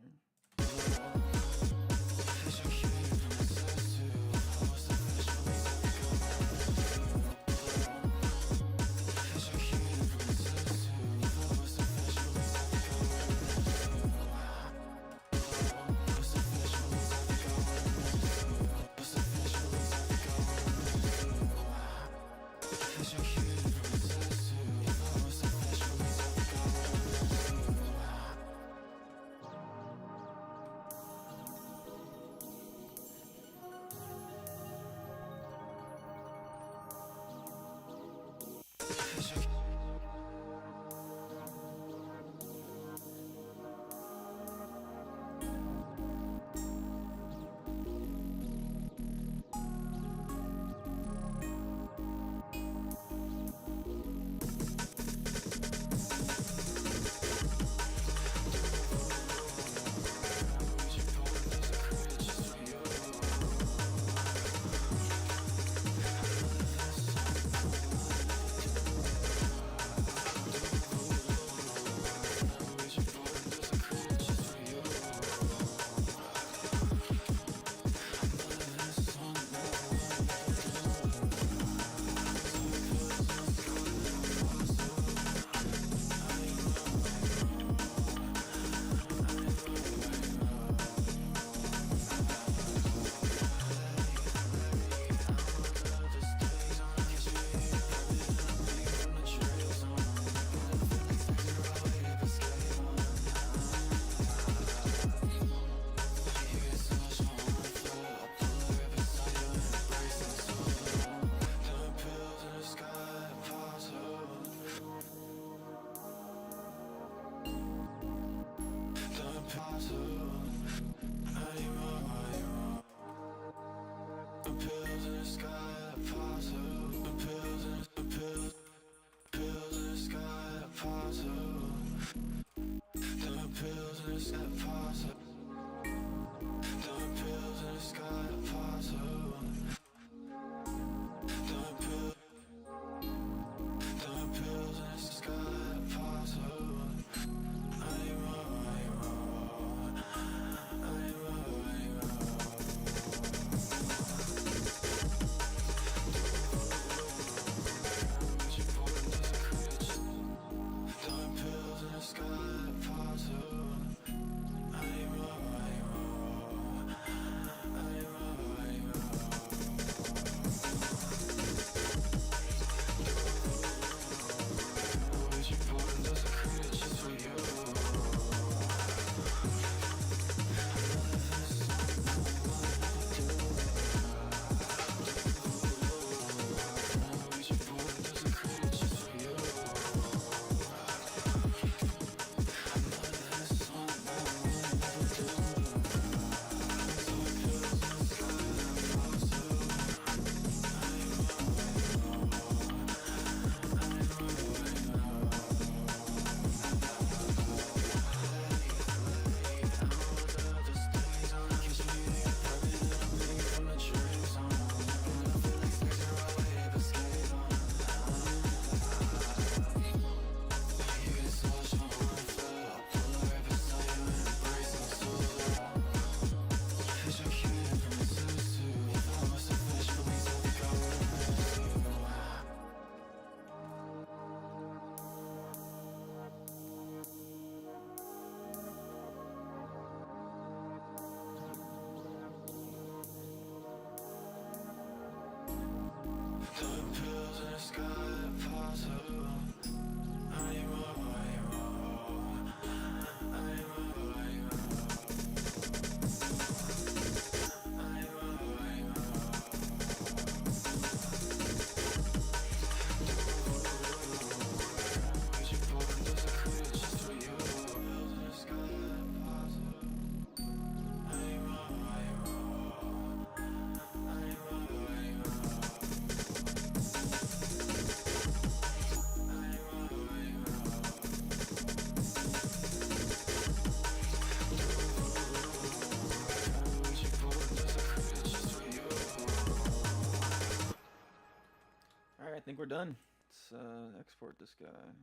think we're done. Let's export this guy. I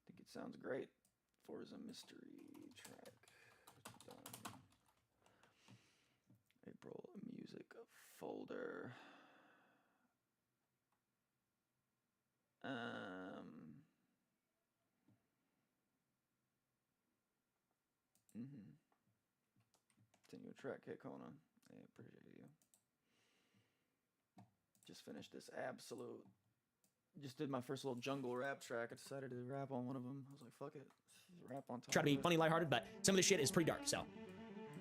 think it sounds great. Forza mystery track. Done. April music folder. Continue track. Hey, Kona. I appreciate you. Just finished this absolute. Just did my first little jungle rap track. I decided to rap on one of them. I was like, fuck it. Rap on top. Try to be funny, lighthearted, but some of the shit is pretty dark, so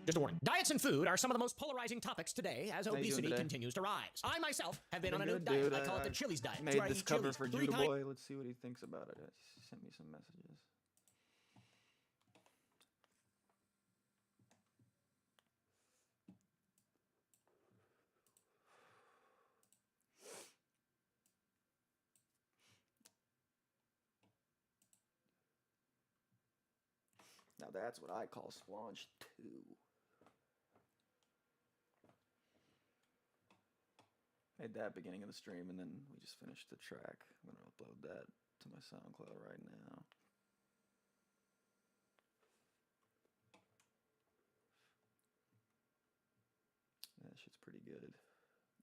just a warning. Diets and food are some of the most polarizing topics today as obesity continues to rise. I myself have been on a new diet. I call it the Chili's diet. Made this cover for Judahboy. Let's see what he thinks about it. He sent me some messages. Now that's what I call Splanch 2. Made that beginning of the stream, and then we just finished the track. I'm gonna upload that to my SoundCloud right now. That shit's pretty good.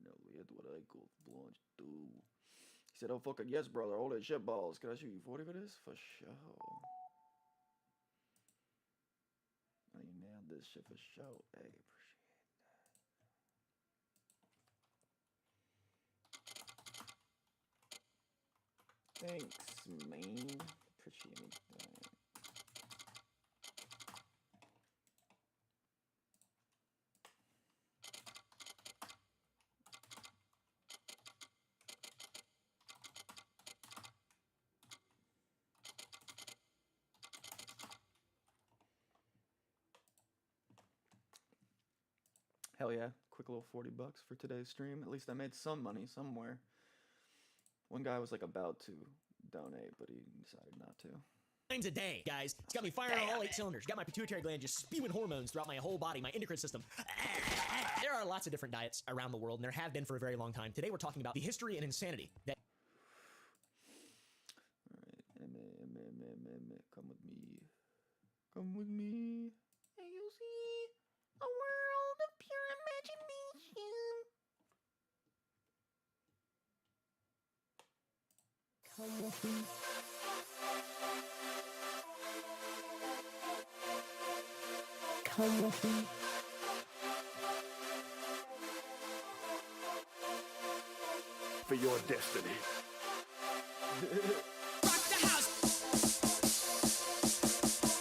No, that's what I call Splanch 2. He said, "Oh fucking yes, brother. All that shit balls. Can I shoot you 40 for this? For sure." You nailed this shit for sure. Hey, appreciate that. Thanks, man. Appreciate that. Hell yeah, quick little $40 for today's stream. At least I made some money somewhere. One guy was like about to donate, but he decided not to. Times a day, guys. It's got me firing on all 8 cylinders. Got my pituitary gland just spewing hormones throughout my whole body, my endocrine system. There are lots of different diets around the world, and there have been for a very long time. Today we're talking about the history and insanity that... Alright, come with me. Come with me. And you'll see a world of pure imagination. Come with me. Come with me. For your destiny. Rock the house!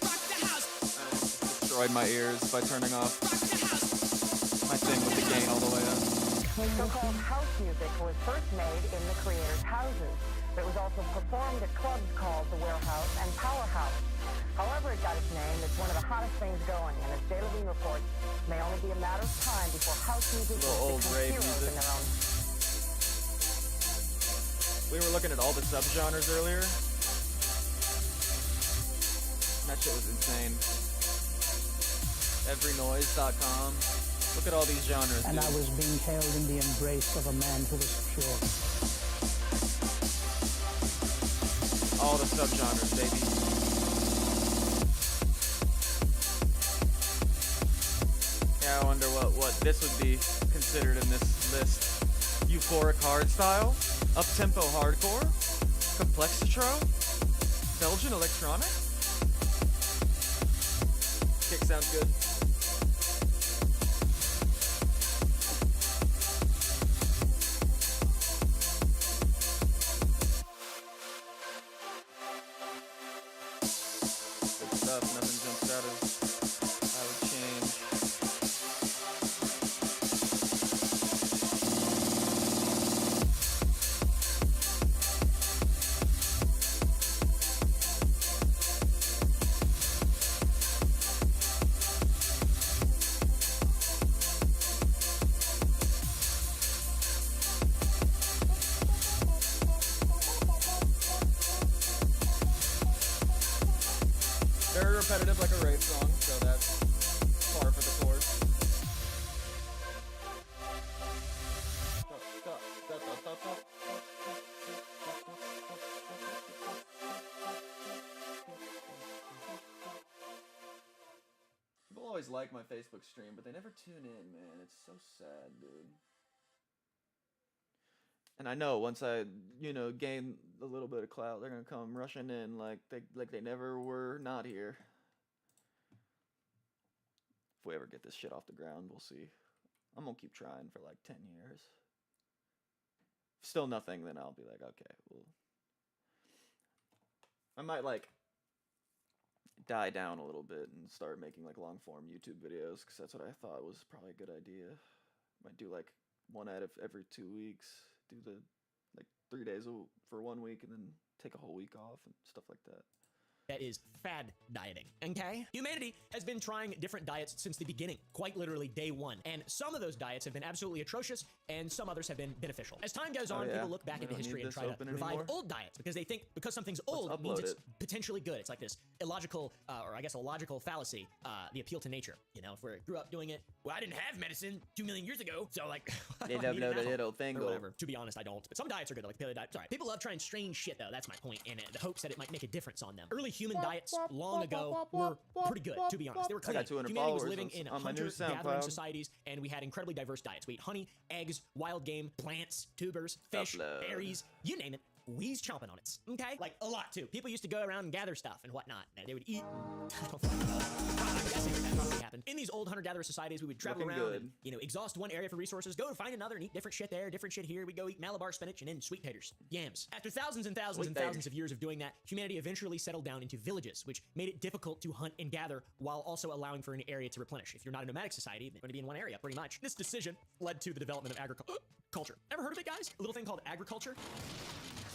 Rock the house! I destroyed my ears by turning off my thing with the gain all the way up. So-called house music was first made in the creators' houses. It was also performed at clubs called the Warehouse and Powerhouse. However it got its name, it's one of the hottest things going, and as Jay Levine reports, it may only be a matter of time before house music will become heroes in their own. We were looking at all the subgenres earlier. That shit was insane. Everynoise.com. Look at all these genres. And I was being held in the embrace of a man who was pure. All the subgenres, baby. Yeah, I wonder what this would be considered in this list. Euphoric hardstyle, up-tempo hardcore, complexitro, Belgian electronic. Kick sounds good. Good stuff, nothing jumps out as I would change. Very repetitive like a rave song, so that's par for the course. always like my Facebook stream, but they never tune in, man. It's so sad, dude. And I know once I, you know, gain a little bit of clout, they're gonna come rushing in like they never were not here. If we ever get this shit off the ground, we'll see. I'm gonna keep trying for like 10 years. If still nothing, then I'll be like, okay, well, I might like die down a little bit and start making like long form YouTube videos, because that's what I thought was probably a good idea. Might do like one out of every 2 weeks. Do the like 3 days for 1 week and then take a whole week off and stuff like that. That is fad dieting, okay? Humanity has been trying different diets since the beginning, quite literally day one. And some of those diets have been absolutely atrocious, and some others have been beneficial. As time goes on, people look back into history and try to revive old diets, because they think because something's old, it means it's potentially good. It's like this illogical, or I guess a logical fallacy, the appeal to nature. You know, if we grew up doing it, well, I didn't have medicine 2 million years ago, so like, I don't need it now, or whatever. To be honest, I don't. But some diets are good, like paleo diet. Sorry, people love trying strange shit, though. That's my point, and the hopes that it might make a difference on them. Early human diets long ago were pretty good, to be honest. They were clean. Humanity was living in hunter-gathering societies, and we had incredibly diverse diets. We ate honey, eggs, wild game, plants, tubers, fish, berries, you name it. We's chomping on it, okay? Like, a lot, too. People used to go around and gather stuff and whatnot. And they would eat. I don't fucking know. I'm guessing that probably happened. In these old hunter-gatherer societies, we would travel around and, you know, exhaust one area for resources, go and find another and eat different shit there, different shit here. We'd go eat Malabar spinach and then sweet taters, yams. After thousands and thousands and thousands of years of doing that, humanity eventually settled down into villages, which made it difficult to hunt and gather while also allowing for an area to replenish. If you're not a nomadic society, you're going to be in one area, pretty much. This decision led to the development of agriculture. Ever heard of it, guys? A little thing called agriculture?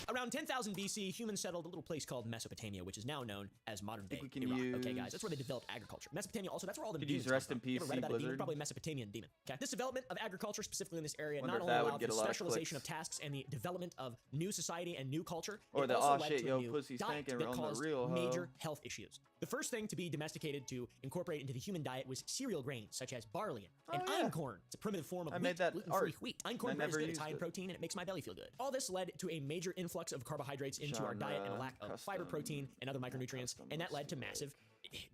Around 10,000 BC, humans settled a little place called Mesopotamia, which is now known as modern-day Iraq. Okay, guys, that's where they developed agriculture. Mesopotamia, also, that's where all the demons come from. You ever read about a demon? Probably a Mesopotamian demon. Okay, this development of agriculture, specifically in this area, not only allowed for the specialization of tasks and the development of new society and new culture, it also led to a new diet that caused major health issues. The first thing to be domesticated to incorporate into the human diet was cereal grains, such as barley and einkorn. It's a primitive form of gluten-free wheat. Einkorn bread is good. It's high in protein, and it makes my belly feel good. All this led to a major influx of carbohydrates into our diet and a lack of fiber, protein, and other micronutrients, and that led to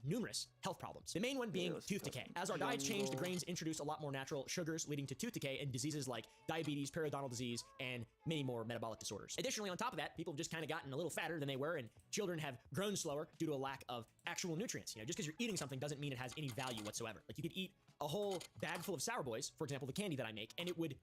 numerous health problems. The main one being tooth decay. As our diets changed, the grains introduced a lot more natural sugars, leading to tooth decay and diseases like diabetes, periodontal disease, and many more metabolic disorders. Additionally, on top of that, people have just kind of gotten a little fatter than they were, and children have grown slower due to a lack of actual nutrients. You know, just because you're eating something doesn't mean it has any value whatsoever. Like, you could eat a whole bag full of Sour Boys, for example, the candy that I make, and it would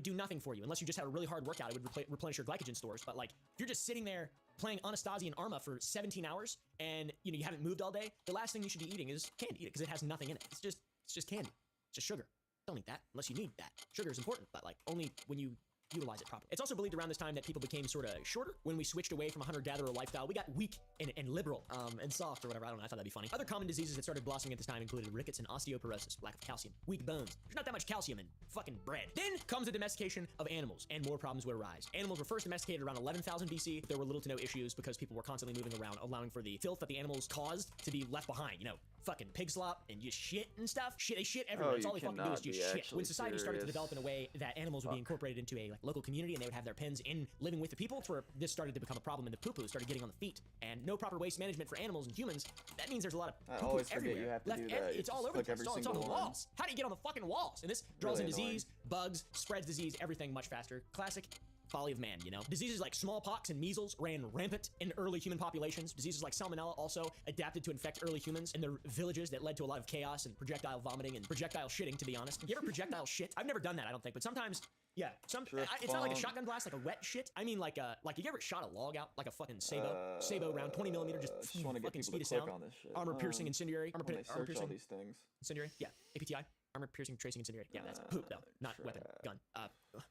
do nothing for you unless you just had a really hard workout. It would replenish your glycogen stores. But like, if you're just sitting there playing Anastasia and Arma for 17 hours and you haven't moved all day, the last thing you should be eating is candy, because it has nothing in it. It's just candy. It's just sugar. Don't eat that unless you need that. Sugar is important, but like only when you utilize it properly. It's also believed around this time that people became sort of shorter when we switched away from a hunter-gatherer lifestyle. We got weak and liberal, and soft or whatever. I don't know. I thought that'd be funny. Other common diseases that started blossoming at this time included rickets and osteoporosis, lack of calcium, weak bones. There's not that much calcium in fucking bread. Then comes the domestication of animals, and more problems would arise. Animals were first domesticated around 11,000 BC. There were little to no issues because people were constantly moving around, allowing for the filth that the animals caused to be left behind. You know, fucking pig slop and just shit and stuff. They shit everywhere. That's all they fucking do is just shit. When society started to develop in a way that animals would be incorporated into a local community, and they would have their pens in living with the people, it's where this started to become a problem, and the poo-poo started getting on the feet. And no proper waste management for animals and humans, that means there's a lot of poo-poo everywhere. You have to do that. It's all over the place. It's on the walls. How do you get on the fucking walls? And this draws in disease, bugs, spreads disease, everything much faster. Classic folly of man, you know? Diseases like smallpox and measles ran rampant in early human populations. Diseases like salmonella also adapted to infect early humans in their villages that led to a lot of chaos and projectile vomiting and projectile shitting, to be honest. You ever projectile shit? I've never done that, I don't think, but sometimes, yeah. It's not like a shotgun blast, like a wet shit. I mean, like you ever shot a log out, like a fucking Sabo round, 20 millimeter, just fucking speed of sound. Armor piercing incendiary. Armor piercing all these things. Incendiary, yeah. APTI. Armor piercing, tracing, incendiary. Yeah, that's poop, though, not weapon, gun.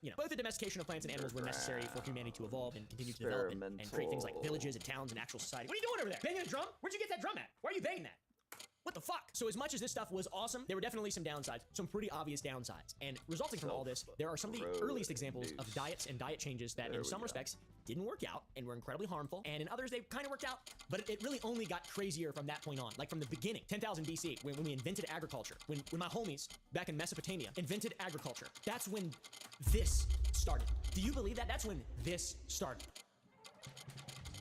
You know, both the domestication of plants and animals were necessary for humanity to evolve and continue to develop and create things like villages and towns and actual society. What are you doing over there? Banging a drum? Where'd you get that drum at? Why are you banging that? What the fuck? So as much as this stuff was awesome, there were definitely some downsides, some pretty obvious downsides. And resulting from all this, there are some of the earliest examples of diets and diet changes that in some respects didn't work out and were incredibly harmful. And in others, they kind of worked out, but it really only got crazier from that point on. Like from the beginning, 10,000 BC, when we invented agriculture, when my homies back in Mesopotamia invented agriculture, that's when this started. Do you believe that? That's when this started.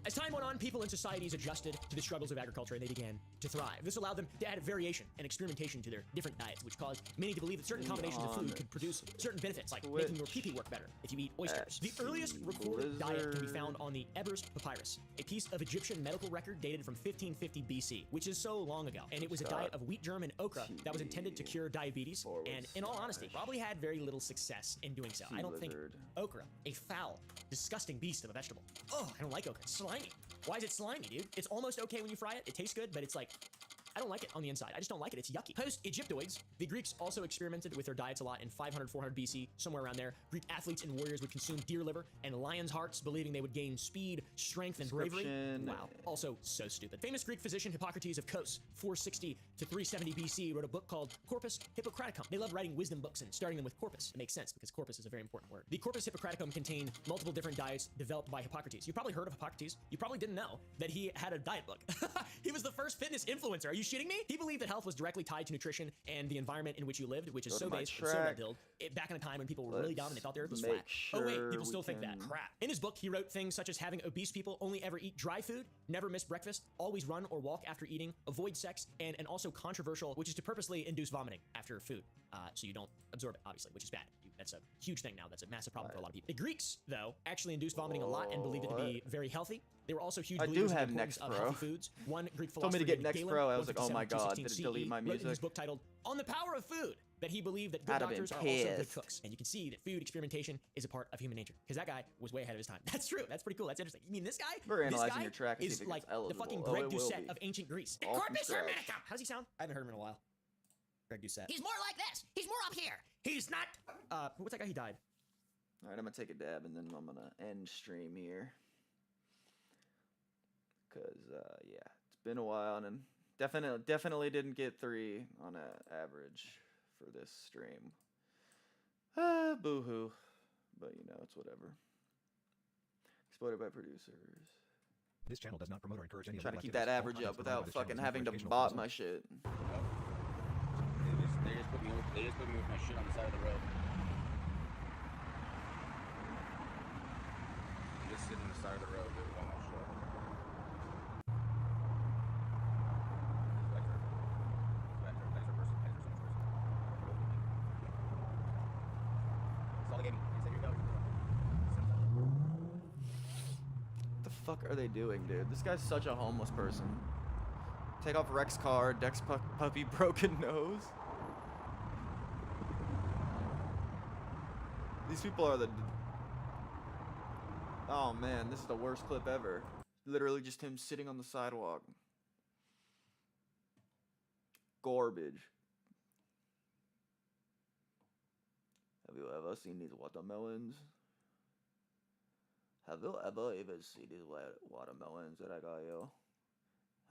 As time went on, people and societies adjusted to the struggles of agriculture and they began to thrive. This allowed them to add variation and experimentation to their different diets, which caused many to believe that certain combinations of food could produce certain benefits, like making your pee-pee work better if you eat oysters. The earliest recorded diet can be found on the Ebers Papyrus, a piece of Egyptian medical record dated from 1550 BC, which is so long ago. And it was a diet of wheat germ and okra that was intended to cure diabetes, and in all honesty, probably had very little success in doing so. I don't think okra, a foul, disgusting beast of a vegetable. Oh, I don't like okra. It's slimy. Why is it slimy, dude? It's almost okay when you fry it. It tastes good, but it's like, I don't like it on the inside. I just don't like it. It's yucky. Post-Egyptoids, the Greeks also experimented with their diets a lot in 500, 400 BC, somewhere around there. Greek athletes and warriors would consume deer liver and lion's hearts, believing they would gain speed, strength, and bravery. Wow. Also so stupid. Famous Greek physician Hippocrates of Kos, 460 to 370 BC, wrote a book called Corpus Hippocraticum. They loved writing wisdom books and starting them with corpus. It makes sense because corpus is a very important word. The Corpus Hippocraticum contained multiple different diets developed by Hippocrates. You probably heard of Hippocrates. You probably didn't know that he had a diet book. He was the first fitness influencer. Are you shitting me? He believed that health was directly tied to nutrition and the environment in which you lived, which is so based and so well-built. Back in a time when people were really dumb and they thought the earth was flat. Oh wait, people still think that. Crap. In his book, he wrote things such as having obese people only ever eat dry food, never miss breakfast, always run or walk after eating, avoid sex, and also controversial, which is to purposely induce vomiting after food, so you don't absorb it, obviously, which is bad. That's a huge thing now. That's a massive problem for a lot of people. The Greeks, though, actually induced vomiting a lot and believed it to be very healthy. They were also huge believers in the importance of healthy foods. One Greek philosopher told me to get Next Galen, Pro. I was like, oh my god, 157 did it delete my CE, wrote in his music? book titled "On the Power of Food" that he believed that good doctors are also good cooks. And you can see that food experimentation is a part of human nature. Because that guy was way ahead of his time. That's true. That's pretty cool. That's interesting. You mean this guy? We're this analyzing guy your track and see is if it like gets eligible. the fucking Oh, Greg it will Doucette be. of ancient Greece. All from Corpus scratch. Hermeticum. How does he sound? I haven't heard him in a while. Greg Doucette. He's more like this. He's more up here. He's not. What's that guy? He died. All right, I'm gonna take a dab and then I'm gonna end stream here. Cause yeah, it's been a while and definitely didn't get 3 on an average for this stream. Boo-hoo. But you know, it's whatever. Exploited by producers. This channel does not promote or encourage any. Trying to keep that average up without fucking having to bot my shit. They just put me with my shit on the side of the road. I'm just sitting on the side of the road with all my shit. That's all they gave me. They said you're done. What the fuck are they doing, dude? This guy's such a homeless person. Take off Rex car, Dex puppy, broken nose. These people are the... Oh man, this is the worst clip ever. Literally just him sitting on the sidewalk. Garbage. Have you ever seen these watermelons? Have you ever even seen these watermelons that I got you?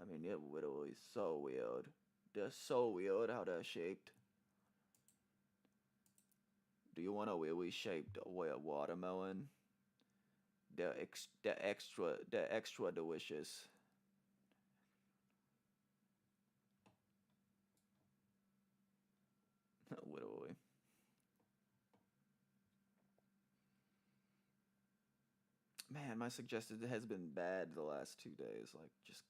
I mean, they're literally so weird. They're so weird how they're shaped. Do you want a weirdly shaped watermelon? They're extra delicious. Literally. Man, my suggested has been bad the last 2 days. Like, just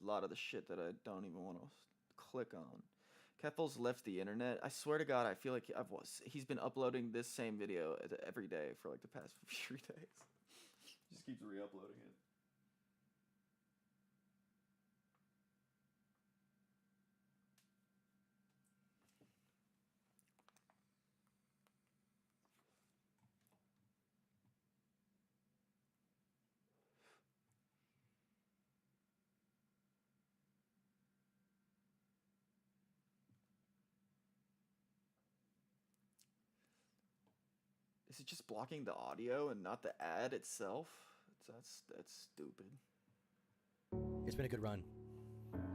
a lot of the shit that I don't even want to click on. Kethel's left the internet. I swear to God, I feel like he's been uploading this same video every day for like the past few days. Just keeps re-uploading it. Is it just blocking the audio and not the ad itself? That's stupid. It's been a good run.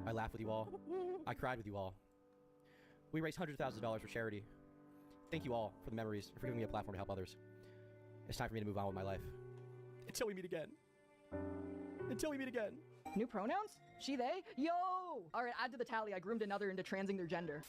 I laughed with you all. I cried with you all. We raised hundreds of thousands of dollars for charity. Thank you all for the memories and for giving me a platform to help others. It's time for me to move on with my life. Until we meet again. Until we meet again. New pronouns? She, they? Yo! Alright, add to the tally. I groomed another into transing their gender.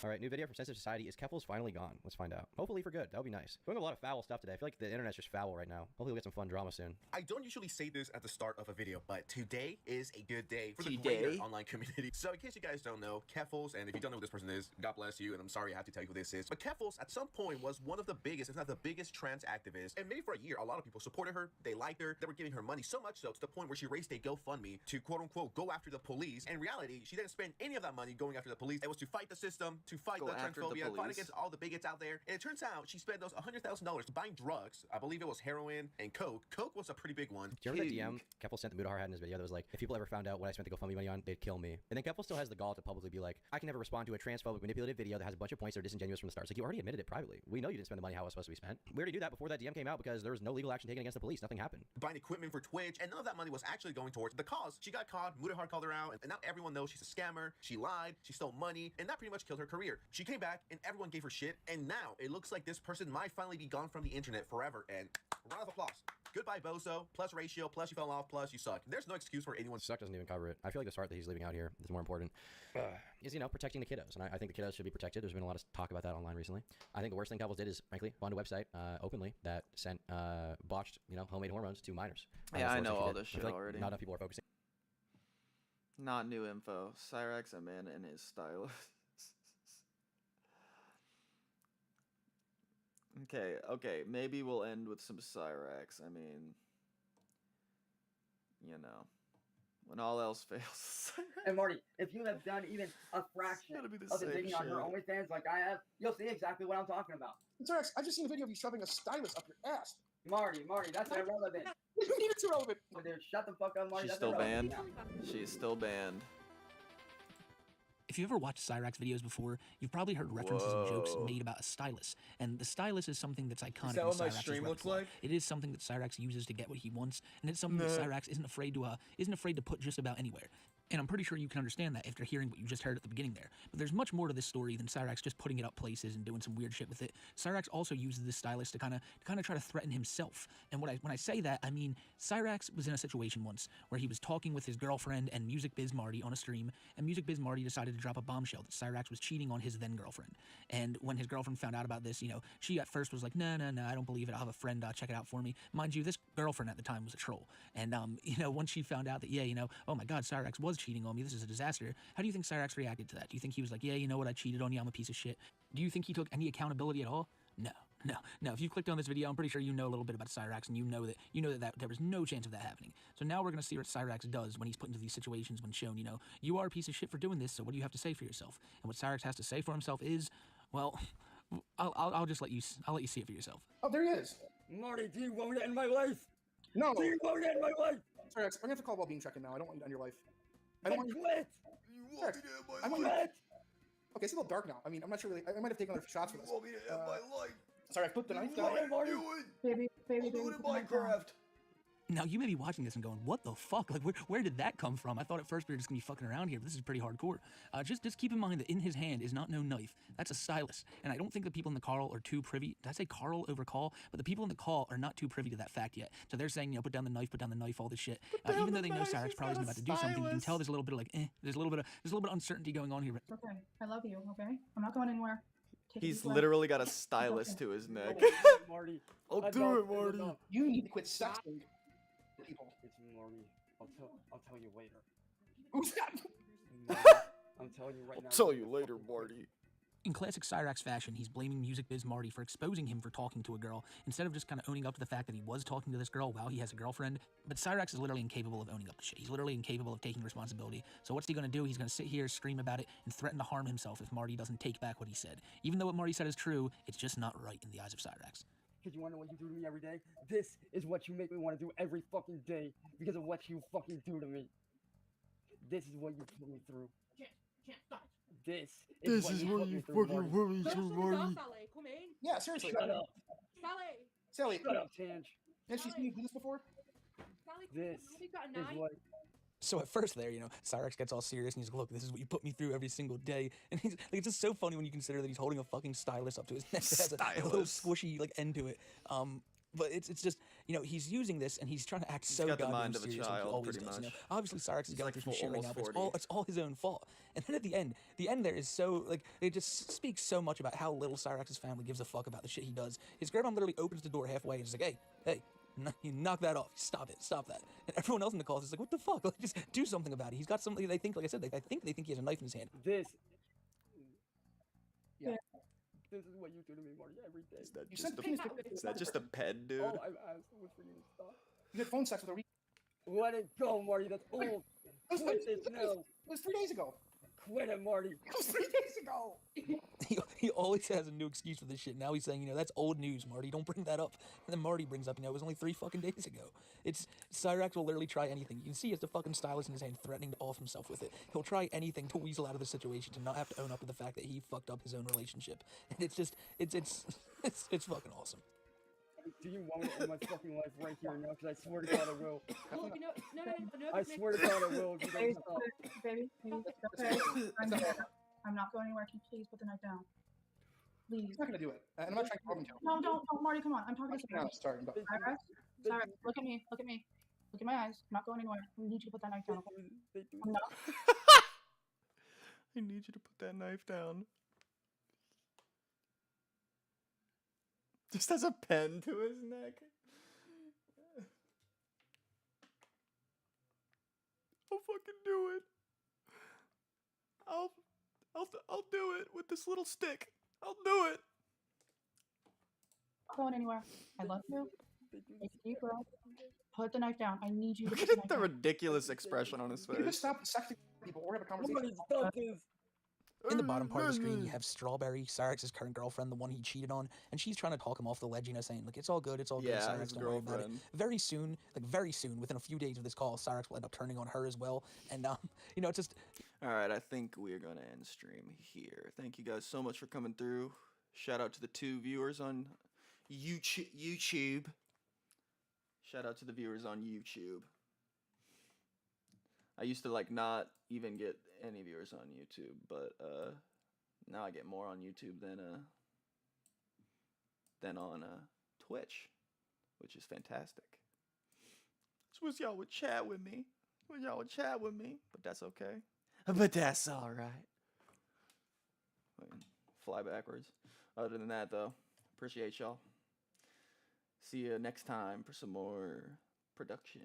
All right, new video from Sensitive Society. Is Keffels finally gone? Let's find out. Hopefully for good. That would be nice. Going a lot of foul stuff today. I feel like the internet's just foul right now. Hopefully we'll get some fun drama soon. I don't usually say this at the start of a video, but today is a good day for the Today? greater online community. So in case you guys don't know, Keffels, and if you don't know who this person is, God bless you, and I'm sorry I have to tell you who this is, but Keffels at some point was one of the biggest, if not the biggest trans activists, and maybe for a year, a lot of people supported her, they liked her, they were giving her money, so much so to the point where she raised a GoFundMe to quote-unquote go after the police. In reality, she didn't spend any of that money going after the police. It was to fight the system, to fight the transphobia, fight against all the bigots out there. And it turns out she spent those $100,000 buying drugs. I believe it was heroin and coke. Coke was a pretty big one. Do you remember that DM Keffel sent the Mudahar had in his video that was like, if people ever found out what I spent the GoFundMe money on, they'd kill me. And then Keffel still has the gall to publicly be like, I can never respond to a transphobic, manipulative video that has a bunch of points that are disingenuous from the start. It's like, you already admitted it privately. We know you didn't spend the money how it was supposed to be spent. We already knew that before that DM came out because there was no legal action taken against the police. Nothing happened. Buying equipment for Twitch, and none of that money was actually going towards the cause. She got caught, Mudahar called her out, and now everyone knows she's a scammer, she lied, she stole money, and that pretty much killed her career. She came back, and everyone gave her shit, and now it looks like this person might finally be gone from the internet forever, and round of applause. Goodbye, Bozo, plus ratio, plus you fell off, plus you suck. There's no excuse for anyone. Suck doesn't even cover it. I feel like the start that he's leaving out here is more important. Is, you know, protecting the kiddos. And I think the kiddos should be protected. There's been a lot of talk about that online recently. I think the worst thing Keffels did is, frankly, fund a website openly that sent botched, you know, homemade hormones to minors. Yeah, I know all this shit like already. Not enough people are focusing. Not new info. Cyrax, a man and his stylist. Okay, maybe we'll end with some Cyrax. I mean, you know, when all else fails. And Marty, if you have done even a fraction of the digging on her OnlyFans like I have, you'll see exactly what I'm talking about. Cyrax, I've just seen a video of you shoving a stylus up your ass. Marty, that's irrelevant. What do you mean it's irrelevant? Dude, shut the fuck up, Marty. She's That's still banned. irrelevant. She's still banned. If you've ever watched Cyrax videos before, you've probably heard references and jokes made about a stylus. And the stylus is something that's iconic. Is that what my in Cyrax's stream looks repertoire. like? It is something that Cyrax uses to get what he wants, and it's something that Cyrax isn't afraid to put just about anywhere. And I'm pretty sure you can understand that after hearing what you just heard at the beginning there. But there's much more to this story than Cyrax just putting it up places and doing some weird shit with it. Cyrax also uses this stylus to kind of try to threaten himself. And when I say that, I mean Cyrax was in a situation once where he was talking with his girlfriend and Music Biz Marty on a stream, and Music Biz Marty decided to drop a bombshell that Cyrax was cheating on his then girlfriend. And when his girlfriend found out about this, you know, she at first was like, no, I don't believe it. I'll have a friend check it out for me. Mind you, this girlfriend at the time was a troll. And you know, once she found out that, yeah, you know, oh my God, Cyrax was cheating on me. This is a disaster. How do you think Cyrax reacted to that? Do you think he was like, yeah, you know what, I cheated on you, I'm a piece of shit? Do you think he took any accountability at all? No. If you clicked on this video, I'm pretty sure you know a little bit about Cyrax, and you know that there was no chance of that happening. So now we're gonna see what Cyrax does when he's put into these situations when shown, you know, you are a piece of shit for doing this, so what do you have to say for yourself? And what Cyrax has to say for himself is, well, I'll just let you see it for yourself. Oh, there he is. Marty, do you want it in my life? No. Do you want it in my life? Cyrax, I'm gonna have to call well-being check-in now. I don't want you to end your life. I don't want you. Quit. You want me to end my life? Okay, it's a little dark now. I mean, I'm not sure really. I might have taken other shots for this. You want me to end my life? Sorry, I put the knife down. Baby, I'll do it in Minecraft. Now, you may be watching this and going, what the fuck? Like, where did that come from? I thought at first we were just going to be fucking around here, but this is pretty hardcore. Just keep in mind that in his hand is not no knife. That's a stylus. And I don't think the people in the call are too privy. Did I say Carl over call? But the people in the call are not too privy to that fact yet. So they're saying, you know, put down the knife, all this shit. Even though they know Cyrax probably isn't about to do something, you can tell there's a little bit of like, there's a little bit of uncertainty going on here. Okay, I love you, okay? I'm not going anywhere. He's literally got a stylus to his neck. Marty. I'll do it, Marty. You need to quit sexting people. It's Marty. I'll tell you later. I'm telling you right now. I'll tell you later, Marty. In classic Cyrax fashion, he's blaming Music Biz Marty for exposing him for talking to a girl, instead of just kind of owning up to the fact that he was talking to this girl while he has a girlfriend. But Cyrax is literally incapable of owning up to shit. He's literally incapable of taking responsibility. So what's he gonna do? He's gonna sit here, scream about it, and threaten to harm himself if Marty doesn't take back what he said. Even though what Marty said is true, it's just not right in the eyes of Cyrax. Because you want to know what you do to me every day? This is what you make me want to do every fucking day because of what you fucking do to me. This is what you put me through. Can't stop. This is what you fucking put me through, Marty. Yeah, seriously. Shut up. Sally. Shut up, Tange. Has she seen you do this before? This is what... So at first there, you know, Cyrax gets all serious and he's like, look, this is what you put me through every single day. And he's like, it's just so funny when you consider that he's holding a fucking stylus up to his neck that has a little squishy like end to it. But it's just, you know, he's using this and he's trying to act He's so got the goddamn mind of a serious like he child, always pretty does. You know, much. obviously Cyrax is He's going like through some shit right almost now, but 40. it's all his own fault. And then at the end there is so like it just speaks so much about how little Cyrax's family gives a fuck about the shit he does. His grandma literally opens the door halfway and is like, hey, you knock that off. Stop that. And everyone else in the call is just like, what the fuck? Like, just do something about it. He's got something. They think, like I said, they think he has a knife in his hand. This. Yeah. This is what you do to me, Marty, every day. Is that just a pen, dude? All I asked was for you to stop. You had phone sex with a Let it go, Marty. That's old. Quit this now. It was 3 days ago. Quit it, Marty. It was 3 days ago. He always has a new excuse for this shit. Now he's saying, you know, that's old news, Marty. Don't bring that up. And then Marty brings up, you know, it was only 3 fucking days ago. It's Cyrax will literally try anything. You can see he has the fucking stylus in his hand, threatening to off himself with it. He'll try anything to weasel out of the situation, to not have to own up to the fact that he fucked up his own relationship. And it's just, it's fucking awesome. Do you want to end my fucking life right here now? Because I swear to God I will. No. I swear to God I will if you don't stop. Baby, okay. I'm not going anywhere. Can you please put the knife down? Please. He's not gonna do it. I'm not trying to problem you. No, don't, Marty, come on. I'm talking to No, somebody. sorry, but Sorry, look at me. Look at my eyes. I'm not going anywhere. I need you to put that knife down. I'm not. I need you to put that knife down. Just has a pen to his neck. I'll fucking do it. I'll do it with this little stick. I'll do it. Not going anywhere. I love you. Take a deep breath. Put the knife down. I need you to Look put the at knife the down. ridiculous expression on his you just face. stop sexting people or have a conversation. In the bottom part of the screen, you have Strawberry, Cyrax's current girlfriend, the one he cheated on, and she's trying to talk him off the ledge, you know, saying, look, it's all good, Yeah, Cyrax, his don't worry about it. girlfriend. Very soon, within a few days of this call, Cyrax will end up turning on her as well, and, you know, it's just... Alright, I think we're going to end stream here. Thank you guys so much for coming through. Shout out to the 2 viewers on YouTube. Shout out to the viewers on YouTube. I used to, like, not even get any viewers on YouTube, but, now I get more on YouTube than on Twitch, which is fantastic. Just wish y'all would chat with me. But that's okay. But that's alright. Fly backwards. Other than that, though, appreciate y'all. See you next time for some more production.